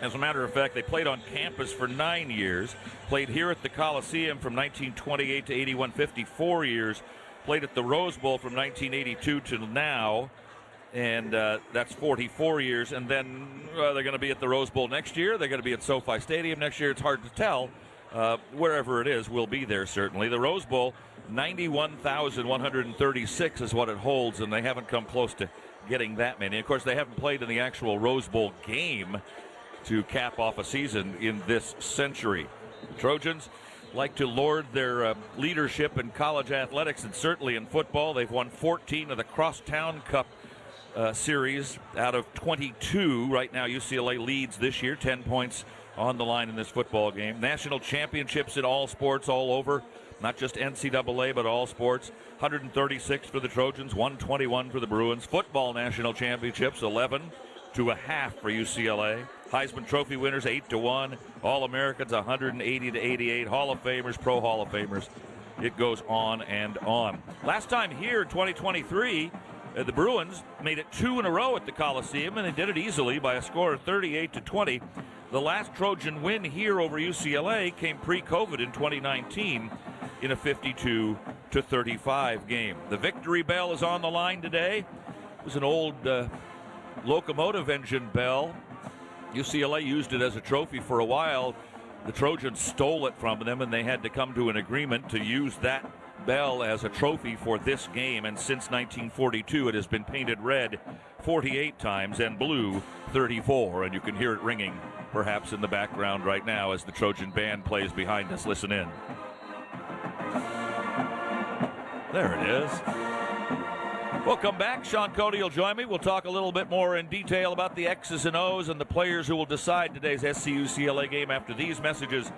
As a matter of fact, they played on campus for 9 years, played here at the Coliseum from 1928 to 81, 54 years, played at the Rose Bowl from 1982 to now, and that's 44 years. And then they're going to be at the Rose Bowl next year. They're going to be at SoFi Stadium next year. It's hard to tell. Wherever it is, we'll be there certainly. The Rose Bowl, 91,136 is what it holds, and they haven't come close to getting that many. Of course, they haven't played in the actual Rose Bowl game to cap off a season in this century. The Trojans like to lord their leadership in college athletics, and certainly in football. They've won 14 of the Crosstown Cup series out of 22. Right now, UCLA leads this year, 10 points on the line in this football game. National championships in all sports all over, not just NCAA, but all sports. 136 for the Trojans, 121 for the Bruins. Football national championships, 11 to a half for UCLA. Heisman Trophy winners, 8-1. All-Americans, 180 to 88. Hall of Famers, Pro Hall of Famers. It goes on and on. Last time here in 2023, the Bruins made it 2 in a row at the Coliseum, and they did it easily by a score of 38-20. The last Trojan win here over UCLA came pre-COVID in 2019 in a 52-35 game. The victory bell is on the line today. It was an old locomotive engine bell. UCLA used it as a trophy for a while. The Trojans stole it from them, and they had to come to an agreement to use that bell as a trophy for this game. And since 1942, it has been painted red 48 times and blue 34. And you can hear it ringing perhaps in the background right now as the Trojan band plays behind us. Listen in. There it is. Welcome back. Sean Cody will join me. We'll talk a little bit more in detail about the X's and O's and the players who will decide today's SC-UCLA game after these messages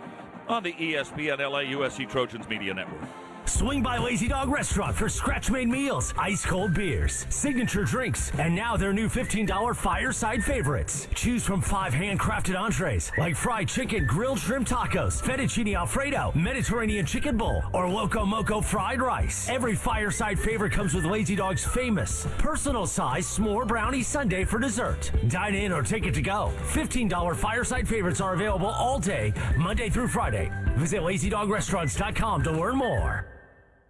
on the ESPN LA USC Trojans Media Network. Swing by Lazy Dog Restaurant for scratch-made meals, ice-cold beers, signature drinks, and now their new $15 fireside favorites. Choose from 5 handcrafted entrees like fried chicken, grilled shrimp tacos, fettuccine alfredo, Mediterranean chicken bowl, or Loco Moco fried rice. Every fireside favorite comes with Lazy Dog's famous personal-size s'more brownie sundae for dessert. Dine in or take it to go. $15 fireside favorites are available all day, Monday through Friday. Visit LazyDogRestaurants.com to learn more.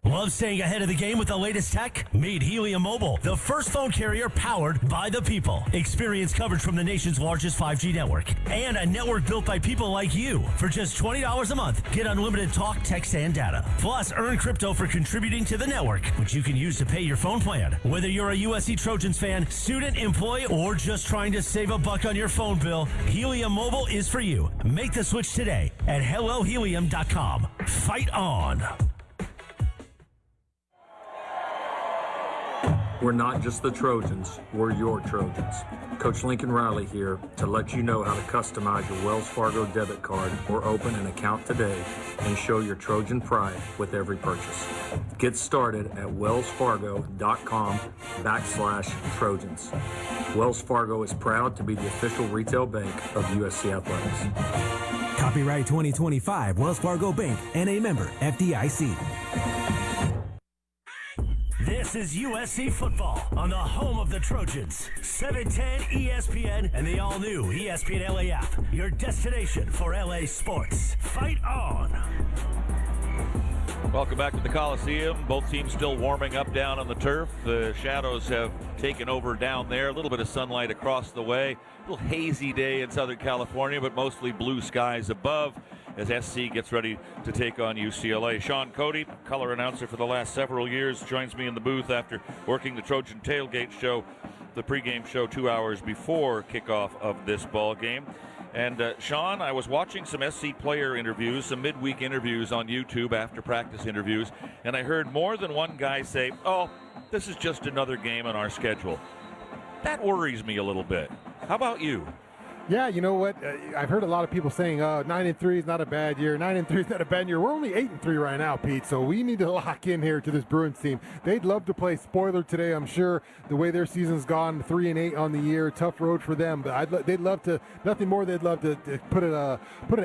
Love staying ahead of the game with the latest tech? Meet Helium Mobile, the first phone carrier powered by the people. Experience coverage from the nation's largest 5G network and a network built by people like you. For just $20 a month, get unlimited talk, text, and data. Plus, earn crypto for contributing to the network, which you can use to pay your phone plan. Whether you're a USC Trojans fan, student, employee, or just trying to save a buck on your phone bill, Helium Mobile is for you. Make the switch today at hellohelium.com. Fight on. We're not just the Trojans, we're your Trojans. Coach Lincoln Riley here to let you know how to customize your Wells Fargo debit card or open an account today and show your Trojan pride with every purchase. Get started at wellsfargo.com/Trojans. Wells Fargo is proud to be the official retail bank of USC Athletics. Copyright 2025 Wells Fargo Bank and a member FDIC. This is USC football on the home of the Trojans. 710 ESPN and the all-new ESPN LA app. Your destination for LA sports. Fight on. Welcome back to the Coliseum. Both teams still warming up down on the turf. The shadows have taken over down there. A little bit of sunlight across the way. A little hazy day in Southern California, but mostly blue skies above as SC gets ready to take on UCLA. Sean Cody, color announcer for the last several years, joins me in the booth after working the Trojan Tailgate show, the pregame show 2 hours before kickoff of this ball game. And Sean, I was watching some SC player interviews, some midweek interviews on YouTube after practice interviews, and I heard more than one guy say, "Oh, this is just another game on our schedule." That worries me a little bit. How about you? Yeah, you know what? I've heard a lot of people saying, 9-3 is not a bad year. 9-3 is not a bad year. We're only 8-3 right now, Pete, so we need to lock in here to this Bruins team. They'd love to play spoiler today, I'm sure, the way their season's gone, 3-8 on the year. Tough road for them, but they'd love to, nothing more, they'd love to put an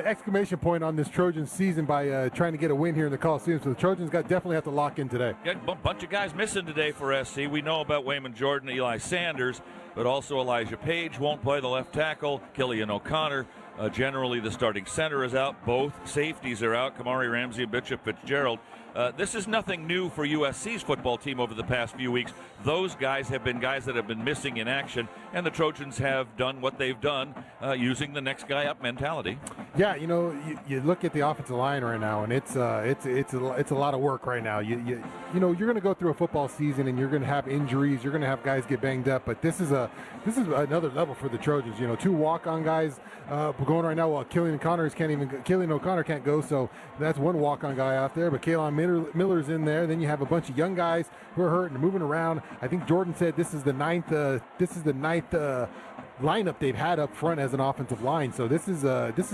exclamation point on this Trojan season by trying to get a win here in the Coliseum. So the Trojans definitely have to lock in today. Yeah, a bunch of guys missing today for SC. We know about Wayman Jordan, Eli Sanders, but also Elijah Page won't play, the left tackle. Killian O'Connor Generally, the starting center is out. Both safeties are out. Kamari Ramsey and Bishop Fitzgerald. This is nothing new for USC's football team over the past few weeks. Those guys have been guys that have been missing in action, and the Trojans have done what they've done using the next guy up mentality. Yeah, you look at the offensive line right now, and it's a lot of work right now. You're going to go through a football season, and you're going to have injuries. You're going to have guys get banged up, but this is another level for the Trojans. 2 walk-on guys going right now. Well, Killian O'Connor can't go, so that's 1 walk-on guy out there. But Kaylon Miller's in there. Then you have a bunch of young guys who are hurt and moving around. I think Jordan said this is the ninth lineup they've had up front as an offensive line. So this is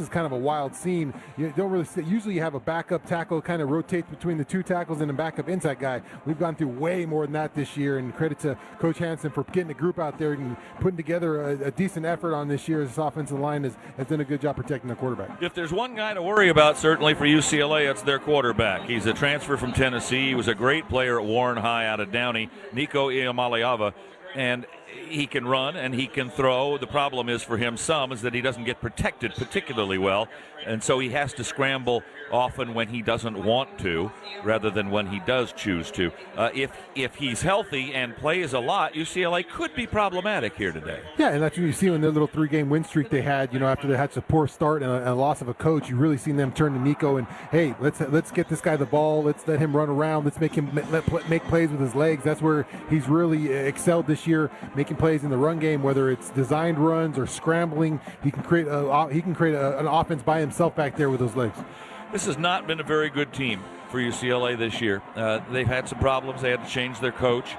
kind of a wild scene. You don't really see, usually you have a backup tackle kind of rotates between the 2 tackles and a backup inside guy. We've gone through way more than that this year, and credit to Coach Hansen for getting the group out there and putting together a decent effort on this year. This offensive line has done a good job protecting the quarterback. If there's one guy to worry about, certainly for UCLA, it's their quarterback. He's a transfer from Tennessee. He was a great player at Warren High out of Downey, Nico Iamaleava, and he can run and he can throw. The problem is for him is that he doesn't get protected particularly well, and so he has to scramble often when he doesn't want to rather than when he does choose to. If he's healthy and plays a lot, UCLA could be problematic here today. Yeah, and that's what you see in their little 3-game win streak they had, after they had a poor start and a loss of a coach. You really seen them turn to Nico and, hey, let's get this guy the ball. Let's let him run around. Let's make him make plays with his legs. That's where he's really excelled this year, making plays in the run game, whether it's designed runs or scrambling. He can create an offense by himself back there with those legs. This has not been a very good team for UCLA this year. They've had some problems. They had to change their coach.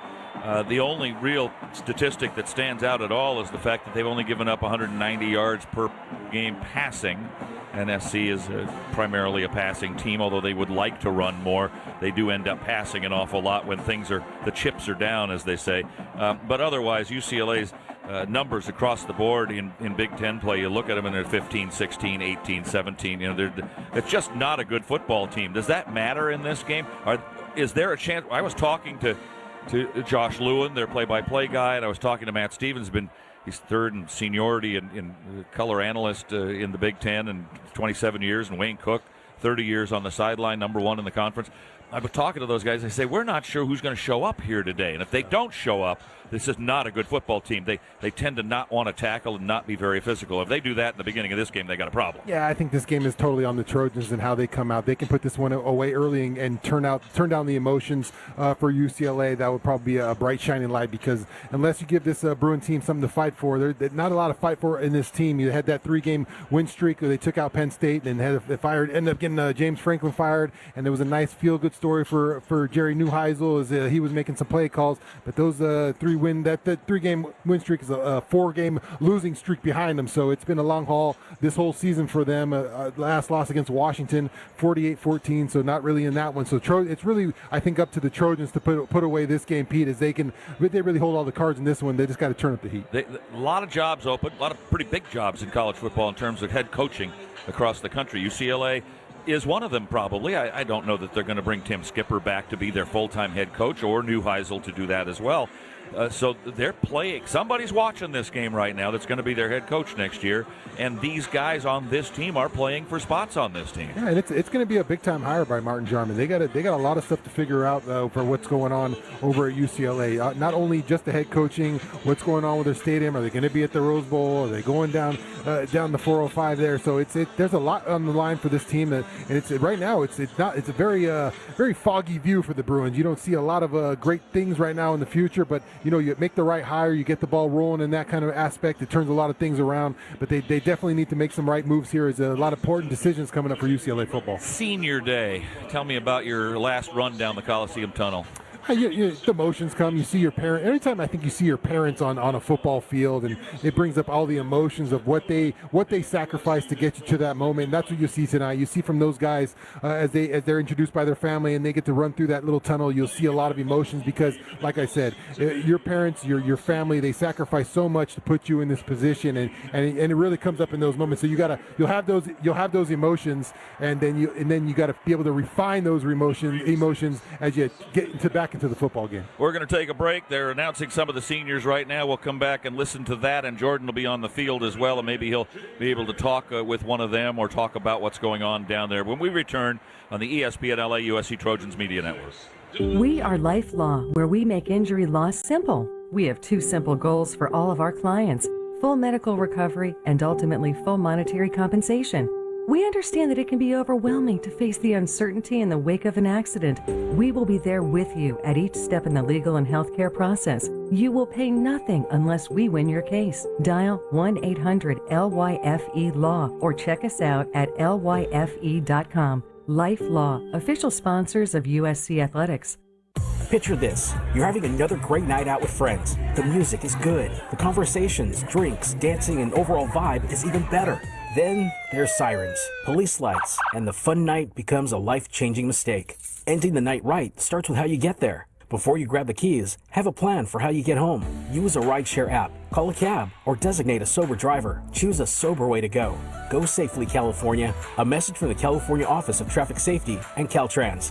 The only real statistic that stands out at all is the fact that they've only given up 190 yards per game passing. NSC is primarily a passing team, although they would like to run more. They do end up passing an awful lot when the chips are down, as they say. But otherwise, UCLA's numbers across the board in Big Ten play, you look at them and they're 15, 16, 18, 17. It's just not a good football team. Does that matter in this game? Is there a chance? I was talking to Josh Lewin, their play-by-play guy, and I was talking to Matt Stevens. He's third in seniority in color analyst in the Big Ten and 27 years, and Wayne Cook, 30 years on the sideline, number 1 in the conference. I was talking to those guys. They say, we're not sure who's going to show up here today. And if they don't show up, this is not a good football team. They tend to not want to tackle and not be very physical. If they do that in the beginning of this game, they got a problem. Yeah, I think this game is totally on the Trojans and how they come out. They can put this one away early and turn down the emotions for UCLA. That would probably be a bright, shining light, because unless you give this Bruin team something to fight for, there's not a lot of fight for in this team. You had that 3-game win streak where they took out Penn State and ended up getting James Franklin fired, and there was a nice feel-good story for Jerry Neuheisel as he was making some play calls. But those 3-game win streak is a 4-game losing streak behind them. So it's been a long haul this whole season for them. Last loss against Washington, 48-14. So not really in that one. So it's really, I think, up to the Trojans to put away this game, Pete, as they really hold all the cards in this one. They just got to turn up the heat. A lot of jobs open, a lot of pretty big jobs in college football in terms of head coaching across the country. UCLA is one of them, probably. I don't know that they're going to bring Tim Skipper back to be their full-time head coach, or Neuheisel to do that as well. So they're playing. Somebody's watching this game right now that's going to be their head coach next year, and these guys on this team are playing for spots on this team. Yeah, and it's going to be a big-time hire by Martin Jarman. They got a lot of stuff to figure out for what's going on over at UCLA. Not only just the head coaching, what's going on with their stadium. Are they going to be at the Rose Bowl? Are they going down the 405 there? So there's a lot on the line for this team, and it's right now it's a very foggy view for the Bruins. You don't see a lot of great things right now in the future, but you make the right hire, you get the ball rolling in that kind of aspect. It turns a lot of things around, but they definitely need to make some right moves here. There's a lot of important decisions coming up for UCLA football. Senior Day. Tell me about your last run down the Coliseum Tunnel. The emotions come. You see your parent. Every time I think you see your parents on a football field, and it brings up all the emotions of what they sacrificed to get you to that moment. And that's what you see tonight. You see from those guys as they're introduced by their family and they get to run through that little tunnel. You'll see a lot of emotions because, like I said, your parents, your family, they sacrifice so much to put you in this position, and it really comes up in those moments. So you'll have those emotions, and then you got to be able to refine those emotions as you get back back into the football game. We're going to take a break. They're announcing some of the seniors right now. We'll come back and listen to that, and Jordan will be on the field as well, and maybe he'll be able to talk with one of them or talk about what's going on down there when we return on the ESPN LA USC Trojans Media Network. We are Life Law, where we make injury law simple. We have 2 simple goals for all of our clients: full medical recovery and ultimately full monetary compensation. We understand that it can be overwhelming to face the uncertainty in the wake of an accident. We will be there with you at each step in the legal and healthcare process. You will pay nothing unless we win your case. Dial 1-800-LYFE-LAW or check us out at lyfe.com. Life Law, official sponsors of USC Athletics. Picture this. You're having another great night out with friends. The music is good. The conversations, drinks, dancing, and overall vibe is even better. Then there's sirens, police lights, and the fun night becomes a life-changing mistake. Ending the night right starts with how you get there. Before you grab the keys, have a plan for how you get home. Use a rideshare app, call a cab, or designate a sober driver. Choose a sober way to go. Go safely, California. A message from the California Office of Traffic Safety and Caltrans.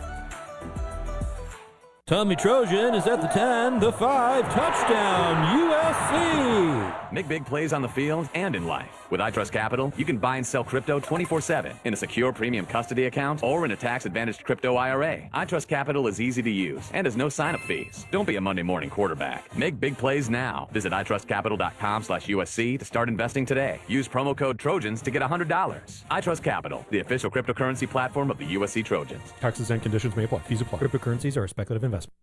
Tommy Trojan is at the 10, the 5, touchdown, USC! Make big plays on the field and in life. With iTrust Capital, you can buy and sell crypto 24/7 in a secure premium custody account or in a tax-advantaged crypto IRA. iTrust Capital is easy to use and has no sign-up fees. Don't be a Monday morning quarterback. Make big plays now. Visit itrustcapital.com/USC to start investing today. Use promo code TROJANS to get $100. iTrust Capital, the official cryptocurrency platform of the USC Trojans. Taxes and conditions may apply. Fees apply. Cryptocurrencies are a speculative investment.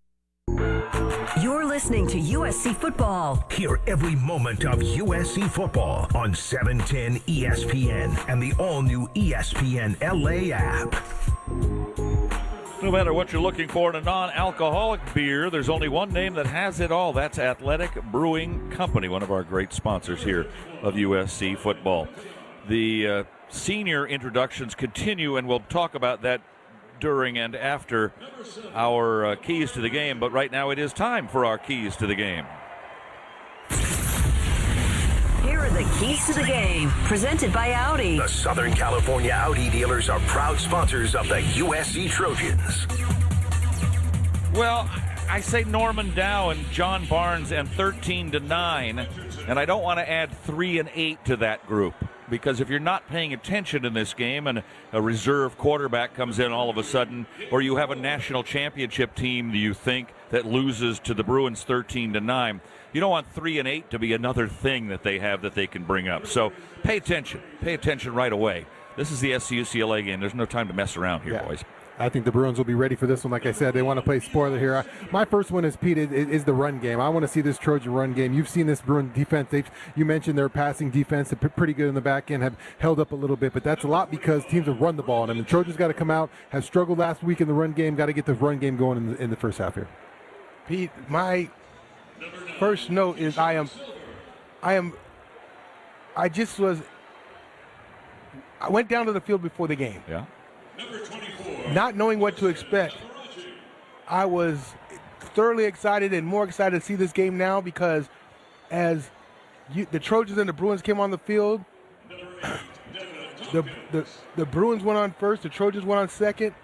You're listening to USC Football. Hear every moment of USC football on 710 ESPN and the all-new ESPN LA app. No matter what you're looking for in a non-alcoholic beer, there's only one name that has it all. That's Athletic Brewing Company, one of our great sponsors here of USC football. The senior introductions continue, and we'll talk about that during and after our keys to the game, but right now it is time for our keys to the game. Here are the keys to the game, presented by Audi. The Southern California Audi dealers are proud sponsors of the USC Trojans. Well, I say Norman Dow and John Barnes and 13-9, and I don't want to add 3 and 8 to that group. Because if you're not paying attention in this game and a reserve quarterback comes in all of a sudden, or you have a national championship team you think that loses to the Bruins 13-9, you don't want 3 and 8 to be another thing that they have that they can bring up. So pay attention right away. This is the UCLA game. There's no time to mess around here, boys. I think the Bruins will be ready for this one. Like I said, they want to play spoiler here. My first one is, Pete, is the run game. I want to see this Trojan run game. You've seen this Bruin defense. You mentioned their passing defense. They're pretty good in the back end, have held up a little bit, but that's a lot because teams have run the ball. And the Trojans got to come out, have struggled last week in the run game, got to get the run game going in the first half here. Pete, my first note is I went down to the field before the game. Yeah. Not knowing what to expect, I was thoroughly excited and more excited to see this game now because as the Trojans and the Bruins came on the field, the Bruins went on first, the Trojans went on second.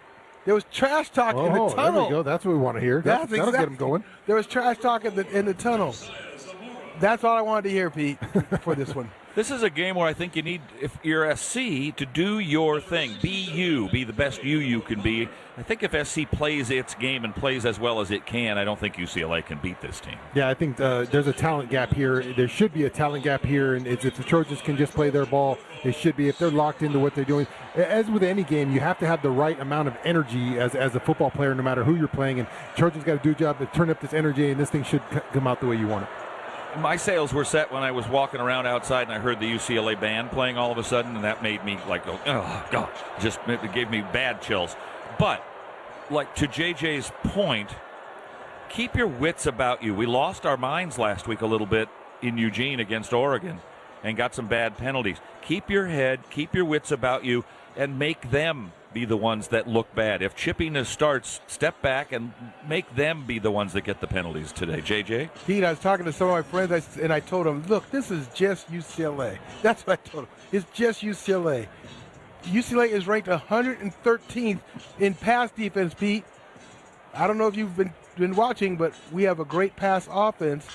There was trash talk in the tunnel. There we go. That's what we want to hear. That'll get them going. There was trash talk in the tunnel. That's all I wanted to hear, Pete, for this one. This is a game where I think you need, if you're SC, to do your thing. Be you. Be the best you can be. I think if SC plays its game and plays as well as it can, I don't think UCLA can beat this team. Yeah, I think there's a talent gap here. There should be a talent gap here, and if the Trojans can just play their ball, it should be. If they're locked into what they're doing, as with any game, you have to have the right amount of energy as a football player, no matter who you're playing. And Trojans got to do a job to turn up this energy, and this thing should come out the way you want it. My sails were set when I was walking around outside and I heard the UCLA band playing all of a sudden, and that made me like, oh, gosh, it gave me bad chills. But, like to JJ's point, keep your wits about you. We lost our minds last week a little bit in Eugene against Oregon and got some bad penalties. Keep your head, keep your wits about you, and make them be the ones that look bad. If chippiness starts, step back and make them be the ones that get the penalties today. JJ? Pete, I was talking to some of my friends, and I told them, look, this is just UCLA. That's what I told them. It's just UCLA. UCLA is ranked 113th in pass defense, Pete. I don't know if you've been been watching, but we have a great pass offense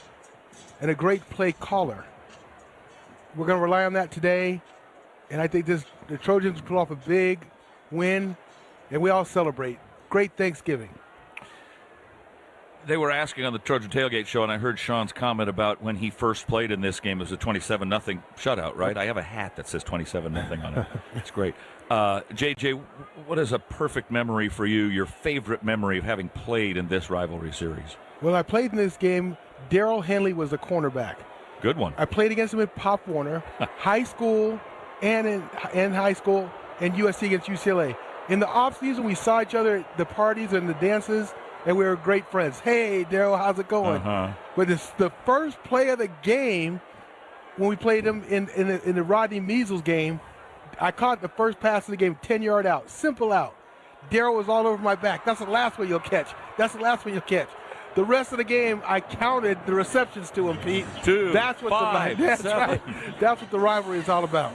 and a great play caller. We're going to rely on that today, and I think the Trojans pull off a big win, and we all celebrate. Great Thanksgiving. They were asking on the Trojan Tailgate Show, and I heard Sean's comment about when he first played in this game. It was a 27-0 shutout, right? I have a hat that says 27-0 on it. It's great. JJ, what is a perfect memory for you, your favorite memory of having played in this rivalry series? When I played in this game, Darrell Henley was the cornerback. Good one. I played against him at Pop Warner, high school and in high school, and USC against UCLA. In the off-season, we saw each other at the parties and the dances, and we were great friends. Hey, Darrell, how's it going? But it's the first play of the game when we played him in the Rodney Measles game. I caught the first pass of the game, 10-yard out, simple out. Darrell was all over my back. That's the last one you'll catch. That's the last one you'll catch. The rest of the game, I counted the receptions to him, Pete. 2, that's what 5, that's 7. right. That's what the rivalry is all about.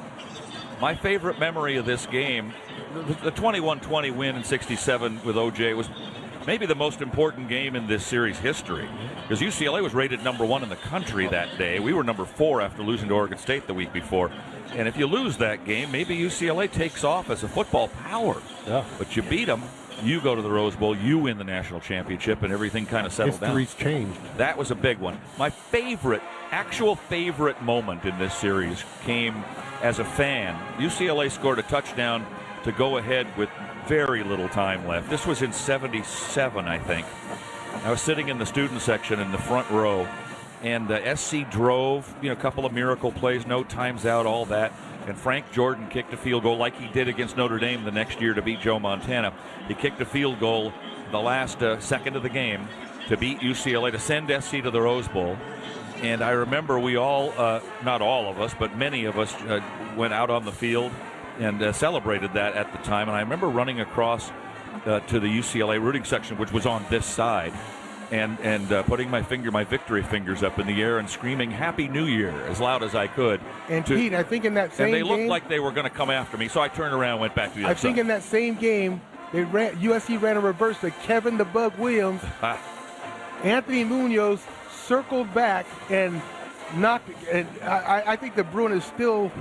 My favorite memory of this game, the 21-20 win in 67 with OJ, was maybe the most important game in this series history, because UCLA was rated number 1 in the country that day. We were number 4 after losing to Oregon State the week before. And if you lose that game, maybe UCLA takes off as a football power. Yeah. But you beat them, you go to the Rose Bowl, you win the national championship, and everything kind of settled down. History's changed. That was a big one. My actual favorite moment in this series came as a fan. UCLA scored a touchdown to go ahead with very little time left. This was in 77, I think. I was sitting in the student section in the front row, and SC drove, a couple of miracle plays, no times out, all that. And Frank Jordan kicked a field goal like he did against Notre Dame the next year to beat Joe Montana. He kicked a field goal the last second of the game to beat UCLA, to send SC to the Rose Bowl. And I remember we all, not all of us, but many of us went out on the field and celebrated that at the time. And I remember running across to the UCLA rooting section, which was on this side, and putting my victory fingers up in the air and screaming "Happy New Year" as loud as I could. And Pete, I think in that same game, and they looked like they were going to come after me, so I turned around and went back to the other side. I think in that same game, USC ran a reverse to Kevin the Bug Williams. Anthony Munoz circled back and knocked. And I think the Bruin is still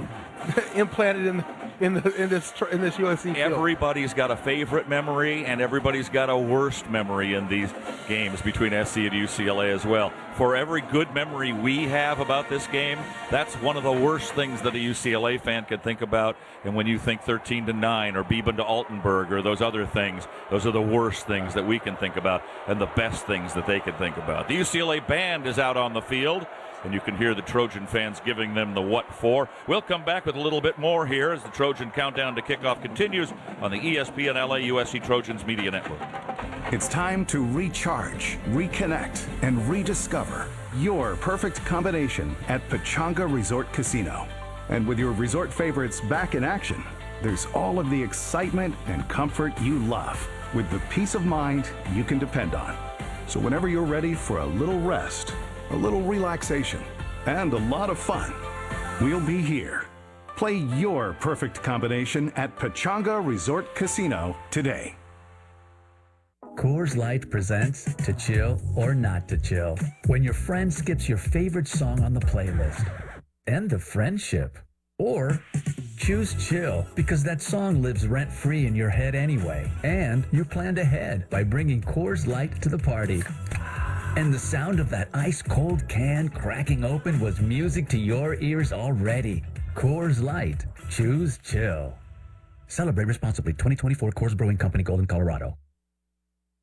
implanted in this USC field. Everybody's got a favorite memory, and everybody's got a worst memory in these games between SC and UCLA as well. For every good memory we have about this game, that's one of the worst things that a UCLA fan can think about. And when you think 13-9 or Beeben to Altenburg or those other things, those are the worst things that we can think about and the best things that they can think about. The UCLA band is out on the field, and you can hear the Trojan fans giving them the what for. We'll come back with a little bit more here as the Trojan countdown to kickoff continues on the ESPN LA USC Trojans Media Network. It's time to recharge, reconnect, and rediscover your perfect combination at Pechanga Resort Casino. And with your resort favorites back in action, there's all of the excitement and comfort you love with the peace of mind you can depend on. So whenever you're ready for a little rest, a little relaxation, and a lot of fun, we'll be here. Play your perfect combination at Pechanga Resort Casino today. Coors Light presents To Chill or Not to Chill. When your friend skips your favorite song on the playlist. End the friendship. Or choose chill because that song lives rent-free in your head anyway. And you planned ahead by bringing Coors Light to the party. And the sound of that ice-cold can cracking open was music to your ears already. Coors Light. Choose chill. Celebrate responsibly. 2024 Coors Brewing Company, Golden, Colorado.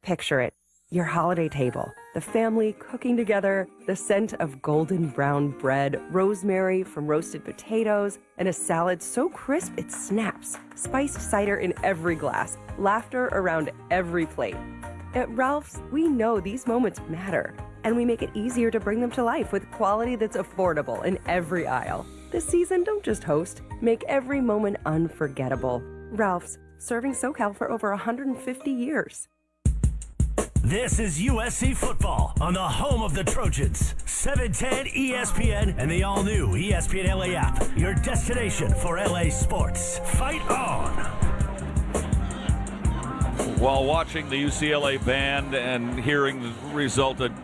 Picture it. Your holiday table. The family cooking together, the scent of golden brown bread, rosemary from roasted potatoes, and a salad so crisp it snaps. Spiced cider in every glass. Laughter around every plate. At Ralph's, we know these moments matter, and we make it easier to bring them to life with quality that's affordable in every aisle. This season, don't just host, make every moment unforgettable. Ralph's, serving SoCal for over 150 years. This is USC football on the home of the Trojans. 710 ESPN and the all-new ESPN LA app. Your destination for LA sports. Fight on! While watching the UCLA band and hearing the resultant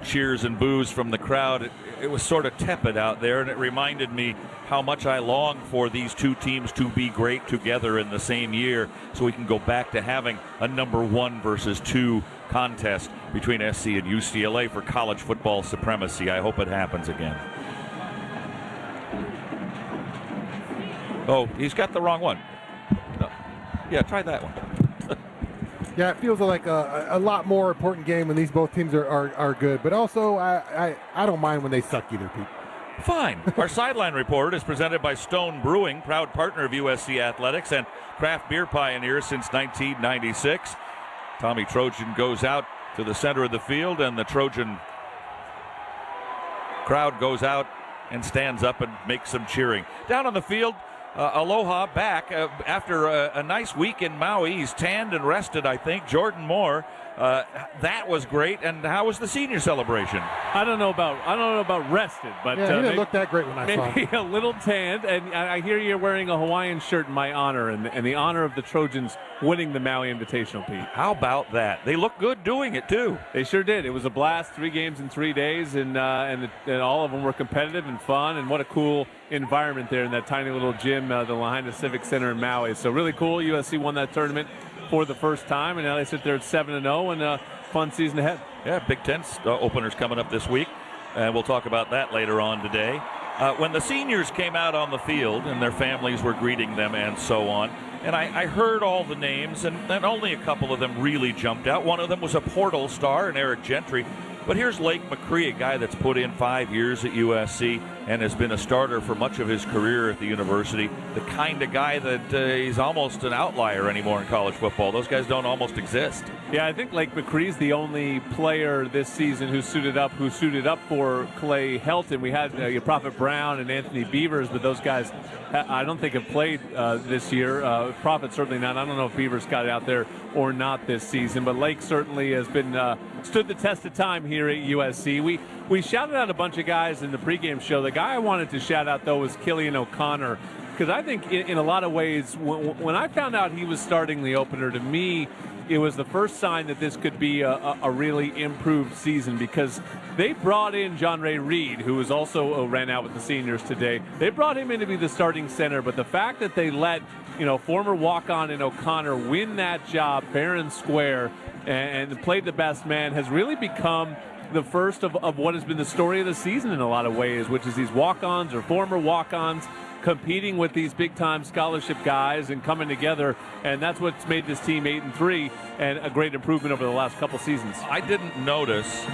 cheers and boos from the crowd, it was sort of tepid out there, and it reminded me how much I long for these two teams to be great together in the same year so we can go back to having a number 1 versus 2 contest between SC and UCLA for college football supremacy. I hope it happens again. Oh, he's got the wrong one. No. Yeah, try that one. Yeah, it feels like a lot more important game when these both teams are good. But also, I don't mind when they suck either, Pete. Fine. Our sideline report is presented by Stone Brewing, proud partner of USC Athletics and craft beer pioneer since 1996. Tommy Trojan goes out to the center of the field, and the Trojan crowd goes out and stands up and makes some cheering. Down on the field, Aloha back after a nice week in Maui. He's tanned and rested, I think. Jordan Moore, that was great. And how was the senior celebration? I don't know about rested, but yeah, he didn't look that great when I saw him. Maybe a little tanned. And I hear you're wearing a Hawaiian shirt in my honor, and the honor of the Trojans winning the Maui Invitational, Pete. How about that? They look good doing it too. They sure did. It was a blast. 3 games in 3 days, and all of them were competitive and fun. And what a cool environment there in that tiny little gym, the Lahaina Civic Center in Maui. So really cool. USC won that tournament for the first time, and now they sit there at 7-0 and a fun season ahead. Yeah, Big Ten openers coming up this week, and we'll talk about that later on today. When the seniors came out on the field and their families were greeting them and so on, and I heard all the names, and only a couple of them really jumped out. One of them was a portal star, and Eric Gentry. But here's Lake McCree, a guy that's put in 5 years at USC and has been a starter for much of his career at the university. The kind of guy that he's almost an outlier anymore in college football. Those guys don't almost exist. Yeah, I think Lake McCree's the only player this season who suited up for Clay Helton. We had Prophet Brown and Anthony Beavers, but those guys I don't think have played this year. Prophet certainly not. I don't know if Beavers got out there or not this season, but Lake certainly has been stood the test of time here at USC. We shouted out a bunch of guys in the pregame show. The guy I wanted to shout out, though, was Killian O'Connor, because I think in a lot of ways, when I found out he was starting the opener, to me, it was the first sign that this could be a really improved season, because they brought in John Ray Reed, who was also ran out with the seniors today. They brought him in to be the starting center, but the fact that they let former walk-on in O'Connor win that job fair and square and played the best man has really become the first of what has been the story of the season in a lot of ways, which is these walk-ons or former walk-ons competing with these big-time scholarship guys and coming together, and that's what's made this team 8-3 and a great improvement over the last couple seasons. I didn't notice,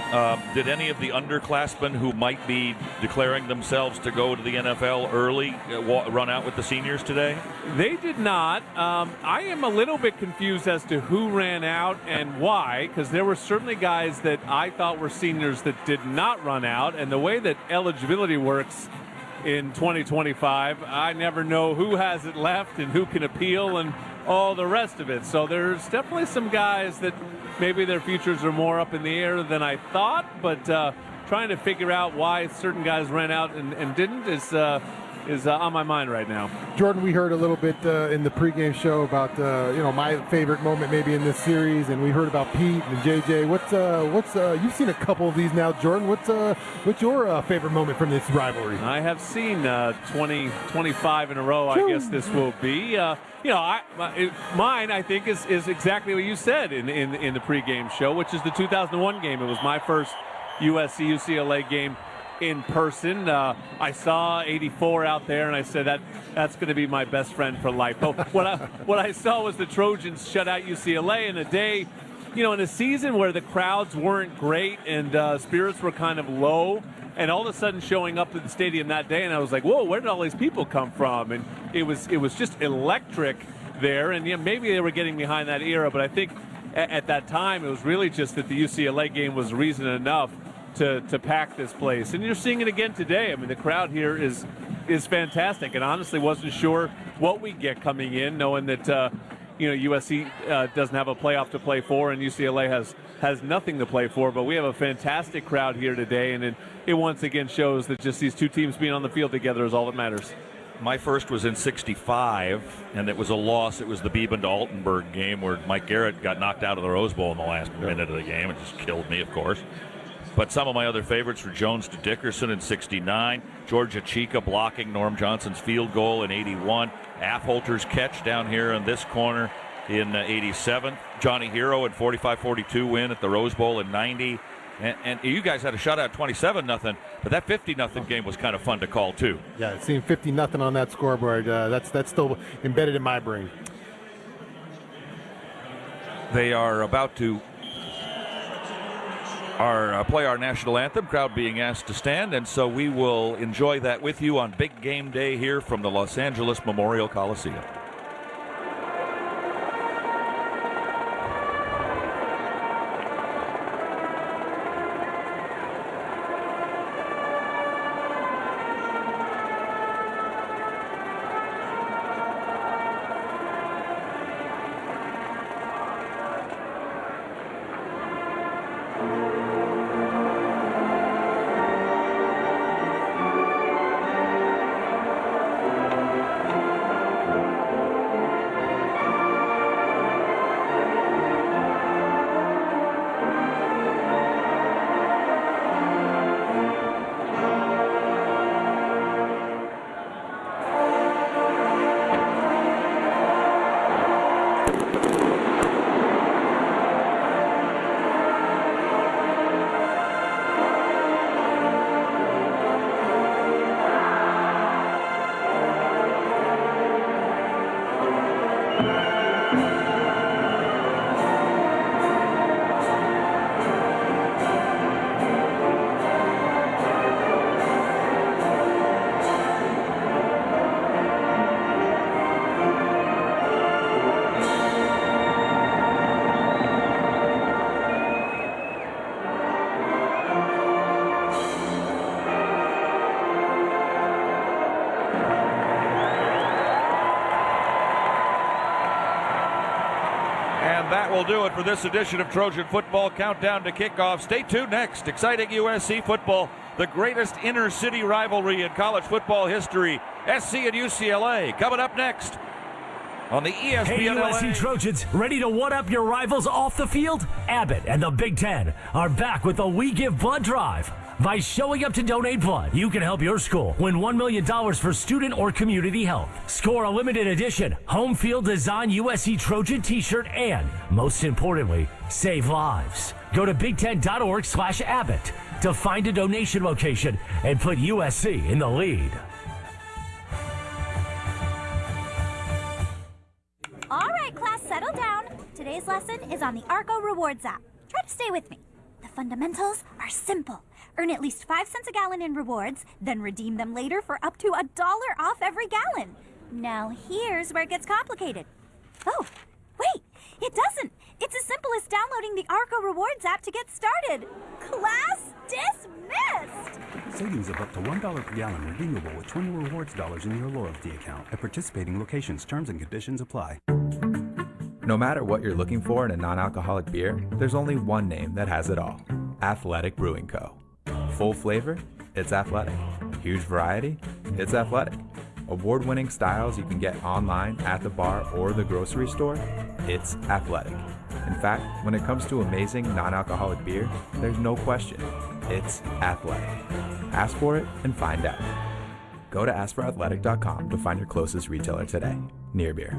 did any of the underclassmen who might be declaring themselves to go to the NFL early run out with the seniors today? They did not. I am a little bit confused as to who ran out and why, because there were certainly guys that I thought were seniors that did not run out, and the way that eligibility works in 2025, I never know who has it left and who can appeal and all the rest of it. So there's definitely some guys that maybe their futures are more up in the air than I thought, but trying to figure out why certain guys ran out and didn't is on my mind right now. Jordan, we heard a little bit in the pregame show about my favorite moment maybe in this series, and we heard about Pete and JJ. What's you've seen a couple of these now, Jordan. What's your favorite moment from this rivalry? I have seen 25 in a row. I guess this will be. Mine I think is exactly what you said in the pregame show, which is the 2001 game. It was my first USC UCLA game in person. I saw 84 out there, and I said that's going to be my best friend for life. But what I saw was the Trojans shut out UCLA in a day, in a season where the crowds weren't great and spirits were kind of low, and all of a sudden showing up at the stadium that day, and I was like, whoa, where did all these people come from? And it was just electric there, and maybe they were getting behind that era, but I think at that time it was really just that the UCLA game was reason enough to pack this place. And you're seeing it again today. I mean, the crowd here is fantastic, and honestly wasn't sure what we'd get coming in, knowing that USC doesn't have a playoff to play for and UCLA has nothing to play for, but we have a fantastic crowd here today, and it once again shows that just these two teams being on the field together is all that matters. My first was in '65, and it was a loss. It was the Beeben to Altenburg game where Mike Garrett got knocked out of the Rose Bowl in the last minute of the game. It just killed me, of course. But some of my other favorites were Jones to Dickerson in '69, Georgia Chica blocking Norm Johnson's field goal in '81, Affolter's catch down here in this corner in '87, Johnny Hero in 45-42 win at the Rose Bowl in '90. And you guys had a shutout 27-0, but that 50-0 game was kind of fun to call too. Yeah, seeing 50-0 on that scoreboard, that's still embedded in my brain. They are about to play our national anthem, crowd being asked to stand, and so we will enjoy that with you on Big Game Day here from the Los Angeles Memorial Coliseum. That will do it for this edition of Trojan Football Countdown to Kickoff. Stay tuned next. Exciting USC football, the greatest inner-city rivalry in college football history. SC and UCLA coming up next on the ESPN. Hey, USC LA. Trojans, ready to one-up your rivals off the field? Abbott and the Big Ten are back with the We Give Blood Drive. By showing up to donate blood, you can help your school win $1 million for student or community health. Score a limited edition home field design USC Trojan t-shirt and, most importantly, save lives. Go to big10.org/Abbott to find a donation location and put USC in the lead. All right, class, settle down. Today's lesson is on the Arco Rewards app. Try to stay with me. The fundamentals are simple. Earn at least 5 cents a gallon in rewards, then redeem them later for up to $1 off every gallon. Now here's where it gets complicated. Oh, wait, it doesn't. It's as simple as downloading the Arco Rewards app to get started. Class dismissed! Savings of up to $1 per gallon redeemable with 20 rewards dollars in your loyalty account. At participating locations, terms and conditions apply. No matter what you're looking for in a non-alcoholic beer, there's only one name that has it all. Athletic Brewing Co. Full flavor? It's athletic. Huge variety? It's athletic. Award-winning styles you can get online, at the bar, or the grocery store? It's athletic. In fact, when it comes to amazing non-alcoholic beer, there's no question. It's athletic. Ask for it and find out. Go to askforathletic.com to find your closest retailer today. Near Beer.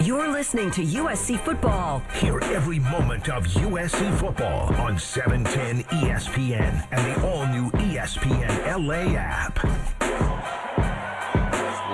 You're listening to USC Football. Hear every moment of USC football on 710 ESPN and the all-new ESPN LA app.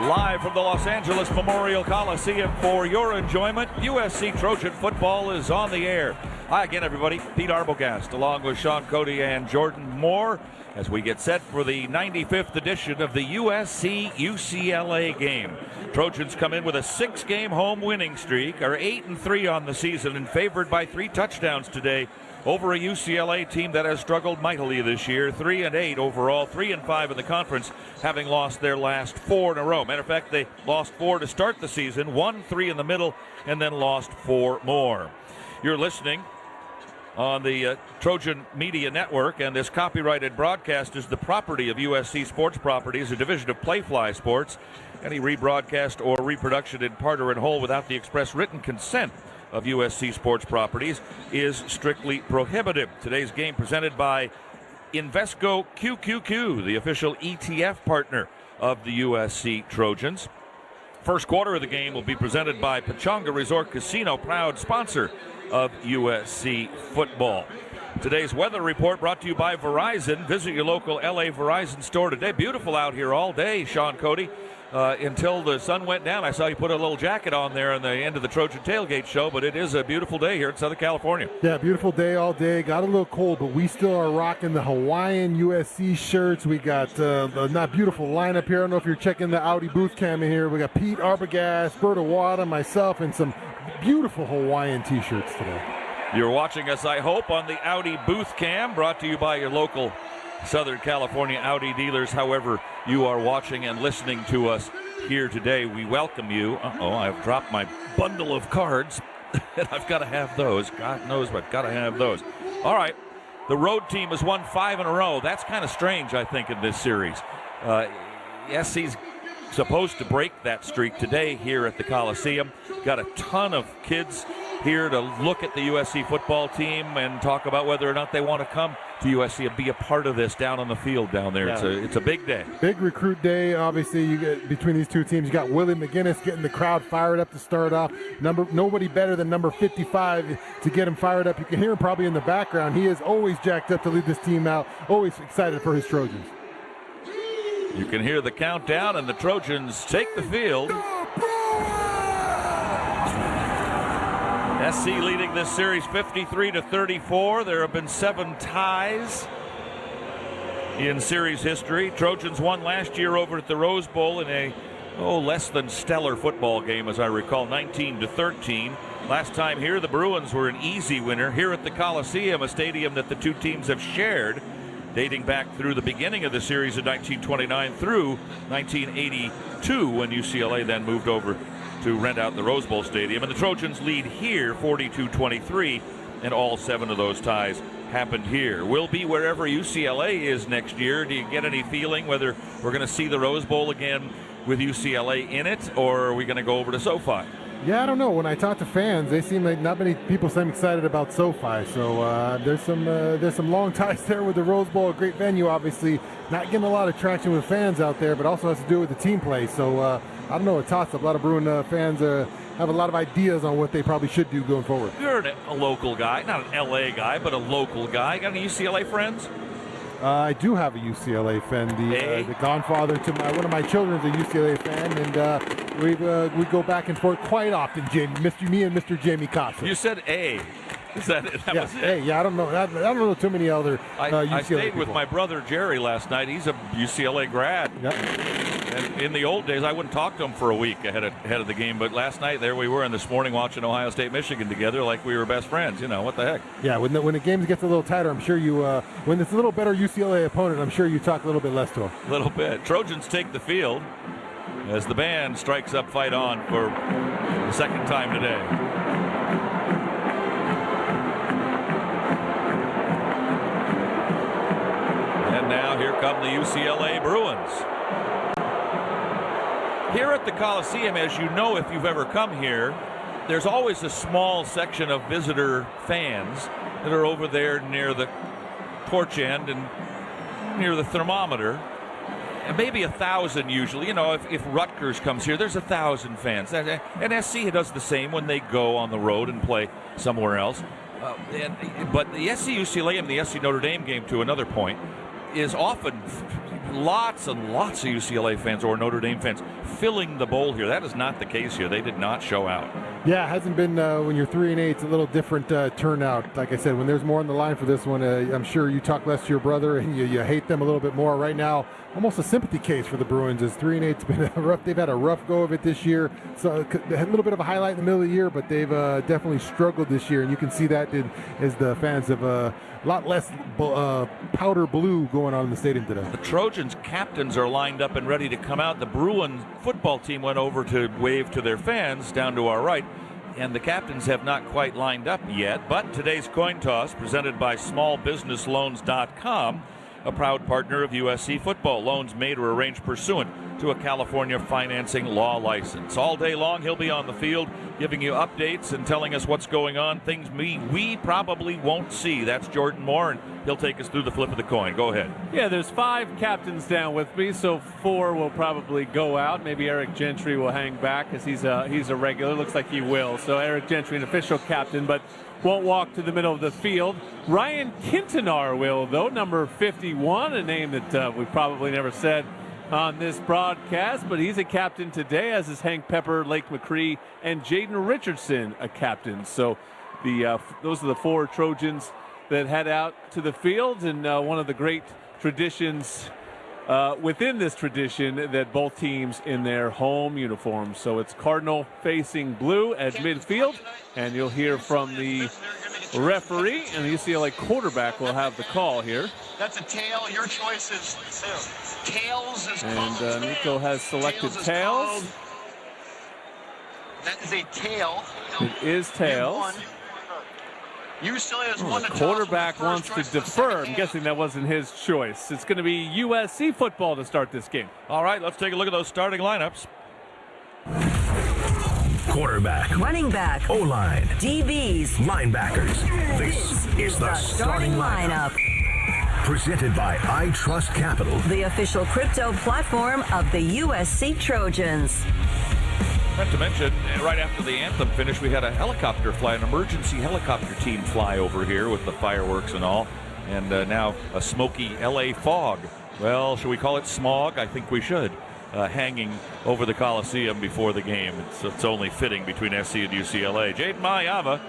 Live from the Los Angeles Memorial Coliseum for your enjoyment, USC Trojan football is on the air. Hi again, everybody. Pete Arbogast, along with Sean Cody and Jordan Moore, as we get set for the 95th edition of the USC-UCLA game. Trojans come in with a 6-game home winning streak, are 8-3 on the season and favored by 3 touchdowns today over a UCLA team that has struggled mightily this year. 3-8 overall, 3-5 in the conference, having lost their last 4 in a row. Matter of fact, they lost 4 to start the season, won 3 in the middle, and then lost 4 more. You're listening on the Trojan Media Network, and this copyrighted broadcast is the property of USC Sports Properties, a division of Playfly Sports. Any rebroadcast or reproduction in part or in whole without the express written consent of USC Sports Properties is strictly prohibited. Today's game presented by Invesco QQQ, the official ETF partner of the USC Trojans. First quarter of the game will be presented by Pechanga Resort Casino, proud sponsor of USC football. Today's weather report brought to you by Verizon. Visit your local LA Verizon store today. Beautiful out here all day, Sean Cody. Until the sun went down, I saw you put a little jacket on there on the end of the Trojan Tailgate show, but it is a beautiful day here in Southern California. Yeah, beautiful day all day. Got a little cold, but we still are rocking the Hawaiian USC shirts. We got not beautiful lineup here. I don't know if you're checking the Audi booth cam in here. We got Pete Arbogast, Berta Wada, myself, and some beautiful Hawaiian t-shirts today. You're watching us, I hope, on the Audi booth cam, brought to you by your local Southern California Audi dealers. However you are watching and listening to us here today, we welcome you. I've dropped my bundle of cards, and I've got to have those. God knows, but got to have those. All right, the road team has won 5 in a row. That's kind of strange, I think, in this series. SC's supposed to break that streak today here at the Coliseum. Got a ton of kids here to look at the USC football team and talk about whether or not they want to come to USC and be a part of this down on the field down there. Yeah. It's a big day. Big recruit day. Obviously, you get between these two teams. You got Willie McGinnis getting the crowd fired up to start off. Nobody better than number 55 to get him fired up. You can hear him probably in the background. He is always jacked up to lead this team out. Always excited for his Trojans. You can hear the countdown, and the Trojans take the field. SC leading this series 53-34. There have been 7 ties in series history. Trojans won last year over at the Rose Bowl in a less than stellar football game, as I recall, 19-13. Last time here, the Bruins were an easy winner here at the Coliseum, a stadium that the two teams have shared dating back through the beginning of the series in 1929 through 1982, when UCLA then moved over to rent out the Rose Bowl Stadium. And the Trojans lead here 42-23, and all 7 of those ties happened here. We'll be wherever UCLA is next year. Do you get any feeling whether we're going to see the Rose Bowl again with UCLA in it, or are we going to go over to SoFi? Yeah, I don't know. When I talk to fans, they seem like not many people seem excited about SoFi. So there's some long ties there with the Rose Bowl, a great venue, obviously. Not getting a lot of traction with fans out there, but also has to do with the team play. So I don't know, a toss-up. A lot of Bruin fans have a lot of ideas on what they probably should do going forward. You're a local guy, not an LA guy, but a local guy. Got any UCLA friends? I do have a UCLA fan. The godfather to one of my children is a UCLA fan, and we go back and forth quite often. Me and Mr. Jamie Costa. You said A. Is that was it? Hey, yeah, I don't know. I don't know too many other UCLA I stayed people. with my brother Jerry last night. He's a UCLA grad. Yep. And in the old days, I wouldn't talk to him for a week ahead of the game. But last night, there we were, and this morning watching Ohio State, Michigan together like we were best friends. You know, what the heck? Yeah, when the game gets a little tighter, I'm sure you, when it's a little better UCLA opponent, I'm sure you talk a little bit less to him. A little bit. Trojans take the field as the band strikes up Fight On for the second time today. Now here come the UCLA Bruins. Here at the Coliseum, as you know if you've ever come here, there's always a small section of visitor fans that are over there near the porch end and near the thermometer. And maybe 1,000 usually. You know, if Rutgers comes here, there's 1,000 fans. And SC does the same when they go on the road and play somewhere else. But the SC UCLA and the SC Notre Dame game, to another point, is often lots and lots of UCLA fans or Notre Dame fans filling the bowl here. That is not the case here. They did not show out. Yeah, it hasn't been when you're 3-8. It's a little different turnout. Like I said, when there's more on the line for this one, I'm sure you talk less to your brother and you hate them a little bit more. Right now, almost a sympathy case for the Bruins. As 3-8's been rough. They've had a rough go of it this year. So a little bit of a highlight in the middle of the year, but they've definitely struggled this year, and you can see that as the fans have a lot less powder blue going on in the stadium today. The Trojans captains are lined up and ready to come out. The Bruins football team went over to wave to their fans down to our right. and the captains have not quite lined up yet. But today's coin toss, presented by smallbusinessloans.com, a proud partner of USC football. Loans made or arranged pursuant to a California financing law license. All day long, he'll be on the field giving you updates and telling us what's going on, things we probably won't see. That's Jordan Moore, and he'll take us through the flip of the coin. Go ahead. Yeah, there's 5 captains down with me, so 4 will probably go out. Maybe Eric Gentry will hang back because he's a regular. Looks like he will. So Eric Gentry, an official captain, but won't walk to the middle of the field. Ryan Kintanar will, though, number 51, a name that we've probably never said on this broadcast, but he's a captain today, as is Hank Pepper, Lake McCree, and Jaden Richardson, a captain. So those are the 4 Trojans that head out to the field, and one of the great traditions within this tradition that both teams in their home uniforms. So it's Cardinal facing blue at midfield, and you'll hear from the referee, and the UCLA quarterback will have the call here. That's a tail. Your choice is tails. And Nico has selected tails. That is a tail. It is tails. UCLA has won the quarterback wants to defer. I'm guessing that wasn't his choice. It's going to be USC football to start this game. All right, let's take a look at those starting lineups. Quarterback, running back, O-line, DBs, linebackers. This is the starting lineup. Presented by I Trust Capital, the official crypto platform of the USC Trojans. Not to mention, right after the anthem finished, we had a helicopter fly, an emergency helicopter team fly over here with the fireworks and all. And now a smoky LA fog. Well, should we call it smog? I think we should. Hanging over the Coliseum before the game. It's only fitting between SC and UCLA. Jaden Mayava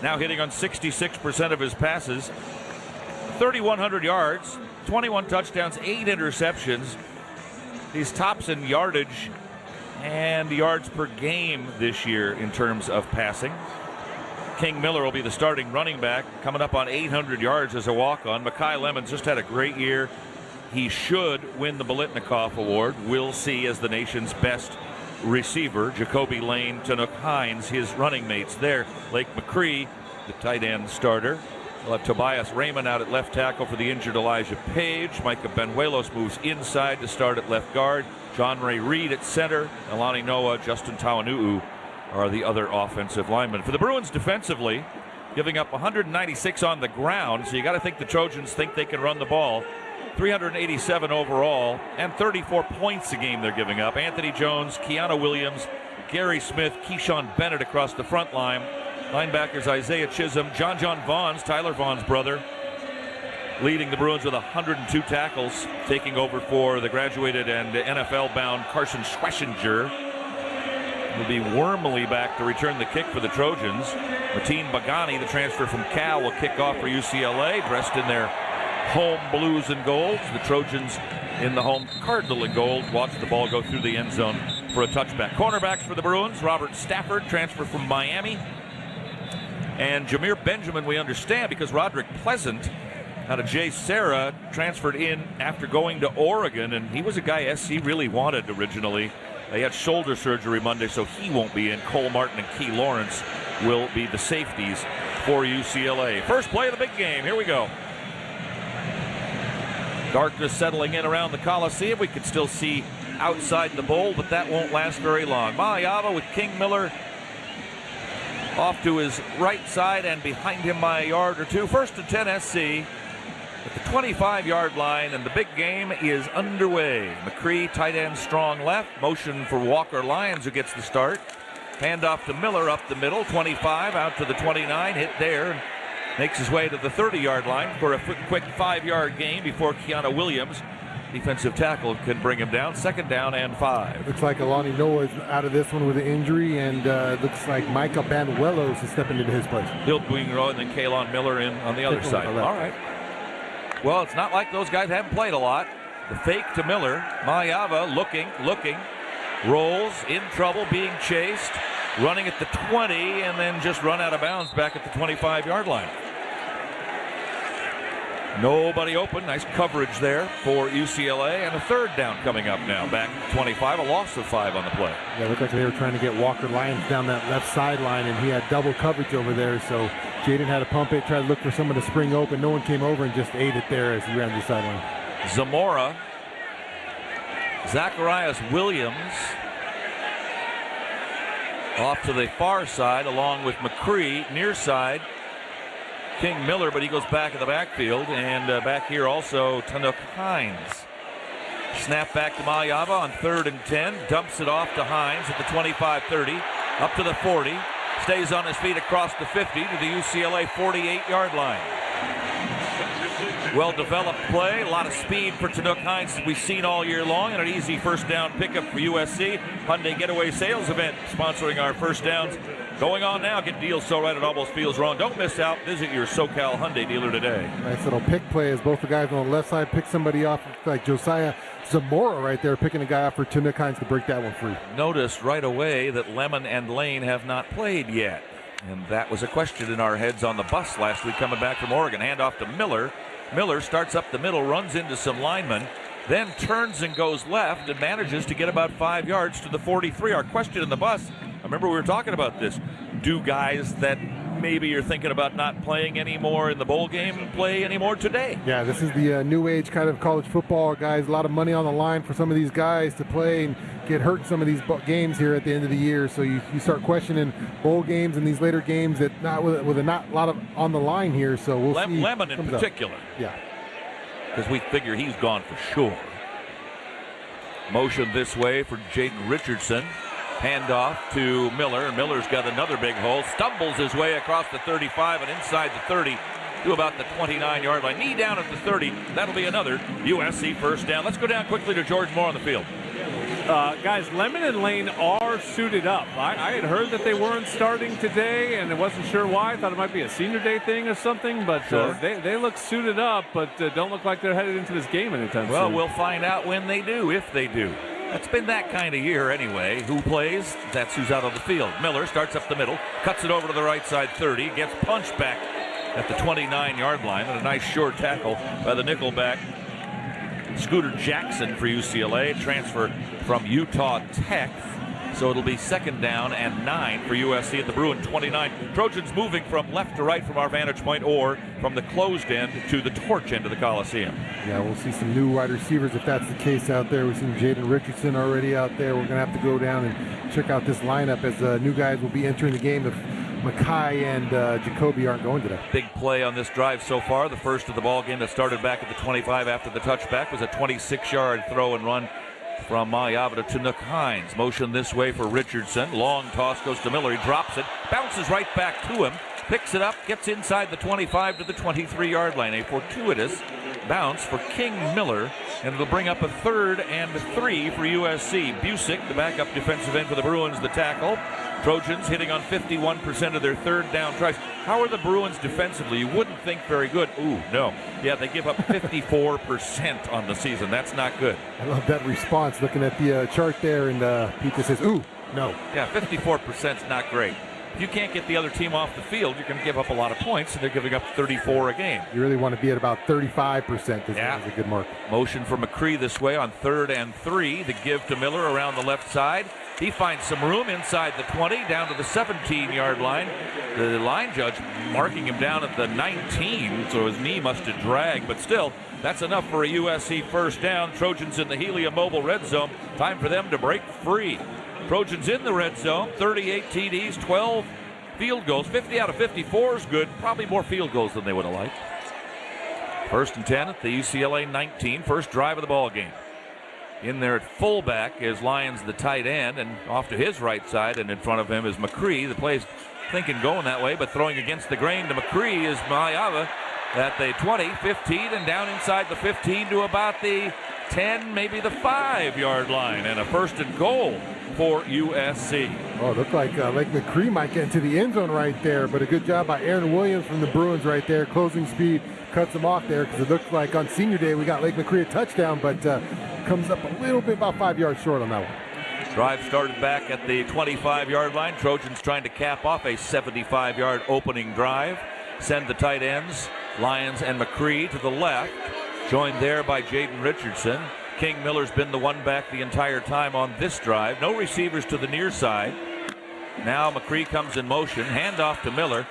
now hitting on 66% of his passes. 3,100 yards, 21 touchdowns, 8 interceptions. He's tops in yardage and yards per game this year in terms of passing. King Miller will be the starting running back, coming up on 800 yards as a walk-on. Mekhi Lemons just had a great year. He should win the Biletnikoff Award. We'll see as the nation's best receiver. Jacoby Lane, Tanook Hines, his running mates there. Lake McCree, the tight end starter. We'll have Tobias Raymond out at left tackle for the injured Elijah Page. Micah Benuelos moves inside to start at left guard. John Ray Reed at center. Alani Noah, Justin Tawanu'u are the other offensive linemen. For the Bruins defensively, giving up 196 on the ground, so you got to think the Trojans think they can run the ball. 387 overall, and 34 points a game they're giving up. Anthony Jones, Keanu Williams, Gary Smith, Keyshawn Bennett across the front line. Linebackers Isaiah Chisholm, John Vaughns, Tyler Vaughn's brother, leading the Bruins with 102 tackles, taking over for the graduated and NFL-bound Carson Schwessinger. Will be Wormley back to return the kick for the Trojans. Mateen Bagani, the transfer from Cal, will kick off for UCLA, dressed in their home blues and golds. The Trojans in the home cardinal and gold. Watch the ball go through the end zone for a touchback. Cornerbacks for the Bruins, Robert Stafford, transfer from Miami. And Jameer Benjamin, we understand, because Roderick Pleasant out of Jay Serra transferred in after going to Oregon, and he was a guy SC really wanted originally. They had shoulder surgery Monday, so he won't be in. Cole Martin and Key Lawrence will be the safeties for UCLA. First play of the big game. Here we go. Darkness settling in around the Coliseum. We can still see outside the bowl, but that won't last very long. Mayava with King Miller off to his right side and behind him by a yard or two. First and 10 SC at the 25-yard line, and the big game is underway. McCree, tight end, strong left. Motion for Walker Lyons, who gets the start. Handoff to Miller up the middle, 25 out to the 29, hit there, and makes his way to the 30-yard line for a quick 5-yard gain before Keanu Williams, defensive tackle, can bring him down. Second down and 5. Looks like Alani Noah is out of this one with an injury, and looks like Micah Benuelos is stepping into his place. He'll wing row, and then Kaylon Miller in on the other side. All right. Well, it's not like those guys haven't played a lot. The fake to Miller. Mayava looking, rolls, in trouble, being chased, running at the 20, and then just run out of bounds back at the 25-yard line. Nobody open. Nice coverage there for UCLA. And a third down coming up now. Back 25, a loss of 5 on the play. Yeah, it looked like they were trying to get Walker Lyons down that left sideline, and he had double coverage over there. So Jaden had to pump it, try to look for someone to spring open. No one came over and just ate it there as he ran to the sideline. Zamora. Zacharias Williams off to the far side along with McCree. Near side, King Miller, but he goes back in the backfield. And back here also, Tanook Hines. Snap back to Mayava on 3rd and 10. Dumps it off to Hines at the 25-30. Up to the 40. Stays on his feet across the 50 to the UCLA 48-yard line. Well-developed play. A lot of speed for Tanook Hines we've seen all year long. And an easy first down pickup for USC. Hyundai Getaway Sales Event sponsoring our first downs. Going on now. Get deals so right it almost feels wrong. Don't miss out. Visit your SoCal Hyundai dealer today. Nice little pick play as both the guys on the left side pick somebody off, like Josiah Zamora right there, picking a guy off for Tanook Hines to break that one free. Noticed right away that Lemon and Lane have not played yet. And that was a question in our heads on the bus last week coming back from Oregon. Handoff to Miller. Miller starts up the middle, runs into some linemen, then turns and goes left and manages to get about 5 yards to the 43. Our question in the bus, I remember we were talking about this. Do guys that maybe you're thinking about not playing anymore in the bowl game play anymore today? Yeah, this is the new age kind of college football, guys. A lot of money on the line for some of these guys to play and get hurt in some of these games here at the end of the year. So you start questioning bowl games and these later games that not with a not lot of on the line here. So we'll see. Lemon in particular. Yeah. Because we figure he's gone for sure. Motion this way for Jaden Richardson. Handoff to Miller. Miller's got another big hole. Stumbles his way across the 35 and inside the 30 to about the 29-yard line. Knee down at the 30. That'll be another USC first down. Let's go down quickly to George Moore on the field. Guys, Lemon and Lane are suited up. I had heard that they weren't starting today, and I wasn't sure why. I thought it might be a senior day thing or something, but sure. They look suited up, but don't look like they're headed into this game anytime soon. Well, we'll find out when they do, if they do. It's been that kind of year anyway. Who plays? That's who's out on the field. Miller starts up the middle, cuts it over to the right side 30, gets punched back at the 29-yard line, and a nice short tackle by the nickelback Scooter Jackson for UCLA, transfer from Utah Tech. So it'll be 2nd down and 9 for USC at the Bruin 29. Trojans moving from left to right from our vantage point, or from the closed end to the torch end of the Coliseum. Yeah, we'll see some new wide receivers if that's the case out there. We've seen Jaden Richardson already out there. We're going to have to go down and check out this lineup as new guys will be entering the game if Mackay and Jacoby aren't going today. Big play on this drive so far. The first of the ball game that started back at the 25 after the touchback was a 26-yard throw and run from Mayava to Tanook Hines. Motion this way for Richardson. Long toss goes to Miller. He drops it. Bounces right back to him. Picks it up. Gets inside the 25 to the 23-yard line. A fortuitous bounce for King Miller. And it'll bring up a 3rd and 3 for USC. Busick, the backup defensive end for the Bruins, the tackle. Trojans hitting on 51% of their 3rd down tries. How are the Bruins defensively? You wouldn't think very good. Ooh, no. Yeah, they give up 54% on the season. That's not good. I love that response, looking at the chart there, and Pete just says, ooh, no. Yeah, 54% is not great. If you can't get the other team off the field, you're going to give up a lot of points, and they're giving up 34 a game. You really want to be at about 35%. This is a good mark. Motion for McCree this way on 3rd and 3. The give to Miller around the left side. He finds some room inside the 20, down to the 17-yard line. The line judge marking him down at the 19, so his knee must have dragged. But still, that's enough for a USC first down. Trojans in the Helium Mobile red zone. Time for them to break free. Trojans in the red zone, 38 TDs, 12 field goals. 50 out of 54 is good. Probably more field goals than they would have liked. 1st and 10 at the UCLA 19. First drive of the ball game. In there at fullback is Lyons, the tight end, and off to his right side, and in front of him is McCree. The play's thinking going that way, but throwing against the grain to McCree is Mayava at the 20, 15, and down inside the 15 to about the 10, maybe the 5-yard line, and a 1st and goal for USC. Oh, it looked like Lake McCree might get into the end zone right there, but a good job by Aaron Williams from the Bruins right there. Closing speed cuts him off there, because it looked like on senior day we got Lake McCree a touchdown, but comes up a little bit, about 5 yards short on that one. Drive started back at the 25-yard line. Trojans trying to cap off a 75-yard opening drive. Send the tight ends Lyons and McCree to the left, joined there by Jaden Richardson. King Miller's been the one back the entire time on this drive. No receivers to the near side. Now McCree comes in motion, handoff to Miller.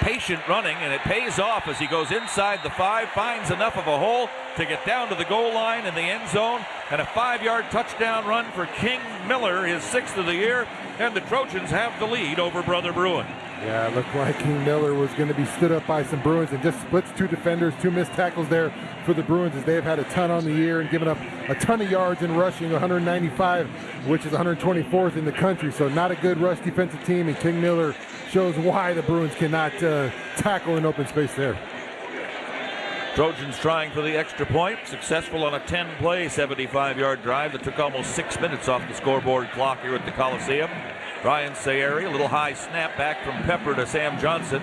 Patient running, and it pays off as he goes inside the 5, finds enough of a hole to get down to the goal line in the end zone, and a 5-yard touchdown run for King Miller, his 6th of the year, and the Trojans have the lead over Brother Bruin. Yeah, it looked like King Miller was going to be stood up by some Bruins and just splits 2 defenders, 2 missed tackles there for the Bruins as they've had a ton on the year and given up a ton of yards in rushing, 195, which is 124th in the country. So not a good rush defensive team, and King Miller shows why the Bruins cannot tackle in open space there. Trojans trying for the extra point, successful on a 10-play, 75-yard drive that took almost 6 minutes off the scoreboard clock here at the Coliseum. Ryan Sayeri, a little high snap back from Pepper to Sam Johnson.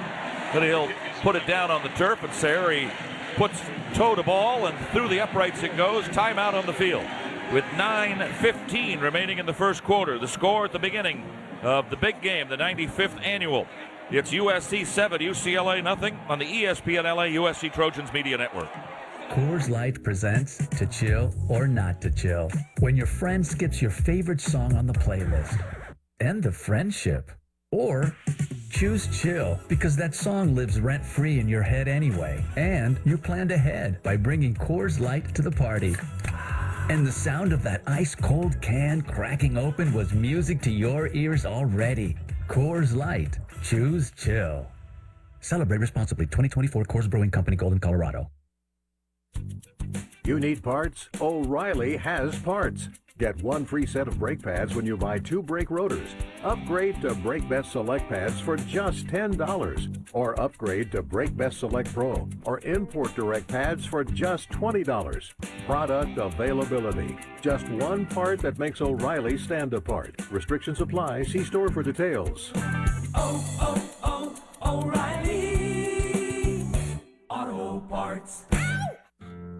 Then he'll put it down on the turf, and Sayeri puts toe to ball, and through the uprights it goes. Timeout on the field with 9:15 remaining in the first quarter. The score at the beginning of the big game, the 95th annual. It's USC 7, UCLA nothing on the ESPN LA USC Trojans Media Network. Coors Light presents To Chill or Not to Chill. When your friend skips your favorite song on the playlist. End the friendship. Or choose chill because that song lives rent-free in your head anyway. And you planned ahead by bringing Coors Light to the party. And the sound of that ice-cold can cracking open was music to your ears already. Coors Light. Choose chill. Celebrate responsibly. 2024 Coors Brewing Company, Golden, Colorado. You need parts? O'Reilly has parts. Get 1 free set of brake pads when you buy 2 brake rotors. Upgrade to Brake Best Select pads for just $10. Or upgrade to Brake Best Select Pro or Import Direct pads for just $20. Product availability. Just one part that makes O'Reilly stand apart. Restrictions apply. See store for details. O'Reilly Auto Parts.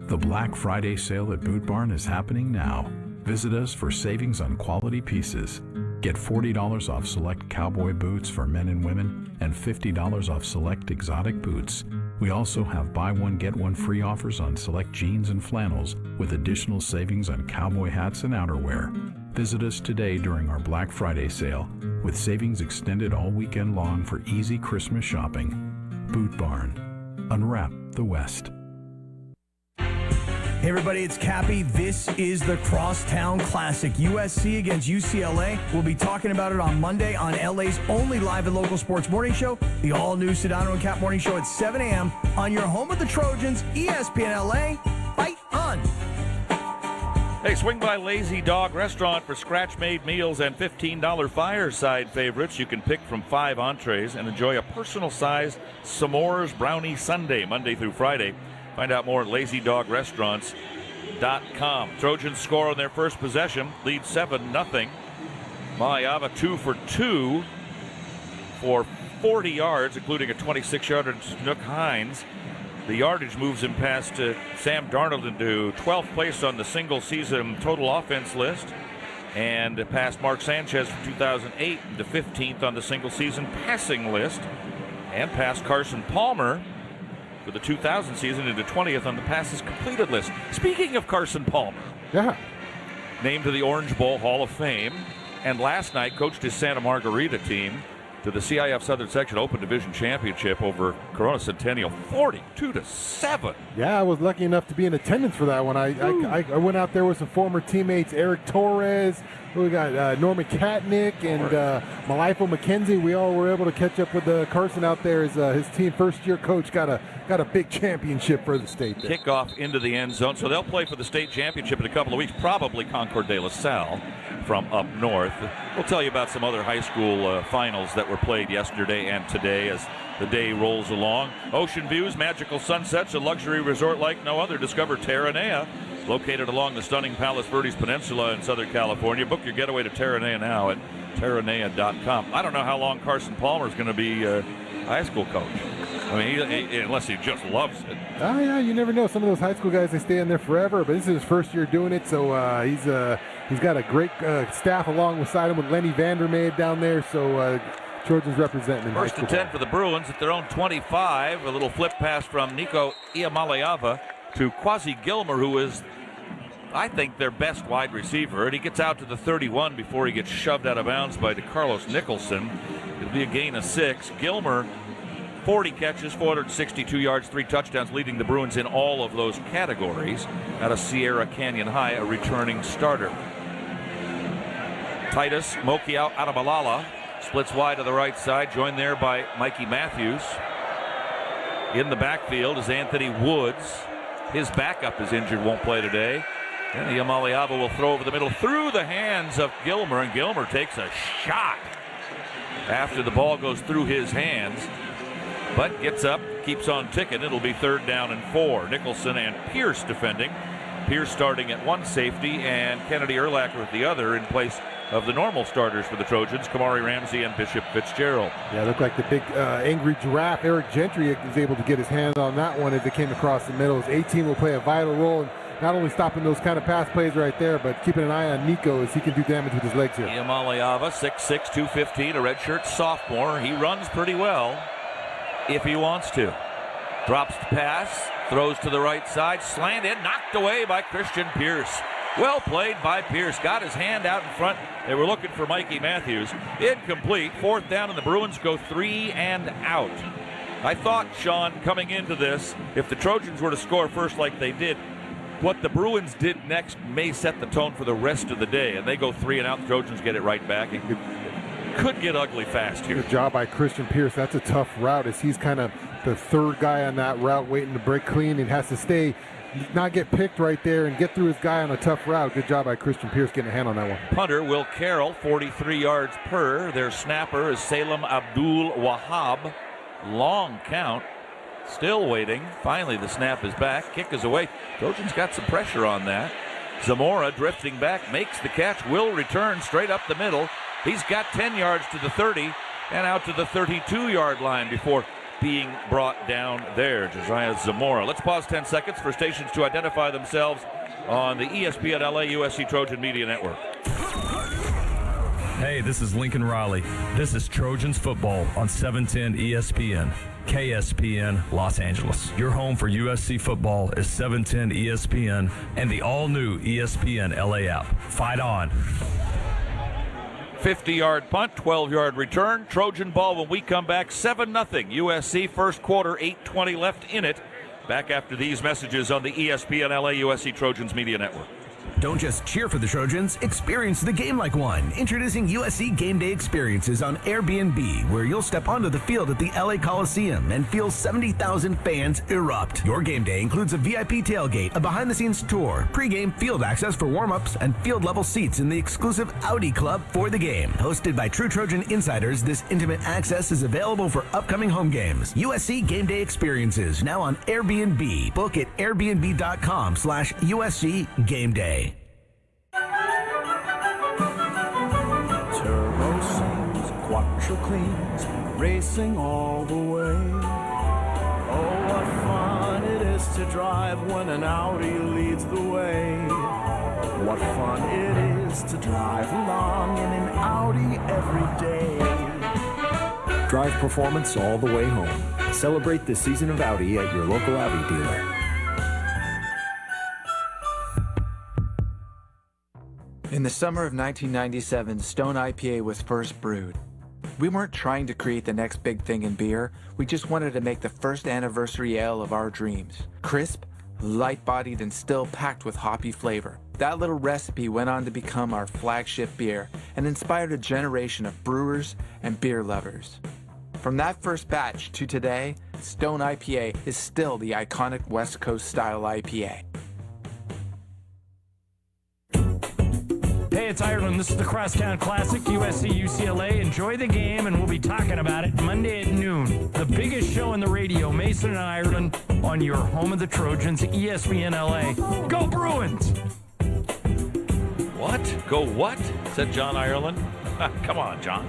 The Black Friday sale at Boot Barn is happening now. Visit us for savings on quality pieces. Get $40 off select cowboy boots for men and women and $50 off select exotic boots. We also have buy one get one free offers on select jeans and flannels with additional savings on cowboy hats and outerwear. Visit us today during our Black Friday sale with savings extended all weekend long for easy Christmas shopping. Boot Barn. Unwrap the West. Hey everybody, it's Cappy. This is the Crosstown Classic. USC against UCLA. We'll be talking about it on Monday on LA's only live and local sports morning show, the all-new Sedano and Cap morning show at 7 a.m. on your home of the Trojans, ESPN LA. Fight on! Hey, swing by Lazy Dog Restaurant for scratch-made meals and $15 fireside favorites. You can pick from 5 entrees and enjoy a personal-sized s'mores brownie sundae Monday through Friday. Find out more at lazydogrestaurants.com. Trojans score on their first possession, lead 7-0. Maayava 2 for 2 for 40 yards, including a 26-yarder to Snook Hines. The yardage moves him past Sam Darnold into 12th place on the single-season total offense list, and past Mark Sanchez from 2008 into 15th on the single-season passing list, and past Carson Palmer for the 2000 season into 20th on the passes completed list. Speaking of Carson Palmer, named to the Orange Bowl Hall of Fame, and last night coached his Santa Margarita team to the CIF Southern Section Open Division Championship over Corona Centennial, 42-7. Yeah, I was lucky enough to be in attendance for that one. I went out there with some former teammates, Eric Torres. We got Norman Katnick and Malifo McKenzie. We all were able to catch up with Carson out there as his team first-year coach got a big championship for the state there. Kickoff into the end zone, so they'll play for the state championship in a couple of weeks, probably Concord de La Salle from up north. We'll tell you about some other high school finals that were played yesterday and today as the day rolls along. Ocean views, magical sunsets, a luxury resort like no other. Discover Terranea, located along the stunning Palos Verdes Peninsula in Southern California. Book your getaway to Terranea now at Terranea.com. I don't know how long Carson Palmer is going to be high school coach. I mean, unless he just loves it. Oh, yeah, you never know. Some of those high school guys, they stay in there forever, but this is his first year doing it, so he's got a great staff alongside him with Lenny Vandermeer down there, so Trojans representing in First and 10 for the Bruins at their own 25. A little flip pass from Nico Iamaleava to Quasi Gilmer, who is, I think, their best wide receiver. And he gets out to the 31 before he gets shoved out of bounds by DeCarlos Nicholson. It'll be a gain of 6. Gilmer, 40 catches, 462 yards, 3 touchdowns, leading the Bruins in all of those categories. Out of Sierra Canyon High, a returning starter. Titus Mokiao Adabalala splits wide to the right side, joined there by Mikey Matthews. In the backfield is Anthony Woods. His backup is injured, won't play today. And Iamaleava will throw over the middle through the hands of Gilmer, and Gilmer takes a shot after the ball goes through his hands, but gets up, keeps on ticking. It'll be 3rd down and 4. Nicholson and Pierce defending. Pierce starting at one safety and Kennedy Urlacher at the other in place of the normal starters for the Trojans, Kamari Ramsey and Bishop Fitzgerald. Yeah, looked like the big angry giraffe. Eric Gentry was able to get his hand on that one as it came across the middle. His 18 will play a vital role in not only stopping those kind of pass plays right there, but keeping an eye on Nico as he can do damage with his legs here. Iamaleava, 6'6", 215, a redshirt sophomore. He runs pretty well if he wants to. Drops the pass, throws to the right side, slanted, knocked away by Christian Pierce. Well played by Pierce. Got his hand out in front. They were looking for Mikey Matthews. Incomplete. 4th down, and the Bruins go 3 and out. I thought, Sean, coming into this, if the Trojans were to score first like they did, what the Bruins did next may set the tone for the rest of the day. And they go 3 and out. The Trojans get it right back. It could get ugly fast here. Good job by Christian Pierce. That's a tough route as he's kind of the 3rd guy on that route waiting to break clean and has to stay, not get picked right there and get through his guy on a tough route. Good job by Christian Pierce getting a hand on that one. Punter Will Carroll, 43 yards per. Their snapper is Salem Abdul Wahab. Long count. Still waiting. Finally, the snap is back. Kick is away. Trojans got some pressure on that. Zamora drifting back, makes the catch, will return straight up the middle. He's got 10 yards to the 30 and out to the 32-yard line before being brought down there. Josiah Zamora. Let's pause 10 seconds for stations to identify themselves on the ESPN LA USC Trojan Media Network. Hey, this is Lincoln Riley. This is Trojans football on 710 ESPN. KSPN Los Angeles. Your home for USC football is 710 ESPN and the all-new ESPN LA app. Fight on. 50-yard punt, 12-yard return. Trojan ball when we come back, 7-0. USC first quarter, 8:20 left in it. Back after these messages on the ESPN LA USC Trojans Media Network. Don't just cheer for the Trojans, experience the game like one. Introducing USC Game Day Experiences on Airbnb, where you'll step onto the field at the LA Coliseum and feel 70,000 fans erupt. Your game day includes a VIP tailgate, a behind-the-scenes tour, pregame field access for warm-ups, and field-level seats in the exclusive Audi Club for the game. Hosted by true Trojan insiders, this intimate access is available for upcoming home games. USC Game Day Experiences, now on Airbnb. Book at airbnb.com/USC Game Day. Turbo sings, quattro cleans, racing all the way. Oh, what fun it is to drive when an Audi leads the way. What fun it is to drive along in an Audi every day. Drive performance all the way home. Celebrate the season of Audi at your local Audi dealer. In the summer of 1997, Stone IPA was first brewed. We weren't trying to create the next big thing in beer, we just wanted to make the first anniversary ale of our dreams. Crisp, light-bodied, and still packed with hoppy flavor. That little recipe went on to become our flagship beer and inspired a generation of brewers and beer lovers. From that first batch to today, Stone IPA is still the iconic West Coast style IPA. Hey, it's Ireland. This is the Crosstown Classic, USC UCLA. Enjoy the game, and we'll be talking about it Monday at noon. The biggest show in the radio, Mason and Ireland, on your home of the Trojans, ESPN LA. Go Bruins! What? Go what? Said John Ireland. Come on, John.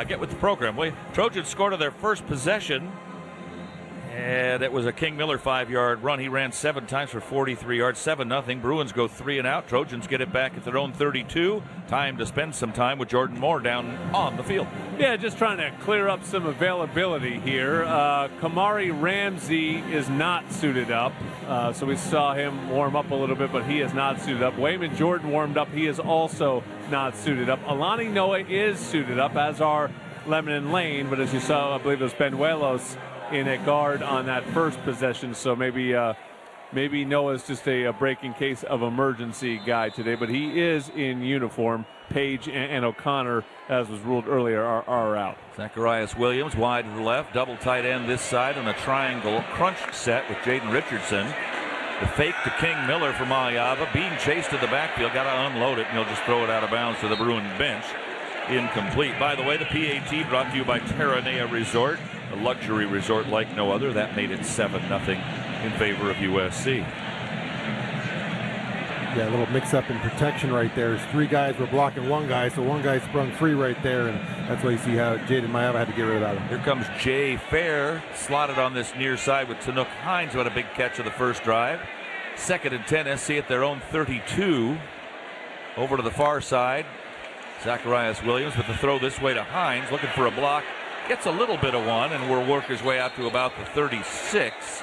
Get with the program, will you? Trojans scored on their first possession. And it was a King Miller 5-yard run. He ran 7 times for 43 yards, 7-0. Bruins go 3 and out. Trojans get it back at their own 32. Time to spend some time with Jordan Moore down on the field. Yeah, just trying to clear up some availability here. Kamari Ramsey is not suited up, so we saw him warm up a little bit, but he is not suited up. Wayman Jordan warmed up. He is also not suited up. Alani Noah is suited up, as are Lemon and Lane, but as you saw, I believe it was Benuelos in a guard on that first possession, so maybe Noah's just a break in case of emergency guy today, but he is in uniform. Page and O'Connor, as was ruled earlier, are out. Zacharias Williams wide to the left, double tight end this side on a triangle crunch set with Jaden Richardson. The fake to King Miller for Maliava, being chased to the backfield, got to unload it, and he'll just throw it out of bounds to the Bruin bench. Incomplete. By the way, the PAT brought to you by Terranea Resort, a luxury resort like no other. That made it 7-0 in favor of USC. Yeah, a little mix-up in protection right there. 3 guys were blocking one guy, so one guy sprung free right there, and that's why you see how Jaden Maiava had to get rid of that one. Here comes Jay Fair, slotted on this near side with Tanook Hines, who had a big catch of the first drive. 2nd and 10, SC at their own 32. Over to the far side, Zacharias Williams with the throw this way to Hines, looking for a block. Gets a little bit of one, and will work his way out to about the 36,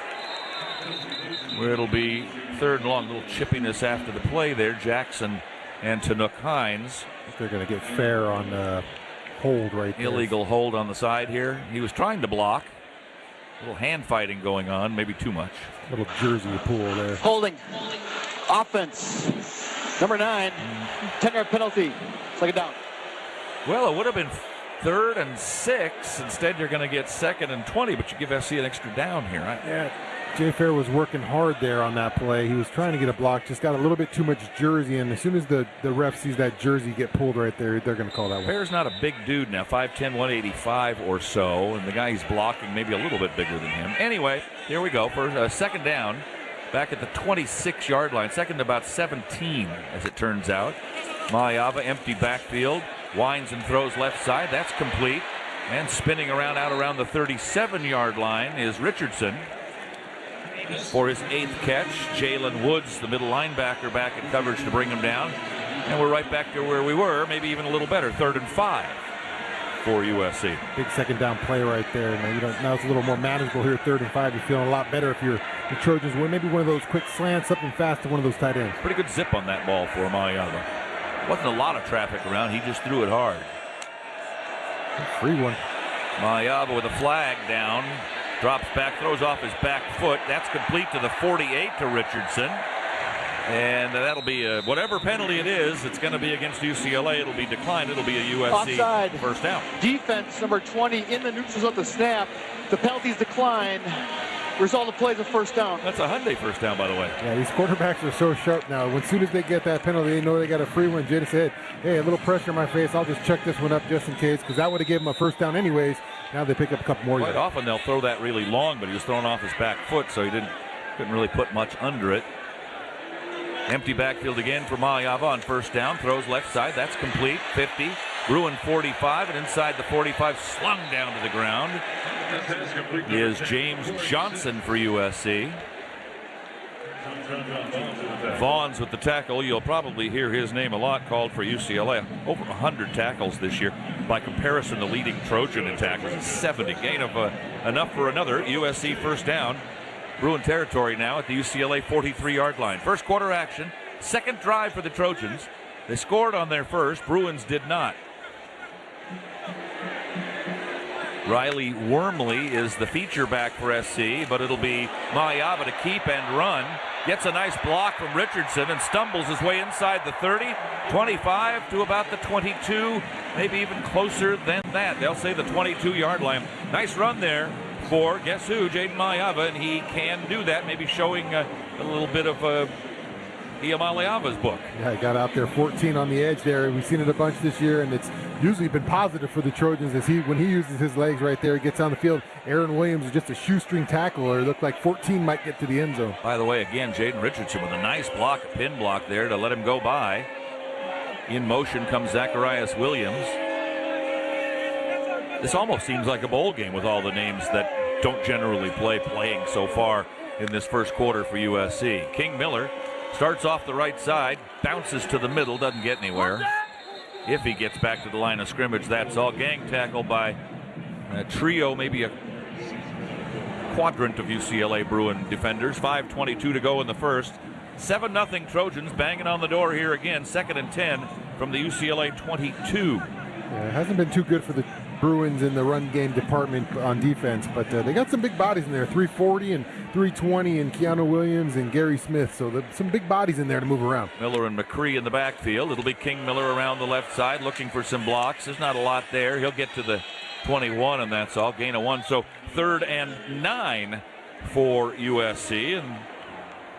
where it'll be 3rd and long. A little chippiness after the play there. Jackson and Tanook Hines. They're going to get Fair on hold right there. Illegal hold on the side here. He was trying to block. A little hand fighting going on, maybe too much. A little jersey pull there. Holding. Offense. Number 9. 10-yard penalty. 2nd down. Well, it would have been 3rd and 6. Instead, you're going to get 2nd and 20, but you give SC an extra down here. Yeah. Jay Fair was working hard there on that play. He was trying to get a block, just got a little bit too much jersey, and as soon as the ref sees that jersey get pulled right there, they're going to call that one. Fair's not a big dude now, 5'10", 185 or so, and the guy he's blocking maybe a little bit bigger than him. Anyway, here we go for a 2nd down, back at the 26-yard line, 2nd to about 17, as it turns out. Maliava, empty backfield, winds and throws left side. That's complete, and spinning around out around the 37-yard line is Richardson. For his 8th catch, Jalen Woods, the middle linebacker, back in coverage to bring him down. And we're right back to where we were, maybe even a little better, 3rd and 5 for USC. Big 2nd down play right there. Now it's a little more manageable here, 3rd and 5. You're feeling a lot better if you're the Trojans win. Maybe one of those quick slants up and fast to one of those tight ends. Pretty good zip on that ball for Maliava. Wasn't a lot of traffic around. He just threw it hard. Free one. Maliava with a flag down. Drops back, throws off his back foot. That's complete to the 48 to Richardson. And that'll be whatever penalty it is, it's going to be against UCLA. It'll be declined. It'll be a USC offside. First down. Defense, number 20, in the neutral zone at the snap. The penalty's declined. Result of play is a 1st down. That's a Hyundai 1st down, by the way. Yeah, these quarterbacks are so sharp now. As soon as they get that penalty, they know they got a free one. Jaden said, hey, a little pressure in my face. I'll just check this one up just in case, because that would have given them a 1st down anyways. Now they pick up a couple more. Quite often they'll throw that really long, but he was throwing off his back foot, so he couldn't really put much under it. Empty backfield again for Maliava on 1st down. Throws left side. That's complete. 50. Bruin 45, and inside the 45, slung down to the ground is James Johnson for USC. Vaughn's with the tackle. You'll probably hear his name a lot called for UCLA. Over 100 tackles this year. By comparison, the leading Trojan in tackles is 70. Gain of enough for another. USC 1st down. Bruin territory now at the UCLA 43-yard line. 1st quarter action. 2nd drive for the Trojans. They scored on their 1st. Bruins did not. Riley Wormley is the feature back for SC, but it'll be Maliava to keep and run. Gets a nice block from Richardson and stumbles his way inside the 30, 25 to about the 22, maybe even closer than that. They'll say the 22-yard line. Nice run there for, guess who, Jaden Maliava, and he can do that, maybe showing a little bit of Ia Maliava's book. Yeah, he got out there 14 on the edge there. We've seen it a bunch this year, and it's usually been positive for the Trojans as when he uses his legs right there, he gets on the field. Aaron Williams is just a shoestring tackler. It looked like 14 might get to the end zone. By the way, again, Jaden Richardson with a nice block, a pin block there to let him go by. In motion comes Zacharias Williams. This almost seems like a bowl game with all the names that don't generally playing so far in this first quarter for USC. King Miller starts off the right side, bounces to the middle, doesn't get anywhere. If he gets back to the line of scrimmage, that's all. Gang tackle by a trio, maybe a quadrant of UCLA Bruin defenders. 5:22 to go in the first. 7-0 Trojans banging on the door here again. 2nd and 10 from the UCLA 22. Yeah, it hasn't been too good for the Bruins in the run game department on defense, but they got some big bodies in there, 340 and 320 and Keanu Williams and Gary Smith, so some big bodies in there to move around. Miller and McCree in the backfield. It'll be King Miller around the left side looking for some blocks. There's not a lot there. He'll get to the 21, and that's all. Gain of 1. So 3rd and 9 for USC, and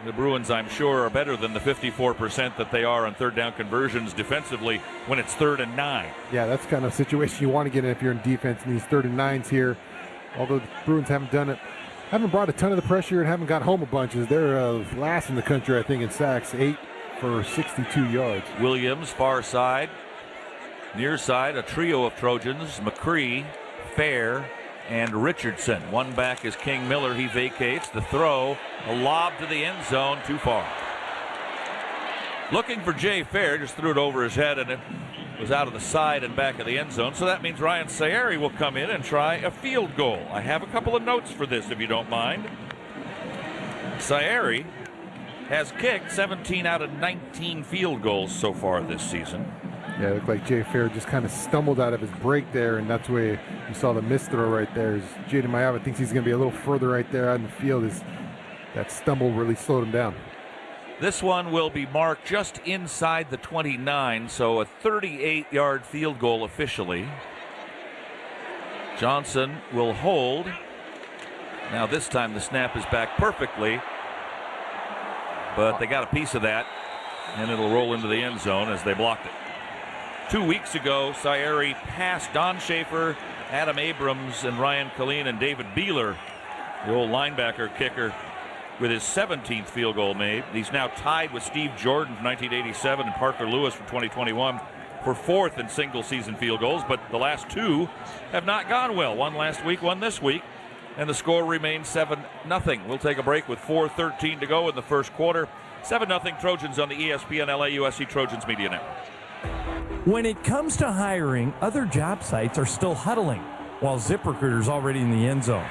the Bruins, I'm sure, are better than the 54% that they are on third down conversions defensively when it's 3rd and 9. Yeah, that's the kind of situation you want to get in if you're in defense in these 3rd and 9s here. Although the Bruins haven't brought a ton of the pressure and haven't got home a bunch. They're last in the country, I think, in sacks, 8 for 62 yards. Williams, far side. Near side, a trio of Trojans, McCree, Fair, and Richardson. One back is King Miller. He vacates. The throw, a lob to the end zone, too far. Looking for Jay Fair, just threw it over his head, and it was out of the side and back of the end zone. So that means Ryan Sayeri will come in and try a field goal. I have a couple of notes for this, if you don't mind. Sayeri has kicked 17 out of 19 field goals so far this season. Yeah, it looked like Jay Fair just kind of stumbled out of his break there, and that's where you saw the missed throw right there. Jaden Mayava thinks he's going to be a little further right there out in the field. That stumble really slowed him down. This one will be marked just inside the 29, so a 38-yard field goal officially. Johnson will hold. Now this time the snap is back perfectly, but they got a piece of that, and it'll roll into the end zone as they blocked it. 2 weeks ago, Sayeri passed Don Schaefer, Adam Abrams, and Ryan Killeen and David Beeler, the old linebacker kicker, with his 17th field goal made. He's now tied with Steve Jordan from 1987 and Parker Lewis from 2021 for 4th in single-season field goals, but the last 2 have not gone well. One last week, one this week, and the score remains 7-0. We'll take a break with 4:13 to go in the first quarter. 7-0 Trojans on the ESPN LA USC Trojans Media Network. When it comes to hiring, other job sites are still huddling, while ZipRecruiter's already in the end zone.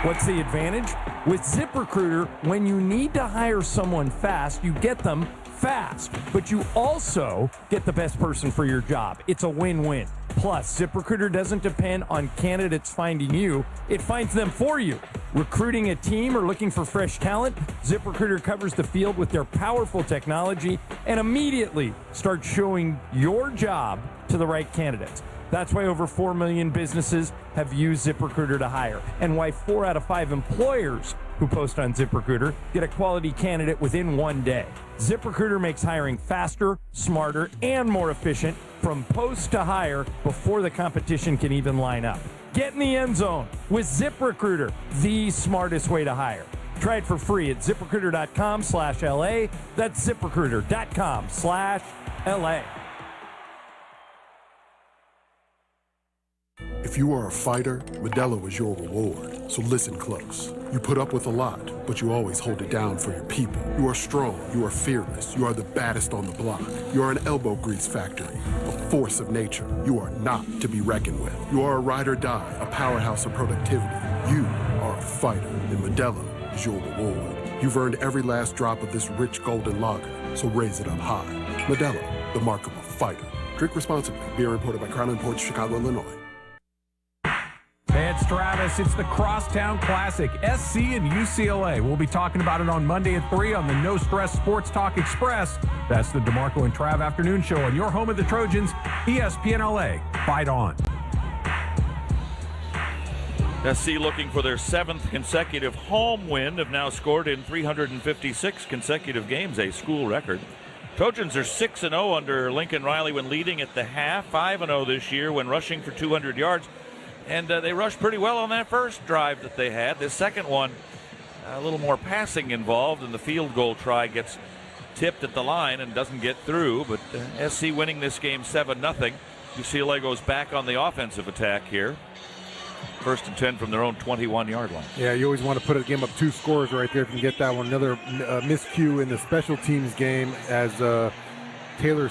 What's the advantage? With ZipRecruiter, when you need to hire someone fast, you get them fast, but you also get the best person for your job. It's a win-win. Plus, ZipRecruiter doesn't depend on candidates finding you, it finds them for you. Recruiting a team or looking for fresh talent, ZipRecruiter covers the field with their powerful technology and immediately starts showing your job to the right candidates. That's why over 4 million businesses have used ZipRecruiter to hire, and why 4 out of 5 employers who post on ZipRecruiter get a quality candidate within 1 day. ZipRecruiter makes hiring faster, smarter, and more efficient from post to hire before the competition can even line up. Get in the end zone with ZipRecruiter, the smartest way to hire. Try it for free at ZipRecruiter.com/LA. That's ZipRecruiter.com/LA. If you are a fighter, Modelo is your reward. So listen close. You put up with a lot, but you always hold it down for your people. You are strong, you are fearless, you are the baddest on the block. You are an elbow grease factory, a force of nature. You are not to be reckoned with. You are a ride or die, a powerhouse of productivity. You are a fighter, and Modelo is your reward. You've earned every last drop of this rich golden lager, so raise it up high. Modelo, the mark of a fighter. Drink responsibly. Beer imported by Crown Imports, Chicago, Illinois. Hey, it's Travis. It's the Crosstown Classic, SC and UCLA. We'll be talking about it on Monday at 3 on the No Stress Sports Talk Express. That's the DeMarco and Trav afternoon show on your home of the Trojans, ESPN LA. Fight on. SC looking for their 7th consecutive home win, have now scored in 356 consecutive games, a school record. Trojans are 6-0 under Lincoln Riley when leading at the half, 5-0 this year when rushing for 200 yards. And they rushed pretty well on that first drive that they had. The second one, a little more passing involved, and the field goal try gets tipped at the line and doesn't get through. But SC winning this game 7-0. UCLA goes back on the offensive attack here. First and 10 from their own 21-yard line. Yeah, you always want to put a game up 2 scores right there if you can get that one. Another miscue in the special teams game as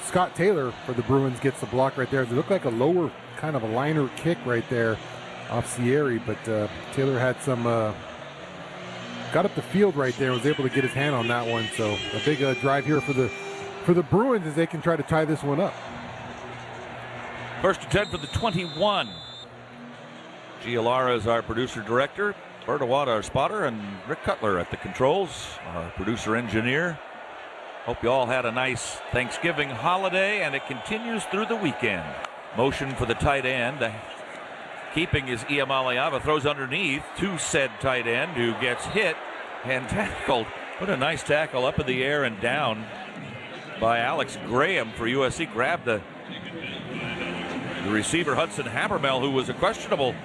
Scott Taylor for the Bruins gets the block right there. It looked like a lower kind of a liner kick right there off Sierra, but Taylor had some got up the field right there, was able to get his hand on that one. So a big drive here for the Bruins as they can try to tie this one up. First and 10 for the 21. Gialara is our producer-director, Bertawada our spotter, and Rick Cutler at the controls, our producer-engineer. Hope you all had a nice Thanksgiving holiday, and it continues through the weekend. Motion for the tight end. Keeping is Iamaleava, throws underneath to said tight end who gets hit and tackled. What a nice tackle up in the air and down by Alex Graham for USC. Grabbed the receiver Hudson Habermel, who was a questionable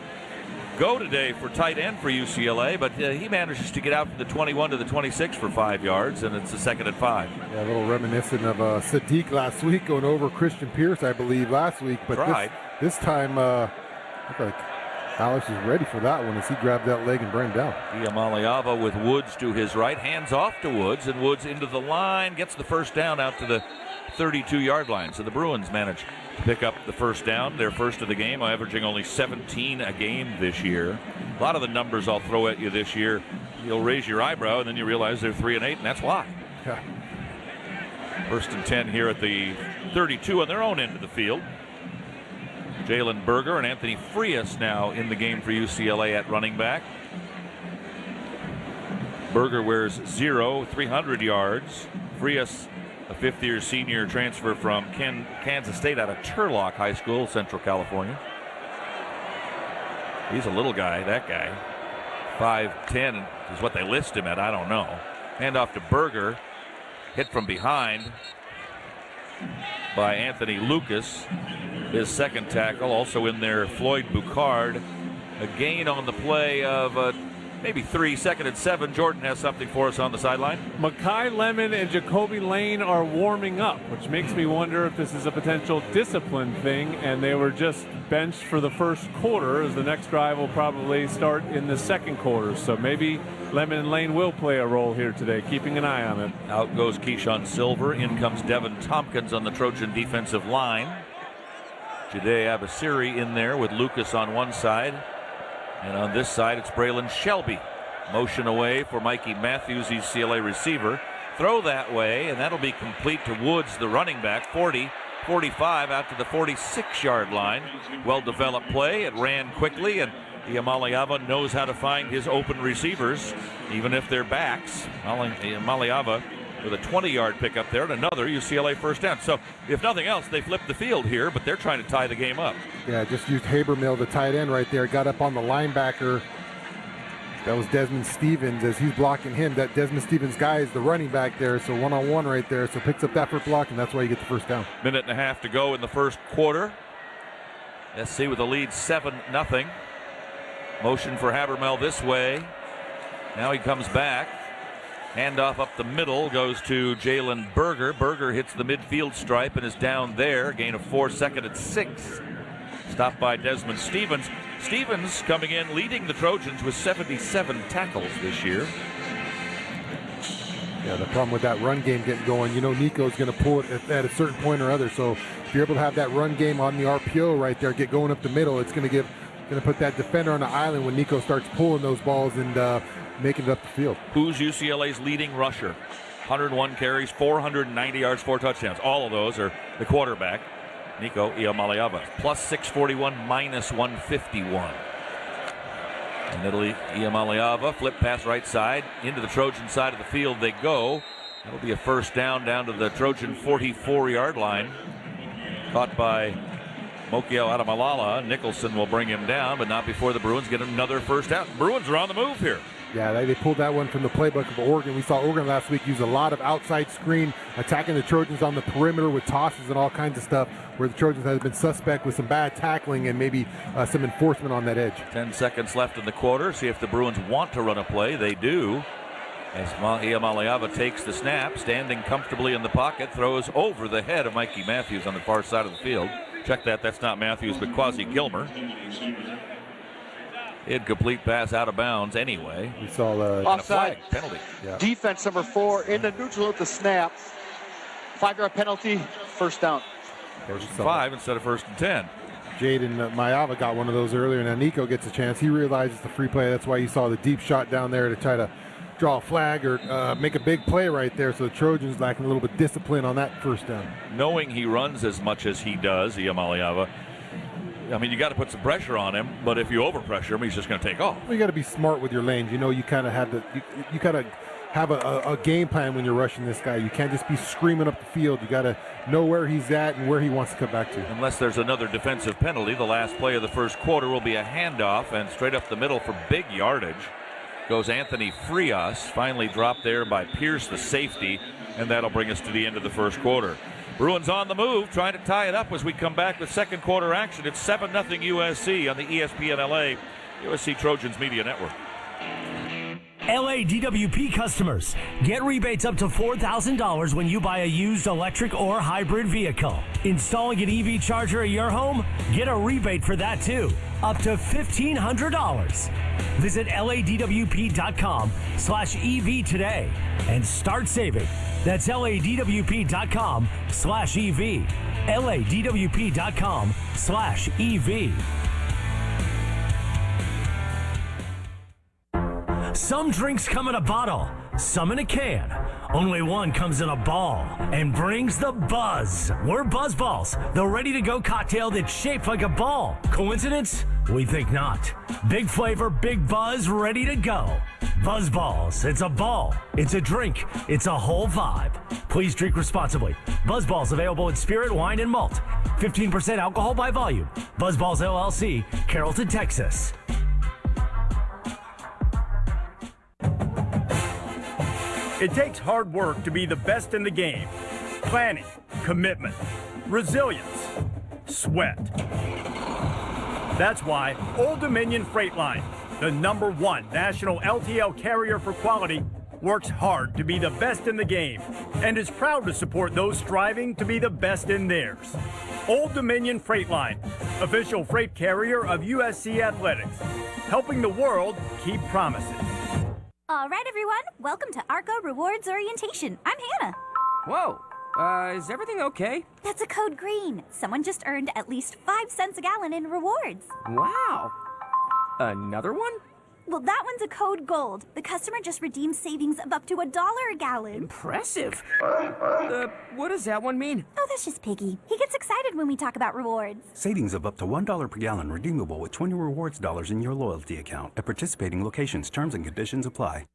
go today for tight end for UCLA, but he manages to get out from the 21 to the 26 for 5 yards, and it's a 2nd and 5. Yeah, a little reminiscent of Sadiq last week going over Christian Pierce, I believe, last week. But this time, looked like Alex is ready for that one as he grabbed that leg and brought him down. Iamaleava with Woods to his right, hands off to Woods, and Woods into the line, gets the first down out to the 32-yard line. So the Bruins manage to pick up the first down, their first of the game, averaging only 17 a game this year. A lot of the numbers I'll throw at you this year, you'll raise your eyebrow, and then you realize they're 3-8, and that's why. Yeah. First and 10 here at the 32 on their own end of the field. Jalen Berger and Anthony Frias now in the game for UCLA at running back. Berger wears 300 yards. Frias, a fifth-year senior transfer from Kansas State out of Turlock High School, Central California. He's a little guy, that guy. 5'10" is what they list him at, I don't know. Hand off to Berger. Hit from behind by Anthony Lucas. His second tackle, also in there, Floyd Boucard. A gain on the play of maybe 3, 2nd and 7. Jordan has something for us on the sideline. Makai Lemon and Jacoby Lane are warming up, which makes me wonder if this is a potential discipline thing, and they were just benched for the first quarter, as the next drive will probably start in the second quarter. So maybe Lemon and Lane will play a role here today, keeping an eye on it. Out goes Keyshawn Silver. In comes Devin Tompkins on the Trojan defensive line. Jade Abasiri in there with Lucas on one side. And on this side, it's Braylon Shelby. Motion away for Mikey Matthews, UCLA receiver. Throw that way, and that'll be complete to Woods, the running back. 40, 45, out to the 46-yard line. Well-developed play. It ran quickly, and Iamaleava knows how to find his open receivers, even if they're backs. Iamaleava with a 20-yard pickup there and another UCLA first down. So, if nothing else, they flipped the field here, but they're trying to tie the game up. Yeah, just used Habermill, the tight end right there. Got up on the linebacker. That was Desmond Stevens as he's blocking him. That Desmond Stevens guy is the running back there, so one-on-one right there. So picks up that first block, and that's why you get the first down. Minute and a half to go in the first quarter. SC with the lead 7-0. Motion for Habermill this way. Now he comes back. Handoff up the middle goes to Jalen Berger. Berger hits the midfield stripe and is down there. Gain of 4, 2nd and 6. Stopped by Desmond Stevens. Stevens coming in leading the Trojans with 77 tackles this year. Yeah, the problem with that run game getting going, you know Nico's going to pull it at a certain point or other. So if you're able to have that run game on the RPO right there, get going up the middle, it's going to put that defender on the island when Nico starts pulling those balls and making it up the field. Who's UCLA's leading rusher? 101 carries, 490 yards, 4 touchdowns. All of those are the quarterback, Nico Iamaleava. Plus 641, minus 151. And it'll Iamaleava, flip pass right side. Into the Trojan side of the field they go. That'll be a first down to the Trojan 44-yard line. Caught by Mokiel Adamalala. Nicholson will bring him down, but not before the Bruins get another first down. Bruins are on the move here. Yeah, they pulled that one from the playbook of Oregon. We saw Oregon last week use a lot of outside screen, attacking the Trojans on the perimeter with tosses and all kinds of stuff, where the Trojans have been suspect with some bad tackling and maybe some enforcement on that edge. 10 seconds left in the quarter. See if the Bruins want to run a play. They do. As Iamaleava takes the snap, standing comfortably in the pocket, throws over the head of Mikey Matthews on the far side of the field. Check that. That's not Matthews, but Quasi Gilmer. Incomplete pass out of bounds anyway. We saw the offside penalty. Yeah. Defense number 4 in the neutral at the snap. 5-yard penalty, first down. First and 5 instead of first and 10. Jaden Mayava got one of those earlier. Now Nico gets a chance. He realizes the free play. That's why you saw the deep shot down there to try to draw a flag or make a big play right there. So the Trojans lacking a little bit of discipline on that first down. Knowing he runs as much as he does, Mayava, I mean, you got to put some pressure on him, but if you overpressure him, he's just going to take off. Well, you got to be smart with your lanes. You know, you kind of have to. You got to have a game plan when you're rushing this guy. You can't just be screaming up the field. You got to know where he's at and where he wants to come back to. Unless there's another defensive penalty, the last play of the first quarter will be a handoff, and straight up the middle for big yardage goes Anthony Frias, finally dropped there by Pierce, the safety, and that'll bring us to the end of the first quarter. Bruins on the move, trying to tie it up as we come back with second quarter action. It's 7-0 USC on the ESPN LA USC Trojans Media Network. LA DWP customers, get rebates up to $4,000 when you buy a used electric or hybrid vehicle. Installing an EV charger at your home? Get a rebate for that too, up to $1,500. Visit ladwp.com/EV today and start saving. That's ladwp.com/EV. ladwp.com/EV. Some drinks come in a bottle, some in a can. Only one comes in a ball and brings the buzz. We're Buzz Balls, the ready-to-go cocktail that's shaped like a ball. Coincidence? We think not. Big flavor, big buzz, ready to go. Buzz Balls. It's a ball. It's a drink. It's a whole vibe. Please drink responsibly. Buzz Balls available in spirit, wine, and malt. 15% alcohol by volume. Buzz Balls LLC, Carrollton, Texas. It takes hard work to be the best in the game. Planning, commitment, resilience, sweat. That's why Old Dominion Freight Line, the #1 national LTL carrier for quality, works hard to be the best in the game and is proud to support those striving to be the best in theirs. Old Dominion Freight Line, official freight carrier of USC Athletics, helping the world keep promises. All right, everyone. Welcome to ARCO Rewards Orientation. I'm Hannah. Whoa. Is everything okay? That's a code green. Someone just earned at least 5 cents a gallon in rewards. Wow. Another one? Well, that one's a code gold. The customer just redeemed savings of up to $1 a gallon. Impressive. What does that one mean? Oh, that's just Piggy. He gets excited when we talk about rewards. Savings of up to $1 per gallon redeemable with 20 rewards dollars in your loyalty account. At participating locations, terms and conditions apply.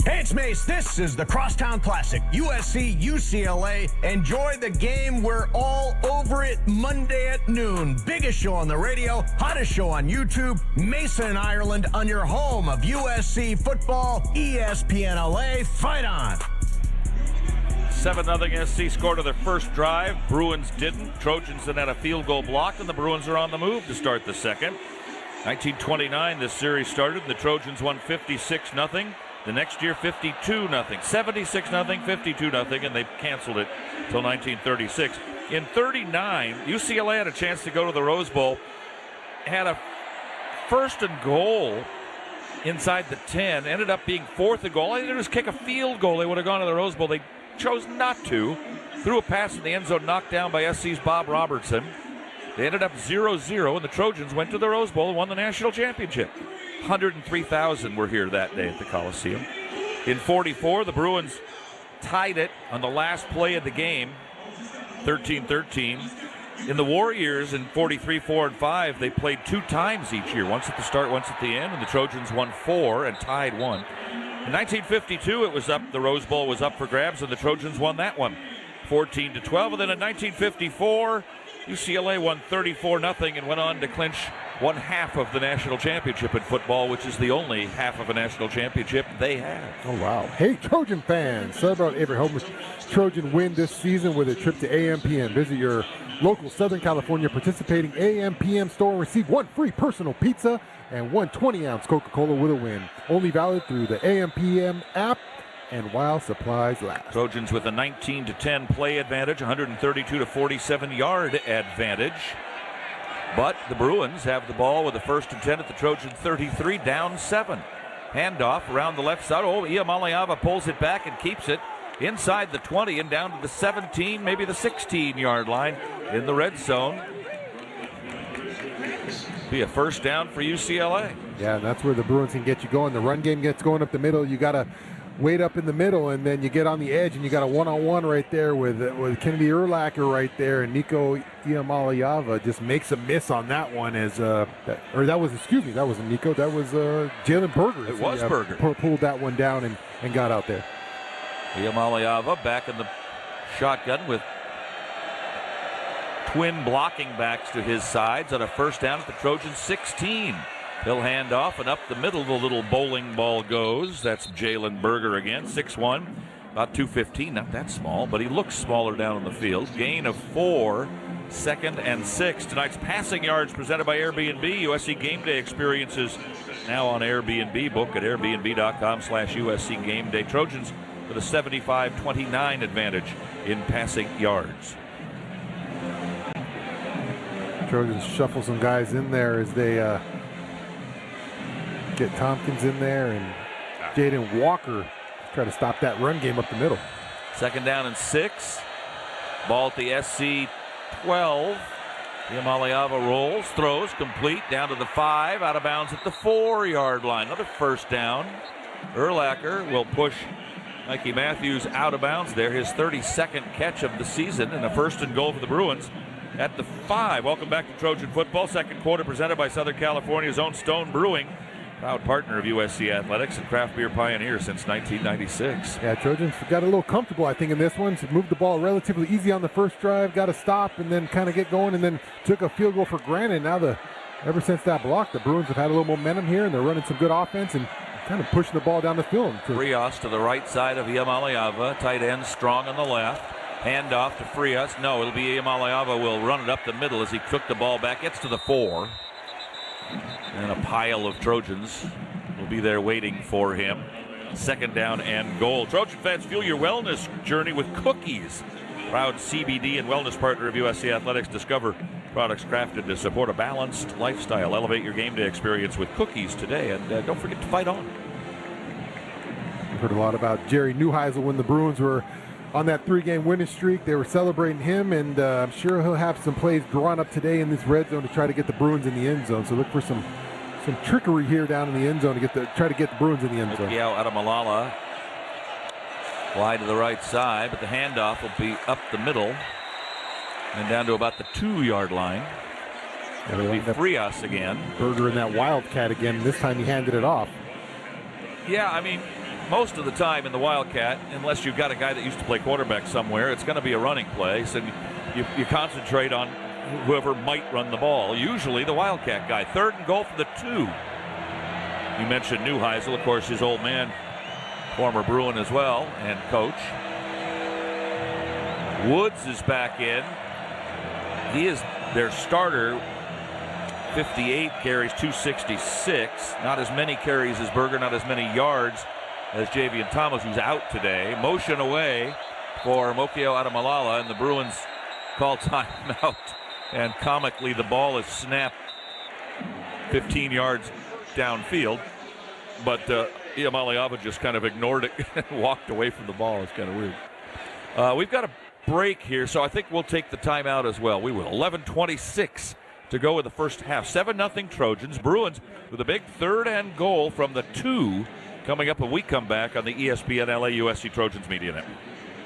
Hey, it's Mace. This is the Crosstown Classic, USC, UCLA. Enjoy the game. We're all over it Monday at noon. Biggest show on the radio, hottest show on YouTube. Mason, Ireland, on your home of USC football, ESPN LA. Fight on. 7-0 SC scored on their first drive. Bruins didn't. Trojans then had a field goal blocked, and the Bruins are on the move to start the second. 1929, this series started, and the Trojans won 56-0. The next year, 52-0, 76-0, 52-0, and they canceled it until 1936. In 39, UCLA had a chance to go to the Rose Bowl, had a first and goal inside the 10, ended up being fourth and goal. All they did was kick a field goal. They would have gone to the Rose Bowl. They chose not to. Threw a pass in the end zone, knocked down by SC's Bob Robertson. They ended up 0-0, and the Trojans went to the Rose Bowl and won the national championship. 103,000 were here that day at the Coliseum. In 44, the Bruins tied it on the last play of the game, 13-13. In the Warriors in 43, 4, and 5, they played 2 times each year, once at the start, once at the end, and the Trojans won 4 and tied 1. In 1952, it was up. The Rose Bowl was up for grabs, and the Trojans won that one, 14-12. And then in 1954, UCLA won 34-0 and went on to clinch one half of the national championship in football, which is the only half of a national championship they have. Oh, wow. Hey, Trojan fans, celebrate every home Trojan win this season with a trip to AMPM. Visit your local Southern California participating AMPM store and receive 1 free personal pizza and 1 20-ounce Coca-Cola with a win. Only valid through the AMPM app and while supplies last. Trojans with a 19-10 play advantage, 132-47 yard advantage. But the Bruins have the ball with the 1st and 10 at the Trojan 33, down 7. Handoff around the left side. Oh, Iamaleava pulls it back and keeps it inside the 20 and down to the 17, maybe the 16-yard line in the red zone. Be a first down for UCLA. Yeah, and that's where the Bruins can get you going. The run game gets going up the middle. You got to wait up in the middle, and then you get on the edge, and you got a one-on-one right there with Kennedy Urlacher right there, and Nico Iamaleava just makes a miss on that one. That wasn't Nico, that was Jalen Berger. It was Berger. Pulled that one down and got out there. Iamaleava back in the shotgun with twin blocking backs to his sides on a first down at the Trojan 16. He'll hand off, and up the middle the little bowling ball goes. That's Jalen Berger again, 6'1", about 215, not that small, but he looks smaller down on the field. Gain of 4, 2nd and 6. Tonight's passing yards presented by Airbnb. USC Game Day experiences now on Airbnb. Book at airbnb.com/USC Game Day. Trojans with a 75-29 advantage in passing yards. Trojans shuffle some guys in there as they get Tompkins in there, and Jaden Walker try to stop that run game up the middle. 2nd down and 6. Ball at the SC 12. Iamaleava rolls, throws, complete, down to the 5, out of bounds at the 4-yard line. Another first down. Urlacher will push Mikey Matthews out of bounds there. His 32nd catch of the season, and a 1st and goal for the Bruins at the 5. Welcome back to Trojan Football. Second quarter presented by Southern California's own Stone Brewing. Proud partner of USC Athletics and craft beer pioneer since 1996. Yeah, Trojans got a little comfortable, I think, in this one. So moved the ball relatively easy on the first drive, got a stop, and then kind of get going, and then took a field goal for granted. Now, ever since that block, the Bruins have had a little momentum here, and they're running some good offense and kind of pushing the ball down the field. Frias to the right side of Iamaleava. Tight end strong on the left. Hand off to Frias. No, it'll be Iamaleava will run it up the middle as he took the ball back. Gets to the 4. And a pile of Trojans will be there waiting for him. 2nd down and goal. Trojan fans, fuel your wellness journey with cookies. Proud CBD and wellness partner of USC Athletics. Discover products crafted to support a balanced lifestyle. Elevate your game day experience with cookies today. And don't forget to fight on. We've heard a lot about Jerry Neuheisel when the Bruins were on that 3-game winning streak. They were celebrating him, and I'm sure he'll have some plays drawn up today in this red zone to try to get the Bruins in the end zone. So look for some trickery here down in the end zone to try to get the Bruins in the end zone. Yeah, out of Malala. Wide to the right side, but the handoff will be up the middle and down to about the 2-yard line. It'll be Frias again. Berger in that Wildcat again. This time he handed it off. Yeah, I mean, most of the time in the Wildcat, unless you've got a guy that used to play quarterback somewhere, it's going to be a running play. So you concentrate on whoever might run the ball. Usually the Wildcat guy. 3rd and goal for the 2. You mentioned Neuheisel, of course, his old man, former Bruin as well, and coach. Woods is back in. He is their starter. 58 carries, 266. Not as many carries as Berger, not as many yards as Javian Thomas, who's out today. Motion away for Mokio Adamalala, and the Bruins call timeout. And comically, the ball is snapped 15 yards downfield. But Iamaleava just kind of ignored it and walked away from the ball. It's kind of weird. We've got a break here, so I think we'll take the timeout as well. We will. 11:26 to go in the first half. 7-0 Trojans. Bruins with a big 3rd and goal from the 2 coming up when we come back on the ESPN LA USC Trojans Media Network.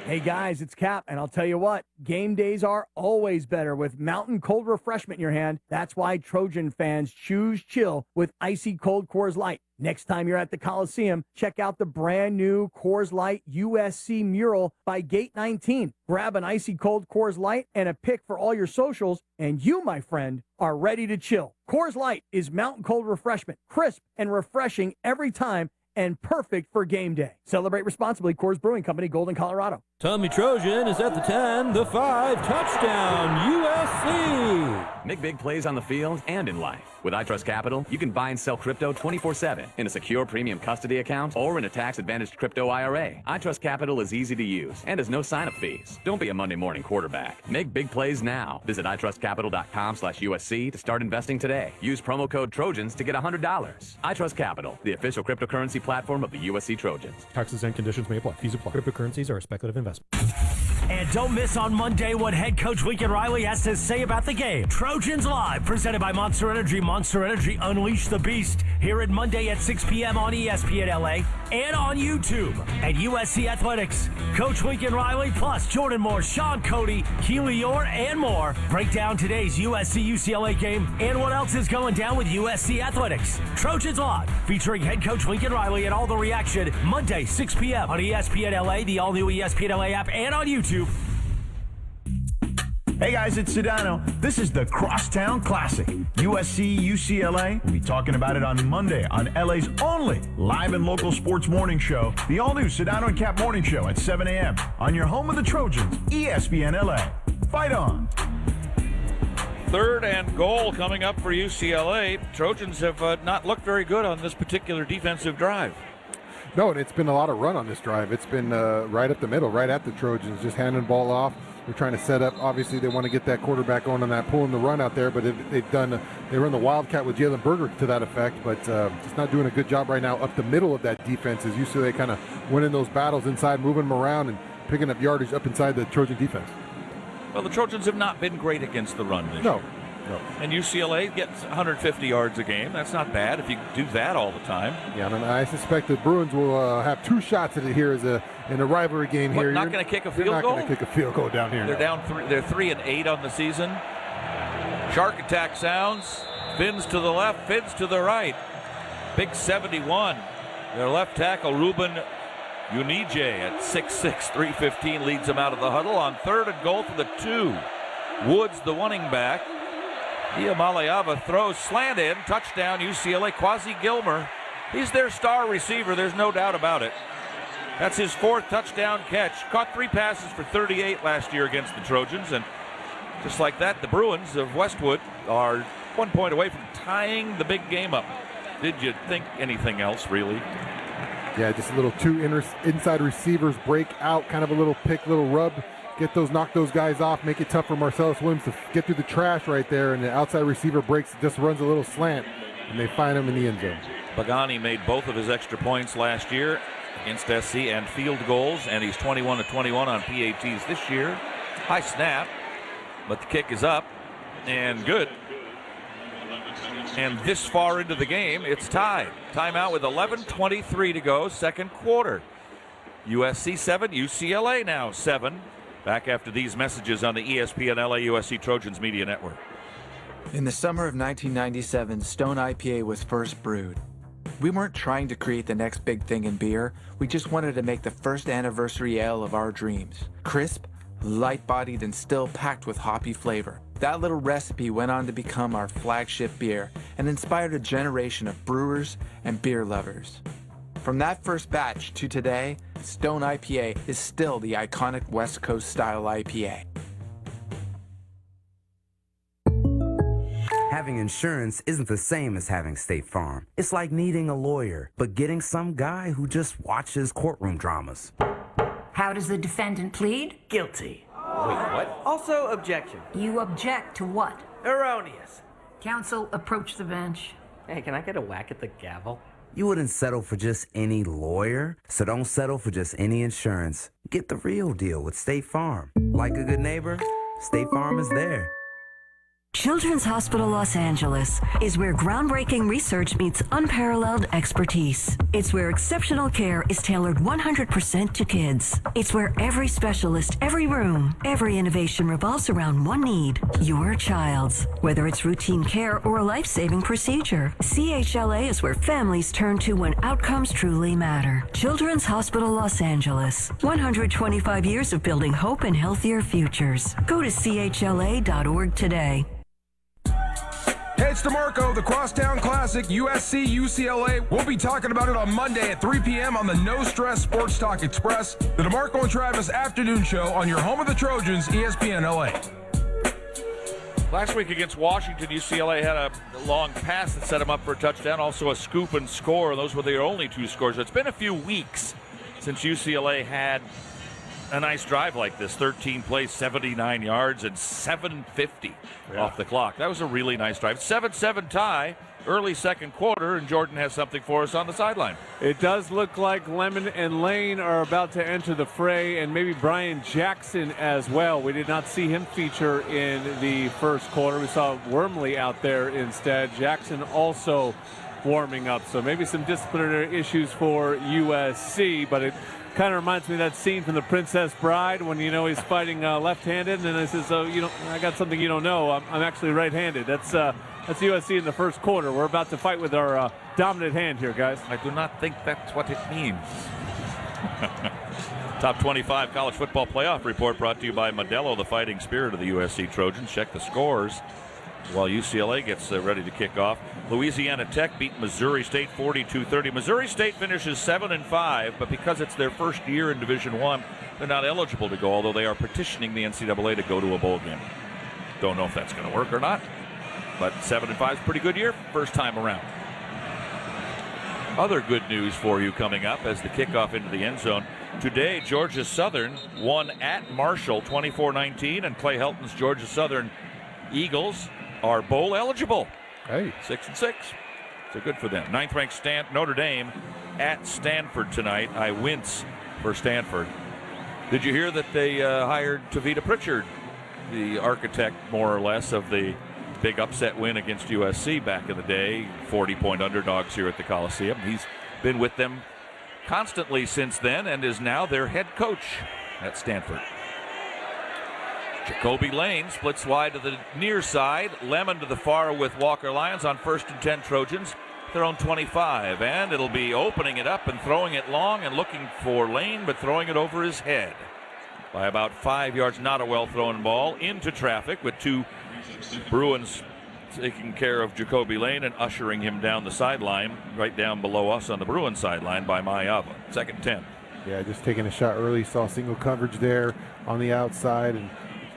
Hey guys, it's Cap, and I'll tell you what, game days are always better with mountain cold refreshment in your hand. That's why Trojan fans choose chill with icy cold Coors Light. Next time you're at the Coliseum, check out the brand new Coors Light USC mural by Gate 19. Grab an icy cold Coors Light and a pic for all your socials, and you, my friend, are ready to chill. Coors Light is mountain cold refreshment, crisp and refreshing every time, and perfect for game day. Celebrate responsibly. Coors Brewing Company, Golden, Colorado. Tommy Trojan is at the 10, the 5, touchdown, USC! Make big plays on the field and in life. With iTrust Capital, you can buy and sell crypto 24/7 in a secure premium custody account or in a tax-advantaged crypto IRA. iTrust Capital is easy to use and has no sign-up fees. Don't be a Monday morning quarterback. Make big plays now. Visit itrustcapital.com/USC to start investing today. Use promo code TROJANS to get $100. iTrust Capital, the official cryptocurrency platform of the USC Trojans. Taxes and conditions may apply. Fees apply. Cryptocurrencies are a speculative investment. And don't miss on Monday what head coach Lincoln Riley has to say about the game. Trojans Live, presented by Monster Energy. Monster Energy, unleash the beast. Here at Monday at 6 p.m. on ESPN LA and on YouTube at USC Athletics. Coach Lincoln Riley plus Jordan Moore, Sean Cody, Keely Orr, and more break down today's USC-UCLA game and what else is going down with USC Athletics. Trojans Live, featuring head coach Lincoln Riley and all the reaction Monday, 6 p.m. on ESPN LA, the all-new ESPN LA app, and on YouTube. Hey guys, it's Sedano. This is the Crosstown Classic. USC, UCLA. We'll be talking about it on Monday on LA's only live and local sports morning show, the all-new Sedano and Cap Morning Show at 7 a.m. on your home of the Trojans, ESPN LA. Fight on. 3rd and goal coming up for UCLA. Trojans have not looked very good on this particular defensive drive. No, and it's been a lot of run on this drive. It's been right up the middle, right at the Trojans, just handing the ball off. They're trying to set up. Obviously, they want to get that quarterback on that, pulling the run out there, but they run the Wildcat with Jalen Berger to that effect, but just not doing a good job right now up the middle of that defense as UCLA kind of winning those battles inside, moving them around and picking up yardage up inside the Trojan defense. Well, the Trojans have not been great against the run this year. No. And UCLA gets 150 yards a game. That's not bad if you do that all the time. Yeah, and I suspect the Bruins will have 2 shots at it here in a rivalry game here. Not going to kick a field goal? They're not going to kick a field goal down here. They're down 3. They're 3-8 on the season. Shark attack sounds. Fins to the left, fins to the right. Big 71. Their left tackle, Ruben Unije, at 6'6", 315, leads them out of the huddle on 3rd and goal for the 2. Woods, the running back. Iamaleava throws, slant in, touchdown UCLA. Quasi Gilmer, he's their star receiver, there's no doubt about it. That's his 4th touchdown catch. Caught 3 passes for 38 last year against the Trojans, and just like that, the Bruins of Westwood are 1 point away from tying the big game up. Did you think anything else, really? Yeah, just a little 2 inside receivers break out, kind of a little pick, little rub. Knock those guys off, make it tough for Marcellus Williams to get through the trash right there, and the outside receiver breaks, just runs a little slant, and they find him in the end zone. Pagani made both of his extra points last year against SC and field goals, and he's 21-21 on PATs this year. High snap, but the kick is up and good. And this far into the game, it's tied. Timeout with 11:23 to go, 2nd quarter. USC 7, UCLA now 7. Back after these messages on the ESPN LA USC Trojans Media Network. In the summer of 1997, Stone IPA was first brewed. We weren't trying to create the next big thing in beer. We just wanted to make the first anniversary ale of our dreams. Crisp, light-bodied, and still packed with hoppy flavor. That little recipe went on to become our flagship beer and inspired a generation of brewers and beer lovers. From that first batch to today, Stone IPA is still the iconic West Coast style IPA. Having insurance isn't the same as having State Farm. It's like needing a lawyer, but getting some guy who just watches courtroom dramas. How does the defendant plead? Guilty. Wait, what? Also, objection. You object to what? Erroneous. Counsel, approach the bench. Hey, can I get a whack at the gavel? You wouldn't settle for just any lawyer, so don't settle for just any insurance. Get the real deal with State Farm. Like a good neighbor, State Farm is there. Children's Hospital Los Angeles is where groundbreaking research meets unparalleled expertise. It's where exceptional care is tailored 100% to kids. It's where every specialist, every room, every innovation revolves around one need, your child's. Whether it's routine care or a life-saving procedure, CHLA is where families turn to when outcomes truly matter. Children's Hospital Los Angeles. 125 years of building hope and healthier futures. Go to chla.org today. Hey, it's DeMarco, the Crosstown Classic, USC, UCLA. We'll be talking about it on Monday at 3 p.m. on the No Stress Sports Talk Express, the DeMarco and Travis afternoon show on your home of the Trojans, ESPN LA. Last week against Washington, UCLA had a long pass that set them up for a touchdown, also a scoop and score. Those were their only two scores. It's been a few weeks since UCLA had a nice drive like this. 13 plays, 79 yards, and 7:50 off the clock. That was a really nice drive. 7-7 tie, early second quarter, and Jordan has something for us on the sideline. It does look like Lemon and Lane are about to enter the fray, and maybe Brian Jackson as well. We did not see him feature in the first quarter. We saw Wormley out there instead. Jackson also warming up, so maybe some disciplinary issues for USC, but it kind of reminds me of that scene from The Princess Bride when, you know, he's fighting left-handed, and then he says, oh, you know, I got something you don't know. I'm actually right-handed. That's USC in the first quarter. We're about to fight with our dominant hand here, guys. I do not think that's what it means. Top 25 college football playoff report brought to you by Modelo, the fighting spirit of the USC Trojans. Check the scores while UCLA gets ready to kick off. Louisiana Tech beat Missouri State 42-30. Missouri State finishes 7-5, but because it's their first year in Division I, they're not eligible to go, although they are petitioning the NCAA to go to a bowl game. Don't know if that's going to work or not, but 7-5 is a pretty good year first time around. Other good news for you coming up as the kickoff into the end zone. Today, Georgia Southern won at Marshall 24-19, and Clay Helton's Georgia Southern Eagles are bowl eligible. Hey, 6-6. So good for them. 9th-ranked Notre Dame at Stanford tonight. I wince for Stanford. Did you hear that they hired Tavita Pritchard, the architect, more or less, of the big upset win against USC back in the day? 40-point underdogs here at the Coliseum. He's been with them constantly since then and is now their head coach at Stanford. Jacoby Lane splits wide to the near side. Lemon to the far with Walker Lyons on 1st and 10 Trojans. Their own 25. And it'll be opening it up and throwing it long and looking for Lane, but throwing it over his head by about 5 yards. Not a well-thrown ball into traffic with two Bruins taking care of Jacoby Lane and ushering him down the sideline, right down below us on the Bruins sideline by Mayava. 2nd 10. Yeah, just taking a shot early. Saw single coverage there on the outside, and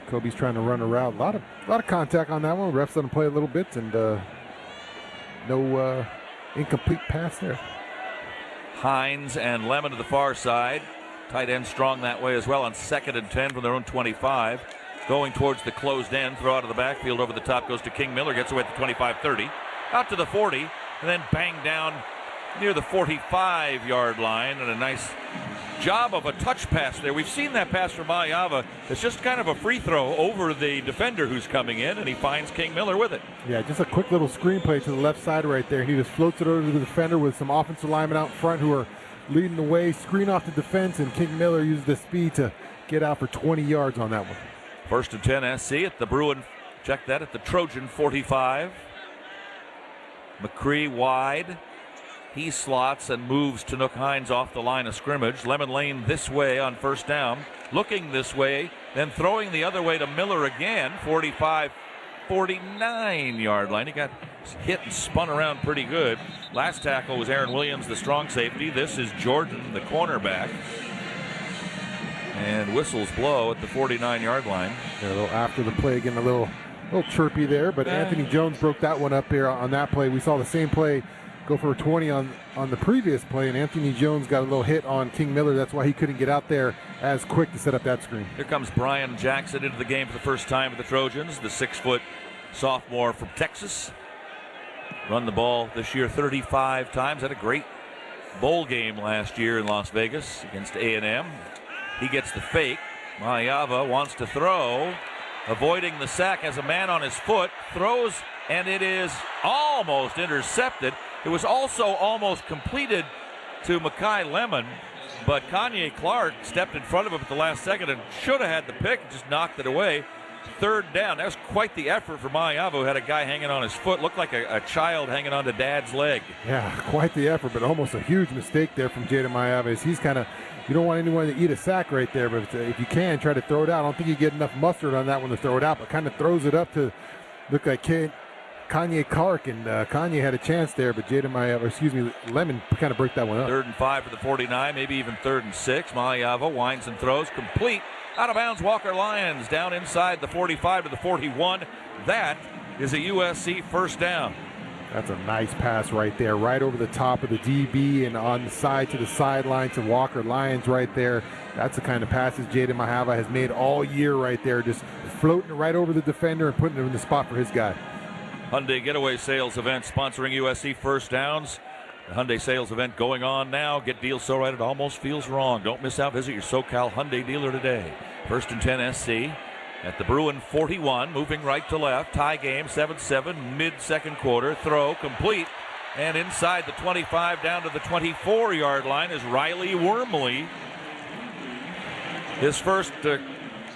Kobe's trying to run a route. A lot of contact on that one. Refs let him play a little bit, and no incomplete pass there. Hines and Lemon to the far side. Tight end strong that way as well on 2nd and 10 from their own 25. Going towards the closed end. Throw out of the backfield over the top goes to King Miller. Gets away at the 25-30. Out to the 40. And then banged down near the 45-yard line. And a nice job of a touch pass there. We've seen that pass from Mayava. It's just kind of a free throw over the defender who's coming in, and he finds King Miller with it. Yeah, just a quick little screenplay to the left side right there. He just floats it over to the defender with some offensive linemen out front who are leading the way. Screen off the defense, and King Miller uses the speed to get out for 20 yards on that one. 1st and 10 SC at the Bruin. Check that at the Trojan 45. McCree wide. He slots and moves to Nook Hines off the line of scrimmage. Lemon Lane this way on 1st down. Looking this way, then throwing the other way to Miller again. 49-yard line. He got hit and spun around pretty good. Last tackle was Aaron Williams, the strong safety. This is Jordan, the cornerback. And whistles blow at the 49-yard line. Yeah, a little after the play, getting a little chirpy there, but Anthony Jones broke that one up here on that play. We saw the same play go for a 20 on the previous play, and Anthony Jones got a little hit on King Miller. That's why he couldn't get out there as quick to set up that screen. Here comes Brian Jackson into the game for the first time with the Trojans, the 6-foot sophomore from Texas. Run the ball this year 35 times. Had a great bowl game last year in Las Vegas against A&M. He gets the fake. Mayava wants to throw, avoiding the sack, has a man on his foot, throws, and it is almost intercepted. It was also almost completed to Mekhi Lemon, but Kanye Clark stepped in front of him at the last second and should have had the pick and just knocked it away. 3rd down. That was quite the effort for Mayava, who had a guy hanging on his foot. Looked like a child hanging on to dad's leg. Yeah, quite the effort, but almost a huge mistake there from Jaden Mayava. He's kind of, you don't want anyone to eat a sack right there, but if you can, try to throw it out. I don't think you get enough mustard on that one to throw it out, but kind of throws it up to look like Kanye Clark, and Kanye had a chance there, but Lemon kind of broke that one up. 3rd and 5 for the 49, maybe even 3rd and 6. Maliava winds and throws, complete. Out of bounds, Walker Lyons down inside the 45 to the 41. That is a USC first down. That's a nice pass right there, right over the top of the DB and on the side to the sideline to Walker Lyons right there. That's the kind of passes Jaden Mahava has made all year right there, just floating right over the defender and putting it in the spot for his guy. Hyundai Getaway Sales Event sponsoring USC First Downs. The Hyundai Sales Event going on now. Get deals so right it almost feels wrong. Don't miss out. Visit your SoCal Hyundai dealer today. 1st and 10 SC. At the Bruin 41, moving right to left. Tie game, 7-7, mid-second quarter. Throw, complete. And inside the 25, down to the 24-yard line is Riley Wormley. His first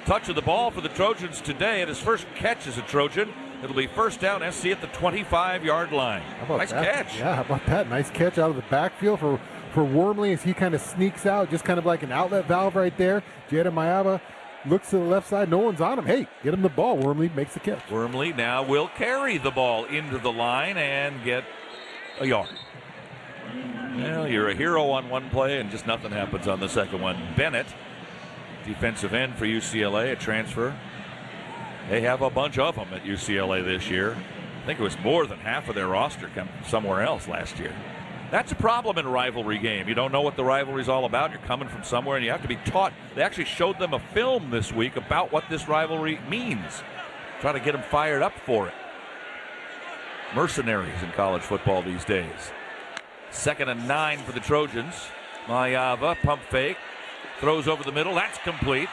touch of the ball for the Trojans today, and his first catch as a Trojan. It'll be first down SC at the 25-yard line. Nice catch. Yeah, how about that? Nice catch out of the backfield for Wormley as he kind of sneaks out, just kind of like an outlet valve right there. Jada Mayava looks to the left side. No one's on him. Hey, get him the ball. Wormley makes the catch. Wormley now will carry the ball into the line and get a yard. Well, you're a hero on one play and just nothing happens on the second one. Bennett, defensive end for UCLA, a transfer. They have a bunch of them at UCLA this year. I think it was more than half of their roster come somewhere else last year. That's a problem in a rivalry game. You don't know what the rivalry's all about. You're coming from somewhere, and you have to be taught. They actually showed them a film this week about what this rivalry means. Try to get them fired up for it. Mercenaries in college football these days. 2nd and 9 for the Trojans. Mayava, pump fake. Throws over the middle. That's complete.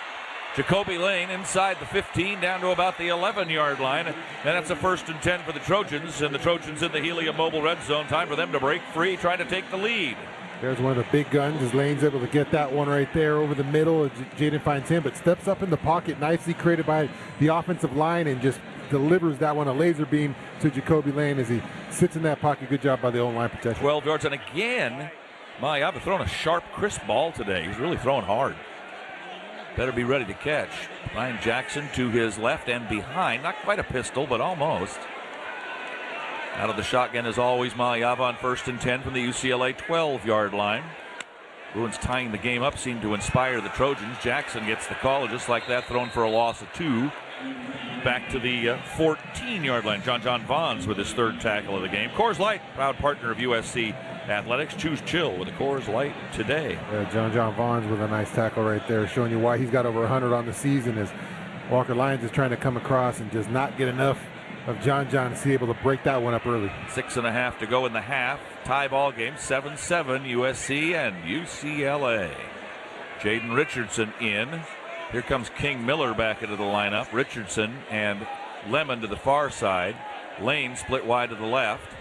Jacoby Lane inside the 15 down to about the 11-yard line. And that's a 1st and 10 for the Trojans. And the Trojans in the Helium Mobile Red Zone. Time for them to break free, trying to take the lead. There's one of the big guns as Lane's able to get that one right there over the middle. Jaden finds him, but steps up in the pocket, nicely created by the offensive line, and just delivers that one, a laser beam to Jacoby Lane as he sits in that pocket. Good job by the O-line protection. 12 yards, and again, Mayava throwing a sharp, crisp ball today. He's really throwing hard. Better be ready to catch. Ryan Jackson to his left and behind. Not quite a pistol, but almost. Out of the shotgun, as always, Mayava on 1st and 10 from the UCLA 12-yard line. Bruins tying the game up seemed to inspire the Trojans. Jackson gets the call, and just like that, thrown for a loss of 2. Back to the 14-yard line. John Vaughns with his 3rd tackle of the game. Coors Light, proud partner of USC Athletics. Choose chill with a Coors Light today. Yeah, John Vaughns with a nice tackle right there, showing you why he's got over 100 on the season, as Walker Lyons is trying to come across and does not get enough of John to be able to break that one up early. 6.5 to go in the half. Tie ball game, 7-7, USC and UCLA. Jaden Richardson in. Here comes King Miller back into the lineup. Richardson and Lemon to the far side. Lane split wide to the left.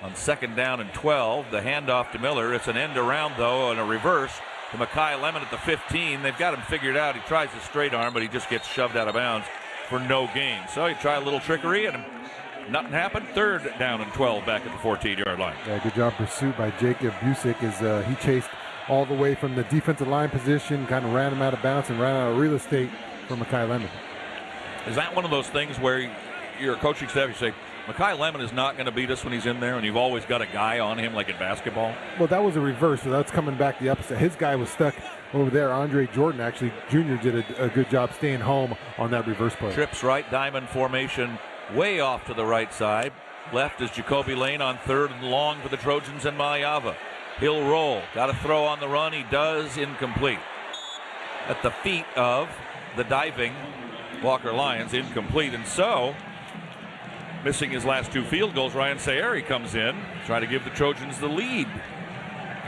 On 2nd down and 12, the handoff to Miller. It's an end around, though, and a reverse to Mekhi Lemon at the 15. They've got him figured out. He tries a straight arm, but he just gets shoved out of bounds for no gain. So he tried a little trickery, and nothing happened. 3rd down and 12 back at the 14-yard line. Yeah, good job pursuit by Jacob Busick as he chased all the way from the defensive line position, kind of ran him out of bounds and ran out of real estate for Mekhi Lemon. Is that one of those things where your coaching staff, you say, Mekhi Lemon is not going to beat us when he's in there, and you've always got a guy on him like in basketball? Well, that was a reverse, so that's coming back the opposite. His guy was stuck over there. Andre Jordan, actually, Jr. did a good job staying home on that reverse play. Trips right, diamond formation, way off to the right side. Left is Jacoby Lane on 3rd and long for the Trojans and Mayava. He'll roll. Got to throw on the run. He does. Incomplete. At the feet of the diving Walker Lyons. Incomplete. And so, missing his last 2 field goals, Ryan Sayeri comes in, try to give the Trojans the lead.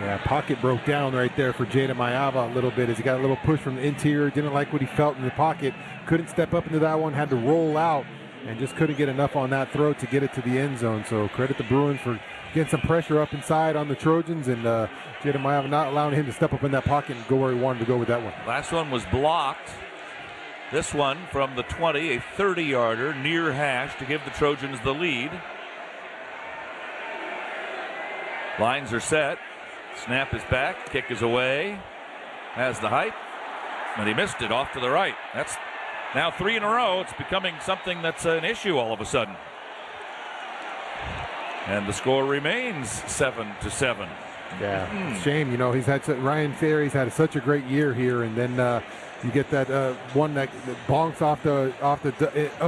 Yeah, pocket broke down right there for Jada Mayava a little bit as he got a little push from the interior. Didn't like what he felt in the pocket. Couldn't step up into that one. Had to roll out and just couldn't get enough on that throw to get it to the end zone. So credit the Bruins for getting some pressure up inside on the Trojans, and Jada Mayava not allowing him to step up in that pocket and go where he wanted to go with that one. Last one was blocked. This one from the 20, a 30-yarder near hash to give the Trojans the lead. Lines are set. Snap is back. Kick is away. Has the height. And he missed it off to the right. That's now 3 in a row. It's becoming something that's an issue all of a sudden. And the score remains 7-7. Yeah, it's a shame. You know, Ryan Ferry's had such a great year here, and then you get that one that bonks off the up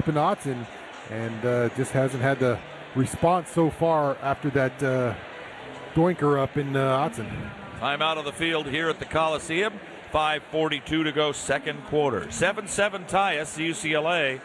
in Autzen, and just hasn't had the response so far after that doinker up in Autzen. Time out of the field here at the Coliseum. 5:42 to go, second quarter. 7-7 tie SC UCLA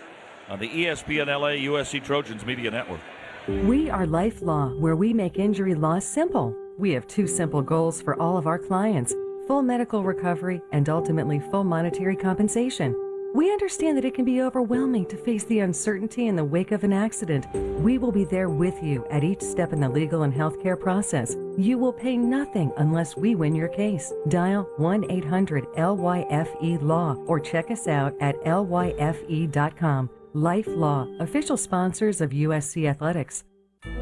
on the ESPN LA USC Trojans Media Network. We are Life Law, where we make injury law simple. We have 2 simple goals for all of our clients: full medical recovery and ultimately full monetary compensation. We understand that it can be overwhelming to face the uncertainty in the wake of an accident. We will be there with you at each step in the legal and healthcare process. You will pay nothing unless we win your case. Dial 1-800-LYFE-LAW or check us out at lyfe.com. Life Law, official sponsors of USC Athletics.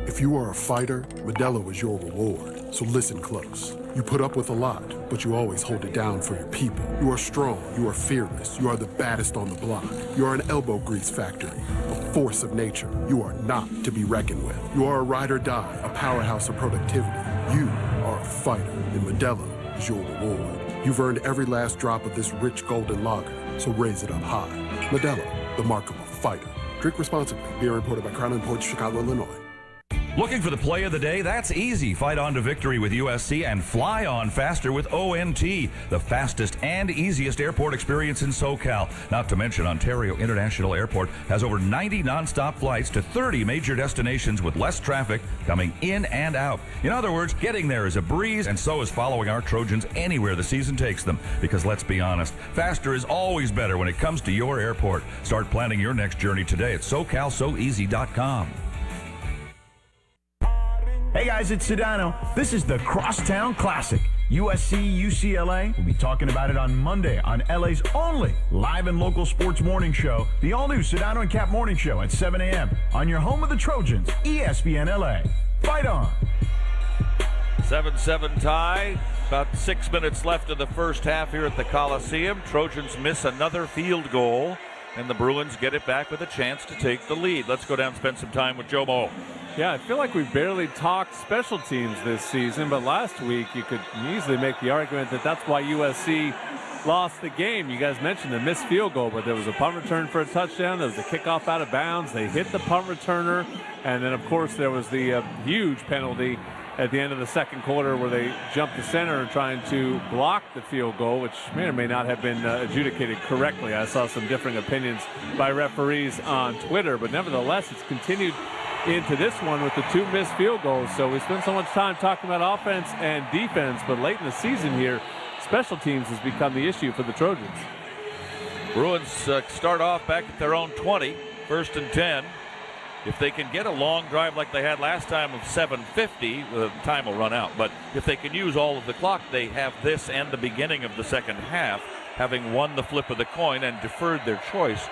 If you are a fighter, Modelo is your reward. So listen close. You put up with a lot, but you always hold it down for your people. You are strong, you are fearless, you are the baddest on the block. You are an elbow grease factory, a force of nature. You are not to be reckoned with. You are a ride or die, a powerhouse of productivity. You are a fighter, and Modelo is your reward. You've earned every last drop of this rich golden lager, so raise it up high. Modelo, the mark of a fighter. Drink responsibly. Beer imported by Crown Imports, Chicago, Illinois. Looking for the play of the day? That's easy. Fight on to victory with USC and fly on faster with ONT, the fastest and easiest airport experience in SoCal. Not to mention, Ontario International Airport has over 90 nonstop flights to 30 major destinations with less traffic coming in and out. In other words, getting there is a breeze, and so is following our Trojans anywhere the season takes them. Because let's be honest, faster is always better when it comes to your airport. Start planning your next journey today at SoCalSoEasy.com. Hey guys, it's Sedano. This is the Crosstown Classic. USC UCLA. We'll be talking about it on Monday on LA's only live and local sports morning show, the all-new Sedano and Cap Morning Show at 7 a.m. on your home of the Trojans, ESPN LA. Fight on! 7-7 tie. About 6 minutes left of the first half here at the Coliseum. Trojans miss another field goal, and the Bruins get it back with a chance to take the lead. Let's go down and spend some time with Joe Mo. Yeah, I feel like we barely talked special teams this season, but last week you could easily make the argument that that's why USC lost the game. You guys mentioned the missed field goal, but there was a punt return for a touchdown. There was a kickoff out of bounds. They hit the punt returner, and then, of course, there was the huge penalty at the end of the second quarter where they jumped the center trying to block the field goal, which may or may not have been adjudicated correctly. I saw some differing opinions by referees on Twitter, but nevertheless, it's continued into this one with the 2 missed field goals. So we spend so much time talking about offense and defense, but late in the season here, special teams has become the issue for the Trojans. Bruins start off back at their own 20, 1st and 10. If they can get a long drive like they had last time of 7:50, the time will run out. But if they can use all of the clock, they have this and the beginning of the second half, having won the flip of the coin and deferred their choice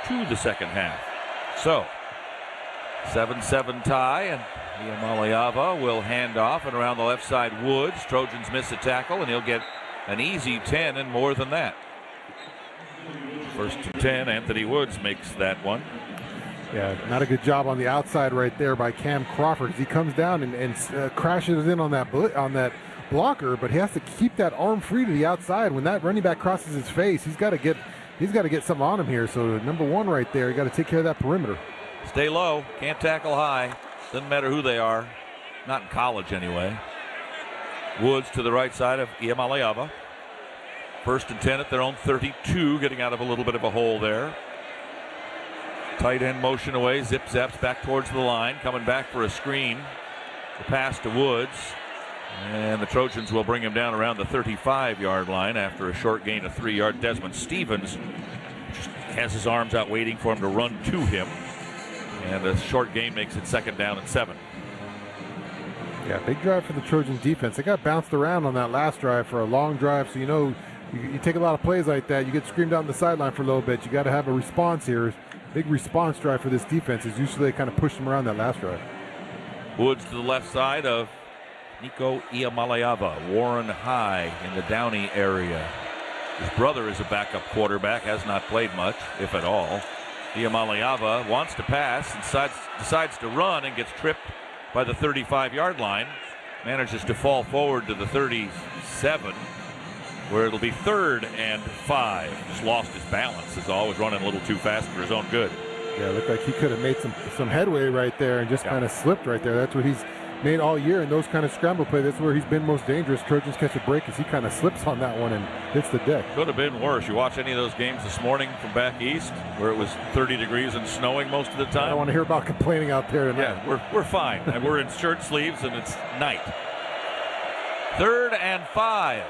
to the second half. So 7-7 tie, and Iamaleava will hand off, and around the left side, Woods. Trojans miss a tackle, and he'll get an easy 10 and more than that. 1st and 10, Anthony Woods makes that one. Yeah, not a good job on the outside right there by Cam Crawford. He comes down and crashes in on that blocker, but he has to keep that arm free to the outside. When that running back crosses his face, he's got to get something on him here. So number 1 right there, you got to take care of that perimeter. Stay low, can't tackle high. Doesn't matter who they are, not in college anyway. Woods to the right side of Iamaleava. 1st and 10 at their own 32, getting out of a little bit of a hole there. Tight end motion away, zip zaps back towards the line, coming back for a screen. The pass to Woods, and the Trojans will bring him down around the 35-yard line after a short gain of 3 yards. Desmond Stevens just has his arms out waiting for him to run to him, and a short gain makes it 2nd down and 7. Yeah, big drive for the Trojan defense. They got bounced around on that last drive for a long drive, so you take a lot of plays like that, you get screamed out on the sideline for a little bit. You got to have a response here. Big response drive for this defense is usually they kind of push them around that last drive. Woods to the left side of Nico Iamaleava, Warren High in the Downey area. His brother is a backup quarterback, has not played much, if at all. Iamaleava wants to pass and decides to run and gets tripped by the 35-yard line. Manages to fall forward to the 37, where it'll be 3rd and 5. Just lost his balance, is always running a little too fast for his own good. Yeah, it looked like he could have made some headway right there and just kind of slipped right there. That's what he's made all year in those kind of scramble plays. That's where he's been most dangerous. Trojans catch a break as he kind of slips on that one and hits the deck. Could have been worse. You watch any of those games this morning from back east where it was 30 degrees and snowing most of the time? I don't want to hear about complaining out there tonight. Yeah, we're fine. And we're in shirt sleeves and it's night. 3rd and 5.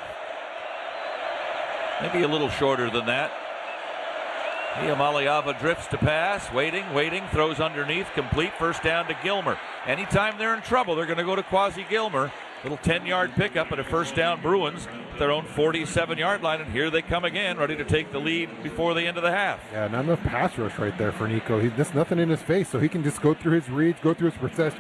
Maybe a little shorter than that. Maliava drifts to pass, waiting, throws underneath, complete, first down to Gilmer. Anytime they're in trouble, they're going to go to Quasi Gilmer. Little 10-yard pickup and a first down Bruins at their own 47-yard line, and here they come again, ready to take the lead before the end of the half. Yeah, not enough pass rush right there for Nico. There's nothing in his face, so he can just go through his reads, go through his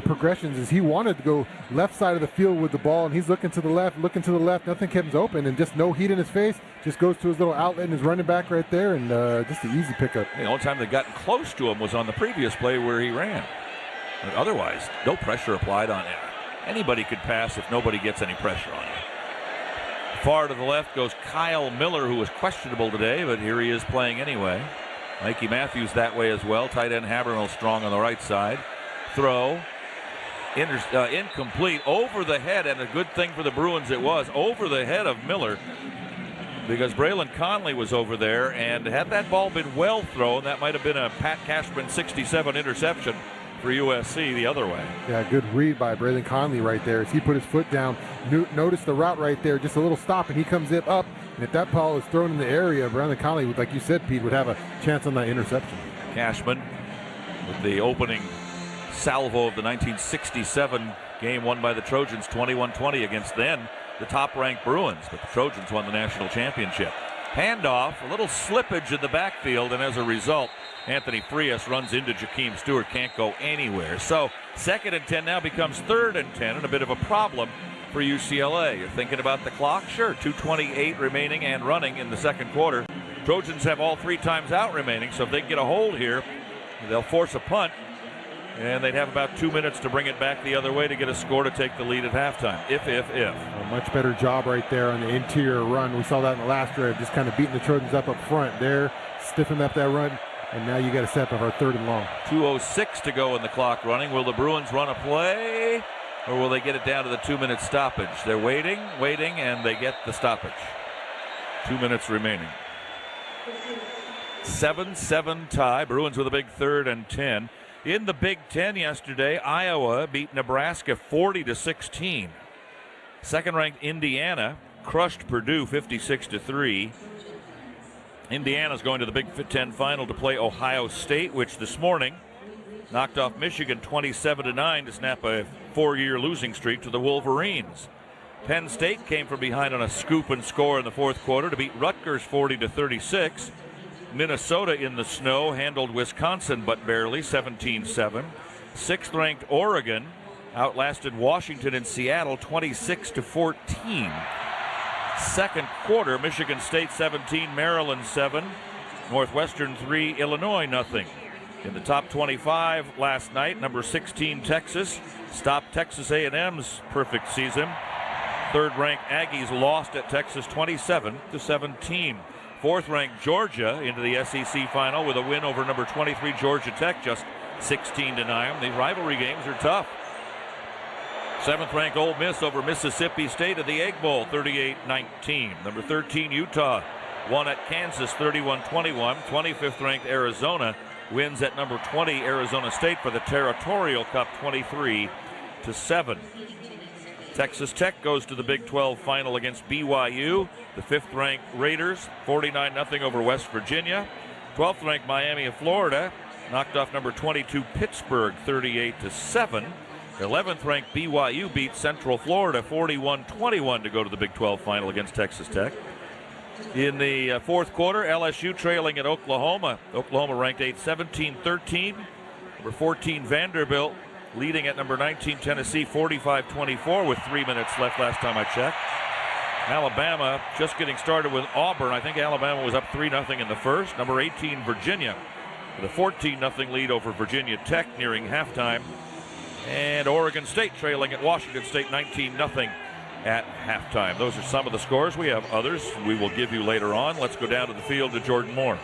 progressions. As he wanted to go left side of the field with the ball, and he's looking to the left, nothing kept him open, and just no heat in his face. Just goes to his little outlet and his running back right there, and just an easy pickup. The only time they gotten close to him was on the previous play where he ran. But otherwise, no pressure applied on him. Anybody could pass if nobody gets any pressure on him. Far to the left goes Kyle Miller, who was questionable today, but here he is playing anyway. Mikey Matthews that way as well. Tight end Habermill strong on the right side. Throw. Incomplete. Over the head, and a good thing for the Bruins it was. Over the head of Miller, because Braylon Conley was over there, and had that ball been well thrown, that might have been a Pat Cashman 67 interception for USC the other way. Yeah, good read by Braylon Conley right there as he put his foot down. Notice the route right there, just a little stop, and he comes it up. And if that ball is thrown in the area, Braylon Conley, like you said, Pete, would have a chance on that interception. Cashman with the opening salvo of the 1967 game won by the Trojans 21-20 against then the top-ranked Bruins, but the Trojans won the national championship. Handoff, a little slippage in the backfield, and as a result, Anthony Frias runs into Jakeem Stewart, can't go anywhere. So 2nd and 10 now becomes 3rd and 10, and a bit of a problem for UCLA. You're thinking about the clock? Sure, 2:28 remaining and running in the second quarter. Trojans have all 3 times out remaining, so if they get a hold here, they'll force a punt, and they'd have about 2 minutes to bring it back the other way to get a score to take the lead at halftime. If. A much better job right there on the interior run. We saw that in the last drive, just kind of beating the Trojans up front there, stiffened up that run. And now you got a set of our 3rd and long. 2:06 to go in the clock running. Will the Bruins run a play, or will they get it down to the 2-minute stoppage? They're waiting, and they get the stoppage. 2 minutes remaining. 7-7 tie. Bruins with a big 3rd and 10. In the Big Ten yesterday, Iowa beat Nebraska 40-16. Second-ranked Indiana crushed Purdue 56-3. Indiana's going to the Big Ten final to play Ohio State, which this morning knocked off Michigan 27-9 to snap a 4-year losing streak to the Wolverines. Penn State came from behind on a scoop and score in the 4th quarter to beat Rutgers 40-36. Minnesota in the snow handled Wisconsin but barely, 17-7. 6th-ranked Oregon outlasted Washington and Seattle 26-14. Second quarter, Michigan State 17, Maryland 7, Northwestern 3, Illinois nothing. In the top 25 last night, number 16 Texas stopped Texas A&M's perfect season. 3rd-ranked Aggies lost at Texas 27-17. 4th-ranked Georgia into the SEC final with a win over number 23 Georgia Tech, just 16-9. These rivalry games are tough. 7th-ranked Ole Miss over Mississippi State at the Egg Bowl, 38-19. Number 13 Utah won at Kansas, 31-21. 25th-ranked Arizona wins at number 20 Arizona State for the Territorial Cup, 23-7. Texas Tech goes to the Big 12 final against BYU. The 5th-ranked Raiders, 49-0 over West Virginia. 12th-ranked Miami of Florida knocked off number 22 Pittsburgh, 38-7. 11th-ranked BYU beat Central Florida 41-21 to go to the Big 12 final against Texas Tech. In the 4th quarter, LSU trailing at Oklahoma. Oklahoma ranked 8th, 17-13. Number 14 Vanderbilt leading at number 19 Tennessee 45-24 with 3 minutes left last time I checked. Alabama just getting started with Auburn. I think Alabama was up 3-0 in the first. Number 18 Virginia with a 14-0 lead over Virginia Tech nearing halftime. And Oregon State trailing at Washington State 19-0 at halftime. Those are some of the scores. We have others we will give you later on. Let's go down to the field to Jordan Moore.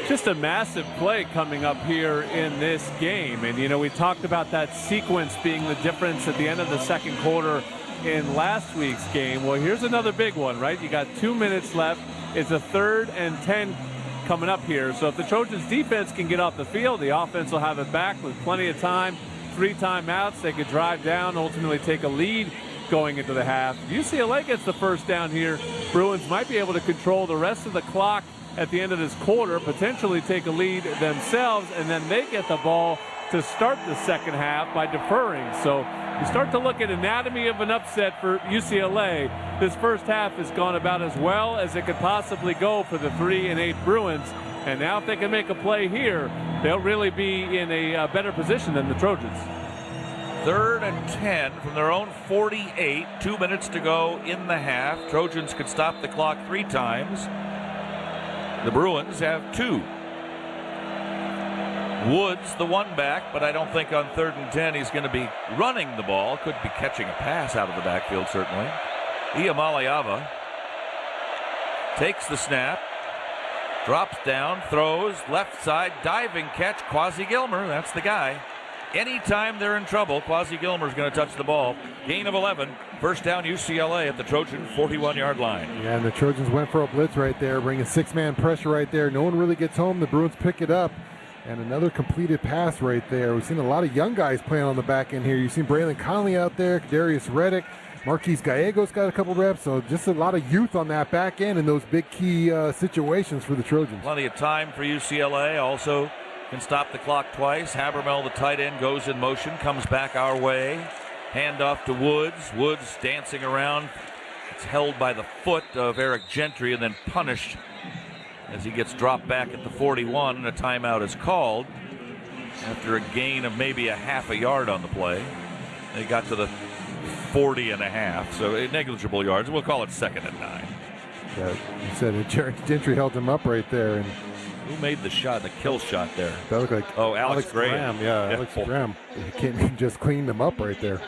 Just a massive play coming up here in this game. And, we talked about that sequence being the difference at the end of the second quarter in last week's game. Well, here's another big one, right? You got 2 minutes left. It's a 3rd and 10 coming up here. So if the Trojans defense can get off the field, the offense will have it back with plenty of time. 3 timeouts. They could drive down, ultimately take a lead going into the half. If UCLA gets the first down here, Bruins might be able to control the rest of the clock at the end of this quarter, potentially take a lead themselves, and then they get the ball to start the second half by deferring. So you start to look at anatomy of an upset for UCLA. This first half has gone about as well as it could possibly go for the 3-8 Bruins. And now if they can make a play here, they'll really be in a better position than the Trojans. 3rd and 10 from their own 48. 2 minutes to go in the half. Trojans could stop the clock 3 times. The Bruins have 2. Woods, the one back, but I don't think on 3rd and 10 he's going to be running the ball. Could be catching a pass out of the backfield, certainly. Iamaleava takes the snap, drops down, throws, left side, diving catch, Quasi Gilmer, that's the guy. Anytime they're in trouble, Quasi Gilmer's going to touch the ball. Gain of 11. First down UCLA at the Trojan 41-yard line. Yeah, and the Trojans went for a blitz right there, bringing 6-man pressure right there. No one really gets home. The Bruins pick it up. And another completed pass right there. We've seen a lot of young guys playing on the back end here. You've seen Braylon Conley out there, Darius Reddick, Marquise Gallegos got a couple reps. So just a lot of youth on that back end in those big key situations for the Trojans. Plenty of time for UCLA. Also can stop the clock twice. Habermel, the tight end, goes in motion, comes back our way. Handoff to Woods. Woods dancing around. It's held by the foot of Eric Gentry and then punished as he gets dropped back at the 41, and a timeout is called after a gain of maybe a half a yard on the play. They got to the 40 and a half, so negligible yards. We'll call it 2nd and 9. Yeah, you said it. Eric Gentry held him up right there. And who made the shot, the kill shot there? That looked like Alex Graham. Yeah, Alex Graham. He came and just cleaned him up right there.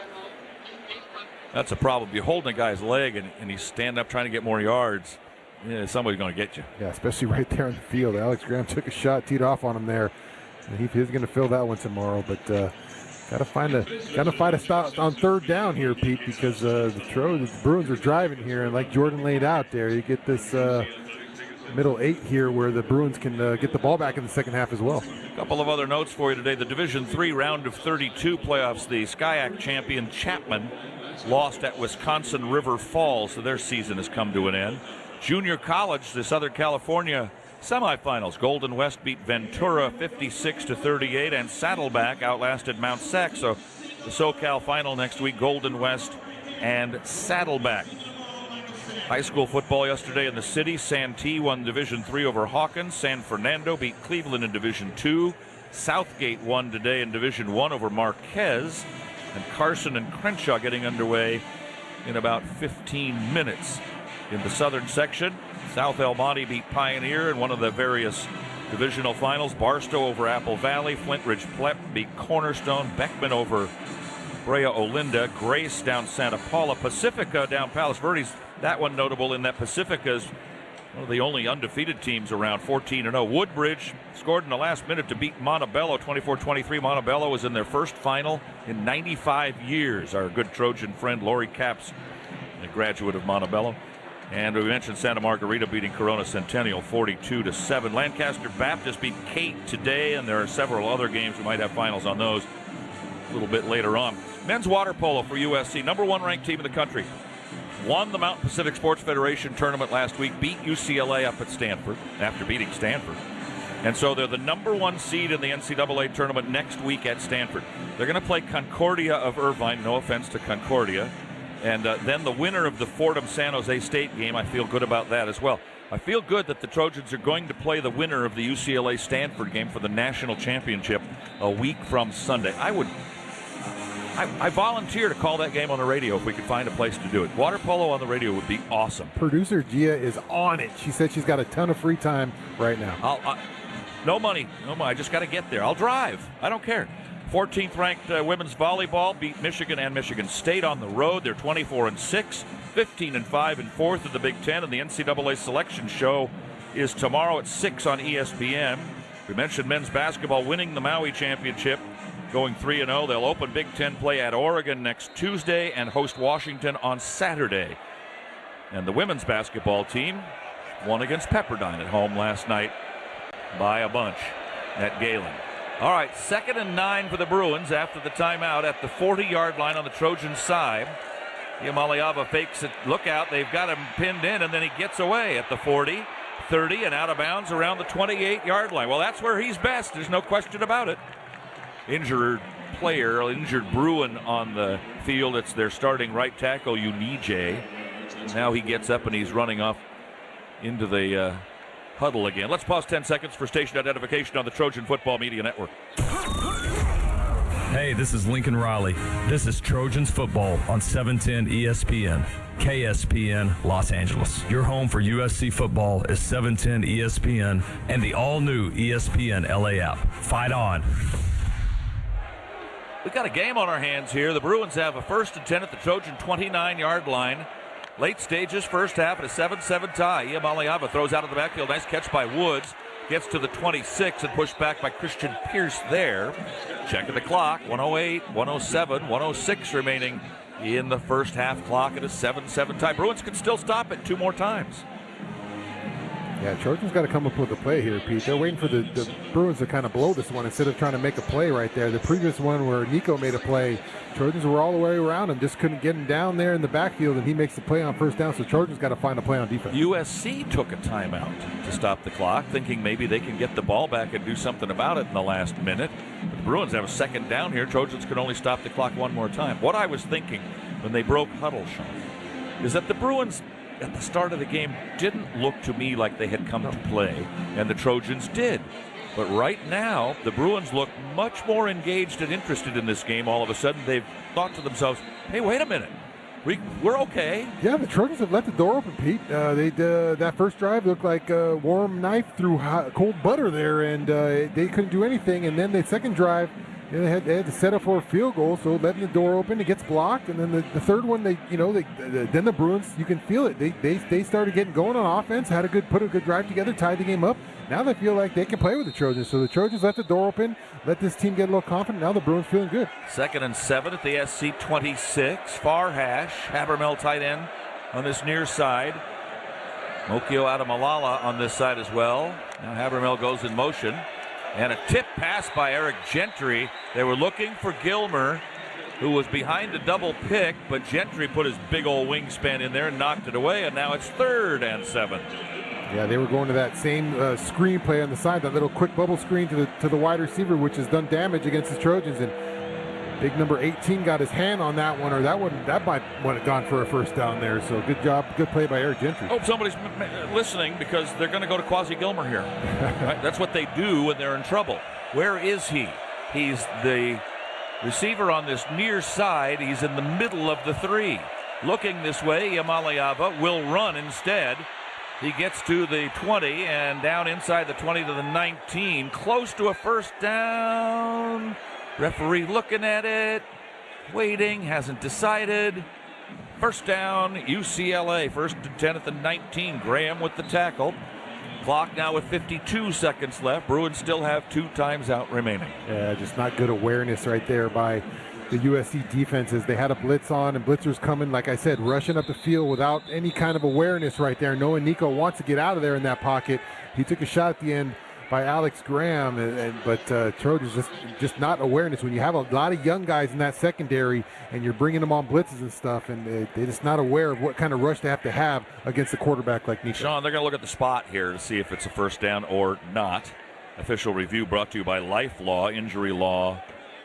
That's a problem. You're holding a guy's leg and he's standing up trying to get more yards. Yeah, somebody's going to get you. Yeah, especially right there in the field. Alex Graham took a shot, teed off on him there. And he's going to fill that one tomorrow. But got to find a stop on 3rd down here, Pete, because the Bruins are driving here, and like Jordan laid out there, you get this middle 8 here where the Bruins can get the ball back in the second half as well. A couple of other notes for you today. The Division III round of 32 playoffs. The SCIAC champion Chapman lost at Wisconsin River Falls, so their season has come to an end. Junior college, the Southern California semifinals. Golden West beat Ventura 56-38, and Saddleback outlasted Mount Sac. So the SoCal final next week, Golden West and Saddleback. High school football yesterday in the city. Santee won Division III over Hawkins. San Fernando beat Cleveland in Division II. Southgate won today in Division I over Marquez. And Carson and Crenshaw getting underway in about 15 minutes. In the southern section, South El Monte beat Pioneer in one of the various divisional finals. Barstow over Apple Valley. Flint Ridge Plep beat Cornerstone. Beckman over Brea Olinda. Grace down Santa Paula. Pacifica down Palos Verdes. That one notable in that Pacifica is one of the only undefeated teams around, 14-0. Woodbridge scored in the last minute to beat Montebello 24-23. Montebello was in their first final in 95 years. Our good Trojan friend Lori Capps, a graduate of Montebello. And we mentioned Santa Margarita beating Corona Centennial 42-7. Lancaster Baptist beat Kate today, and there are several other games. We might have finals on those a little bit later on. Men's water polo for USC, number 1 ranked team in the country. Won the Mountain Pacific Sports Federation tournament last week, beat UCLA up at Stanford after beating Stanford. And so they're the number 1 seed in the NCAA tournament next week at Stanford. They're going to play Concordia of Irvine, no offense to Concordia. And then the winner of the Fordham-San Jose State game, I feel good about that as well. I feel good that the Trojans are going to play the winner of the UCLA-Stanford game for the national championship a week from Sunday. I volunteer to call that game on the radio if we could find a place to do it. Water polo on the radio would be awesome. Producer Gia is on it. She said she's got a ton of free time right now. No money. I just got to get there. I'll drive. I don't care. 14th ranked women's volleyball beat Michigan and Michigan State on the road. They're 24-6, 15-5 and 4th in the Big Ten. And the NCAA selection show is tomorrow at 6 on ESPN. We mentioned men's basketball winning the Maui championship, going 3-0. They'll open Big Ten play at Oregon next Tuesday and host Washington on Saturday. And the women's basketball team won against Pepperdine at home last night by a bunch at Galen. All right, 2nd and 9 for the Bruins after the timeout at the 40-yard line on the Trojan side. Iamaleava fakes it. Look out. They've got him pinned in, and then he gets away at the 40, 30, and out of bounds around the 28-yard line. Well, that's where he's best. There's no question about it. Injured player, injured Bruin on the field. It's their starting right tackle, Unije. Now he gets up and he's running off into the huddle again. Let's pause 10 seconds for station identification on the Trojan Football Media Network. Hey, this is Lincoln Riley. This is Trojans football on 710 ESPN, KSPN, Los Angeles. Your home for USC football is 710 ESPN and the all-new ESPN LA app. Fight on. We've got a game on our hands here. The Bruins have a 1st and 10 at the Trojan 29-yard line. Late stages, first half, at a 7-7 tie. Iamaleava throws out of the backfield. Nice catch by Woods. Gets to the 26 and pushed back by Christian Pierce there. Checking the clock. 108, 107, 106 remaining in the first half clock at a 7-7 tie. Bruins can still stop it 2 more times. Yeah, Trojans got to come up with a play here, Pete. They're waiting for the Bruins to kind of blow this one instead of trying to make a play right there. The previous one where Nico made a play, Trojans were all the way around him, just couldn't get him down there in the backfield, and he makes the play on first down, so Trojans got to find a play on defense. USC took a timeout to stop the clock, thinking maybe they can get the ball back and do something about it in the last minute. But the Bruins have a 2nd down here. Trojans can only stop the clock 1 more time. What I was thinking when they broke huddle, Sean, is that the Bruins at the start of the game didn't look to me like they had come to play, and the Trojans did. But right now, the Bruins look much more engaged and interested in this game. All of a sudden, they've thought to themselves, hey, wait a minute. We're okay. Yeah, the Trojans have left the door open, Pete. That first drive looked like a warm knife through cold butter there, and they couldn't do anything. And then the second drive, they had to set up for a field goal, so letting the door open, it gets blocked, and then the third one, then the Bruins, you can feel it. They started getting going on offense, put a good drive together, tied the game up. Now they feel like they can play with the Trojans, so the Trojans left the door open, let this team get a little confident. Now the Bruins feeling good. 2nd and 7 at the SC 26, far hash, Habermel tight end on this near side. Mokio Adamalala on this side as well. Now Habermel goes in motion. And a tip pass by Eric Gentry. They were looking for Gilmer, who was behind a double pick, but Gentry put his big old wingspan in there and knocked it away, and now it's 3rd and 7. Yeah, they were going to that same screen play on the side, that little quick bubble screen to the wide receiver, which has done damage against the Trojans. And big number 18 got his hand on that one, or that might have gone for a first down there. So good job, good play by Eric Gentry. Hope somebody's listening, because they're going to go to Quasi Gilmer here. Right? That's what they do when they're in trouble. Where is he? He's the receiver on this near side. He's in the middle of the 3. Looking this way, Iamaleava will run instead. He gets to the 20 and down inside the 20 to the 19. Close to a first down. Referee looking at it, waiting, hasn't decided. First down, UCLA, 1st and 10 at the 19. Graham with the tackle. Clock now with 52 seconds left. Bruins still have 2 times out remaining. Yeah, just not good awareness right there by the USC defenses. They had a blitz on, and blitzers coming, like I said, rushing up the field without any kind of awareness right there, knowing Nico wants to get out of there in that pocket. He took a shot at the end by Alex Graham, but Trojans just not awareness. When you have a lot of young guys in that secondary and you're bringing them on blitzes and stuff, and they're just not aware of what kind of rush they have to have against a quarterback like Nico. Sean, they're going to look at the spot here to see if it's a first down or not. Official review brought to you by Life Law, injury law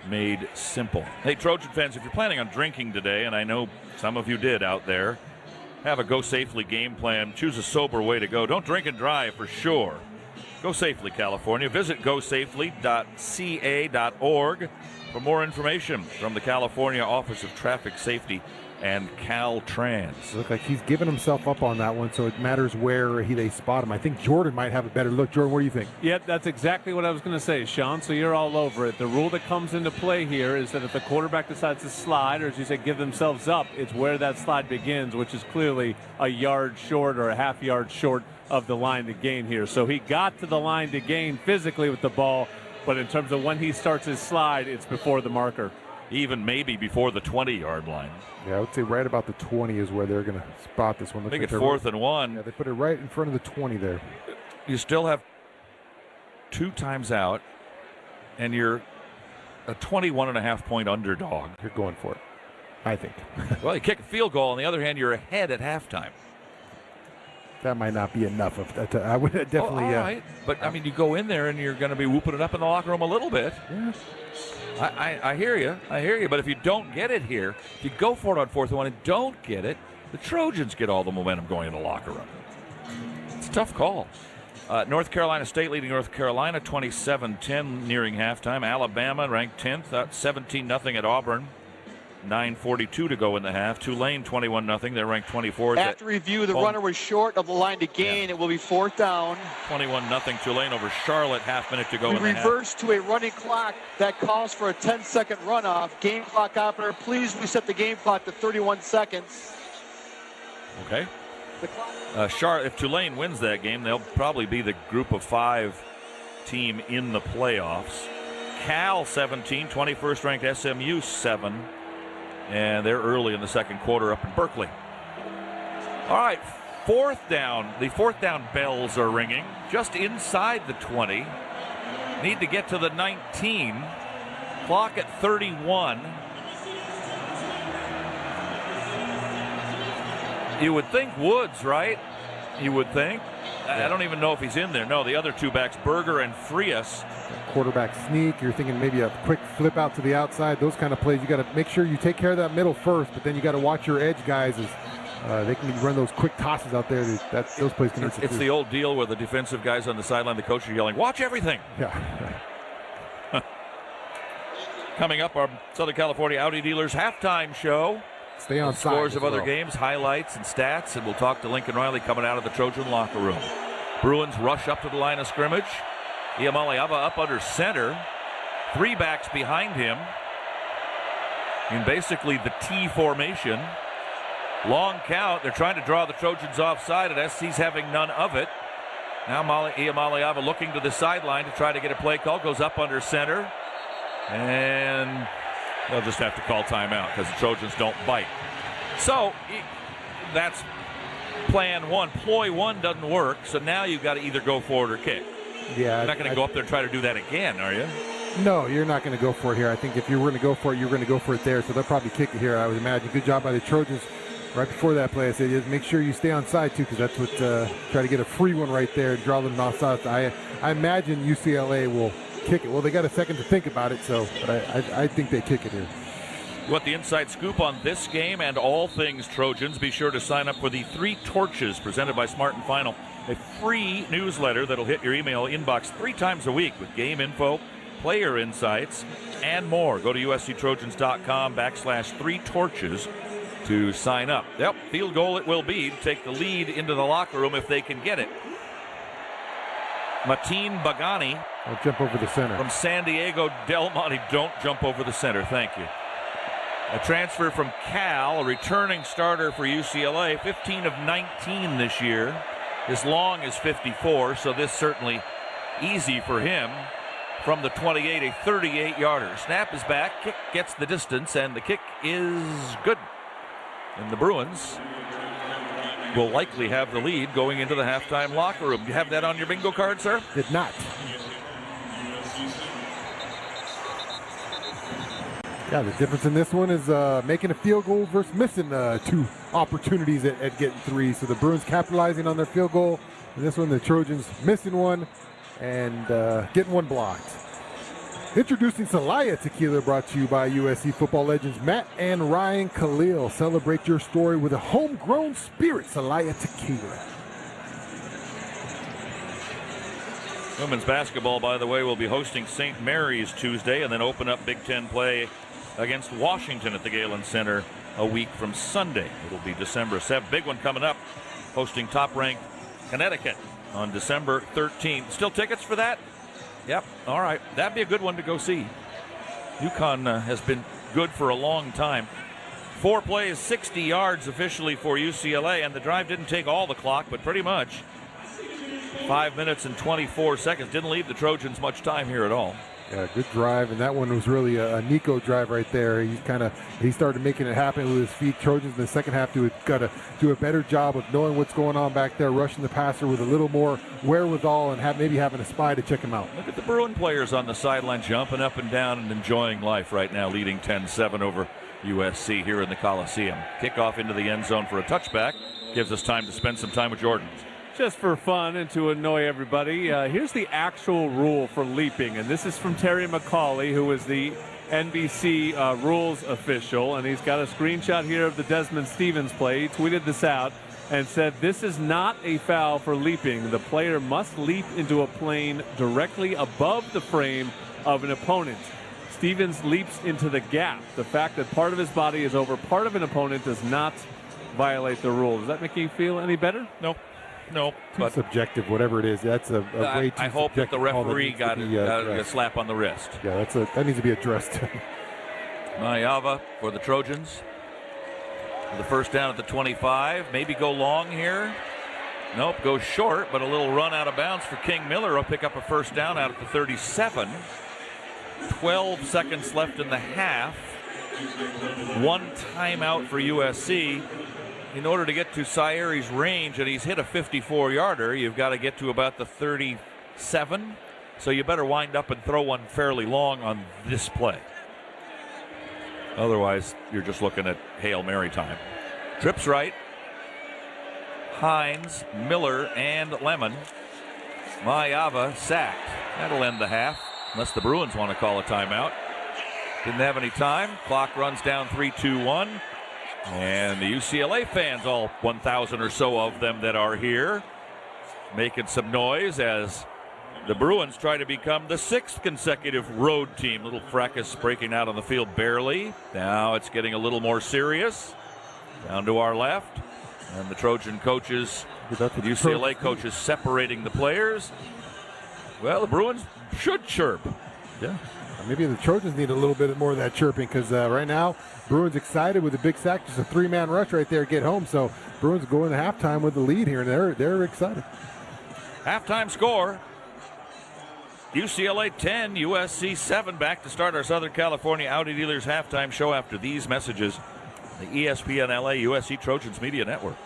made simple. Hey, Trojan fans, if you're planning on drinking today, and I know some of you did out there, have a go safely game plan. Choose a sober way to go. Don't drink and drive for sure. Go Safely, California. Visit gosafely.ca.org for more information from the California Office of Traffic Safety and Caltrans. Look like he's giving himself up on that one, so it matters where they spot him. I think Jordan might have a better look. Jordan, what do you think? Yep, that's exactly what I was going to say, Sean. So you're all over it. The rule that comes into play here is that if the quarterback decides to slide, or as you said, give themselves up, it's where that slide begins, which is clearly a yard short or a half yard short of the line to gain here. So he got to the line to gain physically with the ball, but in terms of when he starts his slide, it's before the marker. Even maybe before the 20-yard line. Yeah, I would say right about the 20 is where they're going to spot this one. Make it 4th and 1. Yeah, they put it right in front of the 20 there. You still have 2 times out, and you're a 21.5-point underdog. You're going for it, I think. Well, you kick a field goal. On the other hand, you're ahead at halftime. That might not be enough of that. I would definitely. All right. But, I mean, you go in there and you're going to be whooping it up in the locker room a little bit. Yeah. I hear you. I hear you. But if you don't get it here, if you go for it on 4th and 1 and don't get it, the Trojans get all the momentum going in the locker room. It's a tough call. North Carolina State leading North Carolina 27-10 nearing halftime. Alabama ranked 10th, 17-0 at Auburn. 9:42 to go in the half. Tulane 21-0. They're ranked 24th. After review, the runner was short of the line to gain. Yeah. It will be 4th down. 21-0 Tulane over Charlotte. Half minute to go in the half. Reverse to a running clock that calls for a 10-second runoff. Game clock operator, please reset the game clock to 31 seconds. Okay. Charlotte, if Tulane wins that game, they'll probably be the group of 5 team in the playoffs. Cal 17, 21st ranked SMU 7. And they're early in the second quarter up in Berkeley. All right, 4th down. The 4th down bells are ringing just inside the 20. Need to get to the 19. Clock at 31. You would think Woods, right? You would think. I don't even know if he's in there. No, the other 2 backs, Berger and Frias. Quarterback sneak. You're thinking maybe a quick flip out to the outside. Those kind of plays. You got to make sure you take care of that middle first, but then you got to watch your edge guys as they can run those quick tosses out there. Those plays can. It's the old deal where the defensive guys on the sideline, the coach are yelling, "Watch everything!" Yeah. Coming up, our Southern California Audi dealers halftime show. Stay on side. Scores of other games, highlights, and stats, and we'll talk to Lincoln Riley coming out of the Trojan locker room. Bruins rush up to the line of scrimmage. Iamaleava up under center. 3 backs behind him in basically the T formation. Long count. They're trying to draw the Trojans offside, and SC's having none of it. Now Iamaleava looking to the sideline to try to get a play call. Goes up under center. And they'll just have to call timeout because the Trojans don't bite. So that's plan 1. Ploy 1 doesn't work, so now you've got to either go for it or kick. Yeah, you're not going to go up there and try to do that again, are you? No, you're not going to go for it here. I think if you were going to go for it, you're going to go for it there. So they'll probably kick it here, I would imagine. Good job by the Trojans right before that play. I said, just make sure you stay on side, too, because that's what try to get a free one right there and draw them offside. I imagine UCLA will kick it. Well, they got a second to think about it, so but I think they kick it here. You want the inside scoop on this game and all things Trojans? Be sure to sign up for the 3 Torches presented by Smart & Final, a free newsletter that'll hit your email inbox 3 times a week with game info, player insights, and more. Go to usctrojans.com/3 Torches to sign up. Yep, field goal it will be to take the lead into the locker room if they can get it. Mateen Bagani. I'll jump over the center. From San Diego Del Monte. Don't jump over the center. Thank you. A transfer from Cal, a returning starter for UCLA, 15 of 19 this year. His long is 54, so this certainly easy for him. From the 28, a 38-yarder. Snap is back, kick gets the distance, and the kick is good. And the Bruins will likely have the lead going into the halftime locker room. Do you have that on your bingo card, sir? Did not. Yeah, the difference in this one is making a field goal versus missing 2 opportunities at getting 3. So the Bruins capitalizing on their field goal. And this one, the Trojans missing one and getting one blocked. Introducing Celaya Tequila, brought to you by USC football legends Matt and Ryan Khalil. Celebrate your story with a homegrown spirit, Celaya Tequila. Women's basketball, by the way, will be hosting St. Mary's Tuesday and then open up Big Ten play against Washington at the Galen Center a week from Sunday. It'll be December 7th. Big one coming up, hosting top-ranked Connecticut on December 13th. Still tickets for that? Yep. All right. That'd be a good one to go see. UConn has been good for a long time. 4 plays, 60 yards officially for UCLA, and the drive didn't take all the clock, but pretty much 5 minutes and 24 seconds. Didn't leave the Trojans much time here at all. Yeah, good drive, and that one was really a Nico drive right there. He started making it happen with his feet. Trojans in the second half got to do a better job of knowing what's going on back there, rushing the passer with a little more wherewithal, and maybe having a spy to check him out. Look at the Bruin players on the sideline jumping up and down and enjoying life right now, leading 10-7 over USC here in the Coliseum. Kickoff into the end zone for a touchback. Gives us time to spend some time with Jordan. Just for fun and to annoy everybody, here's the actual rule for leaping, and this is from Terry McCauley, who is the NBC rules official, and he's got a screenshot here of the Desmond Stevens play. He tweeted this out and said, "This is not a foul for leaping. The player must leap into a plane directly above the frame of an opponent. Stevens leaps into the gap. The fact that part of his body is over part of an opponent does not violate the rule." Does that make you feel any better? No. No, but subjective, whatever it is. That's a way too I hope that the referee got a slap on the wrist. Yeah, that needs to be addressed. Mayava for the Trojans. The first down at the 25. Maybe go long here. Nope, goes short, but a little run out of bounds for King Miller. Will pick up a first down out at the 37. 12 seconds left in the half. 1 timeout for USC. In order to get to Sayeri's range, and he's hit a 54-yarder, you've got to get to about the 37. So you better wind up and throw one fairly long on this play. Otherwise, you're just looking at Hail Mary time. Trips right. Hines, Miller, and Lemon. Mayava sacked. That'll end the half, unless the Bruins want to call a timeout. Didn't have any time. Clock runs down 3-2-1. And the UCLA fans, all 1,000 or so of them that are here, making some noise as the Bruins try to become the 6th consecutive road team. Little fracas breaking out on the field barely. Now it's getting a little more serious. Down to our left. And the Trojan coaches, the UCLA coaches separating the players. Well, the Bruins should chirp. Yeah. Maybe the Trojans need a little bit more of that chirping, because right now, Bruins excited with a big sack, just a 3-man rush right there, get home. So Bruins go into halftime with the lead here, and they're excited. Halftime score: UCLA 10, USC 7. Back to start our Southern California Audi Dealers halftime show after these messages. The ESPN LA USC Trojans Media Network.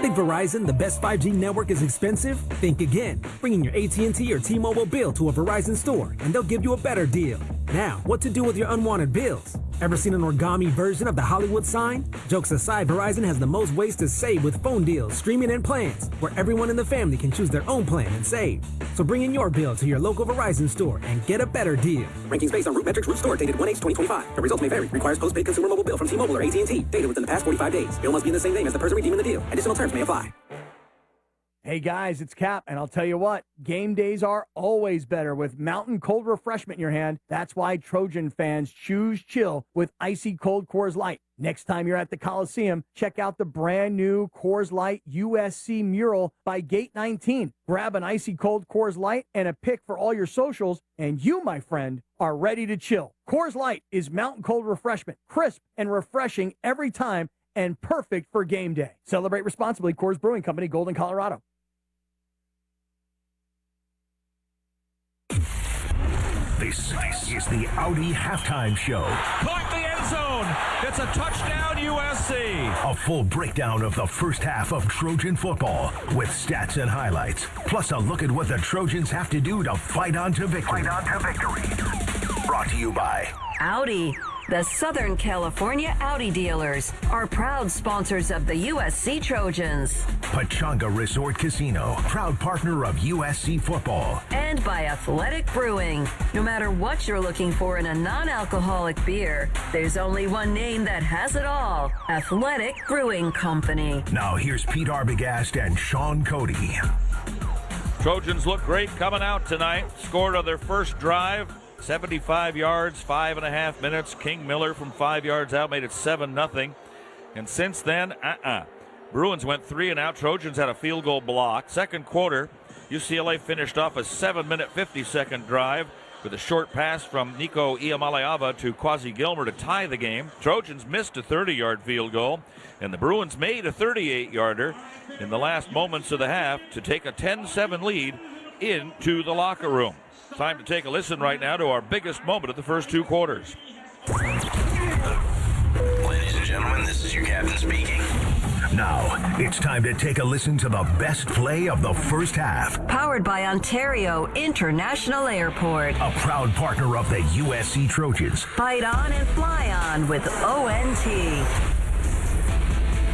Think Verizon, the best 5G network, is expensive? Think again. Bring in your AT&T or T-Mobile bill to a Verizon store, and they'll give you a better deal. Now, what to do with your unwanted bills? Ever seen an origami version of the Hollywood sign? Jokes aside, Verizon has the most ways to save with phone deals, streaming, and plans, where everyone in the family can choose their own plan and save. So bring in your bill to your local Verizon store and get a better deal. Rankings based on Root Metrics Root Store, dated 1/8/2025. The results may vary. Requires postpaid consumer mobile bill from T-Mobile or AT&T, dated within the past 45 days. Bill must be in the same name as the person redeeming the deal. Additional terms may apply. Hey guys, it's Cap, and I'll tell you what, game days are always better with mountain cold refreshment in your hand. That's why Trojan fans choose chill with icy cold Coors Light. Next time you're at the Coliseum, check out the brand new Coors Light USC mural by Gate 19. Grab an icy cold Coors Light and a pic for all your socials, and you, my friend, are ready to chill. Coors Light is mountain cold refreshment, crisp and refreshing every time, and perfect for game day. Celebrate responsibly. Coors Brewing Company, Golden, Colorado. This is the Audi Halftime Show. Caught the end zone. It's a touchdown, USC. A full breakdown of the first half of Trojan football with stats and highlights, plus a look at what the Trojans have to do to fight on to victory. Brought to you by Audi. The Southern California Audi dealers are proud sponsors of the USC Trojans. Pechanga Resort Casino, proud partner of USC football. And by Athletic Brewing. No matter what you're looking for in a non-alcoholic beer, there's only one name that has it all: Athletic Brewing Company. Now here's Pete Arbogast and Sean Cody. Trojans look great coming out tonight. Scored on their first drive, 75 yards, 5.5 minutes. King Miller from 5 yards out made it 7-0. And since then, Bruins went 3 and out. Trojans had a field goal block. Second quarter, UCLA finished off a 7-minute, 50-second drive with a short pass from Nico Iamaleava to Quasi Gilmer to tie the game. Trojans missed a 30-yard field goal, and the Bruins made a 38-yarder in the last moments of the half to take a 10-7 lead into the locker room. Time to take a listen right now to our biggest moment of the first 2 quarters. Ladies and gentlemen, this is your captain speaking. Now, it's time to take a listen to the best play of the first half. Powered by Ontario International Airport. A proud partner of the USC Trojans. Fight on and fly on with ONT.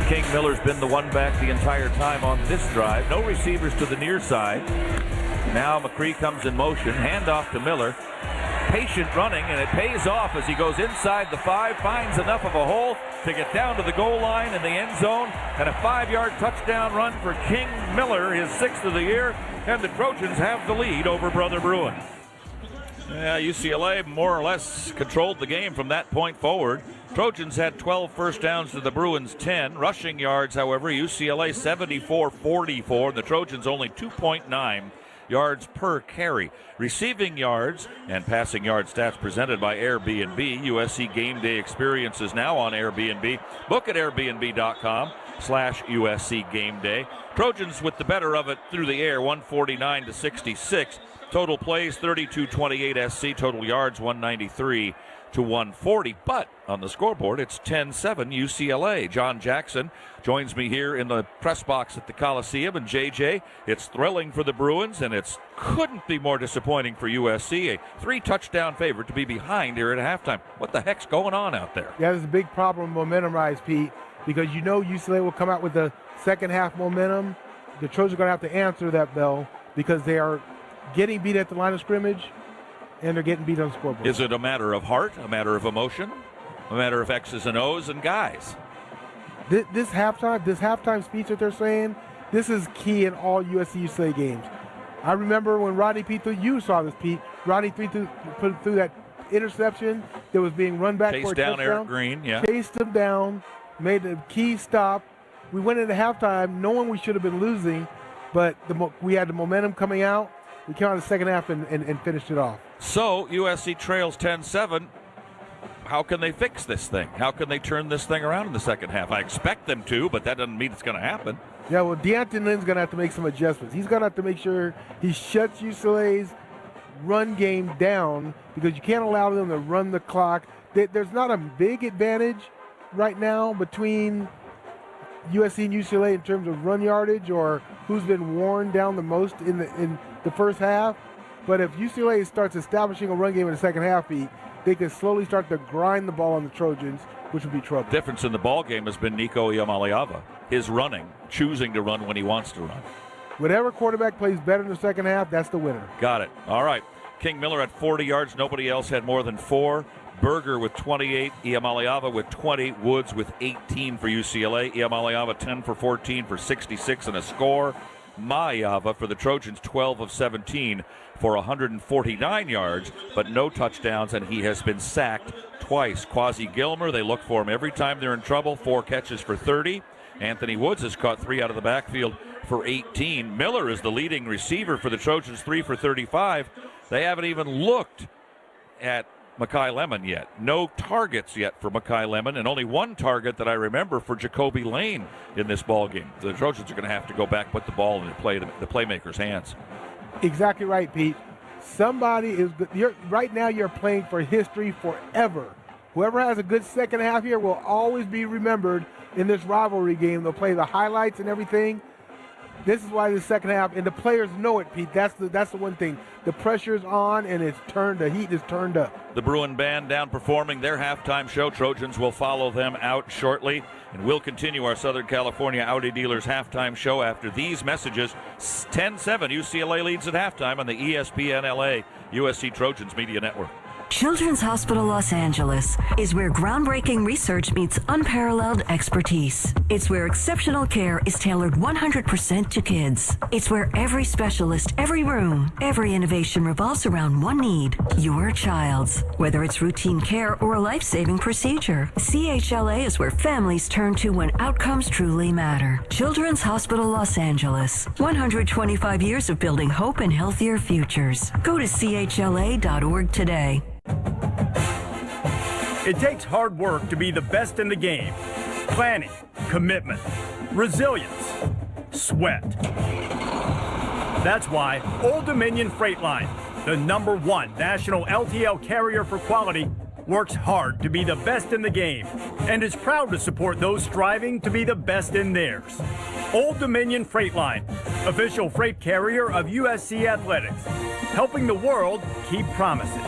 King Miller's been the one back the entire time on this drive. No receivers to the near side. Now McCree comes in motion. Handoff to Miller. Patient running, and it pays off as he goes inside the 5, finds enough of a hole to get down to the goal line in the end zone, and a 5-yard touchdown run for King Miller, his 6th of the year, and the Trojans have the lead over Brother Bruin. Yeah, UCLA more or less controlled the game from that point forward. Trojans had 12 first downs to the Bruins 10. Rushing yards, however, UCLA 74-44, and the Trojans only 2.9 yards per carry. Receiving yards and passing yard stats presented by Airbnb. USC Game Day experience is now on Airbnb. Book at airbnb.com/USC Game Day. Trojans with the better of it through the air, 149-66. Total plays 32-28 SC. Total yards 193-140. But on the scoreboard, it's 10-7 UCLA. John Jackson joins me here in the press box at the Coliseum. And JJ, it's thrilling for the Bruins, and it couldn't be more disappointing for USC. A 3-touchdown favorite to be behind here at halftime. What the heck's going on out there? Yeah, there's a big problem, momentum rise, Pete, because you know UCLA will come out with the second half momentum. The Trojans are going to have to answer that, though, because they are getting beat at the line of scrimmage, and they're getting beat on the scoreboard. Is it a matter of heart, a matter of emotion, a matter of X's and O's and guys? This halftime speech that they're saying, this is key in all USC-UCLA games. I remember when Rodney Pete, you saw this, Pete. Rodney Pete put through that interception that was being run back for a touchdown. Chased down Eric Green, yeah. Chased him down, made a key stop. We went into halftime knowing we should have been losing, but we had the momentum coming out. We came out of the second half and finished it off. So USC trails 10-7. How can they fix this thing? How can they turn this thing around in the second half? I expect them to, but that doesn't mean it's going to happen. Yeah, well, D'Anton Lynn's going to have to make some adjustments. He's going to have to make sure he shuts UCLA's run game down, because you can't allow them to run the clock. There's not a big advantage right now between USC and UCLA in terms of run yardage or who's been worn down the most in the first half. But if UCLA starts establishing a run game in the second half, they can slowly start to grind the ball on the Trojans, which would be trouble. Difference in the ball game has been Nico Iamaleava. His running, choosing to run when he wants to run. Whatever quarterback plays better in the second half, that's the winner. Got it. All right. King Miller at 40 yards. Nobody else had more than 4. Berger with 28, Iamaleava with 20, Woods with 18 for UCLA. Iamaleava 10 for 14 for 66 and a score. Maaiava for the Trojans 12 of 17 for 149 yards, but no touchdowns, and he has been sacked twice. Quasi Gilmer, they look for him every time they're in trouble. 4 catches for 30. Anthony Woods has caught 3 out of the backfield for 18. Miller is the leading receiver for the Trojans, 3 for 35. They haven't even looked at Makai Lemon yet. No targets yet for Makai Lemon, and only 1 target that I remember for Jacoby Lane in this ball game. The Trojans are going to have to go back, put the ball in the playmaker's hands. Exactly right, Pete. Somebody is right now. You're playing for history forever. Whoever has a good second half here will always be remembered in this rivalry game. They'll play the highlights and everything. This is why the second half, and the players know it, Pete. That's the one thing. The pressure's on, and the heat is turned up. The Bruin Band down performing their halftime show. Trojans will follow them out shortly, and we'll continue our Southern California Audi Dealers halftime show after these messages. 10-7, UCLA leads at halftime on the ESPN LA USC Trojans Media Network. Children's Hospital Los Angeles is where groundbreaking research meets unparalleled expertise. It's where exceptional care is tailored 100% to kids. It's where every specialist, every room, every innovation revolves around one need, your child's. Whether it's routine care or a life-saving procedure, CHLA is where families turn to when outcomes truly matter. Children's Hospital Los Angeles, 125 years of building hope and healthier futures. Go to chla.org today. It takes hard work to be the best in the game. Planning, commitment, resilience, sweat. That's why Old Dominion Freight Line, the #1 national LTL carrier for quality, works hard to be the best in the game and is proud to support those striving to be the best in theirs. Old Dominion Freight Line, official freight carrier of USC Athletics, helping the world keep promises.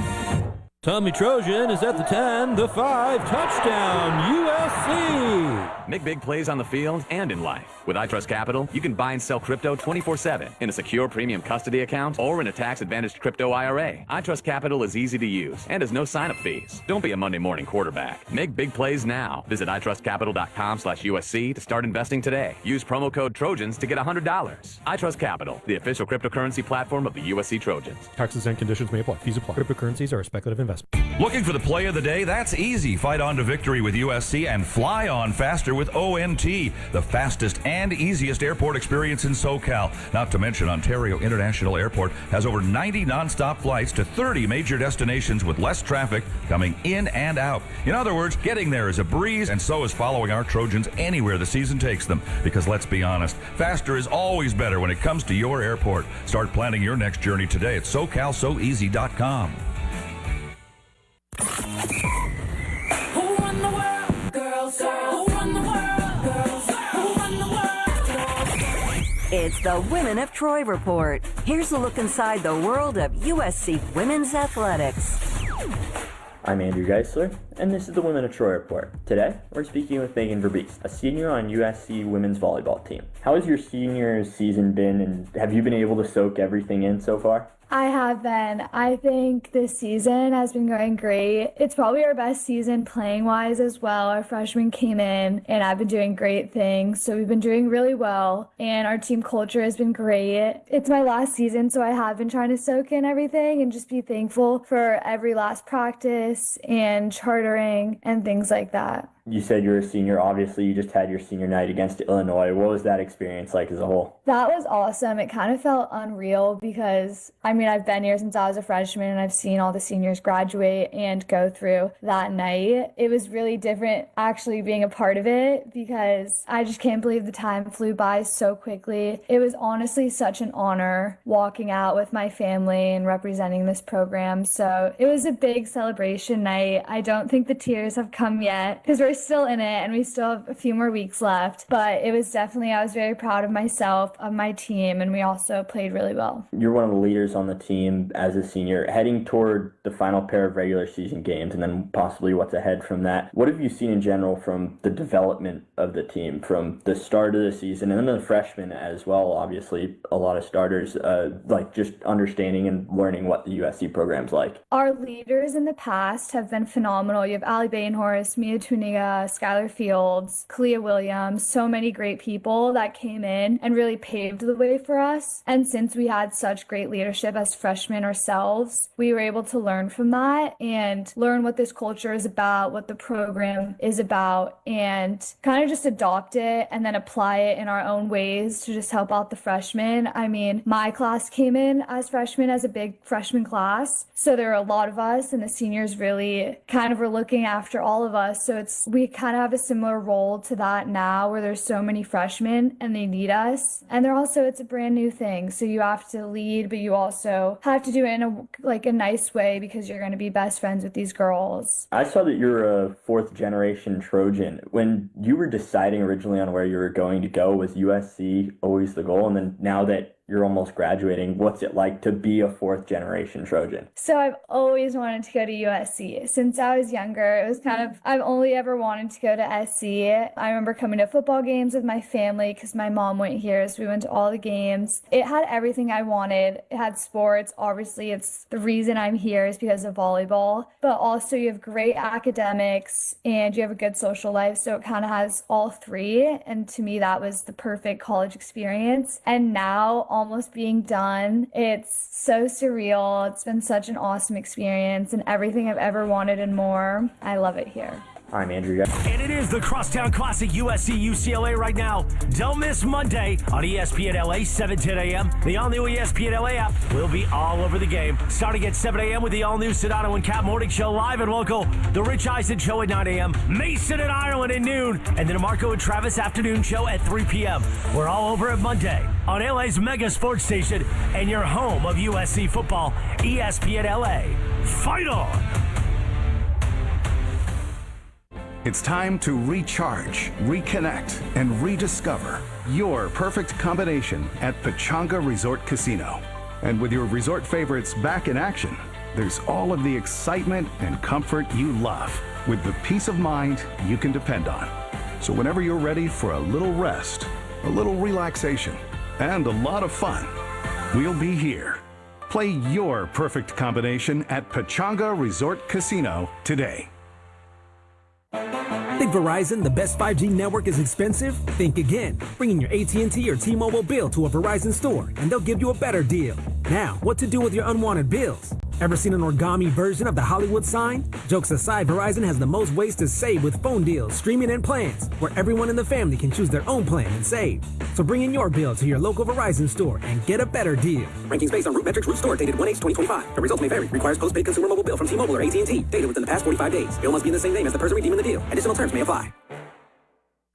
Tommy Trojan is at the 10, the 5, touchdown, USC! Make big plays on the field and in life. With iTrust Capital, you can buy and sell crypto 24/7 in a secure premium custody account or in a tax-advantaged crypto IRA. iTrust Capital is easy to use and has no sign-up fees. Don't be a Monday morning quarterback. Make big plays now. Visit itrustcapital.com/USC to start investing today. Use promo code TROJANS to get $100. iTrust Capital, the official cryptocurrency platform of the USC Trojans. Taxes and conditions may apply. Fees apply. Cryptocurrencies are a speculative investment. Looking for the play of the day? That's easy. Fight on to victory with USC and fly on faster with ONT, the fastest and easiest airport experience in SoCal. Not to mention Ontario International Airport has over 90 nonstop flights to 30 major destinations with less traffic coming in and out. In other words, getting there is a breeze, and so is following our Trojans anywhere the season takes them. Because let's be honest, faster is always better when it comes to your airport. Start planning your next journey today at SoCalSoEasy.com. Who run the world? Girls, girls. Who run the world? Girls, who run the world? It's the Women of Troy Report. Here's a look inside the world of USC women's athletics. I'm Andrew Geisler, and this is the Women of Troy Report. Today, we're speaking with Megan Verbeest, a senior on USC women's volleyball team. How has your senior season been, and have you been able to soak everything in so far? I have been. I think this season has been going great. It's probably our best season playing-wise as well. Our freshmen came in, and I've been doing great things. So we've been doing really well, and our team culture has been great. It's my last season, so I have been trying to soak in everything and just be thankful for every last practice and chartering and things like that. You said you're a senior. Obviously, you just had your senior night against Illinois. What was that experience like as a whole? That was awesome. It kind of felt unreal because, I've been here since I was a freshman, and I've seen all the seniors graduate and go through that night. It was really different actually being a part of it because I just can't believe the time flew by so quickly. It was honestly such an honor walking out with my family and representing this program. So it was a big celebration night. I don't think the tears have come yet because we're still in it and we still have a few more weeks left, but it was definitely, I was very proud of myself, of my team, and we also played really well. You're one of the leaders on the team as a senior, heading toward the final pair of regular season games and then possibly what's ahead from that. What have you seen in general from the development of the team from the start of the season and then the freshmen as well? Obviously, a lot of starters, like just understanding and learning what the USC program's like. Our leaders in the past have been phenomenal. You have Allie Bainhorst, Mia Tuniga, Skylar Fields, Kalia Williams, so many great people that came in and really paved the way for us. And since we had such great leadership as freshmen ourselves, we were able to learn from that and learn what this culture is about, what the program is about, and kind of just adopt it and then apply it in our own ways to just help out the freshmen. My class came in as freshmen as a big freshman class, so there were a lot of us, and the seniors really kind of were looking after all of us. So we kind of have a similar role to that now where there's so many freshmen and they need us. And it's a brand new thing. So you have to lead, but you also have to do it in a nice way because you're going to be best friends with these girls. I saw that you're a fourth generation Trojan. When you were deciding originally on where you were going to go, was USC always the goal? And then now that you're almost graduating. What's it like to be a fourth generation Trojan? So I've always wanted to go to USC. Since I was younger, it was I've only ever wanted to go to SC. I remember coming to football games with my family because my mom went here, so we went to all the games. It had everything I wanted. It had sports. Obviously, it's the reason I'm here is because of volleyball, but also you have great academics and you have a good social life, so it kind of has all three. And to me, that was the perfect college experience. And now, almost being done, it's so surreal. It's been such an awesome experience and everything I've ever wanted and more. I love it here. I'm Andrew. And it is the Crosstown Classic USC UCLA right now. Don't miss Monday on ESPN LA, 7:10 a.m. The all-new ESPN LA app will be all over the game. Starting at 7 a.m. with the all-new Sedano and Cap Morning Show live and local. The Rich Eisen Show at 9 a.m. Mason and Ireland at noon. And then the Marco and Travis Afternoon Show at 3 p.m. We're all over it Monday on LA's mega sports station and your home of USC football, ESPN LA. Fight on! It's time to recharge, reconnect, and rediscover your perfect combination at Pechanga Resort Casino. And with your resort favorites back in action, there's all of the excitement and comfort you love with the peace of mind you can depend on. So whenever you're ready for a little rest, a little relaxation, and a lot of fun, we'll be here. Play your perfect combination at Pechanga Resort Casino today. Think Verizon, the best 5G network, is expensive? Think again. Bring in your AT&T or T-Mobile bill to a Verizon store, and they'll give you a better deal. Now, what to do with your unwanted bills? Ever seen an origami version of the Hollywood sign? Jokes aside, Verizon has the most ways to save with phone deals, streaming, and plans, where everyone in the family can choose their own plan and save. So bring in your bill to your local Verizon store and get a better deal. Rankings based on Root Metrics Root Store dated 1/8/2025. The results may vary. Requires postpaid consumer mobile bill from T-Mobile or AT&T dated within the past 45 days. Bill must be in the same name as the person redeeming the deal. Additional terms may apply.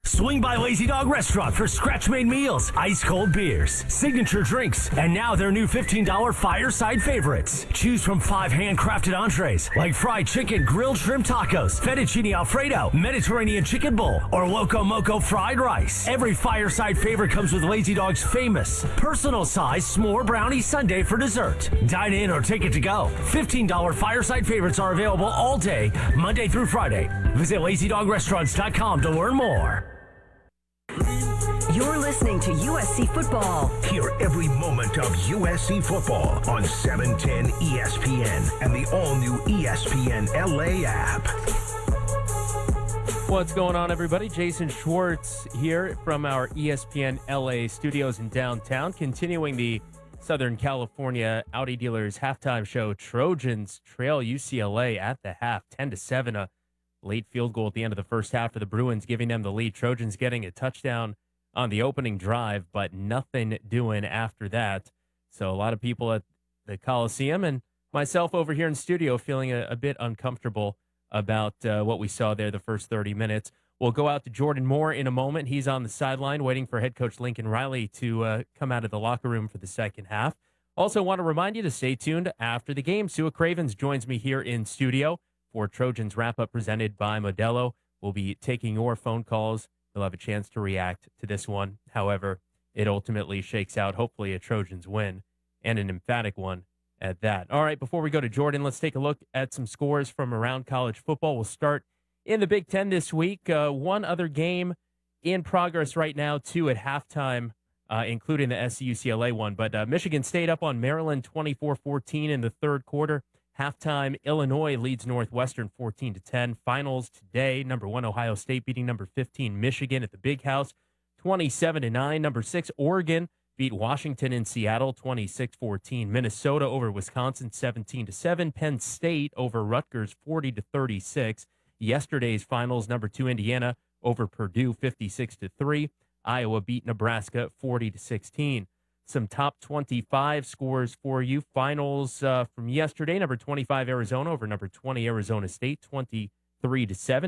Swing by Lazy Dog Restaurant for scratch-made meals, ice-cold beers, signature drinks, and now their new $15 fireside favorites. Choose from 5 handcrafted entrees like fried chicken, grilled shrimp tacos, fettuccine alfredo, Mediterranean chicken bowl, or Loco Moco fried rice. Every fireside favorite comes with Lazy Dog's famous personal-sized s'more brownie sundae for dessert. Dine in or take it to go. $15 fireside favorites are available all day, Monday through Friday. Visit LazyDogRestaurants.com to learn more. You're listening to USC Football. Hear every moment of USC football on 710 ESPN and the all-new ESPN LA app. What's going on, everybody? Jason Schwartz here from our ESPN LA studios in downtown, continuing the Southern California Audi Dealers halftime show. Trojans trail UCLA at the half, 10-7. A late field goal at the end of the first half for the Bruins, giving them the lead. Trojans getting a touchdown on the opening drive, but nothing doing after that. So a lot of people at the Coliseum and myself over here in studio feeling a bit uncomfortable about what we saw there the first 30 minutes. We'll go out to Jordan Moore in a moment. He's on the sideline waiting for head coach Lincoln Riley to come out of the locker room for the second half. Also want to remind you to stay tuned after the game. Sua Cravens joins me here in studio for Trojans wrap-up presented by Modelo. We'll be taking your phone calls. You'll have a chance to react to this one. However, it ultimately shakes out, hopefully, a Trojans win, and an emphatic one at that. All right, before we go to Jordan, let's take a look at some scores from around college football. We'll start in the Big Ten this week. One other game in progress right now, 2 at halftime, including the SC-UCLA one. But Michigan State up on Maryland 24-14 in the third quarter. Halftime, Illinois leads Northwestern 14-10. Finals today, number 1 Ohio State beating number 15 Michigan at the Big House 27-9. Number 6 Oregon beat Washington in Seattle 26-14. Minnesota over Wisconsin 17-7. Penn State over Rutgers 40-36. Yesterday's finals, number 2 Indiana over Purdue 56-3. Iowa beat Nebraska 40-16. Some top 25 scores for you. Finals from yesterday, number 25 Arizona over number 20 Arizona State 23-7.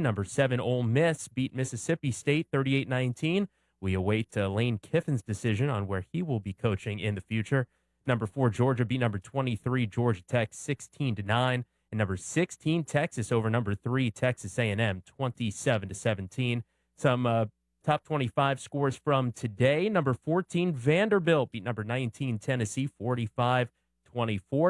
Number 7 Ole Miss beat Mississippi State 38-19. We await Lane Kiffin's decision on where he will be coaching in the future. Number 4 Georgia beat number 23 Georgia Tech 16-9. And number 16 Texas over number 3 Texas A&M 27-17. Some Top 25 scores from today. Number 14, Vanderbilt beat number 19, Tennessee, 45-24.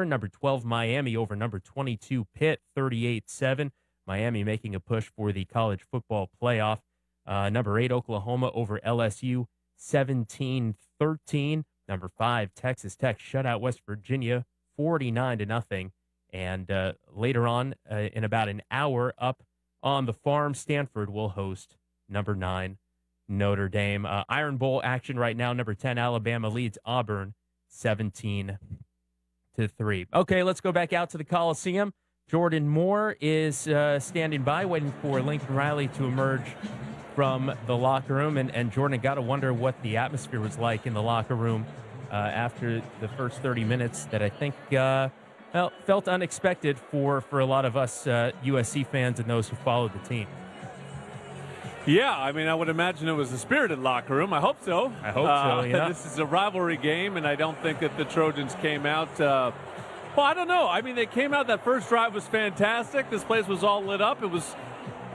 Number 12, Miami over number 22, Pitt, 38-7. Miami making a push for the college football playoff. Number 8, Oklahoma over LSU, 17-13. Number 5, Texas Tech shut out West Virginia, 49-0. And later on, in about an hour, up on the farm, Stanford will host number 9, Notre Dame. Iron Bowl action right now. Number 10, Alabama leads Auburn 17-3. Okay, let's go back out to the Coliseum. Jordan Moore is standing by, waiting for Lincoln Riley to emerge from the locker room. And Jordan, got to wonder what the atmosphere was like in the locker room after the first 30 minutes that I think felt unexpected for a lot of us USC fans and those who followed the team. Yeah, I mean, I would imagine it was a spirited locker room. I hope so. I hope so, yeah. This is a rivalry game, and I don't think that the Trojans came out. Well, I don't know. I mean, they came out. That first drive was fantastic. This place was all lit up.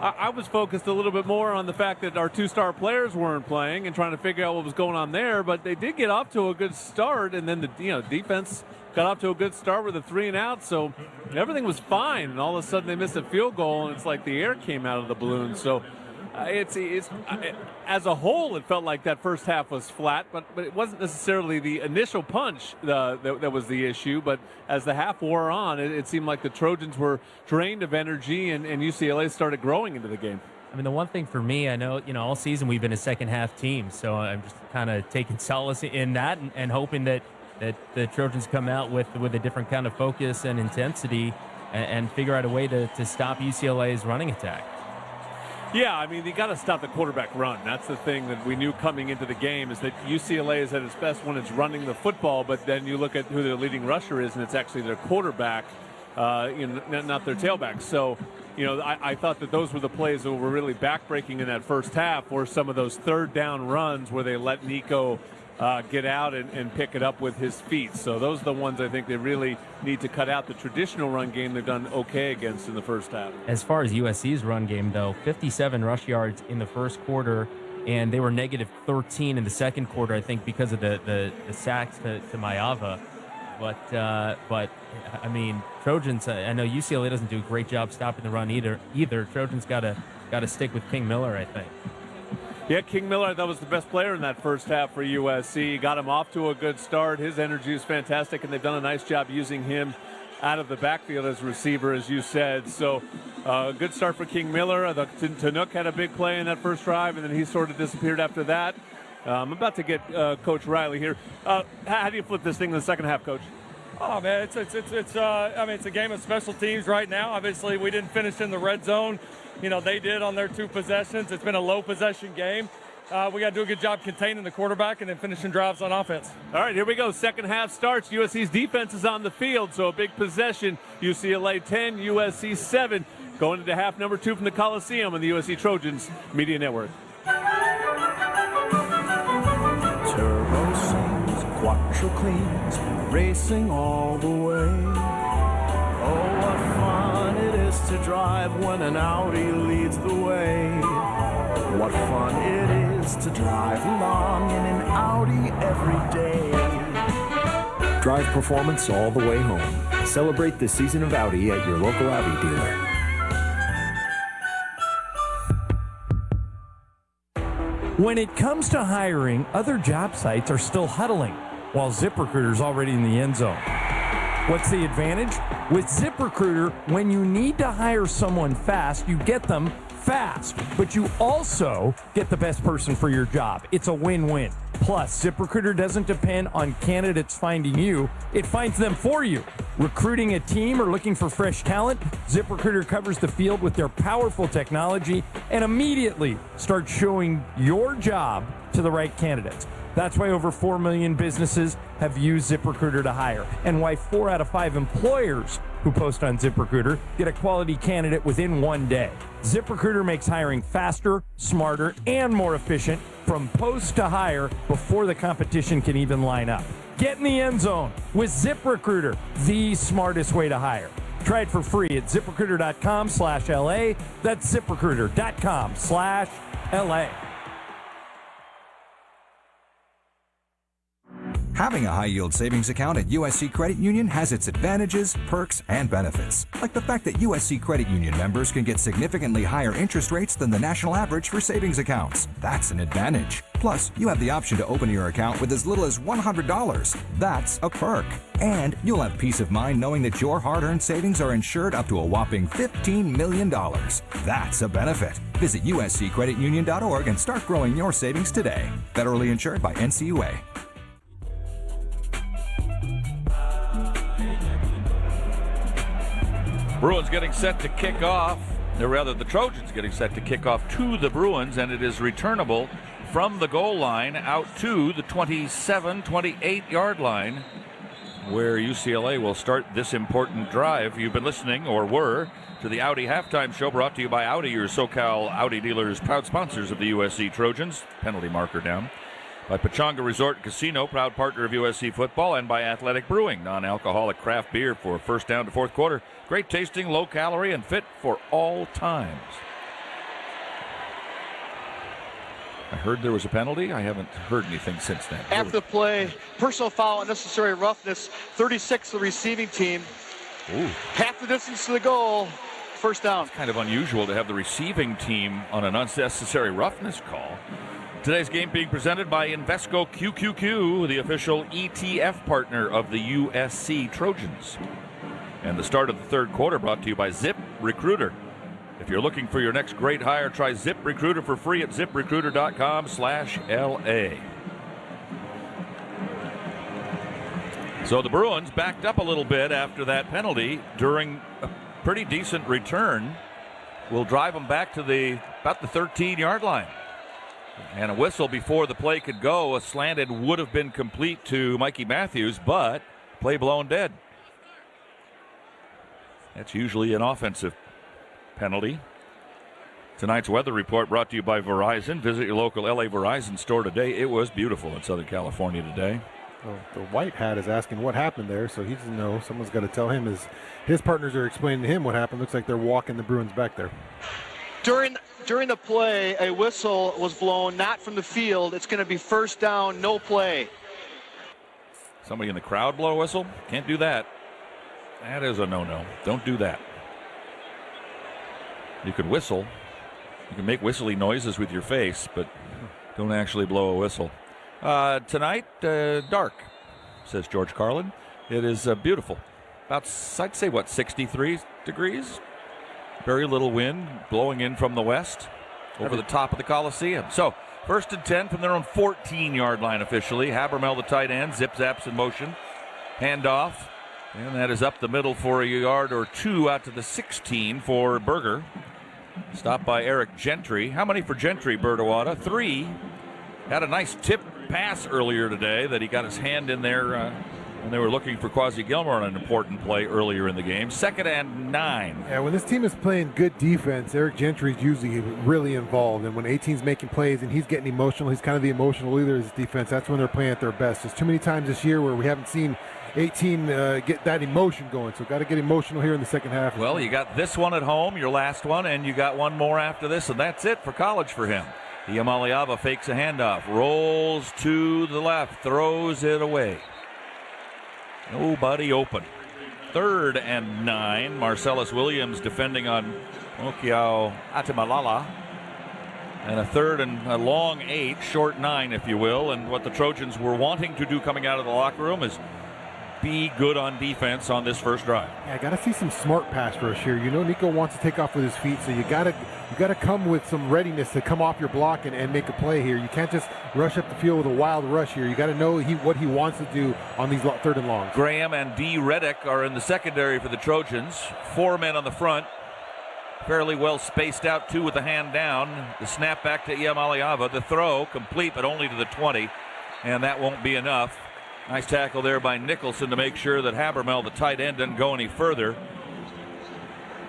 I was focused a little bit more on the fact that our 2-star players weren't playing and trying to figure out what was going on there. But they did get off to a good start, and then the defense got off to a good start with a 3-and-out. So everything was fine, and all of a sudden they missed a field goal, and it's like the air came out of the balloon. So it's as a whole, it felt like that first half was flat, but it wasn't necessarily the initial punch that was the issue. But as the half wore on, it seemed like the Trojans were drained of energy, and UCLA started growing into the game. I mean, the one thing for me, I know, all season we've been a second-half team, so I'm just kind of taking solace in that and hoping that the Trojans come out with a different kind of focus and intensity and figure out a way to stop UCLA's running attack. Yeah, I mean, you got to stop the quarterback run. That's the thing that we knew coming into the game, is that UCLA is at its best when it's running the football, but then you look at who their leading rusher is, and it's actually their quarterback, not their tailback. So, I thought that those were the plays that were really backbreaking in that first half, were some of those third down runs where they let Nico get out and pick it up with his feet. So those are the ones I think they really need to cut out. The traditional run game they've done okay against in the first half. As far as USC's run game, though, 57 rush yards in the first quarter, and they were negative 13 in the second quarter, I think, because of the sacks to Maeva. But I mean, Trojans, I know UCLA doesn't do a great job stopping the run either. Trojans got to stick with King Miller, I think. Yeah, King Miller, I thought, was the best player in that first half for USC. Got him off to a good start. His energy is fantastic, and they've done a nice job using him out of the backfield as receiver, as you said. So, good start for King Miller. I thought Tanuk had a big play in that first drive, and then he sort of disappeared after that. I'm about to get Coach Riley here. How do you flip this thing in the second half, Coach? Oh man, it's a game of special teams right now. Obviously, we didn't finish in the red zone. They did on their 2 possessions. It's been a low possession game. We got to do a good job containing the quarterback and then finishing drives on offense. All right, here we go. Second half starts. USC's defense is on the field, so a big possession. UCLA 10, USC 7. Going into half number 2 from the Coliseum on the USC Trojans Media Network. Turbo sings, quattro cleans, racing all the way. Oh, what fun it is to drive when an Audi leads the way. What fun it is to drive along in an Audi every day. Drive performance all the way home. Celebrate the season of Audi at your local Audi dealer. When it comes to hiring, other job sites are still huddling, while ZipRecruiter's already in the end zone. What's the advantage? With ZipRecruiter, when you need to hire someone fast, you get them fast, but you also get the best person for your job. It's a win-win. Plus, ZipRecruiter doesn't depend on candidates finding you, it finds them for you. Recruiting a team or looking for fresh talent, ZipRecruiter covers the field with their powerful technology and immediately starts showing your job to the right candidates. That's why over 4 million businesses have used ZipRecruiter to hire, and why 4 out of 5 employers who post on ZipRecruiter get a quality candidate within 1 day. ZipRecruiter makes hiring faster, smarter, and more efficient from post to hire before the competition can even line up. Get in the end zone with ZipRecruiter, the smartest way to hire. Try it for free at ZipRecruiter.com/LA. That's ZipRecruiter.com/LA. Having a high-yield savings account at USC Credit Union has its advantages, perks, and benefits, like the fact that USC Credit Union members can get significantly higher interest rates than the national average for savings accounts. That's an advantage. Plus, you have the option to open your account with as little as $100. That's a perk. And you'll have peace of mind knowing that your hard-earned savings are insured up to a whopping $15 million. That's a benefit. Visit usccreditunion.org and start growing your savings today. Federally insured by NCUA. Bruins getting set to kick off, or rather the Trojans getting set to kick off to the Bruins, and it is returnable from the goal line out to the 28-yard line, where UCLA will start this important drive. You've been listening, or were, to the Audi Halftime Show, brought to you by Audi, your SoCal Audi dealers, proud sponsors of the USC Trojans. Penalty marker down. By Pechanga Resort Casino, proud partner of USC football, and by Athletic Brewing, non-alcoholic craft beer for first down to fourth quarter. Great tasting, low calorie, and fit for all times. I heard there was a penalty. I haven't heard anything since then. After the play, personal foul, unnecessary roughness, 36 the receiving team. Ooh. Half the distance to the goal, first down. It's kind of unusual to have the receiving team on an unnecessary roughness call. Today's game being presented by Invesco QQQ, the official ETF partner of the USC Trojans. And the start of the third quarter brought to you by Zip Recruiter. If you're looking for your next great hire, try Zip Recruiter for free at ziprecruiter.com/LA. So the Bruins backed up a little bit after that penalty during a pretty decent return. Will drive them back to about the 13-yard line. And a whistle before the play could go. A slanted would have been complete to Mikey Matthews, but play blown dead. That's usually an offensive penalty. Tonight's weather report brought to you by Verizon. Visit your local LA Verizon store today. It was beautiful in Southern California today. Well, the white hat is asking what happened there, so he doesn't know. Someone's got to tell him. His partners are explaining to him what happened. Looks like they're walking the Bruins back there. During the play, a whistle was blown, not from the field. It's going to be first down, no play. Somebody in the crowd blow a whistle? Can't do that. That is a no-no. Don't do that. You can whistle. You can make whistly noises with your face, but don't actually blow a whistle. Tonight, dark, says George Carlin. It is beautiful. About, I'd say, 63 degrees? Very little wind blowing in from the west over the top of the Coliseum. So, first and 10 from their own 14-yard line officially. Habermel, the tight end, zip-zaps in motion. Handoff, and that is up the middle for a yard or two out to the 16 for Berger. Stopped by Eric Gentry. How many for Gentry, Bertawada? 3. Had a nice tip pass earlier today that he got his hand in there when they were looking for Quasi Gilmore on an important play earlier in the game. 2nd and 9. Yeah, when this team is playing good defense, Eric Gentry is usually really involved. And when 18's making plays and he's getting emotional, he's kind of the emotional leader of this defense. That's when they're playing at their best. There's too many times this year where we haven't seen 18 get that emotion going. So got to get emotional here in the second half. Well, you got this one at home, your last one, and you got one more after this, and that's it for college for him. Iamaleava fakes a handoff, rolls to the left, throws it away. Nobody open. 3rd and 9. Marcellus Williams defending on Okiao Atimalala. And a 3rd and a long 8, short 9, if you will. And what the Trojans were wanting to do coming out of the locker room is be good on defense on this first drive. Yeah, got to see some smart pass rush here. You know Nico wants to take off with his feet, so you got to come with some readiness to come off your block and make a play here. You can't just rush up the field with a wild rush here. You got to know what he wants to do on these 3rd and longs. Graham and D. Reddick are in the secondary for the Trojans. 4 men on the front. Fairly well spaced out, 2 with the hand down. The snap back to Iamaleava. The throw complete, but only to the 20, and that won't be enough. Nice tackle there by Nicholson to make sure that Habermel, the tight end, doesn't go any further.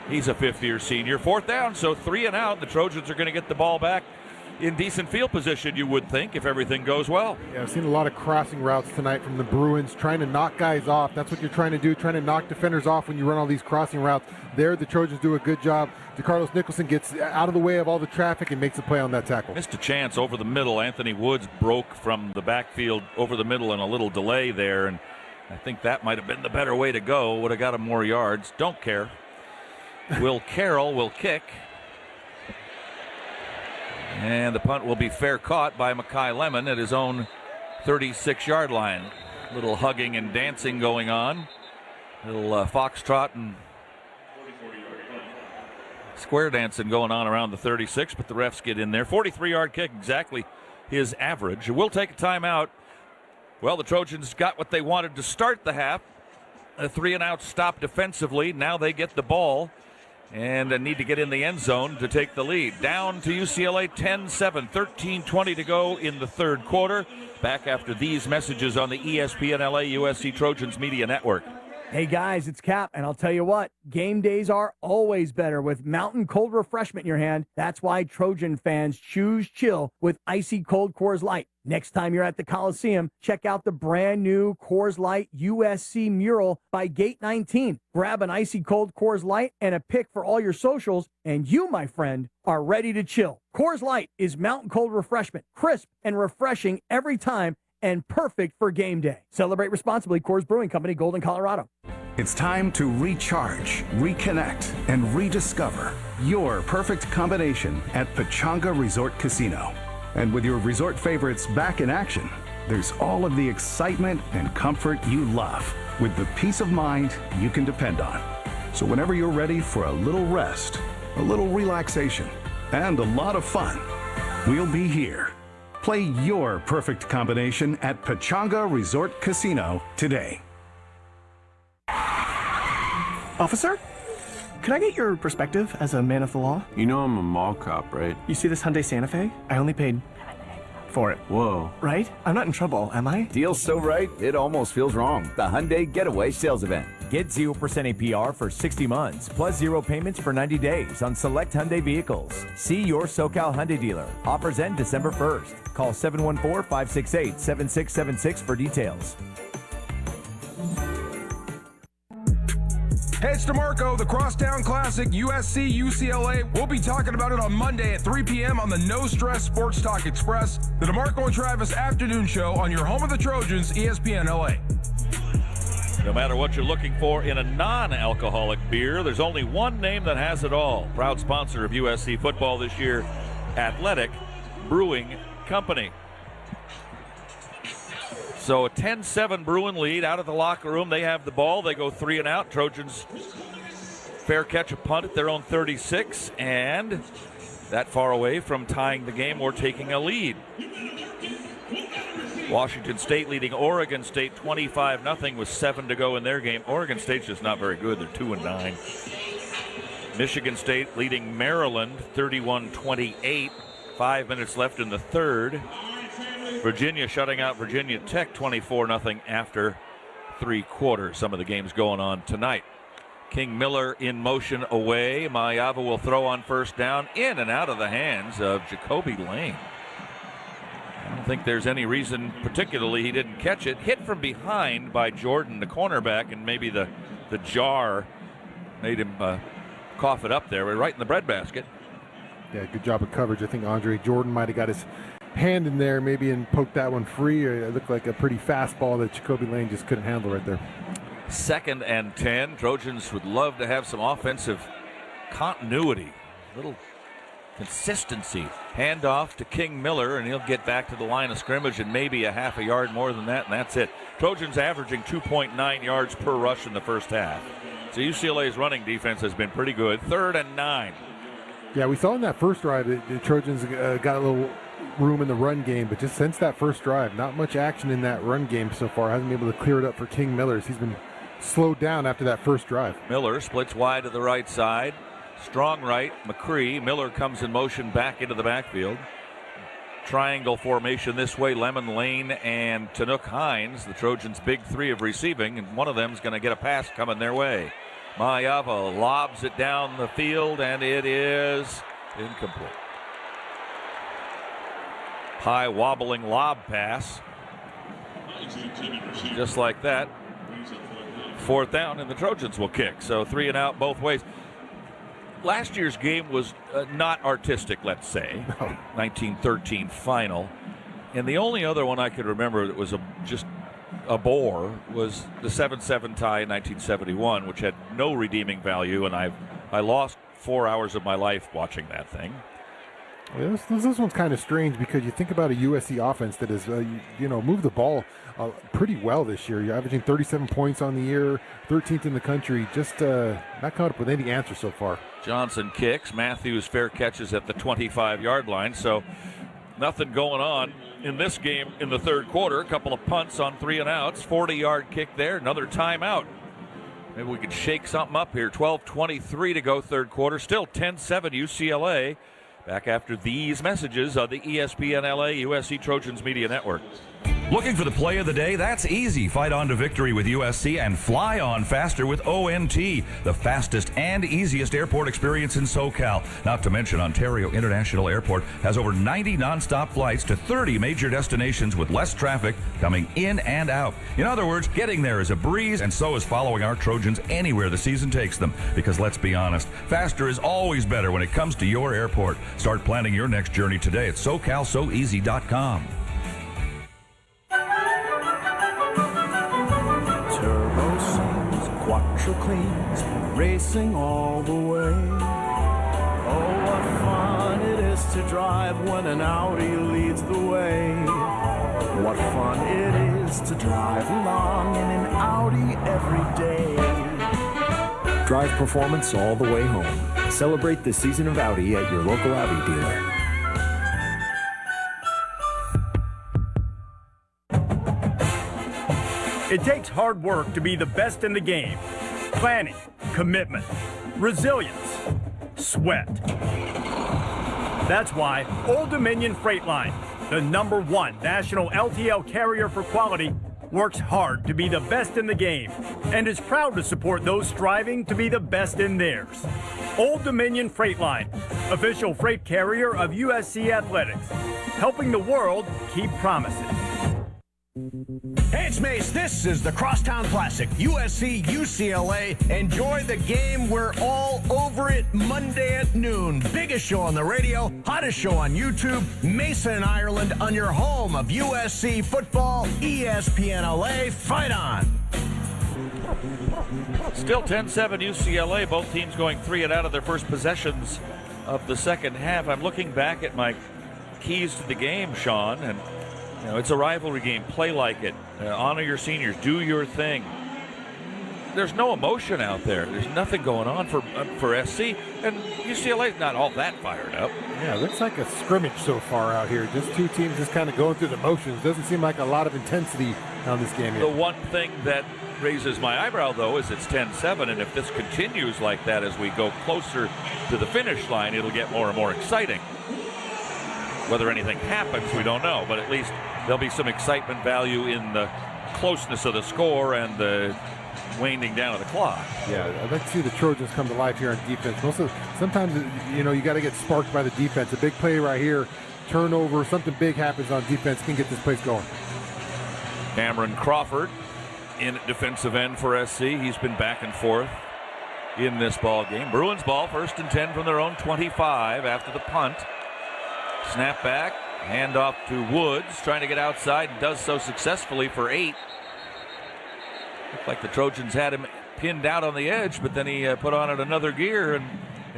He's a 5th-year senior. 4th down, so 3 and out. The Trojans are going to get the ball back in decent field position, you would think, if everything goes well. Yeah, I've seen a lot of crossing routes tonight from the Bruins, trying to knock guys off. That's what you're trying to do, trying to knock defenders off when you run all these crossing routes. There, the Trojans do a good job. DeCarlos Nicholson gets out of the way of all the traffic and makes a play on that tackle. Missed a chance over the middle. Anthony Woods broke from the backfield over the middle and a little delay there, and I think that might have been the better way to go. Would have got him more yards. Don't care. Will Carroll will kick. And the punt will be fair caught by Makai Lemon at his own 36-yard line. Little hugging and dancing going on. Little foxtrot and square dancing going on around the 36, but the refs get in there. 43-yard kick, exactly his average. We'll take a timeout. Well, the Trojans got what they wanted to start the half. A 3-and-out stop defensively. Now they get the ball and need to get in the end zone to take the lead. Down to UCLA 10-7, 13:20 to go in the third quarter. Back after these messages on the ESPN LA USC Trojans Media Network. Hey guys, it's Cap, and I'll tell you what, game days are always better with mountain cold refreshment in your hand. That's why Trojan fans choose chill with icy cold Coors Light. Next time you're at the Coliseum, check out the brand new Coors Light USC mural by Gate 19. Grab an icy cold Coors Light and a pic for all your socials, and you, my friend, are ready to chill. Coors Light is mountain cold refreshment, crisp and refreshing every time, and perfect for game day. Celebrate responsibly. Coors Brewing Company, Golden, Colorado. It's time to recharge, reconnect, and rediscover your perfect combination at Pechanga Resort Casino. And with your resort favorites back in action, there's all of the excitement and comfort you love, with the peace of mind you can depend on. So whenever you're ready for a little rest, a little relaxation, and a lot of fun, we'll be here. Play your perfect combination at Pechanga Resort Casino today. Officer, can I get your perspective as a man of the law? You know I'm a mall cop, right? You see this Hyundai Santa Fe? I only paid for it. Whoa. Right? I'm not in trouble, am I? Deal's so right, it almost feels wrong. The Hyundai Getaway Sales Event. Get 0% APR for 60 months, plus 0 payments for 90 days on select Hyundai vehicles. See your SoCal Hyundai dealer. Offers end December 1st. Call 714-568-7676 for details. Hey, it's DeMarco, the Crosstown Classic, USC, UCLA. We'll be talking about it on Monday at 3 p.m. on the No Stress Sports Talk Express, the DeMarco and Travis afternoon show on your home of the Trojans, ESPN LA. No matter what you're looking for in a non-alcoholic beer, there's only one name that has it all. Proud sponsor of USC football this year, Athletic Brewing Company. So a 10-7 Bruin lead out of the locker room. They have the ball. They go 3-and-out. Trojans fair catch a punt at their own 36, and that far away from tying the game or taking a lead. Washington State leading Oregon State 25-0 with 7 to go in their game. Oregon State's just not very good. They're 2-9. Michigan State leading Maryland 31-28. 5 minutes left in the third. Virginia shutting out Virginia Tech 24-0 after 3 quarters. Some of the games going on tonight. King Miller in motion away. Mayava will throw on first down, in and out of the hands of Jacoby Lane. I don't think there's any reason particularly he didn't catch it. Hit from behind by Jordan, the cornerback, and maybe the jar made him cough it up there. We're right in the breadbasket. Yeah, good job of coverage. I think Andre Jordan might have got his hand in there maybe and poked that one free. It looked like a pretty fast ball that Jacoby Lane just couldn't handle right there. 2nd and 10. Trojans would love to have some offensive continuity, a little consistency. Handoff to King Miller, and he'll get back to the line of scrimmage and maybe a half a yard more than that, and that's it. Trojans averaging 2.9 yards per rush in the first half. So UCLA's running defense has been pretty good. 3rd and 9. Yeah, we saw in that first drive the Trojans got a little room in the run game, but just since that first drive, not much action in that run game so far. Hasn't been able to clear it up for King Miller. He's been slowed down after that first drive. Miller splits wide to the right side. Strong right, McCree. Miller comes in motion back into the backfield. Triangle formation this way. Lemon, Lane, and Tanook Hines, the Trojans' big 3 of receiving, and one of them is going to get a pass coming their way. Mayava lobs it down the field, and it is incomplete. high wobbling lob pass. Just like that. 4th down, and the Trojans will kick. So 3 and out both ways. Last year's game was not artistic, let's say. 1913 final. And the only other one I could remember that was just a bore was the 7-7 tie in 1971, which had no redeeming value, and I lost 4 hours of my life watching that thing. Yeah, this one's kind of strange because you think about a USC offense that has, moved the ball pretty well this year. You're averaging 37 points on the year, 13th in the country. Just not caught up with any answer so far. Johnson kicks. Matthews fair catches at the 25-yard line. So nothing going on in this game in the third quarter. A couple of punts on 3 and outs. 40-yard kick there. Another timeout. Maybe we could shake something up here. 12:23 to go third quarter. Still 10-7 UCLA. Back after these messages on the ESPN LA USC Trojans Media Network. Looking for the play of the day? That's easy. Fight on to victory with USC and fly on faster with ONT, the fastest and easiest airport experience in SoCal. Not to mention, Ontario International Airport has over 90 nonstop flights to 30 major destinations with less traffic coming in and out. In other words, getting there is a breeze, and so is following our Trojans anywhere the season takes them. Because let's be honest, faster is always better when it comes to your airport. Start planning your next journey today at SoCalSoEasy.com. Quattro cleans, racing all the way. Oh, what fun it is to drive when an Audi leads the way. What fun it is to drive along in an Audi every day. Drive performance all the way home. Celebrate the season of Audi at your local Audi dealer. It takes hard work to be the best in the game. Planning, commitment, resilience, sweat. That's why Old Dominion Freight Line, the #1 national LTL carrier for quality, works hard to be the best in the game and is proud to support those striving to be the best in theirs. Old Dominion Freight Line, official freight carrier of USC Athletics, helping the world keep promises. Hey, it's Mace. This is the Crosstown Classic, USC UCLA. Enjoy the game. We're all over it Monday at noon. Biggest show on the radio, hottest show on YouTube. Mason and Ireland on your home of USC football, ESPN LA. Fight on. Still 10-7 UCLA. Both teams going 3 and out of their first possessions of the second half. I'm looking back at my keys to the game, Sean, and it's a rivalry game. Play like it. Honor your seniors. Do your thing. There's no emotion out there. There's nothing going on for SC, and UCLA's not all that fired up. Yeah, it looks like a scrimmage so far out here. Just two teams just kind of going through the motions. Doesn't seem like a lot of intensity on this game yet. The one thing that raises my eyebrow, though, is it's 10-7, and if this continues like that as we go closer to the finish line, it'll get more and more exciting. Whether anything happens, we don't know, but at least there'll be some excitement value in the closeness of the score and the waning down of the clock. Yeah, I'd like to see the Trojans come to life here on defense. Sometimes, you got to get sparked by the defense. A big play right here, turnover, something big happens on defense, can get this place going. Cameron Crawford in at defensive end for SC. He's been back and forth in this ball game. Bruins ball, 1st and 10 from their own 25 after the punt. Snap back, handoff to Woods, trying to get outside and does so successfully for 8. Looked like the Trojans had him pinned out on the edge, but then he put on it another gear, and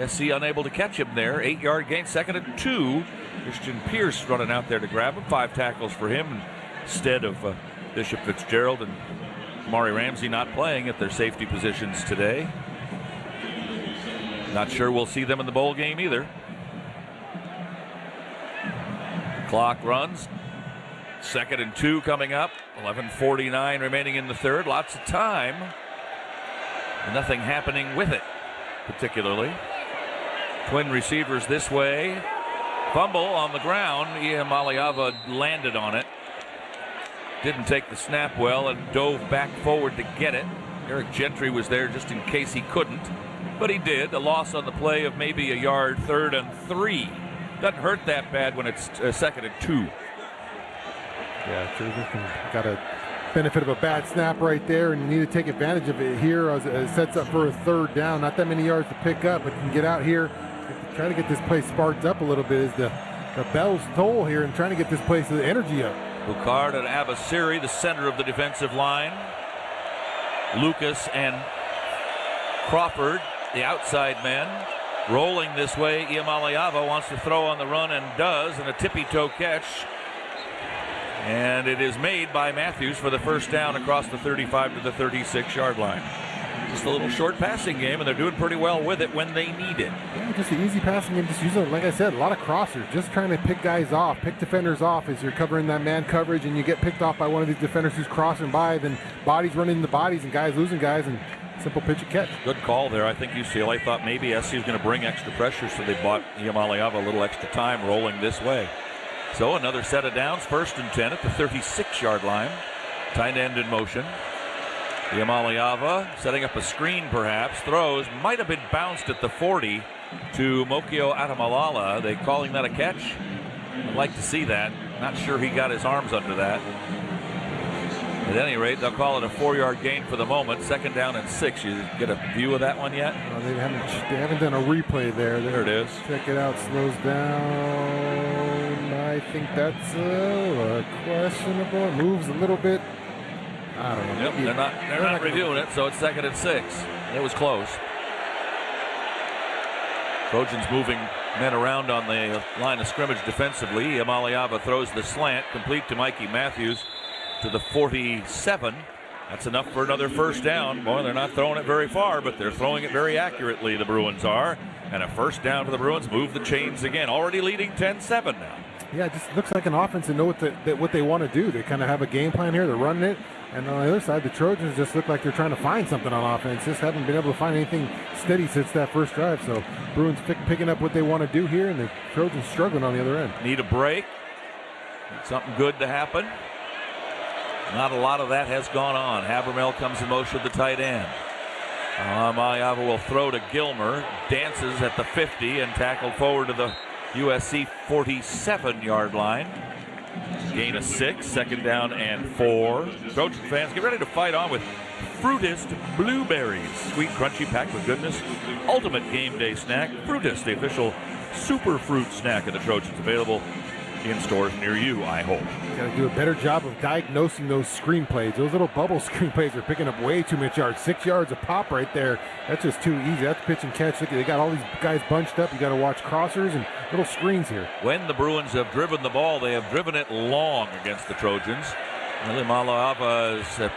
SC unable to catch him there. 8-yard gain, 2nd and 2. Christian Pierce running out there to grab him. 5 tackles for him instead of Bishop Fitzgerald and Mari Ramsey not playing at their safety positions today. Not sure we'll see them in the bowl game either. Clock runs. 2nd and 2 coming up. 11:49 remaining in the third. Lots of time. Nothing happening with it, particularly. Twin receivers this way. Fumble on the ground. Iamaliava landed on it. Didn't take the snap well and dove back forward to get it. Eric Gentry was there just in case he couldn't, but he did. A loss on the play of maybe a yard. 3rd and 3. Doesn't hurt that bad when it's 2nd and 2. Yeah, Trojan got a benefit of a bad snap right there, and you need to take advantage of it here as it sets up for a third down. Not that many yards to pick up, but can get out here, try to get this place sparked up a little bit as the bells toll here and trying to get this place the energy up. Boucard and Abasiri, the center of the defensive line. Lucas and Crawford, the outside men. Rolling this way, Iamaleava wants to throw on the run and does, and a tippy-toe catch. And it is made by Matthews for the first down across the 35 to the 36-yard line. Just a little short passing game, and they're doing pretty well with it when they need it. Yeah, just an easy passing game. Just using, like I said, a lot of crossers. Just trying to pick guys off, pick defenders off as you're covering that man coverage, and you get picked off by one of these defenders who's crossing by, then bodies running into bodies and guys losing guys, and simple pitch and catch. Good call there. I think UCLA thought maybe SC was going to bring extra pressure, so they bought Iamaleava a little extra time rolling this way. So another set of downs, 1st and 10 at the 36-yard line. Tight end in motion. Iamaleava setting up a screen perhaps. Throws, might have been bounced at the 40 to Mokio Atamalala. They calling that a catch? I'd like to see that. Not sure he got his arms under that. At any rate, they'll call it a 4-yard gain for the moment. 2nd down and 6. You get a view of that one yet? They haven't done a replay there. There it is. Check it out. Slows down. I think that's questionable. It moves a little bit. I don't know. Yep, they're not reviewing it, so it's 2nd and 6. It was close. Trojans moving men around on the line of scrimmage defensively. Iamaleava throws the slant, complete to Mikey Matthews to the 47. That's enough for another first down. Boy, they're not throwing it very far, but they're throwing it very accurately, the Bruins are. And a first down for the Bruins. Move the chains again. Already leading 10-7 now. Yeah, it just looks like an offense and know what they want to do. They kind of have a game plan here. They're running it. And on the other side, the Trojans just look like they're trying to find something on offense. Just haven't been able to find anything steady since that first drive. So Bruins picking up what they want to do here, and the Trojans struggling on the other end. Need a break. Need something good to happen. Not a lot of that has gone on. Habermel comes in motion with the tight end. Iamaleava will throw to Gilmer. Dances at the 50 and tackled forward to the USC 47-yard line. Gain of 6, 2nd down and 4. Trojan fans, get ready to fight on with Fruitist Blueberries. Sweet, crunchy, packed with goodness. Ultimate game day snack. Fruitist, the official super fruit snack of the Trojans. Available in stores near you, I hope. Got to do a better job of diagnosing those screen plays. Those little bubble screen plays are picking up way too much yards. 6 yards a pop right there. That's just too easy. That's pitch and catch. Look, they got all these guys bunched up. You got to watch crossers and little screens here. When the Bruins have driven the ball, they have driven it long against the Trojans. Iamaleava is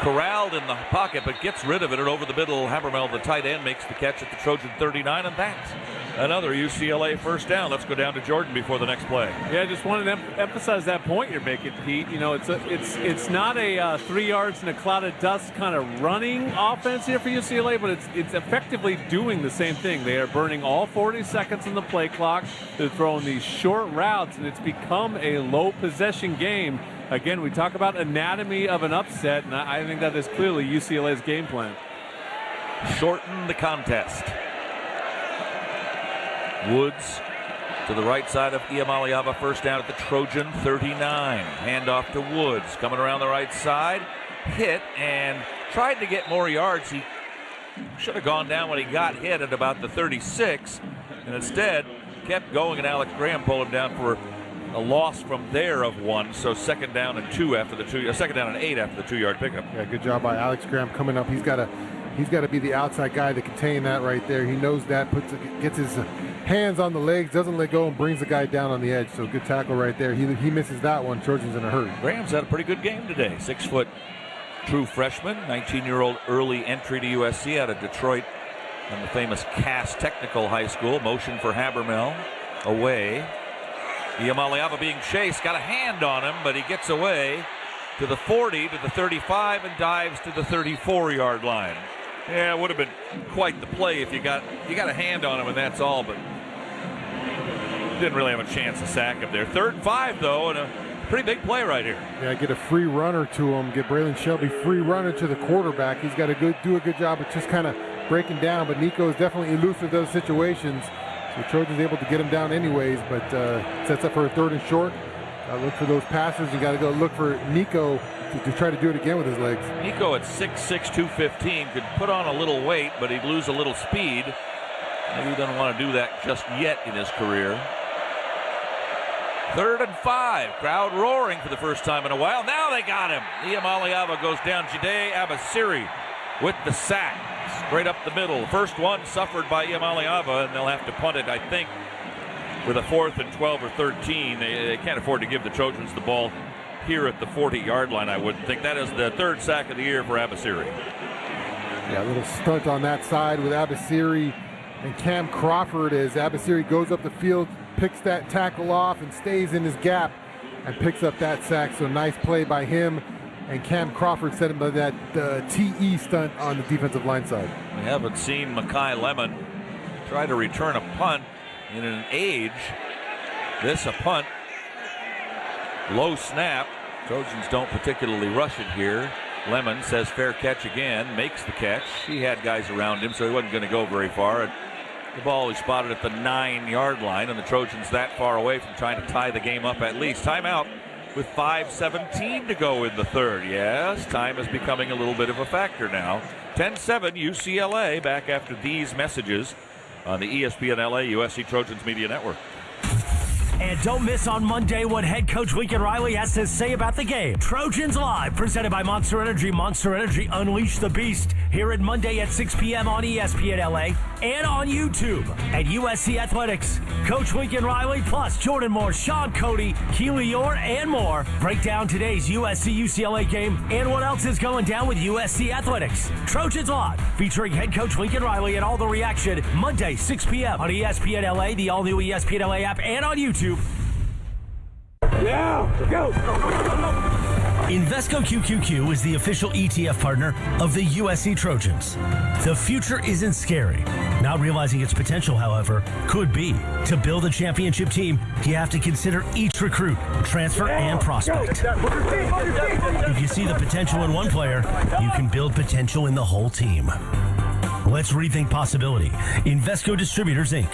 corralled in the pocket, but gets rid of it, and over the middle, Habermel, the tight end, makes the catch at the Trojan 39, and that's another UCLA first down. Let's go down to Jordan before the next play. Yeah, I just wanted to emphasize that point you're making, Pete. You know, it's not a 3 yards in a cloud of dust kind of running offense here for UCLA, but it's effectively doing the same thing. They are burning all 40 seconds on the play clock. They're throwing these short routes, and it's become a low possession game. Again, we talk about anatomy of an upset, and I think that is clearly UCLA's game plan. Shorten the contest. Woods to the right side of Iamaleava, first down at the Trojan 39. Handoff to Woods, coming around the right side. Hit and tried to get more yards. He should have gone down when he got hit at about the 36, and instead kept going, and Alex Graham pulled him down for a loss from there of 1. So 2nd down and 2 after the 2nd down and 8 after the 2-yard pickup. Yeah, good job by Alex Graham coming up. He's got to be the outside guy to contain that right there. He knows that, gets his hands on the legs, doesn't let go, and brings the guy down on the edge. So good tackle right there. He misses that one. Trojans in a hurry. Graham's had a pretty good game today. 6-foot true freshman, 19-year-old early entry to USC out of Detroit and the famous Cass Technical High School. Motion for Habermel away. Iamaleava being chased, got a hand on him, but he gets away to the 40, to the 35, and dives to the 34-yard line. Yeah, it would have been quite the play if you got a hand on him, and that's all, but didn't really have a chance to sack him there. 3rd and 5, though, and a pretty big play right here. Yeah, get a free runner to him, get Braylon Shelby free runner to the quarterback. He's got to do a good job of just kind of breaking down, but Nico is definitely elusive in those situations. The Trojans able to get him down anyways, but sets up for a 3rd and short. Got to look for those passes. You got to go look for Nico to try to do it again with his legs. Nico at 6'6", 215 could put on a little weight, but he'd lose a little speed. Maybe he doesn't want to do that just yet in his career. 3rd and 5. Crowd roaring for the first time in a while. Now they got him. Iamaleava goes down. Jide Abasiri with the sack. Straight up the middle. First one suffered by Iamaleava, and they'll have to punt it, I think, with a 4th and 12 or 13. They can't afford to give the Trojans the ball here at the 40-yard line, I wouldn't think. That is the 3rd sack of the year for Abasiri. Yeah, a little stunt on that side with Abasiri and Cam Crawford as Abasiri goes up the field, picks that tackle off and stays in his gap and picks up that sack. So nice play by him. And Cam Crawford set him by that TE stunt on the defensive line side. We haven't seen Makai Lemon try to return a punt in an age. This a punt. Low snap. Trojans don't particularly rush it here. Lemon says fair catch again, makes the catch. He had guys around him, so he wasn't going to go very far. And the ball is spotted at the 9-yard line, and the Trojans that far away from trying to tie the game up at least. Timeout with 5:17 to go in the 3rd. Yes, time is becoming a little bit of a factor now. 10-7 UCLA back after these messages on the ESPN LA USC Trojans Media Network. And don't miss on Monday what head coach Lincoln Riley has to say about the game. Trojans Live, presented by Monster Energy. Monster Energy, unleash the beast. Here at Monday at 6 p.m. on ESPN LA and on YouTube at USC Athletics. Coach Lincoln Riley plus Jordan Moore, Sean Cody, Keely Orr, and more break down today's USC-UCLA game and what else is going down with USC Athletics. Trojans Live, featuring head coach Lincoln Riley and all the reaction Monday, 6 p.m. on ESPN LA, the all-new ESPN LA app, and on YouTube. Yeah, go. Invesco QQQ is the official ETF partner of the USC Trojans. The future isn't scary. Not realizing its potential, however, could be. To build a championship team, you have to consider each recruit, transfer, and prospect. If you see the potential in one player, you can build potential in the whole team. Let's rethink possibility. Invesco Distributors, Inc.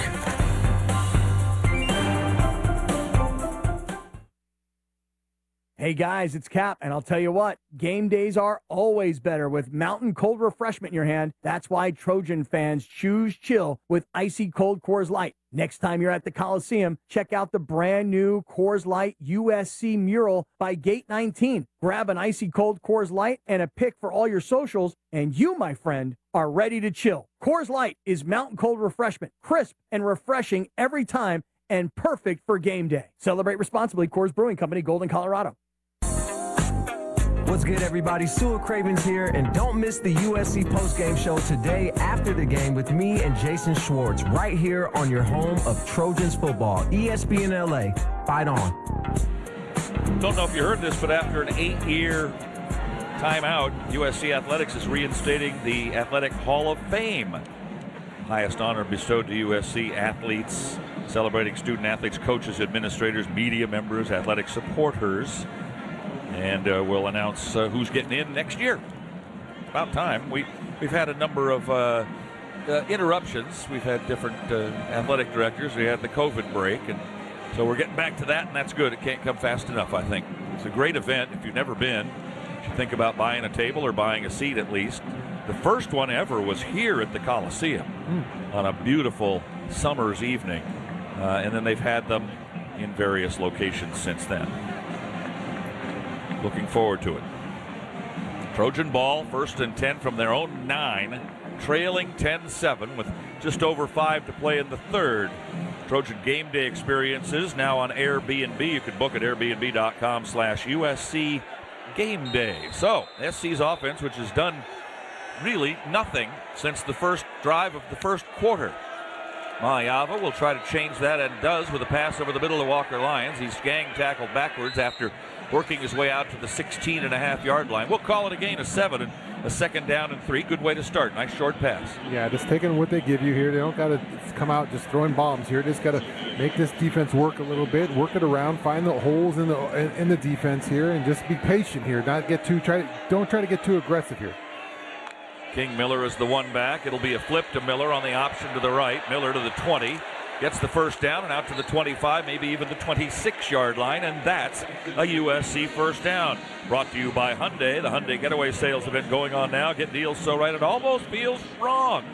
Hey guys, it's Cap, and I'll tell you what, game days are always better with mountain cold refreshment in your hand. That's why Trojan fans choose chill with icy cold Coors Light. Next time you're at the Coliseum, check out the brand new Coors Light USC mural by Gate 19. Grab an icy cold Coors Light and a pic for all your socials, and you, my friend, are ready to chill. Coors Light is mountain cold refreshment, crisp and refreshing every time, and perfect for game day. Celebrate responsibly. Coors Brewing Company, Golden, Colorado. What's good, everybody? Stuart Cravens here, and don't miss the USC postgame show today after the game with me and Jason Schwartz right here on your home of Trojans football, ESPN LA. Fight on. Don't know if you heard this, but after an 8-year timeout, USC Athletics is reinstating the Athletic Hall of Fame. Highest honor bestowed to USC athletes, celebrating student athletes, coaches, administrators, media members, athletic supporters. And we'll announce who's getting in next year. About time. We've had a number of interruptions. We've had different athletic directors. We had the COVID break, and so we're getting back to that, and that's good. It can't come fast enough, I think. It's a great event. If you've never been, you should think about buying a table or buying a seat at least. The first one ever was here at the Coliseum on a beautiful summer's evening, and then they've had them in various locations since then. Looking forward to it. Trojan ball, 1st and 10 from their own 9, trailing 10-7 with just over 5 to play in the 3rd. Trojan game day experiences now on Airbnb. You can book at airbnb.com/USC game day. So SC's offense, which has done really nothing since the first drive of the first quarter. Maliava will try to change that, and does with a pass over the middle of Walker Lyons. He's gang tackled backwards after working his way out to the 16.5-yard line. We'll call it a gain of 7 and a 2nd down and 3. Good way to start. Nice short pass. Yeah, just taking what they give you here. They don't got to come out just throwing bombs here. Just got to make this defense work a little bit, work it around, find the holes in the defense here, and just be patient here. Don't try to get too aggressive here. King Miller is the one back. It'll be a flip to Miller on the option to the right. Miller to the 20. gets the first down and out to the 25, maybe even the 26-yard line, and that's a USC first down. Brought to you by Hyundai. The Hyundai Getaway Sales event going on now. Get deals so right it almost feels wrong.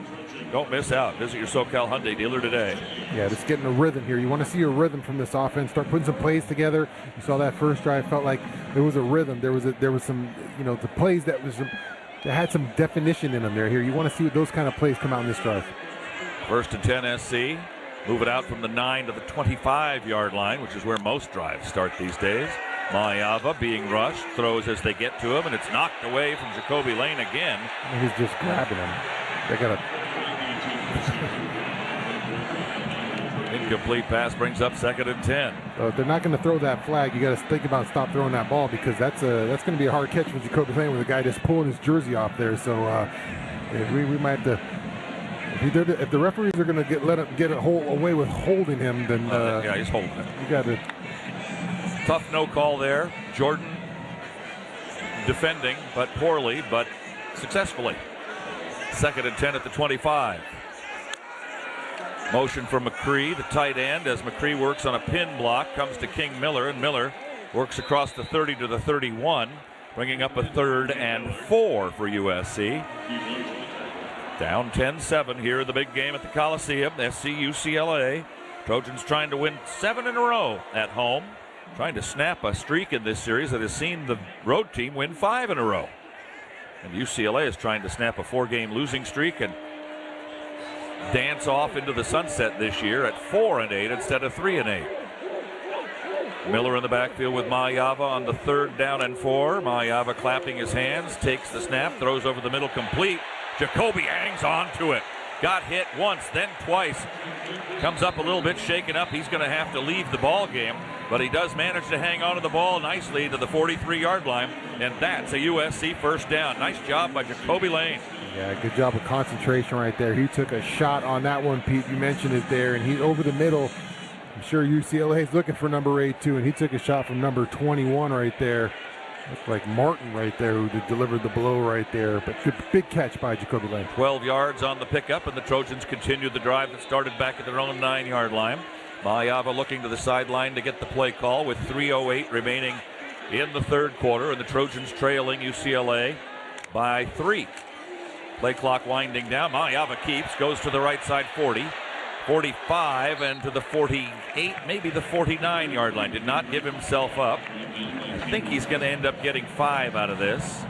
Don't miss out. Visit your SoCal Hyundai dealer today. Yeah, just getting a rhythm here. You want to see a rhythm from this offense. Start putting some plays together. You saw that first drive. Felt like there was a rhythm. There was some, the plays that had some definition in them there. Here, you want to see those kind of plays come out in this drive. First and 10 SC. Move it out from the 9 to the 25-yard line, which is where most drives start these days. Mayava being rushed, throws as they get to him, and it's knocked away from Jacoby Lane again. And he's just grabbing him. They got incomplete pass brings up 2nd and 10. So if they're not going to throw that flag, you got to think about stop throwing that ball, because that's going to be a hard catch for Jacoby Lane with a guy just pulling his jersey off there. So we might have to. If the referees are going to let him get away with holding him, then yeah, he's holding him. You got to. Tough no call there. Jordan defending, but poorly, but successfully. 2nd and 10 at the 25. Motion from McCree, the tight end, as McCree works on a pin block, comes to King Miller, and Miller works across the 30 to the 31, bringing up a 3rd and 4 for USC. Down 10-7 here in the big game at the Coliseum. SC UCLA. Trojans trying to win 7 in a row at home. Trying to snap a streak in this series that has seen the road team win 5 in a row. And UCLA is trying to snap a 4-game losing streak and dance off into the sunset this year at 4-8 instead of 3-8. Miller in the backfield with Mayava on the 3rd down and 4. Mayava clapping his hands, takes the snap, throws over the middle, complete. Jacoby hangs on to it. Got hit once, then twice. Comes up a little bit shaken up. He's going to have to leave the ball game, but he does manage to hang on to the ball nicely to the 43-yard line, and that's a USC first down. Nice job by Jacoby Lane. Yeah, good job of concentration right there. He took a shot on that one, Pete. You mentioned it there, and he's over the middle. I'm sure UCLA is looking for number 8 too, and he took a shot from number 21 right there. Looks like Martin right there who delivered the blow right there. But good, big catch by Jacoby Lane. 12 yards on the pickup, and the Trojans continue the drive that started back at their own 9-yard line. Mayava looking to the sideline to get the play call with 3:08 remaining in the 3rd quarter, and the Trojans trailing UCLA by 3. Play clock winding down. Mayava keeps, goes to the right side 40. 45 and to the 48, maybe the 49-yard line. Did not give himself up. I think he's going to end up getting 5 out of this.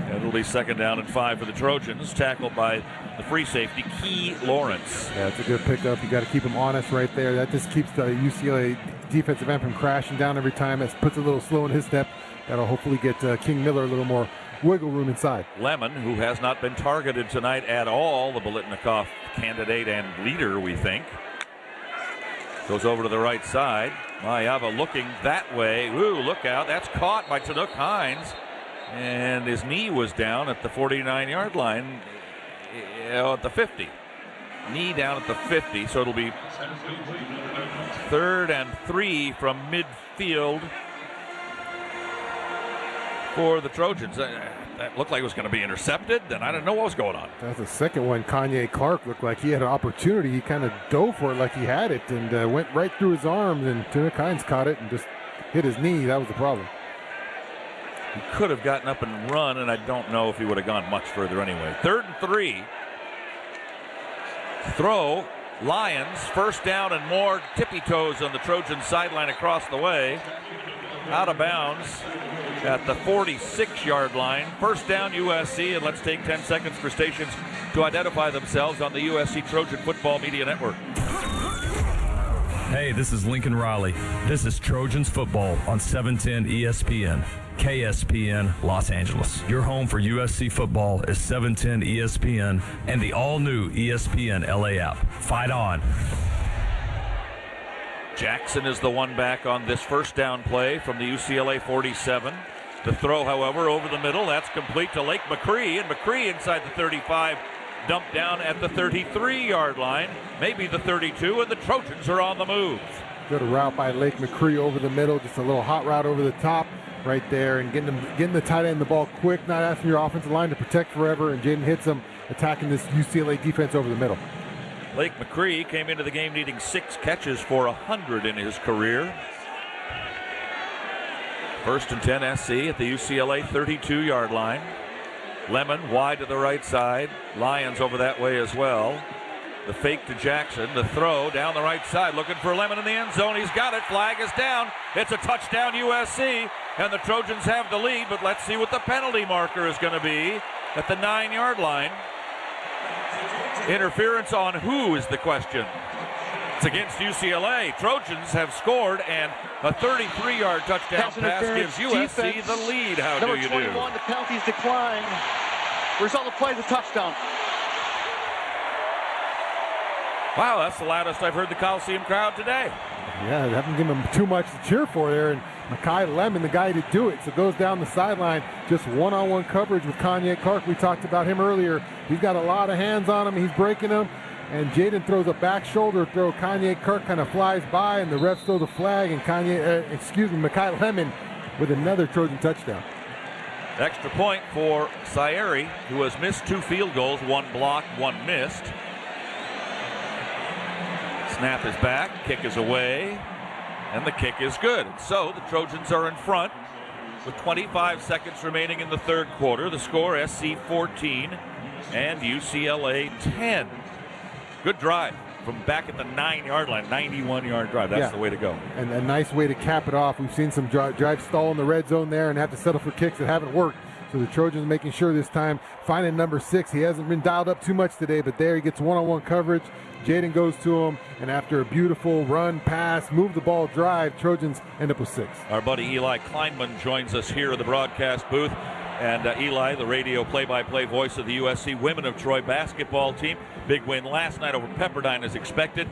It'll be 2nd down and 5 for the Trojans, tackled by the free safety, Key Lawrence. Yeah, it's a good pickup. You got to keep him honest right there. That just keeps the UCLA defensive end from crashing down every time. It puts a little slow in his step. That'll hopefully get King Miller a little more wiggle room inside. Lemon, who has not been targeted tonight at all, the Biletnikoff candidate and leader, we think, goes over to the right side. Mayava looking that way. Ooh, look out. That's caught by Tanook Hines. And his knee was down at the 49-yard line, at the 50. Knee down at the 50, so it'll be 3rd and 3 from midfield for the Trojans. That looked like it was going to be intercepted, and I didn't know what was going on. That's the second one. Kanye Clark looked like he had an opportunity. He kind of dove for it like he had it and went right through his arms, and Tanook Hines caught it and just hit his knee. That was the problem. He could have gotten up and run, and I don't know if he would have gone much further anyway. 3rd and 3. Throw. Lions. First down and more. Tippy toes on the Trojan sideline across the way. Out of bounds at the 46-yard line. First down USC, and let's take 10 seconds for stations to identify themselves on the USC Trojan Football Media Network. Hey, this is Lincoln Riley. This is Trojans Football on 710 ESPN. KSPN Los Angeles. Your home for USC football is 710 ESPN and the all-new ESPN LA app. Fight on. Jackson is the one back on this first down play from the UCLA 47. The throw, however, over the middle. That's complete to Lake McCree, and McCree inside the 35, dumped down at the 33-yard line, maybe the 32, and the Trojans are on the move. Good route by Lake McCree over the middle, just a little hot route over the top right there, and getting the tight end the ball quick, not asking your offensive line to protect forever, and Jaden hits him, attacking this UCLA defense over the middle. Blake McCree came into the game needing 6 catches for 100 in his career. 1st and 10 SC at the UCLA 32-yard line. Lemon wide to the right side. Lyons over that way as well. The fake to Jackson. The throw down the right side. Looking for Lemon in the end zone. He's got it. Flag is down. It's a touchdown USC. And the Trojans have the lead. But let's see what the penalty marker is going to be at the 9-yard line. Interference on who is the question. It's against UCLA. Trojans have scored, and a 33-yard touchdown pass gives USC defense. the lead. How Number do you 21, do? the penalties decline. Result of play is a touchdown. Wow, that's the loudest I've heard the Coliseum crowd today. Yeah, they haven't given him too much to cheer for there. And Mekhi Lemon, the guy to do it. So goes down the sideline, just one-on-one coverage with Kanye Clark. We talked about him earlier. He's got a lot of hands on him. He's breaking them. And Jaden throws a back shoulder throw. Kanye Clark kind of flies by, and the refs throw the flag. And Mekhi Lemon with another Trojan touchdown. Extra point for Sayeri, who has missed 2 field goals, 1 blocked, 1 missed. Snap is back, kick is away, and the kick is good. So the Trojans are in front with 25 seconds remaining in the 3rd quarter. The score, SC 14 and UCLA 10. Good drive from back at the 9-yard line, 91-yard drive. That's the way to go. And a nice way to cap it off. We've seen some drives stall in the red zone there and have to settle for kicks that haven't worked. So the Trojans making sure this time, finding number 6. He hasn't been dialed up too much today, but there he gets one-on-one coverage. Jaden goes to him, and after a beautiful run, pass, move the ball, drive, Trojans end up with 6. Our buddy Eli Kleinman joins us here at the broadcast booth. And Eli, the radio play-by-play voice of the USC Women of Troy basketball team. Big win last night over Pepperdine as expected.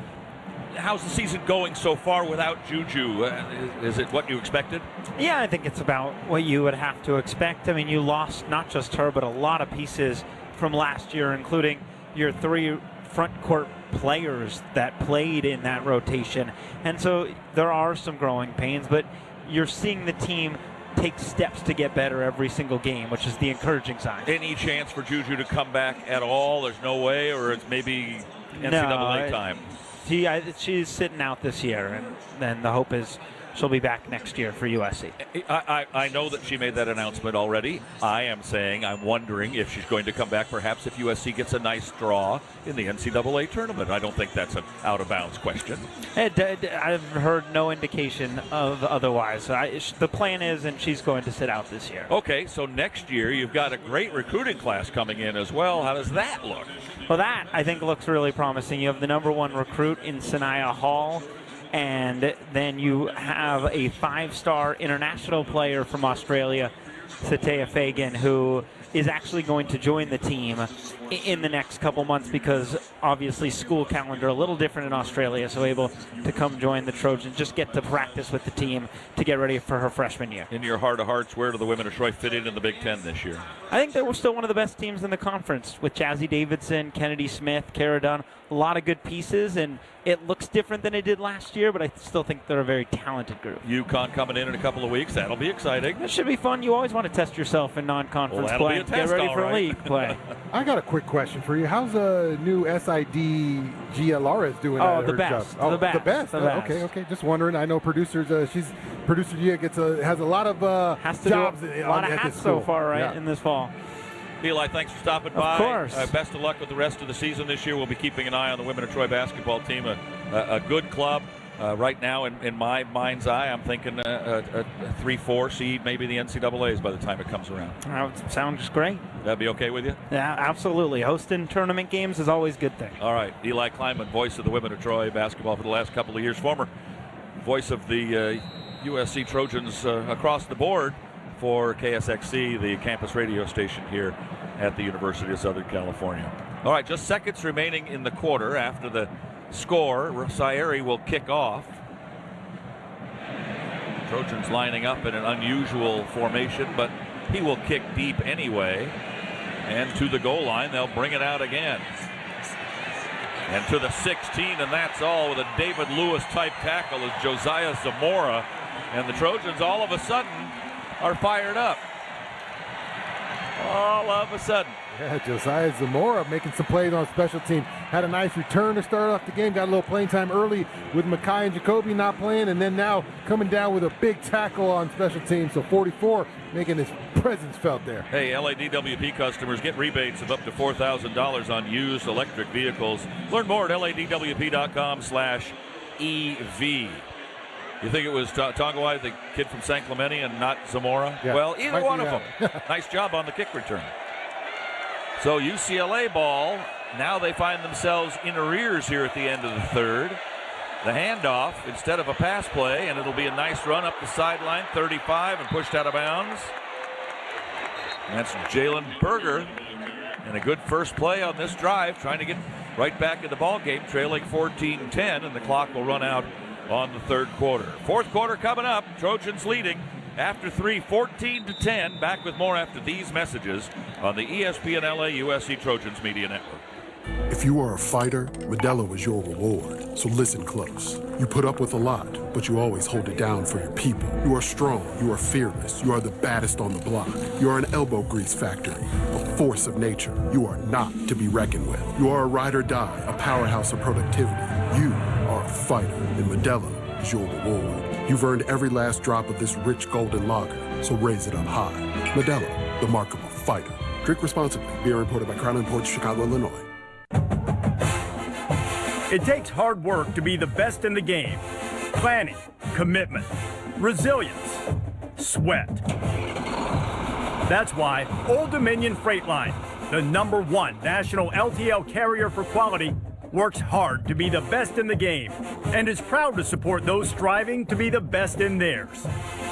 How's the season going so far without Juju? Is it what you expected? Yeah, I think it's about what you would have to expect. I mean, you lost not just her, but a lot of pieces from last year, including your 3 front court players that played in that rotation. And so there are some growing pains, but you're seeing the team take steps to get better every single game, which is the encouraging sign. Any chance for Juju to come back at all? There's no way, or it's maybe NCAA time? She's sitting out this year, and then the hope is she'll be back next year for USC. I know that she made that announcement already. I'm wondering if she's going to come back, perhaps if USC gets a nice draw in the NCAA tournament. I don't think that's an out-of-bounds question. I've heard no indication of otherwise. The plan is, and she's going to sit out this year. Okay, so next year you've got a great recruiting class coming in as well. How does that look? Well, that, I think, looks really promising. You have the number 1 recruit in Sanaya Hall, and then you have a 5-star international player from Australia, Satea Fagan, who is actually going to join the team in the next couple months because obviously school calendar a little different in Australia, so able to come join the Trojans, just get to practice with the team to get ready for her freshman year. In your heart of hearts, where do the women of Troy fit in the Big Ten this year? I think they were still one of the best teams in the conference with Jazzy Davidson, Kennedy Smith, Kara Dunn, a lot of good pieces, and it looks different than it did last year, but I still think they're a very talented group. UConn coming in a couple of weeks. That'll be exciting. That should be fun. You always want to test yourself in non-conference Be play. a test, get ready for right. league play. I got a quick question for you. How's a new SID GLRS doing? Oh, at the her best. job? Oh, The best. The best. The best. Okay. Just wondering. I know producer Gia has a lot of jobs a lot of at hats this so school. far, right, Yeah. in this fall. Eli, thanks for stopping by. Of course. Best of luck with the rest of the season this year. We'll be keeping an eye on the Women of Troy basketball team. A good club. Right now, in my mind's eye, I'm thinking a 3-4 seed, maybe the NCAA's by the time it comes around. Sounds great. That'd be okay with you? Yeah, absolutely. Hosting tournament games is always a good thing. All right. Eli Kleinman, voice of the Women of Troy basketball for the last couple of years. Former voice of the USC Trojans across the board for KSXC, the campus radio station here at the University of Southern California. All right, just seconds remaining in the quarter after the score. Sayeri will kick off. Trojans lining up in an unusual formation, but he will kick deep anyway. And to the goal line, they'll bring it out again. And to the 16, and that's all with a David Lewis type tackle is Josiah Zamora. And the Trojans all of a sudden are fired up. All of a sudden. Yeah, Josiah Zamora making some plays on special team. Had a nice return to start off the game. Got a little playing time early with Makai and Jacoby not playing, and then now coming down with a big tackle on special teams. So 44 making his presence felt there. Hey, LADWP customers get rebates of up to $4,000 on used electric vehicles. Learn more at ladwp.com/EV. You think it was Tongawai, the kid from San Clemente, and not Zamora? Yeah. Well, either one of them. Nice job on the kick return. So UCLA ball. Now they find themselves in arrears here at the end of the third. The handoff instead of a pass play, and it'll be a nice run up the sideline, 35, and pushed out of bounds. And that's Jalen Berger. And a good first play on this drive, trying to get right back in the ball game, trailing 14-10, and the clock will run out on the third quarter. Fourth quarter coming up. Trojans leading after 3, 14-10. Back with more after these messages on the ESPN LA USC Trojans Media Network. If you are a fighter, Modelo is your reward. So listen close. You put up with a lot, but you always hold it down for your people. You are strong. You are fearless. You are the baddest on the block. You are an elbow grease factory, a force of nature. You are not to be reckoned with. You are a ride or die, a powerhouse of productivity. You are a fighter, and Modelo is your reward. You've earned every last drop of this rich golden lager, so raise it up high. Modelo, the mark of a fighter. Drink responsibly. Beer imported by Crown Imports, Chicago, Illinois. It takes hard work to be the best in the game. Planning, commitment, resilience, sweat. That's why Old Dominion Freight Line, the #1 national LTL carrier for quality, works hard to be the best in the game and is proud to support those striving to be the best in theirs.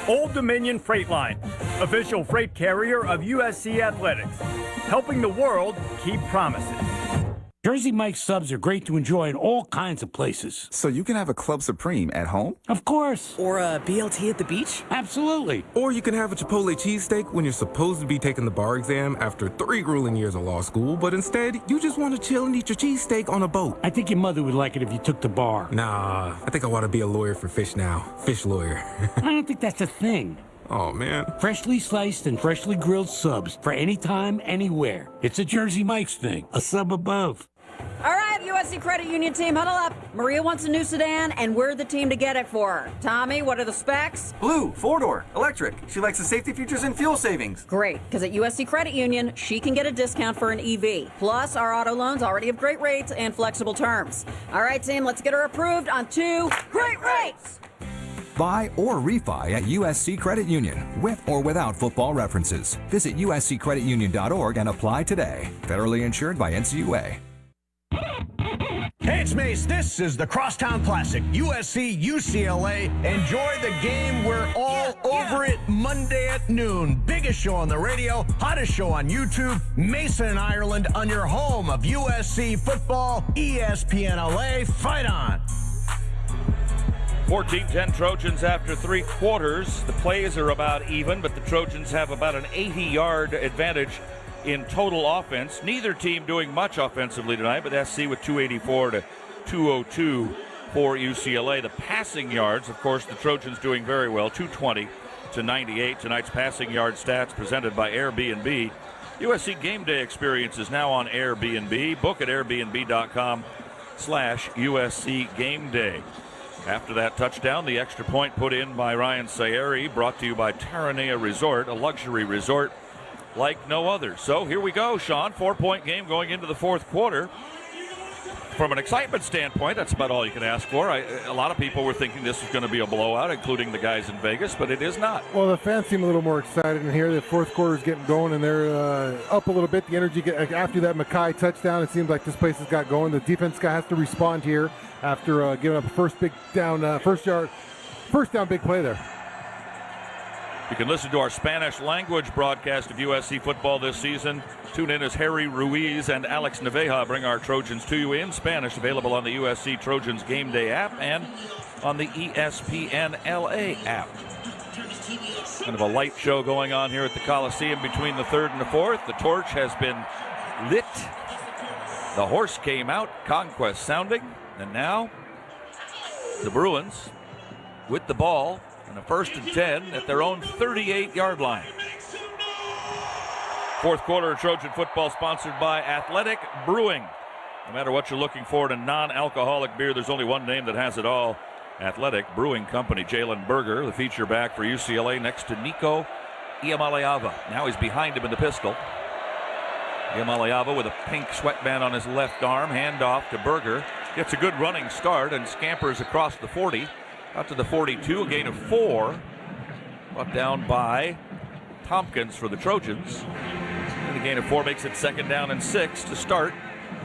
Old Dominion Freight Line, official freight carrier of USC Athletics, helping the world keep promises. Jersey Mike's subs are great to enjoy in all kinds of places. So you can have a Club Supreme at home? Of course. Or a BLT at the beach? Absolutely. Or you can have a Chipotle cheesesteak when you're supposed to be taking the bar exam after 3 grueling years of law school, but instead, you just want to chill and eat your cheesesteak on a boat. I think your mother would like it if you took the bar. Nah, I think I want to be a lawyer for fish now. Fish lawyer. I don't think that's a thing. Oh, man. Freshly sliced and freshly grilled subs for any time, anywhere. It's a Jersey Mike's thing. A sub above. All right, USC Credit Union team, huddle up. Maria wants a new sedan, and we're the team to get it for her. Tommy, what are the specs? Blue, 4-door, electric. She likes the safety features and fuel savings. Great, because at USC Credit Union, she can get a discount for an EV. Plus, our auto loans already have great rates and flexible terms. All right, team, let's get her approved on 2 great rates. Buy or refi at USC Credit Union, with or without football references. Visit usccreditunion.org and apply today. Federally insured by NCUA. Hey, it's Mace. This is the Crosstown Classic, USC UCLA. Enjoy the game. We're all over it Monday at noon. Biggest show on the radio, hottest show on YouTube. Mason and Ireland on your home of USC football, ESPN LA. Fight on. 14-10 Trojans after 3 quarters. The plays are about even, but the Trojans have about an 80-yard advantage in total offense. Neither team doing much offensively tonight, but SC with 284 to 202 for UCLA. The passing yards, of course, the Trojans doing very well, 220 to 98. Tonight's passing yard stats presented by Airbnb. USC Game Day experience is now on Airbnb. Book at airbnb.com/USC Game Day. After that touchdown, the extra point put in by Ryan Sayeri, brought to you by Terranea Resort, a luxury resort like no other. So here we go, Sean. 4-point game going into the fourth quarter. From an excitement standpoint, that's about all you can ask for. A lot of people were thinking this was going to be a blowout, including the guys in Vegas, but it is not. Well, the fans seem a little more excited in here. The fourth quarter is getting going, and they're up a little bit. The energy after that Makai touchdown, it seems like this place has got going. The defense guy has to respond here after giving up a first down big play there. You can listen to our Spanish language broadcast of USC football this season. Tune in as Harry Ruiz and Alex Naveja bring our Trojans to you in Spanish, available on the USC Trojans Game Day app and on the ESPN LA app. Kind of a light show going on here at the Coliseum between the third and the fourth. The torch has been lit. The horse came out, conquest sounding, and now the Bruins with the ball and a 1st and 10 at their own 38-yard line. Fourth quarter of Trojan football sponsored by Athletic Brewing. No matter what you're looking for in a non-alcoholic beer, there's only one name that has it all. Athletic Brewing Company. Jalen Berger, the feature back for UCLA, next to Nico Iamaleava. Now he's behind him in the pistol. Iamaleava with a pink sweatband on his left arm. Handoff to Berger. Gets a good running start and scampers across the 40. Out to the 42, a gain of 4. Brought down by Tompkins for the Trojans. And a gain of 4 makes it 2nd down and 6 to start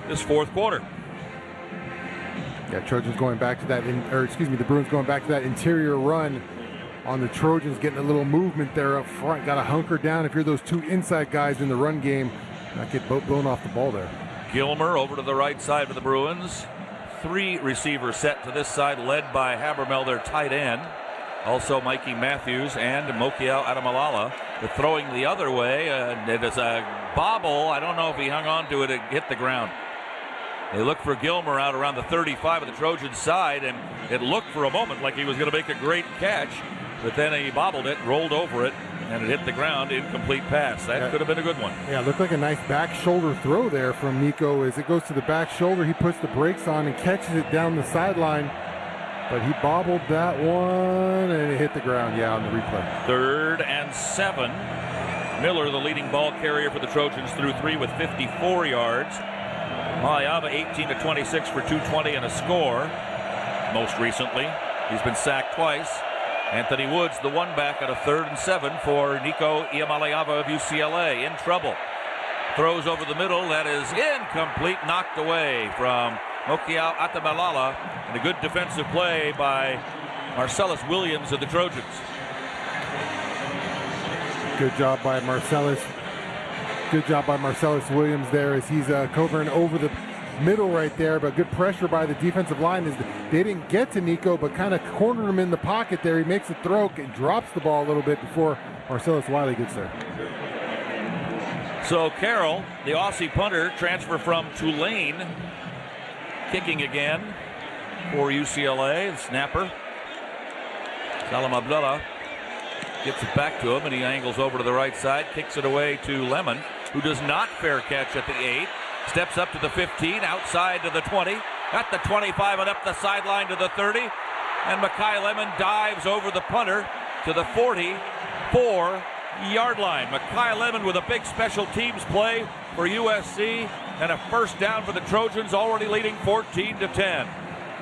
this fourth quarter. Yeah, Trojans going back to that, the Bruins going back to that interior run on the Trojans, getting a little movement there up front. Got to hunker down if you're those two inside guys in the run game. Not get blown off the ball there. Gilmer over to the right side for the Bruins. 3 receivers set to this side, led by Habermel, their tight end. Also Mikey Matthews and Mokiao Adamalala. But throwing the other way, it is a bobble. I don't know if he hung on to it. It hit the ground. They looked for Gilmer out around the 35 of the Trojan side, and it looked for a moment like he was going to make a great catch. But then he bobbled it, rolled over it, and it hit the ground. Incomplete pass. That could have been a good one. Yeah, it looked like a nice back shoulder throw there from Nico. As it goes to the back shoulder, he puts the brakes on and catches it down the sideline. But he bobbled that one, and it hit the ground, on the replay. 3rd and 7. Miller, the leading ball carrier for the Trojans, threw 3 with 54 yards. Malayava, 18 to 26 for 220 and a score. Most recently, he's been sacked twice. Anthony Woods, the one back on a 3rd and 7 for Nico Iamaleava of UCLA. In trouble. Throws over the middle. That is incomplete. Knocked away from Mokiao Adamalala. And a good defensive play by Marcellus Williams of the Trojans. Good job by Marcellus. Good job by Marcellus Williams there as he's covering over the middle right there, but good pressure by the defensive line as they didn't get to Nico, but kind of cornered him in the pocket there. He makes a throw and drops the ball a little bit before Marcellus Wiley gets there. So Carroll, the Aussie punter, transfer from Tulane, kicking again for UCLA. The snapper, Salam Abdullah, gets it back to him, and he angles over to the right side, kicks it away to Lemon, who does not fair catch at the 8. Steps up to the 15, outside to the 20, at the 25 and up the sideline to the 30. And Makai Lemon dives over the punter to the 44-yard line. Makai Lemon with a big special teams play for USC and a 1st down for the Trojans, already leading 14-10.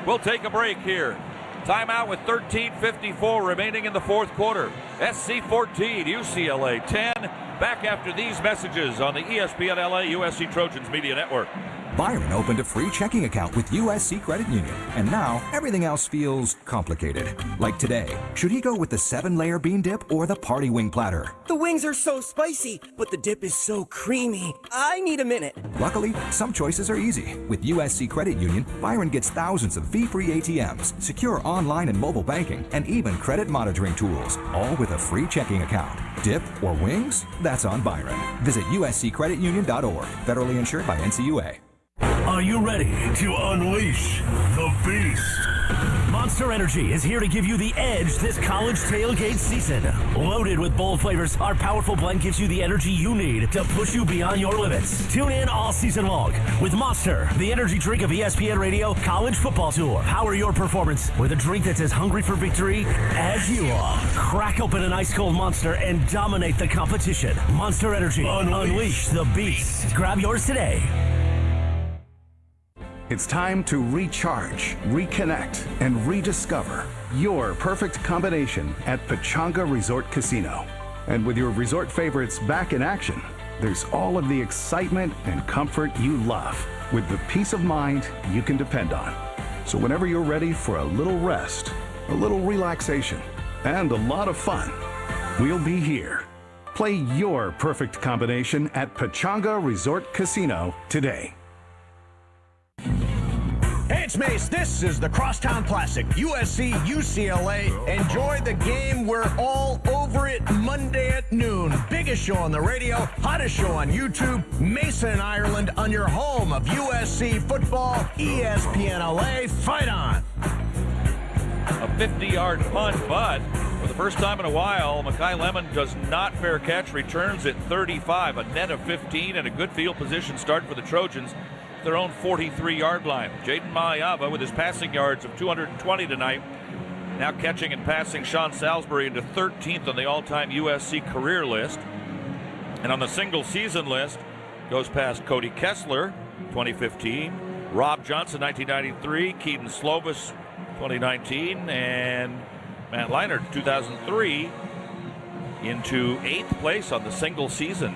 We'll take a break here. Timeout with 13:54 remaining in the fourth quarter. SC 14, UCLA 10. Back after these messages on the ESPN LA USC Trojans Media Network. Byron opened a free checking account with USC Credit Union, and now everything else feels complicated. Like today, should he go with the 7-layer bean dip or the party wing platter? The wings are so spicy, but the dip is so creamy. I need a minute. Luckily, some choices are easy. With USC Credit Union, Byron gets thousands of fee-free ATMs, secure online and mobile banking, and even credit monitoring tools, all with a free checking account. Dip or wings? That's on Byron. Visit usccreditunion.org. Federally insured by NCUA. Are you ready to unleash the beast? Monster Energy is here to give you the edge this college tailgate season. Loaded with bold flavors, our powerful blend gives you the energy you need to push you beyond your limits. Tune in all season long with Monster, the energy drink of ESPN Radio College Football Tour. Power your performance with a drink that's as hungry for victory as you are. Crack open an ice-cold Monster and dominate the competition. Monster Energy. Unleash the beast. Grab yours today. It's time to recharge, reconnect, and rediscover your perfect combination at Pechanga Resort Casino. And with your resort favorites back in action, there's all of the excitement and comfort you love, with the peace of mind you can depend on. So whenever you're ready for a little rest, a little relaxation, and a lot of fun, we'll be here. Play your perfect combination at Pechanga Resort Casino today. Hey, it's Mace. This is the Crosstown Classic, USC, UCLA. Enjoy the game. We're all over it Monday at noon. Biggest show on the radio, hottest show on YouTube, Mason, Ireland, on your home of USC football, ESPN LA. Fight on. A 50-yard punt, but For the first time in a while, Mekhi Lemon does not fair catch, returns at 35, a net of 15, and a good field position start for the Trojans, their own 43-yard line. Jaden Mayava with his passing yards of 220 tonight, now catching and passing Sean Salisbury into 13th on the all-time USC career list. And on the single season list, goes past Cody Kessler, 2015, Rob Johnson, 1993, Keaton Slovis, 2019, and Matt Leinart, 2003, into 8th place on the single season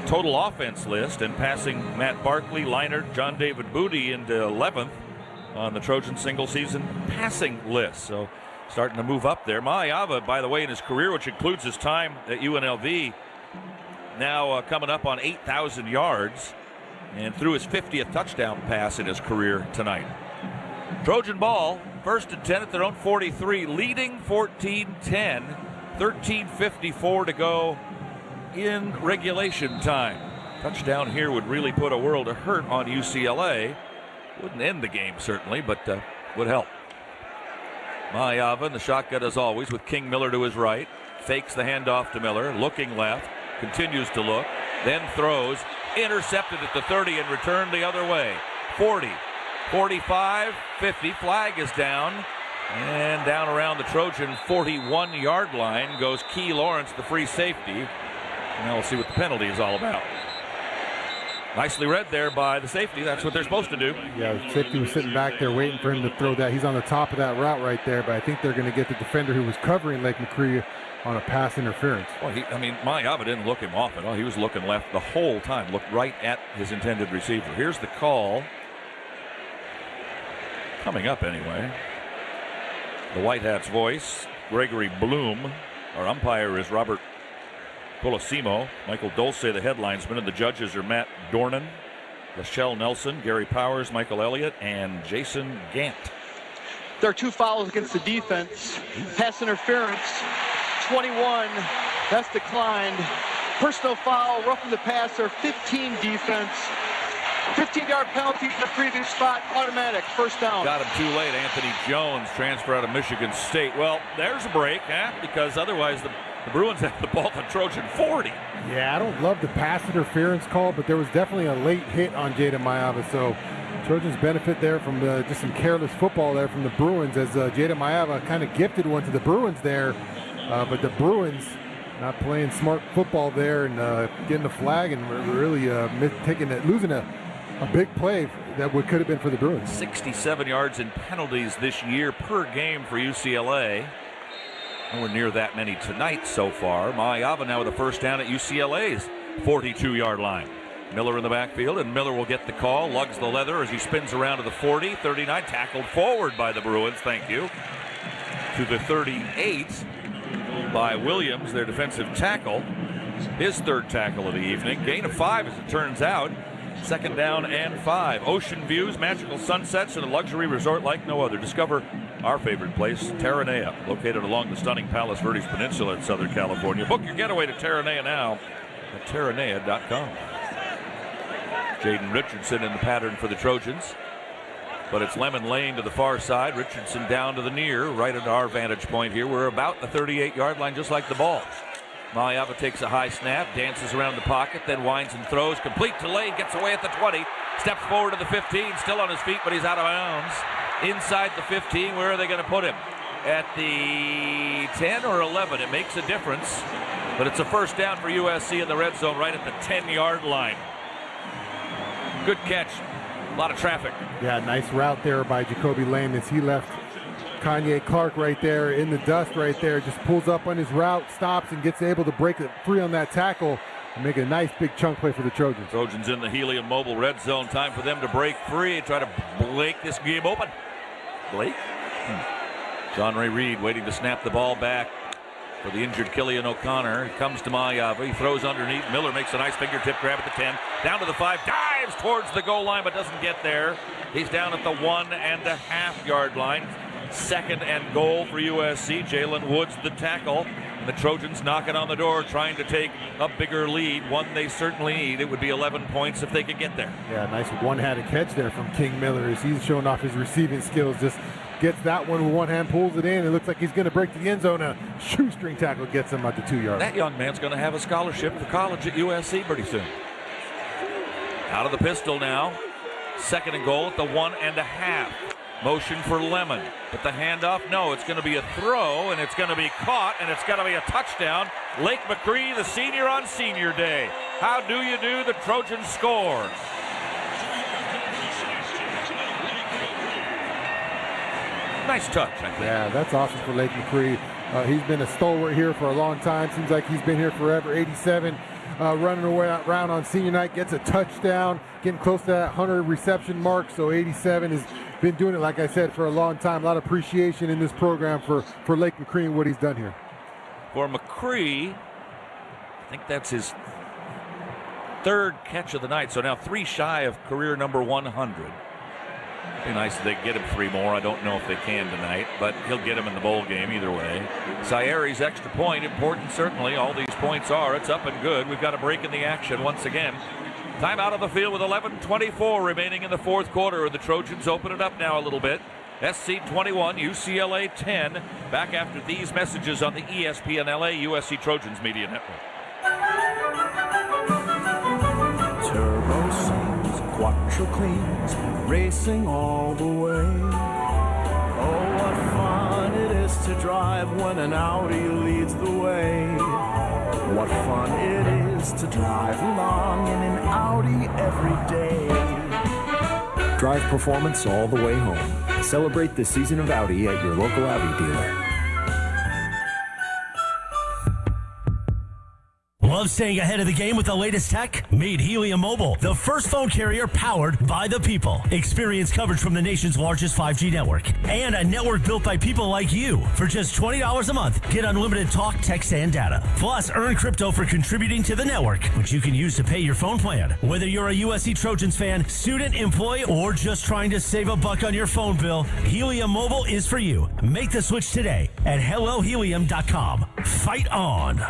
total offense list, and passing Matt Barkley, Leinart, John David Booty into 11th on the Trojan single season passing list. So starting to move up there. Mayava, by the way, in his career, which includes his time at UNLV, now coming up on 8,000 yards and threw his 50th touchdown pass in his career tonight. Trojan ball, 1st and 10 at their own 43, leading 14-10, 13:54 to go in regulation time. Touchdown here would really put a world of hurt on UCLA. Wouldn't end the game, certainly, but would help. Mayava in the shotgun as always with King Miller to his right. Fakes the handoff to Miller, looking left, continues to look, then throws, intercepted at the 30 and returned the other way. 40, 45, 50, flag is down, and down around the Trojan 41-yard line goes Key Lawrence, the free safety. Now we'll see what the penalty is all about. Nicely read there by the safety. That's what they're supposed to do. Yeah, the safety was sitting back there waiting for him to throw that. He's on the top of that route right there, but I think they're going to get the defender who was covering Lake McCree on a pass interference. Well, Mayava didn't look him off at all. He was looking left the whole time, looked right at his intended receiver. Here's the call. Coming up anyway. The White Hats' voice, Gregory Bloom. Our umpire is Robert Colosimo. Michael Dulce, the headlinesman, and the judges are Matt Dornan, Lachelle Nelson, Gary Powers, Michael Elliott, and Jason Gant. There are 2 fouls against the defense. Pass interference, 21. That's declined. Personal foul, roughing the passer, 15 defense. 15-yard penalty for the previous spot, automatic, first down. Got him too late. Anthony Jones, transfer out of Michigan State. Well, there's a break, because otherwise the Bruins have the ball at the Trojan 40. Yeah, I don't love the pass interference call, but there was definitely a late hit on Jaden Mayava, so Trojans benefit there from just some careless football there from the Bruins, as Jaden Mayava kind of gifted one to the Bruins there, but the Bruins not playing smart football there and getting the flag and really losing a big play that could have been for the Bruins. 67 yards in penalties this year per game for UCLA. Nowhere near that many tonight so far. Mayava now with a first down at UCLA's 42-yard line. Miller in the backfield, and Miller will get the call, lugs the leather as he spins around to the 40, 39, tackled forward by the Bruins, thank you, to the 38 by Williams, their defensive tackle. His 3rd tackle of the evening. Gain of 5 as it turns out. 2nd down and 5. Ocean views, magical sunsets, and a luxury resort like no other. Discover our favorite place, Terranea, located along the stunning Palos Verdes Peninsula in Southern California. Book your getaway to Terranea now at Terranea.com. Jaden Richardson in the pattern for the Trojans, but it's Lemon Lane to the far side. Richardson down to the near, right at our vantage point here. We're about the 38-yard line, just like the ball. Mayava takes a high snap, dances around the pocket, then winds and throws. Complete to Lane, gets away at the 20, steps forward to the 15, still on his feet, but he's out of bounds. Inside the 15, where are they going to put him? At the 10 or 11, it makes a difference, but it's a first down for USC in the red zone right at the 10-yard line. Good catch, a lot of traffic. Yeah, nice route there by Jacoby Lane as he left Kanye Clark right there in the dust right there, just pulls up on his route, stops, and gets able to break it free on that tackle and make a nice big chunk play for the Trojans. Trojans in the Helium Mobile red zone. Time for them to break free, try to break this game open. Blake? John Ray Reed waiting to snap the ball back for the injured Killian O'Connor. He comes to Mayava. He throws underneath. Miller makes a nice fingertip grab at the 10. Down to the 5. Dives towards the goal line, but doesn't get there. He's down at the 1.5-yard line. 2nd and goal for USC. Jalen Woods the tackle. And the Trojans knocking on the door, trying to take a bigger lead. One they certainly need. It would be 11 points if they could get there. Yeah, nice one-handed catch there from King Miller as he's showing off his receiving skills, just gets that one with one hand, pulls it in. It looks like he's going to break to the end zone. A shoestring tackle gets him at the 2-yard line. That young man's going to have a scholarship for college at USC pretty soon. Out of the pistol now. 2nd and goal at the 1.5. Motion for Lemon, but the handoff, no, it's going to be a throw, and it's going to be caught, and it's going to be a touchdown. Lake McCree, the senior on senior day. How do you do? The Trojans score. Nice touch, I think. Yeah, that's awesome for Lake McCree. He's been a stalwart here for a long time. Seems like he's been here forever. 87, running around on senior night, gets a touchdown, getting close to that 100 reception mark. So 87 has been doing it, like I said, for a long time. A lot of appreciation in this program for Lake McCree and what he's done here. For McCree, I think that's his 3rd catch of the night. So now 3 shy of career number 100. Be nice if they get him 3 more. I don't know if they can tonight, but he'll get him in the bowl game either way. Zairi's extra point, important certainly. All these points are. It's up and good. We've got a break in the action once again. Time out of the field with 11:24 remaining in the 4th quarter. The Trojans open it up now a little bit. SC 21, UCLA 10. Back after these messages on the ESPN LA USC Trojans Media Network. Turbo sings, quattro cleans, racing all the way. Oh, what fun it is to drive when an Audi leads the way. What fun it is to drive along in an Audi every day. Drive performance all the way home. Celebrate the season of Audi at your local Audi dealer. Love staying ahead of the game with the latest tech? Meet Helium Mobile, the first phone carrier powered by the people. Experience coverage from the nation's largest 5G network and a network built by people like you. For just $20 a month, get unlimited talk, text, and data. Plus, earn crypto for contributing to the network, which you can use to pay your phone plan. Whether you're a USC Trojans fan, student, employee, or just trying to save a buck on your phone bill, Helium Mobile is for you. Make the switch today at hellohelium.com. Fight on.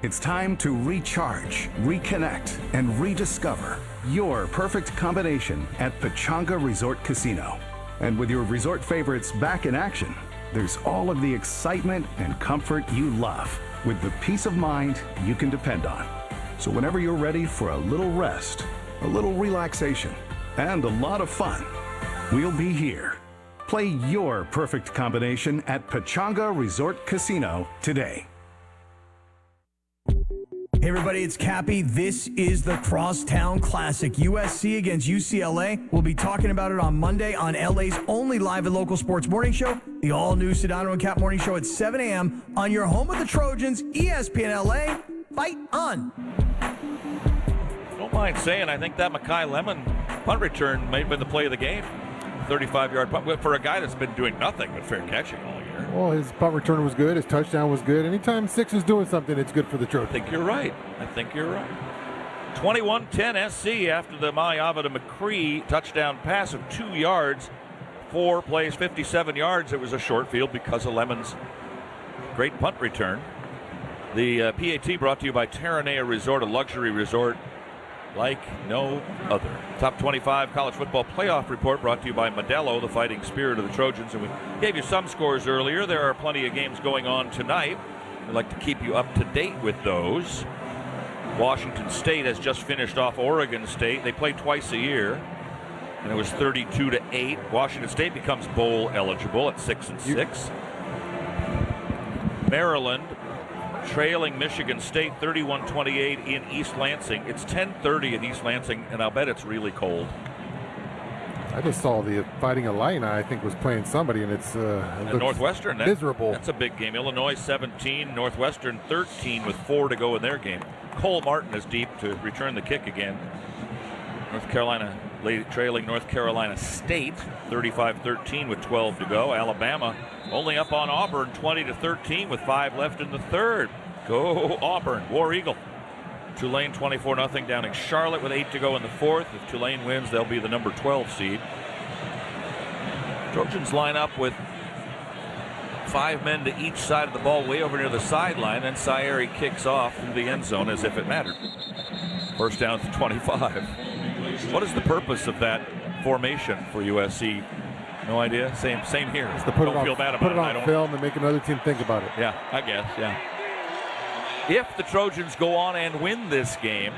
It's time to recharge, reconnect, and rediscover your perfect combination at Pechanga Resort Casino. And with your resort favorites back in action, there's all of the excitement and comfort you love with the peace of mind you can depend on. So whenever you're ready for a little rest, a little relaxation, and a lot of fun, we'll be here. Play your perfect combination at Pechanga Resort Casino today. Hey everybody, it's Cappy. This is the Crosstown Classic. USC against UCLA. We'll be talking about it on Monday on LA's only live and local sports morning show, the all-new Sedano and Cap morning show at 7 a.m. on your home of the Trojans, ESPN LA. Fight on. Don't mind saying, I think that Makai Lemon punt return may have been the play of the game. 35-yard punt for a guy that's been doing nothing but fair catching all year. Well, his punt return was good. His touchdown was good. Anytime Six is doing something, it's good for the Trojans. I think you're right. 21-10 SC after the Mayava to McCree touchdown pass of 2 yards. 4 plays, 57 yards. It was a short field because of Lemon's great punt return. The PAT brought to you by Terranea Resort, a luxury resort like no other. Top 25 college football playoff report brought to you by Modelo, the fighting spirit of the Trojans. And we gave you some scores earlier. There are plenty of games going on tonight. We'd like to keep you up to date with those. Washington State has just finished off Oregon State. They play twice a year, and it was 32-8. Washington State becomes bowl eligible at 6-6. Maryland trailing Michigan State 31-28 in East Lansing. It's 10:30 in East Lansing, and I'll bet it's really cold. I just saw the Fighting Illini, I think, was playing somebody, and it's Northwestern. Miserable. That's a big game. Illinois 17, Northwestern 13 with 4 to go in their game. Cole Martin is deep to return the kick again. North Carolina trailing North Carolina State 35-13 with 12 to go. Alabama only up on Auburn 20-13 with 5 left in the third. Go Auburn, War Eagle. Tulane 24-0 down in Charlotte with 8 to go in the fourth. If Tulane wins, they'll be the number 12 seed. Trojans line up with 5 men to each side of the ball way over near the sideline. Then Zairi kicks off through the end zone as if it mattered. First down to 25. What is the purpose of that formation for USC No idea. Same here. Just to put Don't it on, feel bad put about it it. on film and make another team think about it. Yeah, I guess. Yeah. If the Trojans go on and win this game,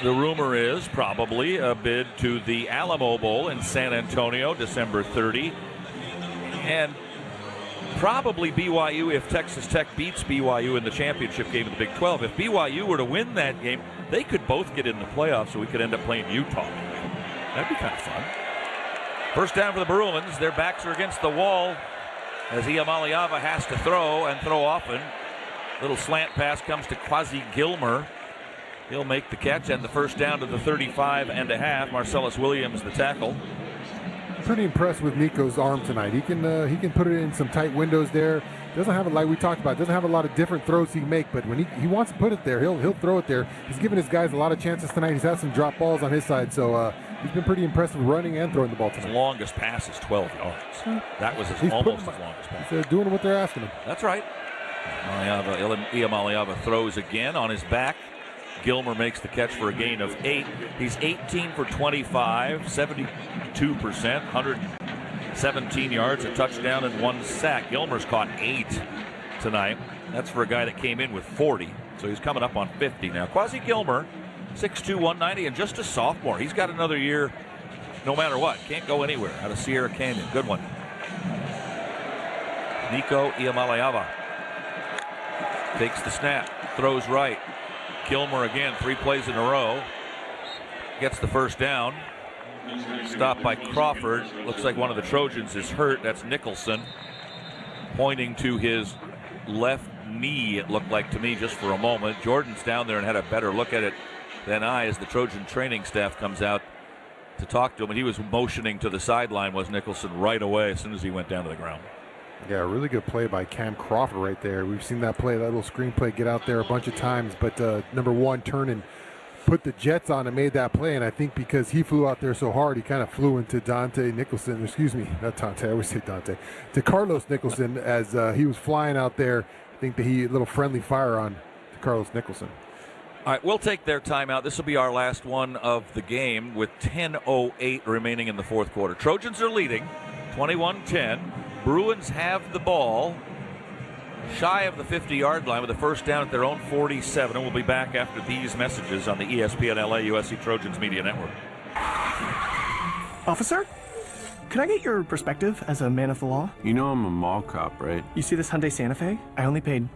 the rumor is probably a bid to the Alamo Bowl in San Antonio, December 30. And probably BYU if Texas Tech beats BYU in the championship game of the Big 12. If BYU were to win that game, they could both get in the playoffs, so we could end up playing Utah. That'd be kind of fun. First down for the Bruins. Their backs are against the wall as Iamaleava has to throw and throw often. Little slant pass comes to Quasi Gilmer. He'll make the catch and the first down to the 35.5. Marcellus Williams, the tackle. Pretty impressed with Nico's arm tonight. He can put it in some tight windows there. Doesn't have it like we talked about. Doesn't have a lot of different throws he can make, but when he wants to put it there, he'll throw it there. He's given his guys a lot of chances tonight. He's had some drop balls on his side, so he's been pretty impressive running and throwing the ball tonight. His longest pass is 12 yards. That was almost his longest pass. He's doing what they're asking him. That's right. Iamaleava throws again on his back. Gilmer makes the catch for a gain of 8. He's 18 for 25, 72%, 117 yards, a touchdown, and 1 sack. Gilmer's caught 8 tonight. That's for a guy that came in with 40, so he's coming up on 50 now. Quasi Gilmer, 6'2", 190, and just a sophomore. He's got another year no matter what. Can't go anywhere out of Sierra Canyon. Good one. Nico Iamaleava takes the snap, throws right. Gilmer again, 3 plays in a row. Gets the first down. Stopped by Crawford. Looks like one of the Trojans is hurt. That's Nicholson. Pointing to his left knee, it looked like to me just for a moment. Jordan's down there and had a better look at it than I as the Trojan training staff comes out to talk to him. And he was motioning to the sideline, was Nicholson, right away as soon as he went down to the ground. Yeah, really good play by Cam Crawford right there. We've seen that play, that little screen play, get out there a bunch of times. But number one, turn and put the Jets on and made that play. And I think because he flew out there so hard, he kind of flew into Dante Nicholson. Excuse me, not Dante. I always say Dante. To Carlos Nicholson as he was flying out there. I think that a little friendly fire on to Carlos Nicholson. All right, we'll take their timeout. This will be our last one of the game with 10:08 remaining in the fourth quarter. Trojans are leading 21-10. Bruins have the ball shy of the 50-yard line with a first down at their own 47. And we'll be back after these messages on the ESPN LA USC Trojans Media Network. Officer, could I get your perspective as a man of the law? You know I'm a mall cop, right? You see this Hyundai Santa Fe? I only paid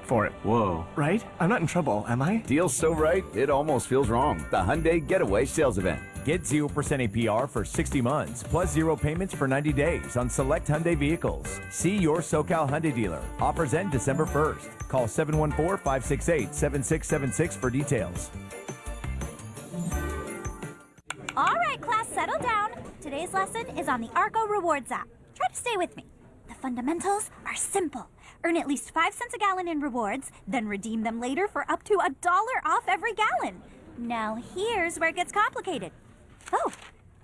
for it. Whoa. Right? I'm not in trouble, am I? Deal's so right, it almost feels wrong. The Hyundai Getaway Sales Event. Get 0% APR for 60 months, plus 0 payments for 90 days on select Hyundai vehicles. See your SoCal Hyundai dealer. Offers end December 1st. Call 714-568-7676 for details. All right, class, settle down. Today's lesson is on the Arco Rewards app. Try to stay with me. The fundamentals are simple. Earn at least 5 cents a gallon in rewards, then redeem them later for up to $1 off every gallon. Now here's where it gets complicated. Oh,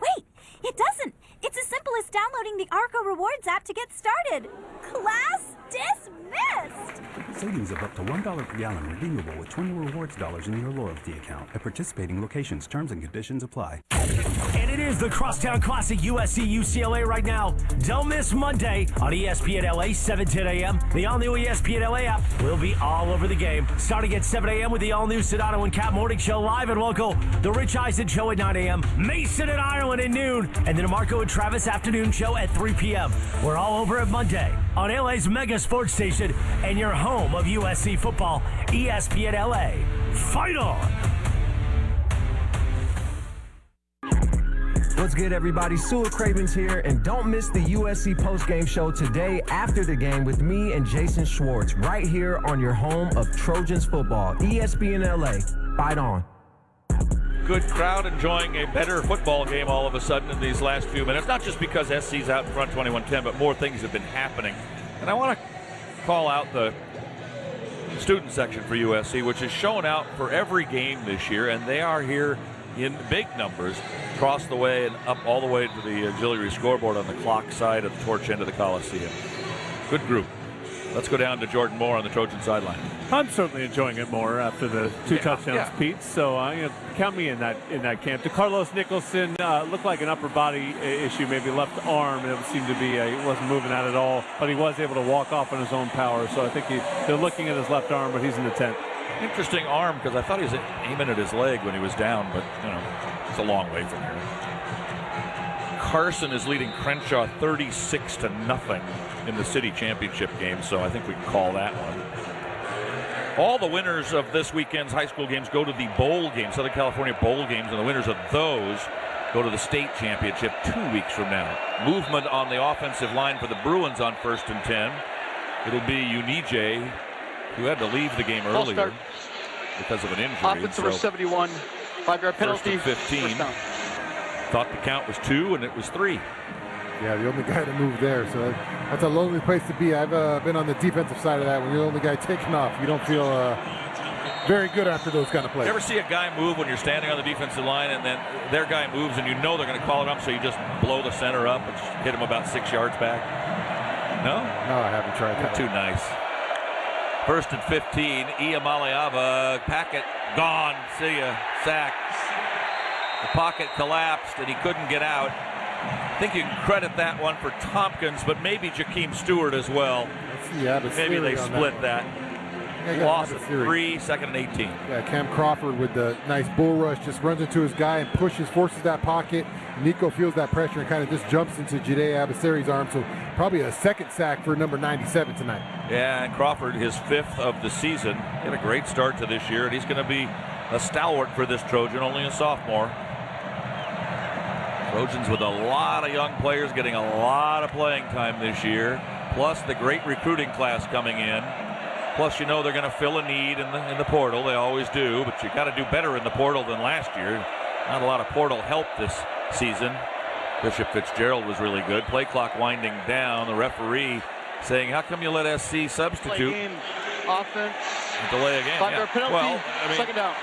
wait, it doesn't. It's as simple as downloading the Arco Rewards app to get started. Class dismissed! Savings of up to $1 per gallon redeemable with 20 rewards dollars in your loyalty account at participating locations. Terms and conditions apply. And it is the Crosstown Classic USC UCLA right now. Don't miss Monday on ESPN LA, 7:10 a.m. The all-new ESPN LA app will be all over the game. Starting at 7 a.m. with the all-new Sedano and Cap Morning Show live and local. The Rich Eisen Show at 9 a.m. Mason and Ireland at noon. And then the Marco and Travis Afternoon Show at 3 p.m. We're all over at Monday on LA's mega sports station and your home of USC football, ESPN LA. Fight on! What's good, everybody? Sewell Cravens here, and don't miss the USC postgame show today after the game with me and Jason Schwartz right here on your home of Trojans football, ESPN LA. Fight on. Good crowd enjoying a better football game all of a sudden in these last few minutes. Not just because SC's out in front 21-10, but more things have been happening. And I want to call out the student section for USC, which has shown out for every game this year, and they are here in big numbers across the way and up all the way to the auxiliary scoreboard on the clock side of the torch end of the Coliseum. Good group. Let's go down to Jordan Moore on the Trojan sideline. I'm certainly enjoying it more after the two touchdowns, Pete. So count me in that camp. To Carlos Nicholson, looked like an upper body issue, maybe left arm. It seemed to be he wasn't moving out at all, but he was able to walk off on his own power. So I think they're looking at his left arm, but he's in the tent. Interesting arm, because I thought he was aiming at his leg when he was down, but it's a long way from here. Carson is leading Crenshaw 36-0 in the city championship game, so I think we can call that one. All the winners of this weekend's high school games go to the bowl game, Southern California bowl games, and the winners of those go to the state championship 2 weeks from now. Movement on the offensive line for the Bruins on 1st and 10. It'll be Unije, who had to leave the game earlier because of an injury. Offensive number 71, 5-yard penalty. 15. Thought the count was 2, and it was 3. Yeah, the only guy to move there, so that's a lonely place to be. I've been on the defensive side of that. When you're the only guy taking off, you don't feel very good after those kind of plays. You ever see a guy move when you're standing on the defensive line, and then their guy moves, and you know they're going to call it up, so you just blow the center up and hit him about 6 yards back? No? No, I haven't tried that. Too nice. 1st and 15, Iamaleava, packet gone, see ya, sack. The pocket collapsed and he couldn't get out. I think you can credit that one for Tompkins, but maybe Jakeem Stewart as well. Maybe they split that. Loss of 3, 2nd and 18. Yeah, Cam Crawford with the nice bull rush just runs into his guy and forces that pocket. Nico feels that pressure and kind of just jumps into Jide Abaseri's arm. So probably a second sack for number 97 tonight. Yeah, and Crawford, his 5th of the season. He had a great start to this year, and he's going to be a stalwart for this Trojan, only a sophomore. Trojans with a lot of young players getting a lot of playing time this year, plus the great recruiting class coming in. Plus, they're going to fill a need in the portal. They always do, but you got to do better in the portal than last year. Not a lot of portal help this season. Bishop Fitzgerald was really good. Play clock winding down. The referee saying, how come you let SC substitute? Play game, offense. Delay a game. 5-yard penalty, well, 2nd down.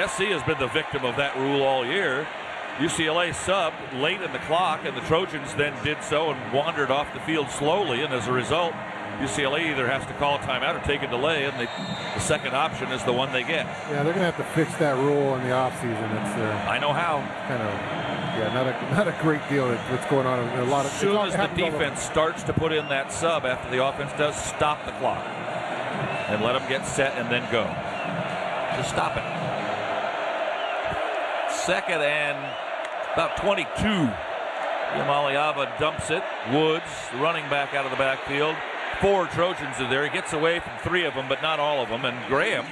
SC has been the victim of that rule all year. UCLA subbed late in the clock, and the Trojans then did so and wandered off the field slowly, and as a result, UCLA either has to call a timeout or take a delay, and the second option is the one they get. Yeah, they're going to have to fix that rule in the offseason. I know how. Kind of, not a great deal what's going on. A lot of, as soon as the defense starts to put in that sub after the offense does, stop the clock and let them get set and then go. Just stop it. 2nd and about 22. Iamaleava dumps it. Woods, running back out of the backfield. 4 Trojans are there. He gets away from 3 of them, but not all of them. And Graham,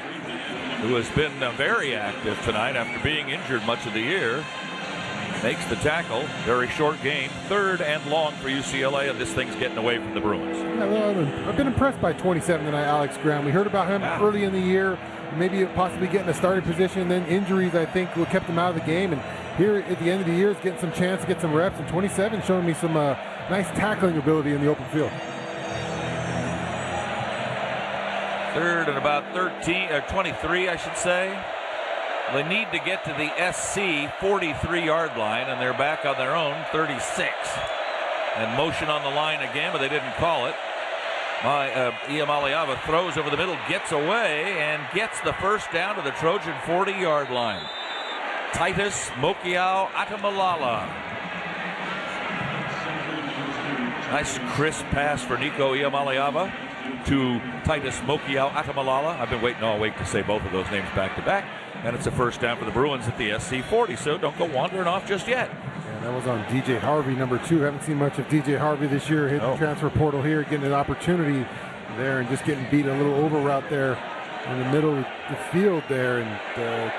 who has been very active tonight after being injured much of the year, makes the tackle. Very short game. 3rd and long for UCLA, and this thing's getting away from the Bruins. Yeah, well, I've been impressed by 27 tonight, Alex Graham. We heard about him early in the year, maybe possibly getting a starting position, then injuries, I think, what kept him out of the game. And here at the end of the year is getting some chance to get some reps, and 27 showing me some nice tackling ability in the open field. 3rd and about 23, I should say. They need to get to the SC 43-yard line, and they're back on their own 36. And motion on the line again, but they didn't call it. Iamaleava throws over the middle, gets away, and gets the first down to the Trojan 40-yard line. Titus Mokiao Atamalala. Nice crisp pass for Nico Iamaleava to Titus Mokiao Atamalala. I've been waiting all week to say both of those names back to back. And it's a first down for the Bruins at the SC 40, so don't go wandering off just yet. Yeah, that was on DJ Harvey, number 2. Haven't seen much of DJ Harvey this year. Hit the transfer portal here, getting an opportunity there and just getting beat a little over route there in the middle of the field there. And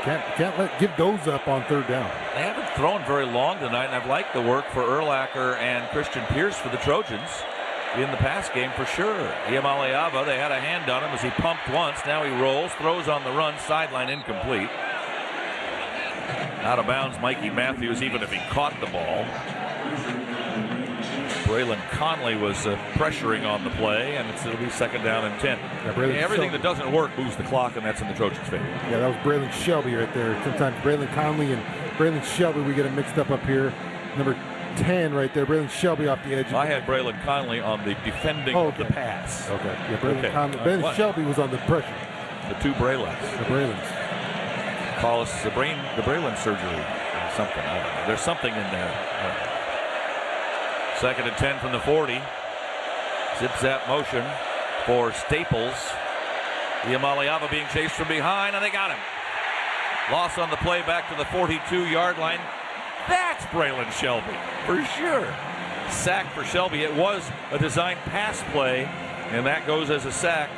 can't give those up on 3rd down. They haven't thrown very long tonight, and I've liked the work for Urlacher and Christian Pierce for the Trojans in the pass game for sure. Iamaleava, they had a hand on him as he pumped once. Now he rolls, throws on the run, sideline incomplete. Out of bounds, Mikey Matthews, even if he caught the ball. Braylon Conley was pressuring on the play, and it'll be 2nd down and 10. Yeah, everything that doesn't work moves the clock, and that's in the Trojans' favor. Yeah, that was Braylon Shelby right there. Sometimes Braylon Conley and Braylon Shelby, we get them mixed up here. Number 10 right there. Braylon Shelby off the edge. I had Braylon Conley on the defending of the pass. Okay. Yeah, Braylon Conley. Ben Shelby was on the pressure. The two Braylons. The Braylons. Call us the Braylon surgery or something. I don't know. There's something in there. Second and 10 from the 40. Zip-zap motion for Staples. Iamaleava being chased from behind, and they got him. Loss on the play back to the 42-yard line. That's Braylon Shelby, for sure. Sack for Shelby. It was a designed pass play, and that goes as a sack,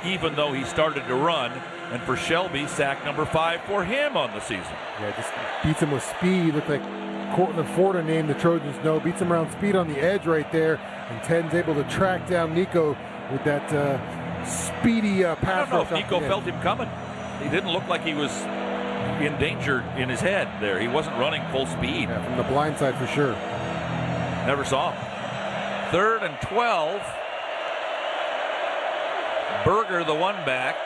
even though he started to run. And for Shelby, sack number 5 for him on the season. Yeah, just beats him with speed. Looked like Cortland Ford named the Trojans. No, beats him around speed on the edge right there. And Ted's able to track down Nico with that speedy pass. I don't know if Nico felt him coming. He didn't look like he was in danger in his head there. He wasn't running full speed. Yeah, from the blind side for sure. Never saw him. 3rd and 12. Berger, the one back.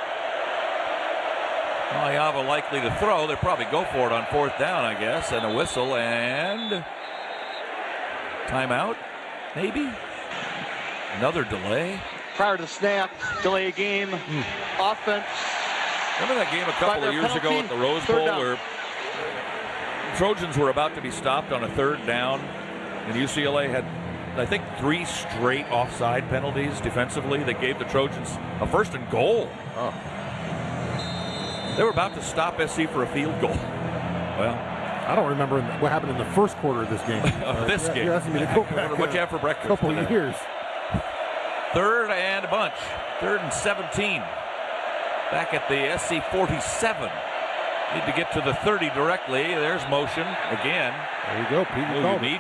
Iamaleava likely to throw. They'll probably go for it on 4th down, I guess. And a whistle and timeout, maybe. Another delay. Prior to snap, delay a game, offense. Remember that game a couple of years ago at the Rose Bowl where Trojans were about to be stopped on a 3rd down, and UCLA had, I think, 3 straight offside penalties defensively that gave the Trojans a 1st and goal. Oh. They were about to stop SC for a field goal. Well, I don't remember what happened in the first quarter of this game. This game. You're asking me to go back what you have for breakfast? A couple of years. 3rd and a bunch. 3rd and 17. Back at the SC 47. Need to get to the 30 directly. There's motion again. There you go, Pete.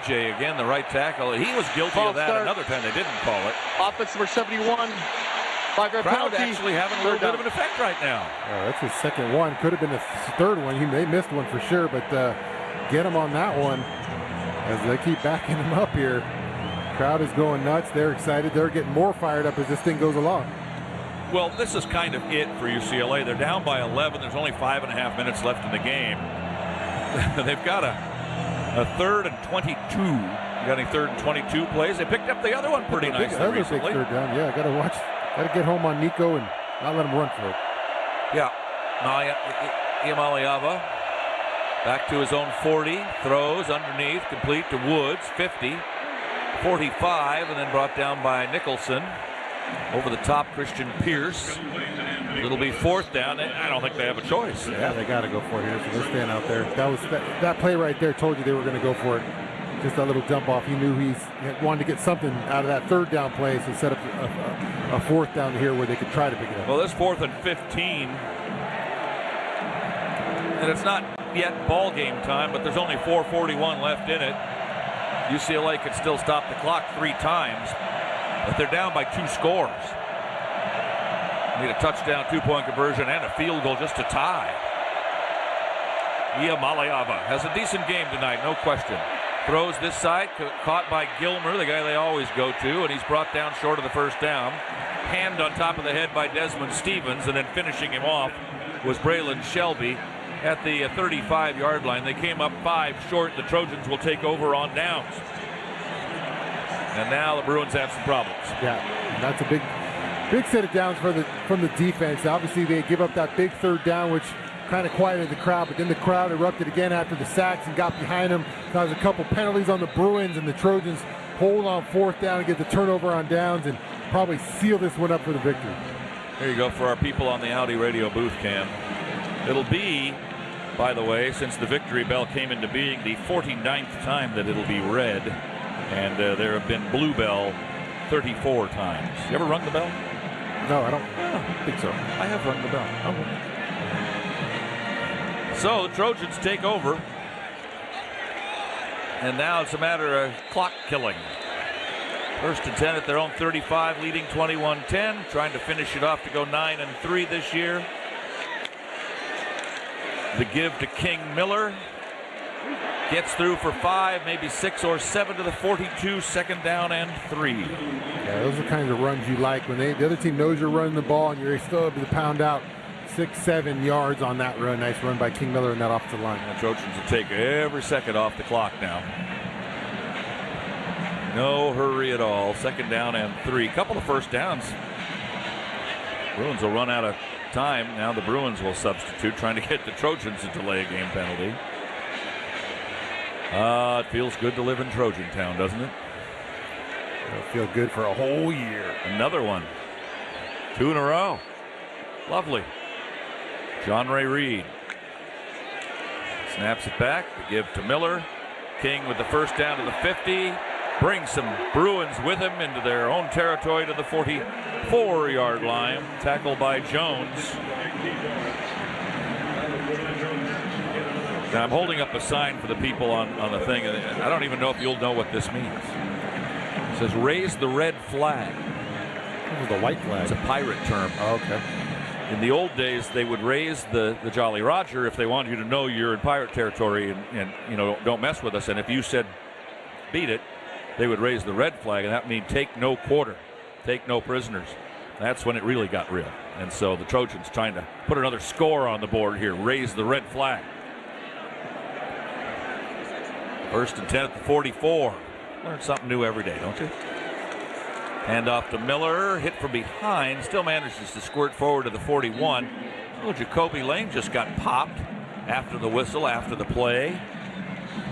EJ again, the right tackle. He was guilty of that another time. They didn't call it. Offense number 71. Five-yard crowd penalty. Actually having a little bit of an effect right now. That's his 2nd one. Could have been his 3rd one. They missed one for sure, but get him on that one as they keep backing him up here. Crowd is going nuts. They're excited. They're getting more fired up as this thing goes along. Well, this is kind of it for UCLA. They're down by 11. There's only 5.5 minutes left in the game. They've got a 3rd and 22. You got any 3rd and 22 plays? They picked up the other one pretty nicely recently. Big 3rd down. Yeah, got to get home on Nico and not let him run for it. Yeah. Iamaleava back to his own 40. Throws underneath, complete to Woods. 50. 45, and then brought down by Nicholson. Over the top, Christian Pierce. It'll be 4th down. I don't think they have a choice. Yeah, they got to go for it here. So they're staying out there. That play right there told you they were going to go for it. Just that little dump off. He knew he wanted to get something out of that 3rd down play, so set up a 4th down here where they could try to pick it up. Well, this 4th and 15, and it's not yet ball game time, but there's only 4:41 left in it. UCLA could still stop the clock 3 times, but they're down by 2 scores. Need a touchdown, 2-point conversion, and a field goal just to tie. Iamaleava has a decent game tonight, no question. Throws this side, caught by Gilmer, the guy they always go to, and he's brought down short of the 1st down. Hand on top of the head by Desmond Stevens, and then finishing him off was Braylon Shelby at the 35-yard line. They came up 5 short. The Trojans will take over on downs. And now the Bruins have some problems. Yeah, that's a big set of downs from the defense. Obviously, they give up that big 3rd down, which kind of quieted the crowd, but then the crowd erupted again after the sacks and got behind them. Caused a couple penalties on the Bruins, and the Trojans hold on 4th down and get the turnover on downs and probably seal this one up for the victory. There you go for our people on the Audi radio booth cam. It'll be, by the way, since the victory bell came into being, the 49th time that it'll be red, and there have been blue bell 34 times. You ever rung the bell? No, I don't think so. I have rung the bell. Okay. So the Trojans take over, and now it's a matter of clock killing. 1st and 10 at their own 35, leading 21-10, trying to finish it off to go 9-3 this year. The give to King Miller. Gets through for 5, maybe 6 or 7 to the 42, 2nd down and 3. Yeah, those are kinds of runs you like when the other team knows you're running the ball and you're still able to pound out 6-7 yards on that run. Nice run by King Miller in that offensive line. The Trojans will take every second off the clock now. No hurry at all. 2nd down and 3. Couple of first downs. Bruins will run out of time. Now the Bruins will substitute, trying to get the Trojans to delay a game penalty. It feels good to live in Trojan Town, doesn't it? It'll feel good for a whole year. Another one. 2 in a row. Lovely. John Ray Reed snaps it back to give to Miller. King with the first down to the 50. Brings some Bruins with him into their own territory to the 44-yard line. Tackled by Jones. Now I'm holding up a sign for the people on the thing. I don't even know if you'll know what this means. It says raise the red flag. This is the white flag. It's a pirate term. Oh, okay. In the old days, they would raise the Jolly Roger if they wanted you to know you're in pirate territory and you know, don't mess with us. And if you said beat it, they would raise the red flag, and that means take no quarter, take no prisoners. That's when it really got real. And so the Trojans trying to put another score on the board here, raise the red flag. 1st and 10 at the 44. Learn something new every day, don't you? Hand off to Miller, hit from behind, still manages to squirt forward to the 41. Oh, Jacoby Lane just got popped after the whistle, after the play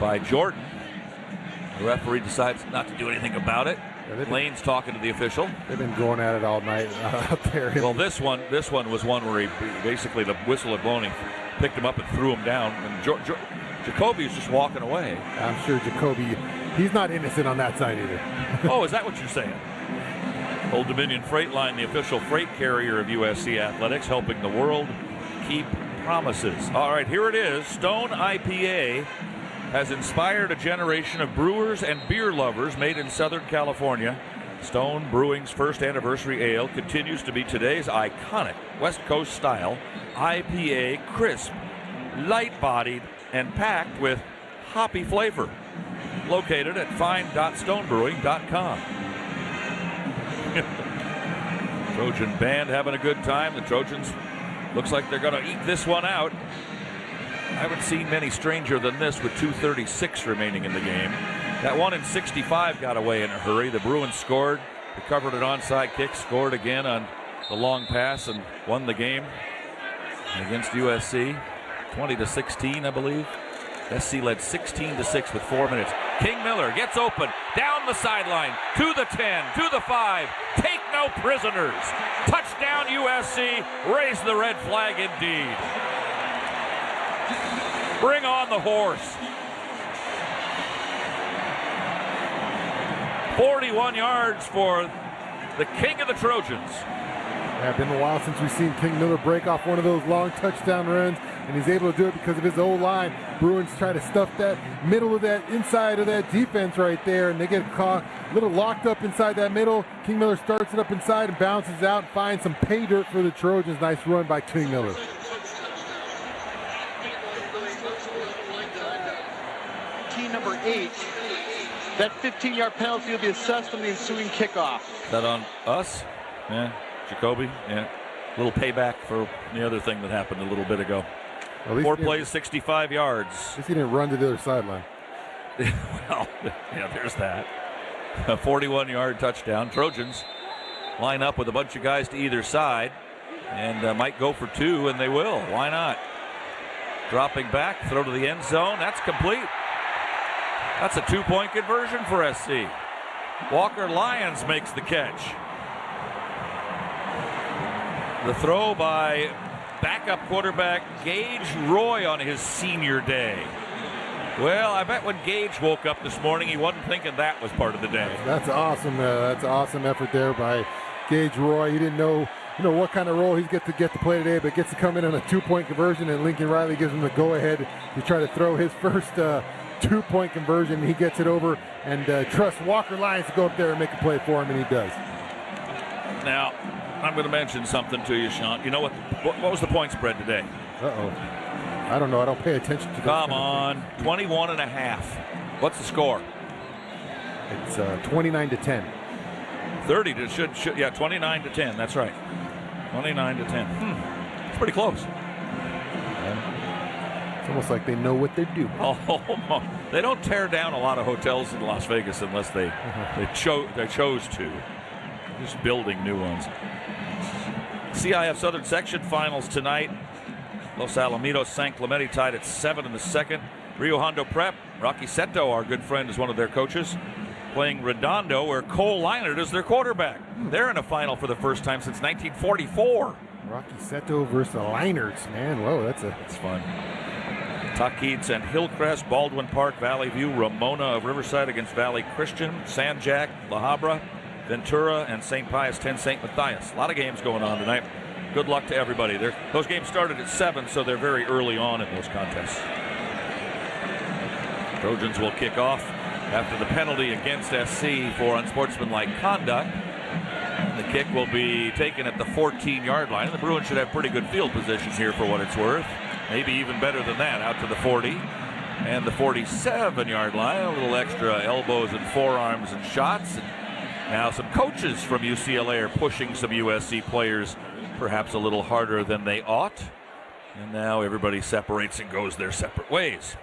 by Jordan. The referee decides not to do anything about it. Yeah, Lane's talking to the official. They've been going at it all night out there. Well, this one was one where he basically, the whistle had blown, he picked him up and threw him down. And Jacoby was just walking away. I'm sure Jacoby, he's not innocent on that side either. Oh, is that what you're saying? Old Dominion Freight Line, the official freight carrier of USC Athletics, helping the world keep promises. All right, here it is. Stone IPA has inspired a generation of brewers and beer lovers made in Southern California. Stone Brewing's first anniversary ale continues to be today's iconic West Coast style IPA, crisp, light-bodied, and packed with hoppy flavor. Located at fine.stonebrewing.com. Trojan band having a good time. The Trojans looks like they're going to eat this one out. I haven't seen many stranger than this with 2:36 remaining in the game. That one in 65 got away in a hurry. The Bruins scored, recovered an onside kick, scored again on the long pass, and won the game against USC 20-16, I believe. SC led 16-6 with 4 minutes. King Miller gets open, down the sideline, to the 10, to the 5. Take no prisoners. Touchdown USC. Raise the red flag indeed. Bring on the horse. 41 yards for the king of the Trojans. Yeah, it's been a while since we've seen King Miller break off one of those long touchdown runs, and he's able to do it because of his O-line. Bruins try to stuff that middle of that inside of that defense right there, and they get caught a little locked up inside that middle. King Miller starts it up inside and bounces out and finds some pay dirt for the Trojans. Nice run by King Miller. Team number 8. That 15-yard penalty will be assessed on the ensuing kickoff. Is that on us? Yeah. Jacoby, yeah. A little payback for the other thing that happened a little bit ago. 4 plays, 65 yards. At least he didn't run to the other sideline. Well, yeah, there's that. A 41-yard touchdown. Trojans line up with a bunch of guys to either side and might go for 2, and they will. Why not? Dropping back, throw to the end zone. That's complete. That's a 2-point conversion for SC. Walker Lyons makes the catch. The throw by backup quarterback Gage Roy on his senior day. Well, I bet when Gage woke up this morning, he wasn't thinking that was part of the day. That's awesome. That's an awesome effort there by Gage Roy. He didn't know, what kind of role he's get to play today, but gets to come in on a 2-point conversion, and Lincoln Riley gives him the go-ahead to try to throw his first 2-point conversion. He gets it over and trusts Walker Lyons to go up there and make a play for him, and he does. Now, I'm going to mention something to you, Sean. You know what was the point spread today? Uh-oh. I don't know. I don't pay attention to that. Come on. 21.5. What's the score? It's 29-10. 29-10. That's right. 29-10. It's pretty close. Yeah. almost like they know what they're doing. Oh, they don't tear down a lot of hotels in Las Vegas unless they chose to. Just building new ones. CIF Southern Section Finals tonight. Los Alamitos, San Clemente tied at 7 in the second. Rio Hondo Prep, Rocky Seto, our good friend, is one of their coaches, playing Redondo, where Cole Leinert is their quarterback. They're in a final for the first time since 1944. Rocky Seto versus the Leinerts, man. Whoa, that's fun. Tuckeats and Hillcrest, Baldwin Park, Valley View, Ramona of Riverside against Valley Christian, San Jack, La Habra, Ventura, and St. Pius 10 St. Matthias. A lot of games going on tonight. Good luck to everybody. Those games started at 7, so they're very early on in those contests. Trojans will kick off after the penalty against SC for unsportsmanlike conduct. The kick will be taken at the 14-yard line. The Bruins should have pretty good field position here for what it's worth. Maybe even better than that, out to the 40 and the 47-yard line. A little extra elbows and forearms and shots. And now some coaches from UCLA are pushing some USC players perhaps a little harder than they ought. And now everybody separates and goes their separate ways.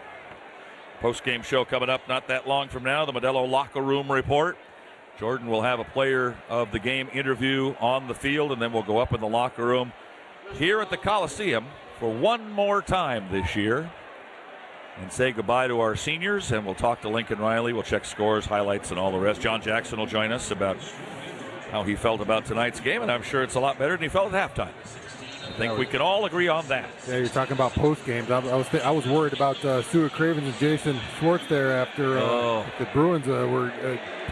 Post-game show coming up not that long from now. The Modelo Locker Room Report. Jordan will have a player of the game interview on the field, and then we'll go up in the locker room here at the Coliseum for one more time this year and say goodbye to our seniors, and we'll talk to Lincoln Riley. We'll check scores, highlights, and all the rest. John Jackson will join us about how he felt about tonight's game, and I'm sure it's a lot better than he felt at halftime. I think we can all agree on that. Yeah, you're talking about post games. I was worried about Stuart Cravens and Jason Schwartz there after the Bruins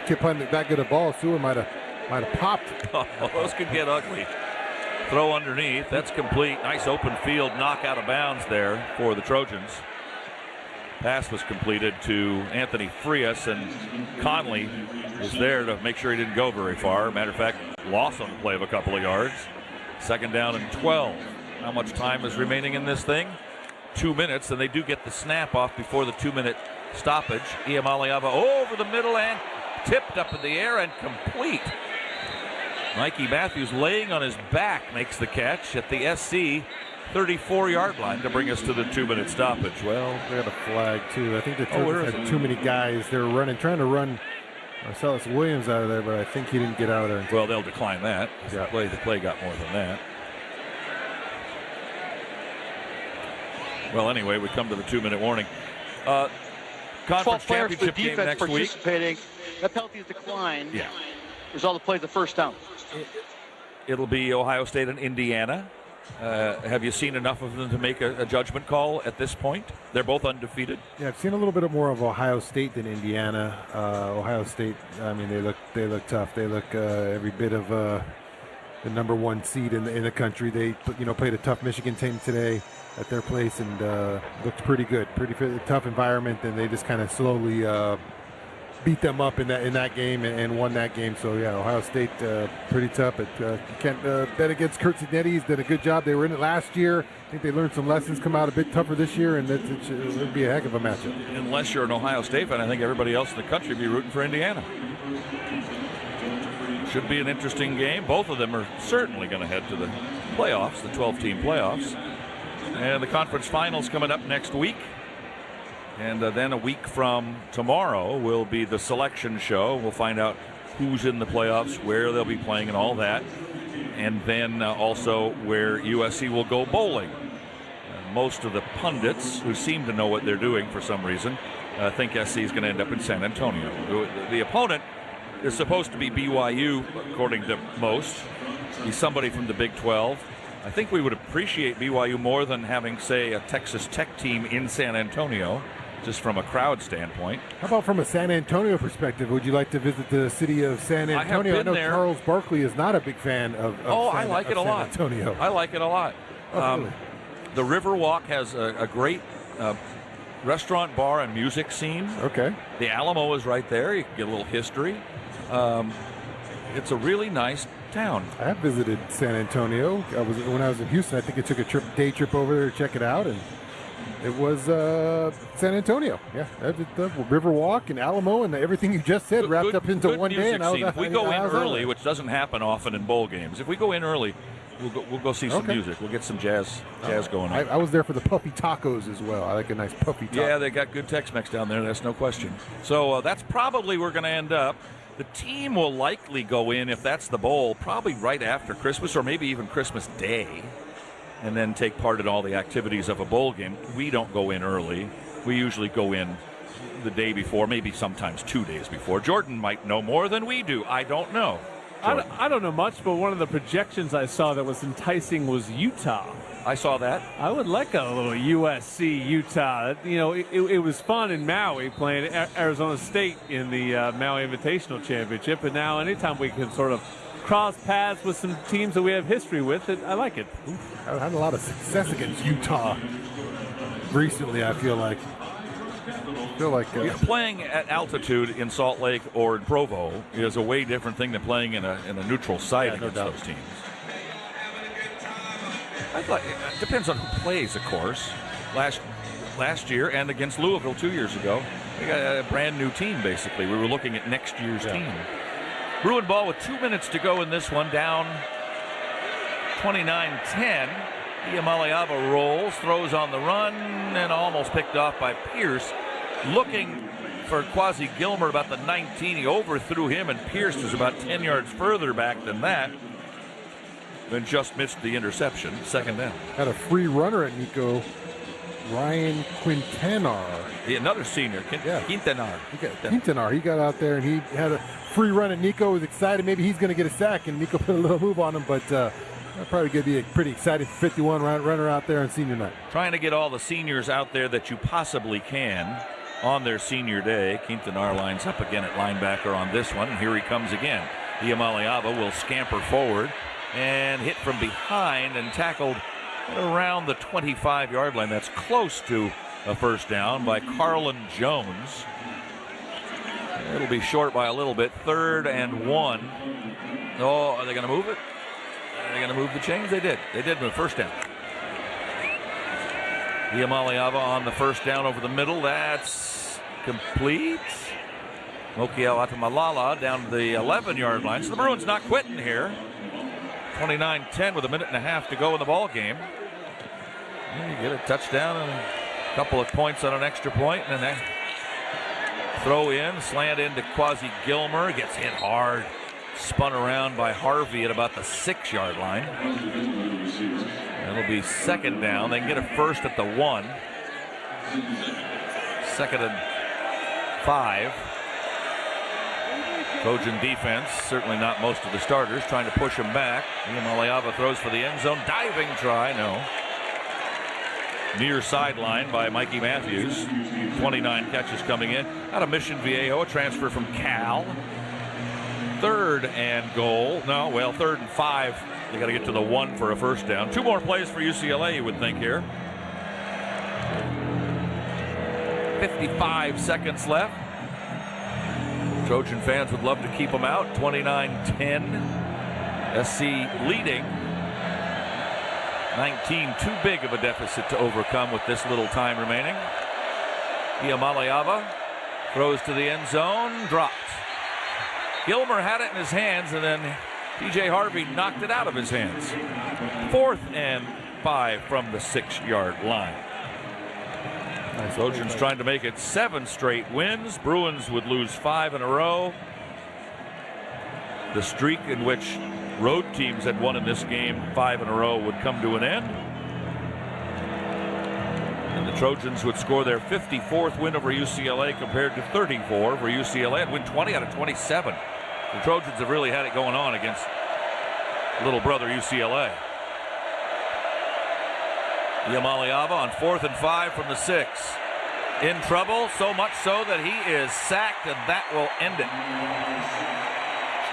kept playing that good a ball. Stuart might have popped. Oh, those could get ugly. Throw underneath. That's complete. Nice open field knock out of bounds there for the Trojans. Pass was completed to Anthony Frias, and Conley was there to make sure he didn't go very far. Matter of fact, loss on the play of a couple of yards. Second down and 12. How much time is remaining in this thing? 2 minutes, and they do get the snap off before the 2-minute stoppage. Iamaleava over the middle and tipped up in the air and complete. Mikey Matthews laying on his back makes the catch at the SC 34-yard line to bring us to the 2-minute stoppage. Well, they had a flag too. I think the Trojans had too many guys. They were trying to run Marcellus Williams out of there, but I think he didn't get out of there. Well, they'll decline that. Yeah. The play got more than that. Well, anyway, we come to the 2-minute warning. Conference championship game next week. That penalty is declined. Yeah. Result of play is the first down. It'll be Ohio State and Indiana. Have you seen enough of them to make a judgment call at this point? They're both undefeated. Yeah, I've seen a little bit more of Ohio State than Indiana. Ohio State, I mean, they look tough. They look every bit of the number 1 seed in the country. They played a tough Michigan team today at their place and looked pretty good. Pretty tough environment, and they just kind of slowly beat them up in that game and won that game. So yeah, Ohio State pretty tough. You can't bet against Kurt Signetti. He's done a good job. They were in it last year. I think they learned some lessons, come out a bit tougher this year, and it would be a heck of a matchup. Unless you're an Ohio State fan, I think everybody else in the country would be rooting for Indiana. Should be an interesting game. Both of them are certainly going to head to the playoffs, the 12-team playoffs. And the conference finals coming up next week. And then a week from tomorrow will be the selection show. We'll find out who's in the playoffs, where they'll be playing, and all that. And then also where USC will go bowling. Most of the pundits, who seem to know what they're doing for some reason, think SC is going to end up in San Antonio. The opponent is supposed to be BYU, according to most. He's somebody from the Big 12. I think we would appreciate BYU more than having, say, a Texas Tech team in San Antonio, just from a crowd standpoint. How about from a San Antonio perspective? Would you like to visit the city of San Antonio? I know there. Charles Barkley is not a big fan of I like it a lot. Antonio. I like it a lot. Really? The Riverwalk has a great restaurant, bar, and music scene. Okay. The Alamo is right there. You can get a little history. It's a really nice town. I have visited San Antonio. When I was in Houston. I think I took a day trip over there to check it out, and it was San Antonio. Yeah, the Riverwalk and Alamo and everything you just said wrapped up into one day. And if we go in early, which doesn't happen often in bowl games, if we go in early, We'll go see some music. We'll get some jazz going on. I was there for the puffy tacos as well. I like a nice puffy taco. Yeah, they got good Tex-Mex down there. That's no question. So that's probably where we're going to end up. The team will likely go in, if that's the bowl, probably right after Christmas or maybe even Christmas Day, and then take part in all the activities of a bowl game. We don't go in early. We usually go in the day before, maybe sometimes 2 days before. Jordan might know more than we do. I don't know. I don't know much, but one of the projections I saw that was enticing was Utah. I saw that. I would like a little USC Utah. You know, it was fun in Maui playing Arizona State in the Maui Invitational Championship, and now anytime we can sort of cross paths with some teams that we have history with, I like it. I've had a lot of success against Utah recently, I feel like. Playing at altitude in Salt Lake or in Provo is a way different thing than playing in a neutral site against those teams. I thought it depends on who plays, of course. Last year and against Louisville 2 years ago, we got a brand new team. Basically, we were looking at next year's team. Bruin ball with 2 minutes to go in this one, down 29-10. Iamaleava rolls, throws on the run, and almost picked off by Pierce. Looking for Quasi Gilmer about the 19. He overthrew him, and Pierce was about 10 yards further back than that. Then just missed the interception. Second down. Had a free runner at Nico. Ryan Quintanar. Another senior. Quintanar. Quintanar. He got out there and he had a free run at Nico. Was excited. Maybe he's going to get a sack, and Nico put a little move on him, but probably going to be a pretty exciting 51 runner out there on senior night. Trying to get all the seniors out there that you possibly can on their senior day. Quintanar lines up again at linebacker on this one, and here he comes again. Iamaleava will scamper forward and hit from behind and tackled around the 25-yard line. That's close to a first down by Carlin Jones. It'll be short by a little bit. 3rd and 1. Oh, are they going to move it? Are they going to move the chains? They did. They did move. First down. Iamaleava on the first down over the middle. That's complete. Mokiel Atamalala down to the 11-yard line. So the Bruins not quitting here. 29-10 with a minute and a half to go in the ball game. And you get a touchdown and a couple of points on an extra point, and then throw in, slant into Quasi Gilmer, gets hit hard, spun around by Harvey at about the 6-yard line. It'll be second down. They can get a first at the 1. 2nd and 5. Trojan defense, certainly not most of the starters, trying to push him back. Iamaleava throws for the end zone. Diving try, no. Near sideline by Mikey Matthews. 29 catches coming in. Out of Mission Viejo, a transfer from Cal. 3rd and goal. No, well, 3rd and 5. They got to get to the 1 for a first down. 2 more plays for UCLA, you would think here. 55 seconds left. Trojan fans would love to keep them out. 29-10. SC leading. 19, too big of a deficit to overcome with this little time remaining. Iamaleava throws to the end zone, dropped. Gilmer had it in his hands, and then P.J. Harvey knocked it out of his hands. 4th and 5 from the 6-yard line. Trojans trying to make it 7 straight wins. Bruins would lose 5 in a row. The streak in which road teams had won in this game 5 in a row would come to an end. And the Trojans would score their 54th win over UCLA compared to 34 for UCLA and win 20 out of 27. The Trojans have really had it going on against little brother UCLA. Iamaleava on 4th and 5 from the 6. In trouble, so much so that he is sacked, and that will end it.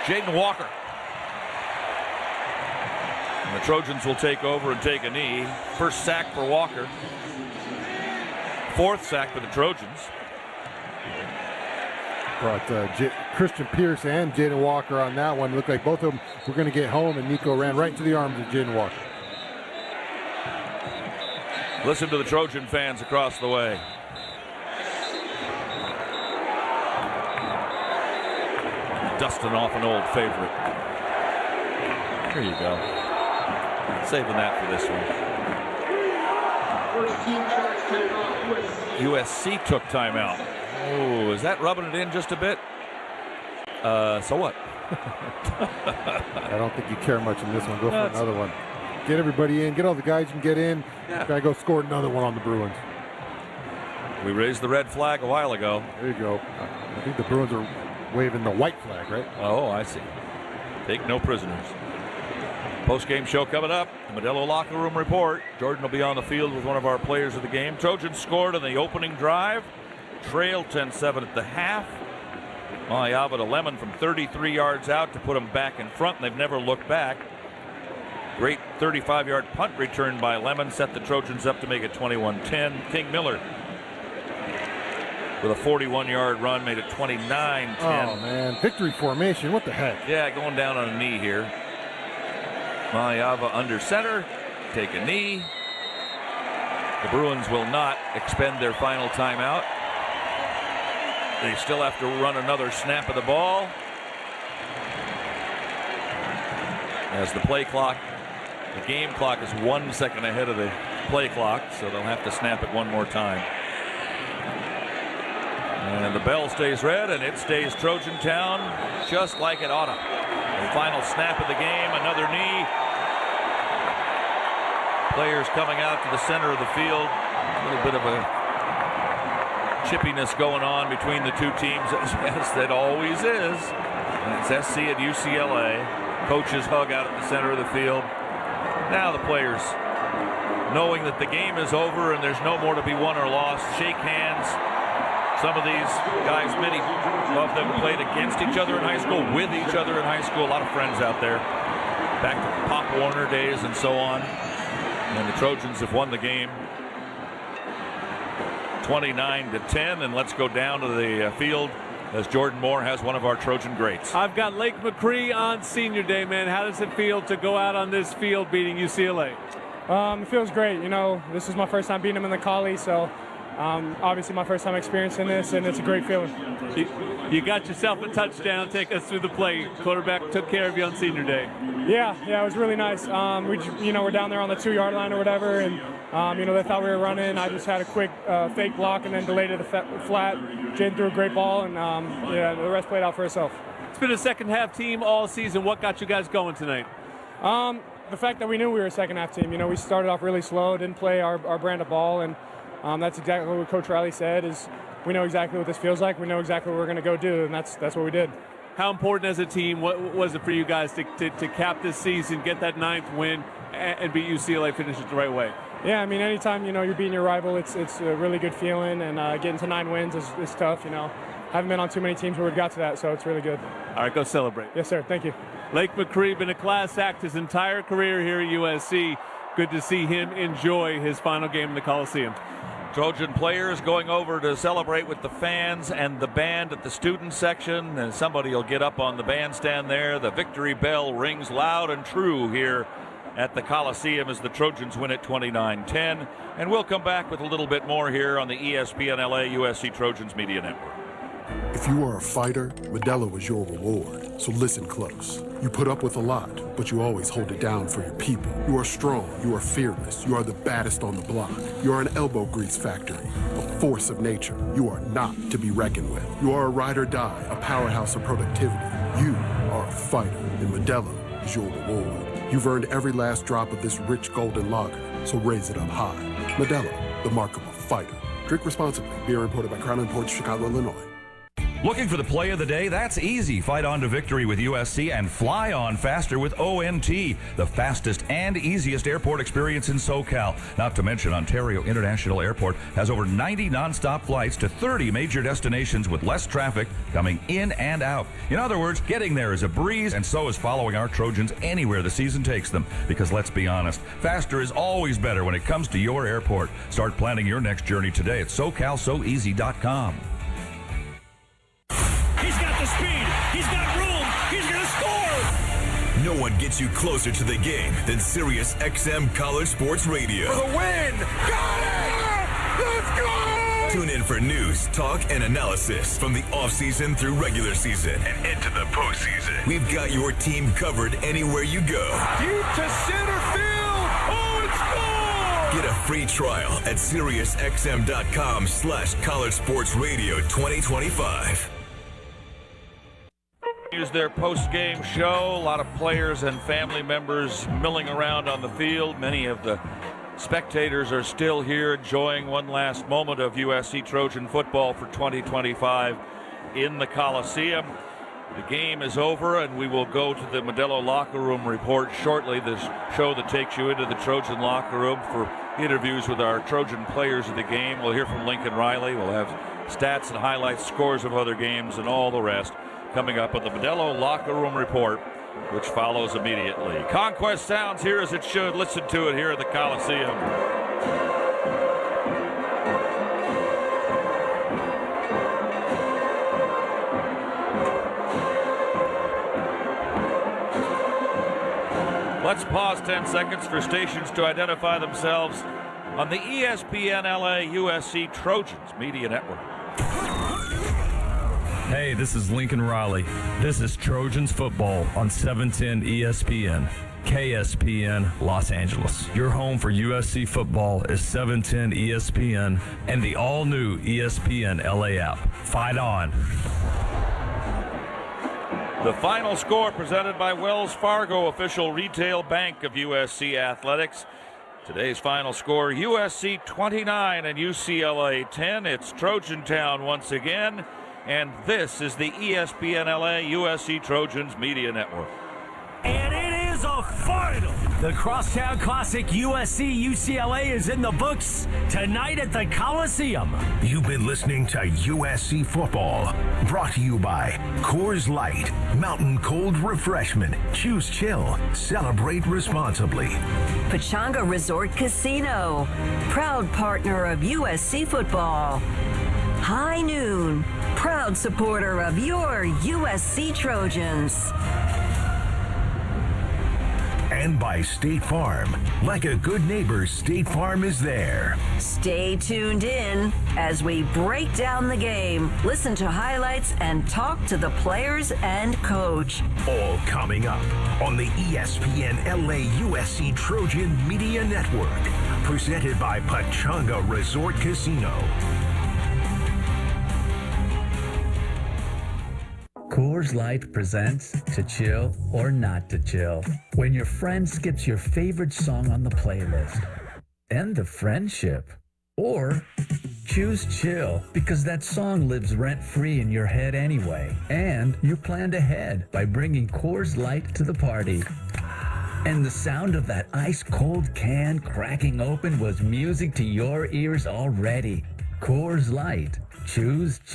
Jaden Walker. And the Trojans will take over and take a knee. First sack for Walker. 4th sack for the Trojans. Brought Christian Pierce and Jaden Walker on that one. Looked like both of them were going to get home, and Nico ran right into the arms of Jaden Walker. Listen to the Trojan fans across the way. Dusting off an old favorite. Here you go. Saving that for this one. USC took timeout. Oh, is that rubbing it in just a bit? So what? I don't think you care much in this one. Go for another one. Get everybody in. Get all the guys you can get in. Yeah. Gotta go score another one on the Bruins. We raised the red flag a while ago. There you go. I think the Bruins are waving the white flag, right? Oh, I see. Take no prisoners. Post-game show coming up. The Modelo locker room report. Jordan will be on the field with one of our players of the game. Trojans scored on the opening drive. Trailed 10-7 at the half. Mayava to Lemon from 33 yards out to put them back in front, and they've never looked back. Great 35-yard punt return by Lemon set the Trojans up to make it 21-10. King Miller with a 41-yard run made it 29-10. Oh, man. Victory formation. What the heck? Yeah, going down on a knee here. Mayava under center. Take a knee. The Bruins will not expend their final timeout. They still have to run another snap of the ball. As the play clock, the game clock is 1 second ahead of the play clock, so they'll have to snap it one more time. And the bell stays red, and it stays Trojan Town just like it ought to. The final snap of the game, another knee. Players coming out to the center of the field. A little bit of a chippiness going on between the two teams, as that always is. And it's SC at UCLA. Coaches hug out at the center of the field. Now the players, knowing that the game is over and there's no more to be won or lost, shake hands. Some of these guys, many of them played against each other in high school, with each other in high school. A lot of friends out there. Back to Pop Warner days and so on. And the Trojans have won the game 29-10. And let's go down to the field as Jordan Moore has one of our Trojan greats. I've got Lake McCree on senior day, man. How does it feel to go out on this field beating UCLA? It feels great. You know, this is my first time beating them in the Collie, so obviously my first time experiencing this, and it's a great feeling. You got yourself a touchdown. Take us through the play. Quarterback took care of you on senior day. Yeah, it was really nice. We're down there on the 2-yard line or whatever, and they thought we were running. I just had a quick fake block and then delayed it flat. Jaden threw a great ball, and the rest played out for itself. It's been a second-half team all season. What got you guys going tonight? The fact that we knew we were a second-half team. We started off really slow, didn't play our brand of ball, and that's exactly what Coach Riley said, is we know exactly what this feels like. We know exactly what we're going to go do, and that's what we did. How important as a team was it for you guys to cap this season, get that 9th win, and beat UCLA, finish it the right way? Yeah, I mean, anytime, you're beating your rival, it's a really good feeling, and getting to 9 wins is tough, Haven't been on too many teams where we've got to that, so it's really good. All right, go celebrate. Yes, sir. Thank you. Lake McCree, been a class act his entire career here at USC. Good to see him enjoy his final game in the Coliseum. Trojan players going over to celebrate with the fans and the band at the student section, and somebody will get up on the bandstand there. The victory bell rings loud and true here at the Coliseum as the Trojans win it 29-10. And we'll come back with a little bit more here on the ESPN LA USC Trojans Media Network. If you are a fighter, Modelo is your reward, so listen close. You put up with a lot, but you always hold it down for your people. You are strong, you are fearless, you are the baddest on the block. You are an elbow grease factory, a force of nature. You are not to be reckoned with. You are a ride or die, a powerhouse of productivity. You are a fighter, and Modelo is your reward. You've earned every last drop of this rich golden lager, so raise it up high. Modelo, the mark of a fighter. Drink responsibly. Beer imported by Crown Imports, Chicago, Illinois. Looking for the play of the day? That's easy. Fight on to victory with USC and fly on faster with ONT, the fastest and easiest airport experience in SoCal. Not to mention, Ontario International Airport has over 90 nonstop flights to 30 major destinations with less traffic coming in and out. In other words, getting there is a breeze, and so is following our Trojans anywhere the season takes them. Because let's be honest, faster is always better when it comes to your airport. Start planning your next journey today at SoCalSoEasy.com. He's got the speed. He's got room. He's going to score. No one gets you closer to the game than Sirius XM College Sports Radio. For the win. Got it. Let's go. Tune in for news, talk, and analysis from the offseason through regular season and into the postseason. We've got your team covered anywhere you go. Deep to center field. free trial at SiriusXM.com/collegesportsradio2025. Use their post-game show. A lot of players and family members milling around on the field. Many of the spectators are still here enjoying one last moment of USC Trojan football for 2025 in the Coliseum. The game is over, and we will go to the Modelo locker room report shortly, the show that takes you into the Trojan locker room for interviews with our Trojan players of the game. We'll hear from Lincoln Riley. We'll have stats and highlights, scores of other games, and all the rest coming up on the Modelo locker room report, which follows immediately. Conquest sounds here as it should. Listen to it here at the Coliseum. Let's pause 10 seconds for stations to identify themselves on the ESPN LA USC Trojans Media Network. Hey, this is Lincoln Riley. This is Trojans football on 710 ESPN. KSPN Los Angeles. Your home for USC football is 710 ESPN and the all-new ESPN LA app. Fight on. The final score presented by Wells Fargo, official retail bank of USC Athletics. Today's final score, USC 29 and UCLA 10. It's Trojan Town once again. And this is the ESPN LA USC Trojans Media Network. And it is a final. The Crosstown Classic USC-UCLA is in the books tonight at the Coliseum. You've been listening to USC Football, brought to you by Coors Light, Mountain Cold Refreshment. Choose chill. Celebrate responsibly. Pechanga Resort Casino, proud partner of USC Football. High Noon, proud supporter of your USC Trojans. And by State Farm. Like a good neighbor, State Farm is there. Stay tuned in as we break down the game, listen to highlights, and talk to the players and coach. All coming up on the ESPN LA USC Trojan Media Network. Presented by Pechanga Resort Casino. Coors Light presents To Chill or Not to Chill. When your friend skips your favorite song on the playlist. End the friendship. Or choose chill because that song lives rent-free in your head anyway. And you planned ahead by bringing Coors Light to the party. And the sound of that ice-cold can cracking open was music to your ears already. Coors Light. Choose chill.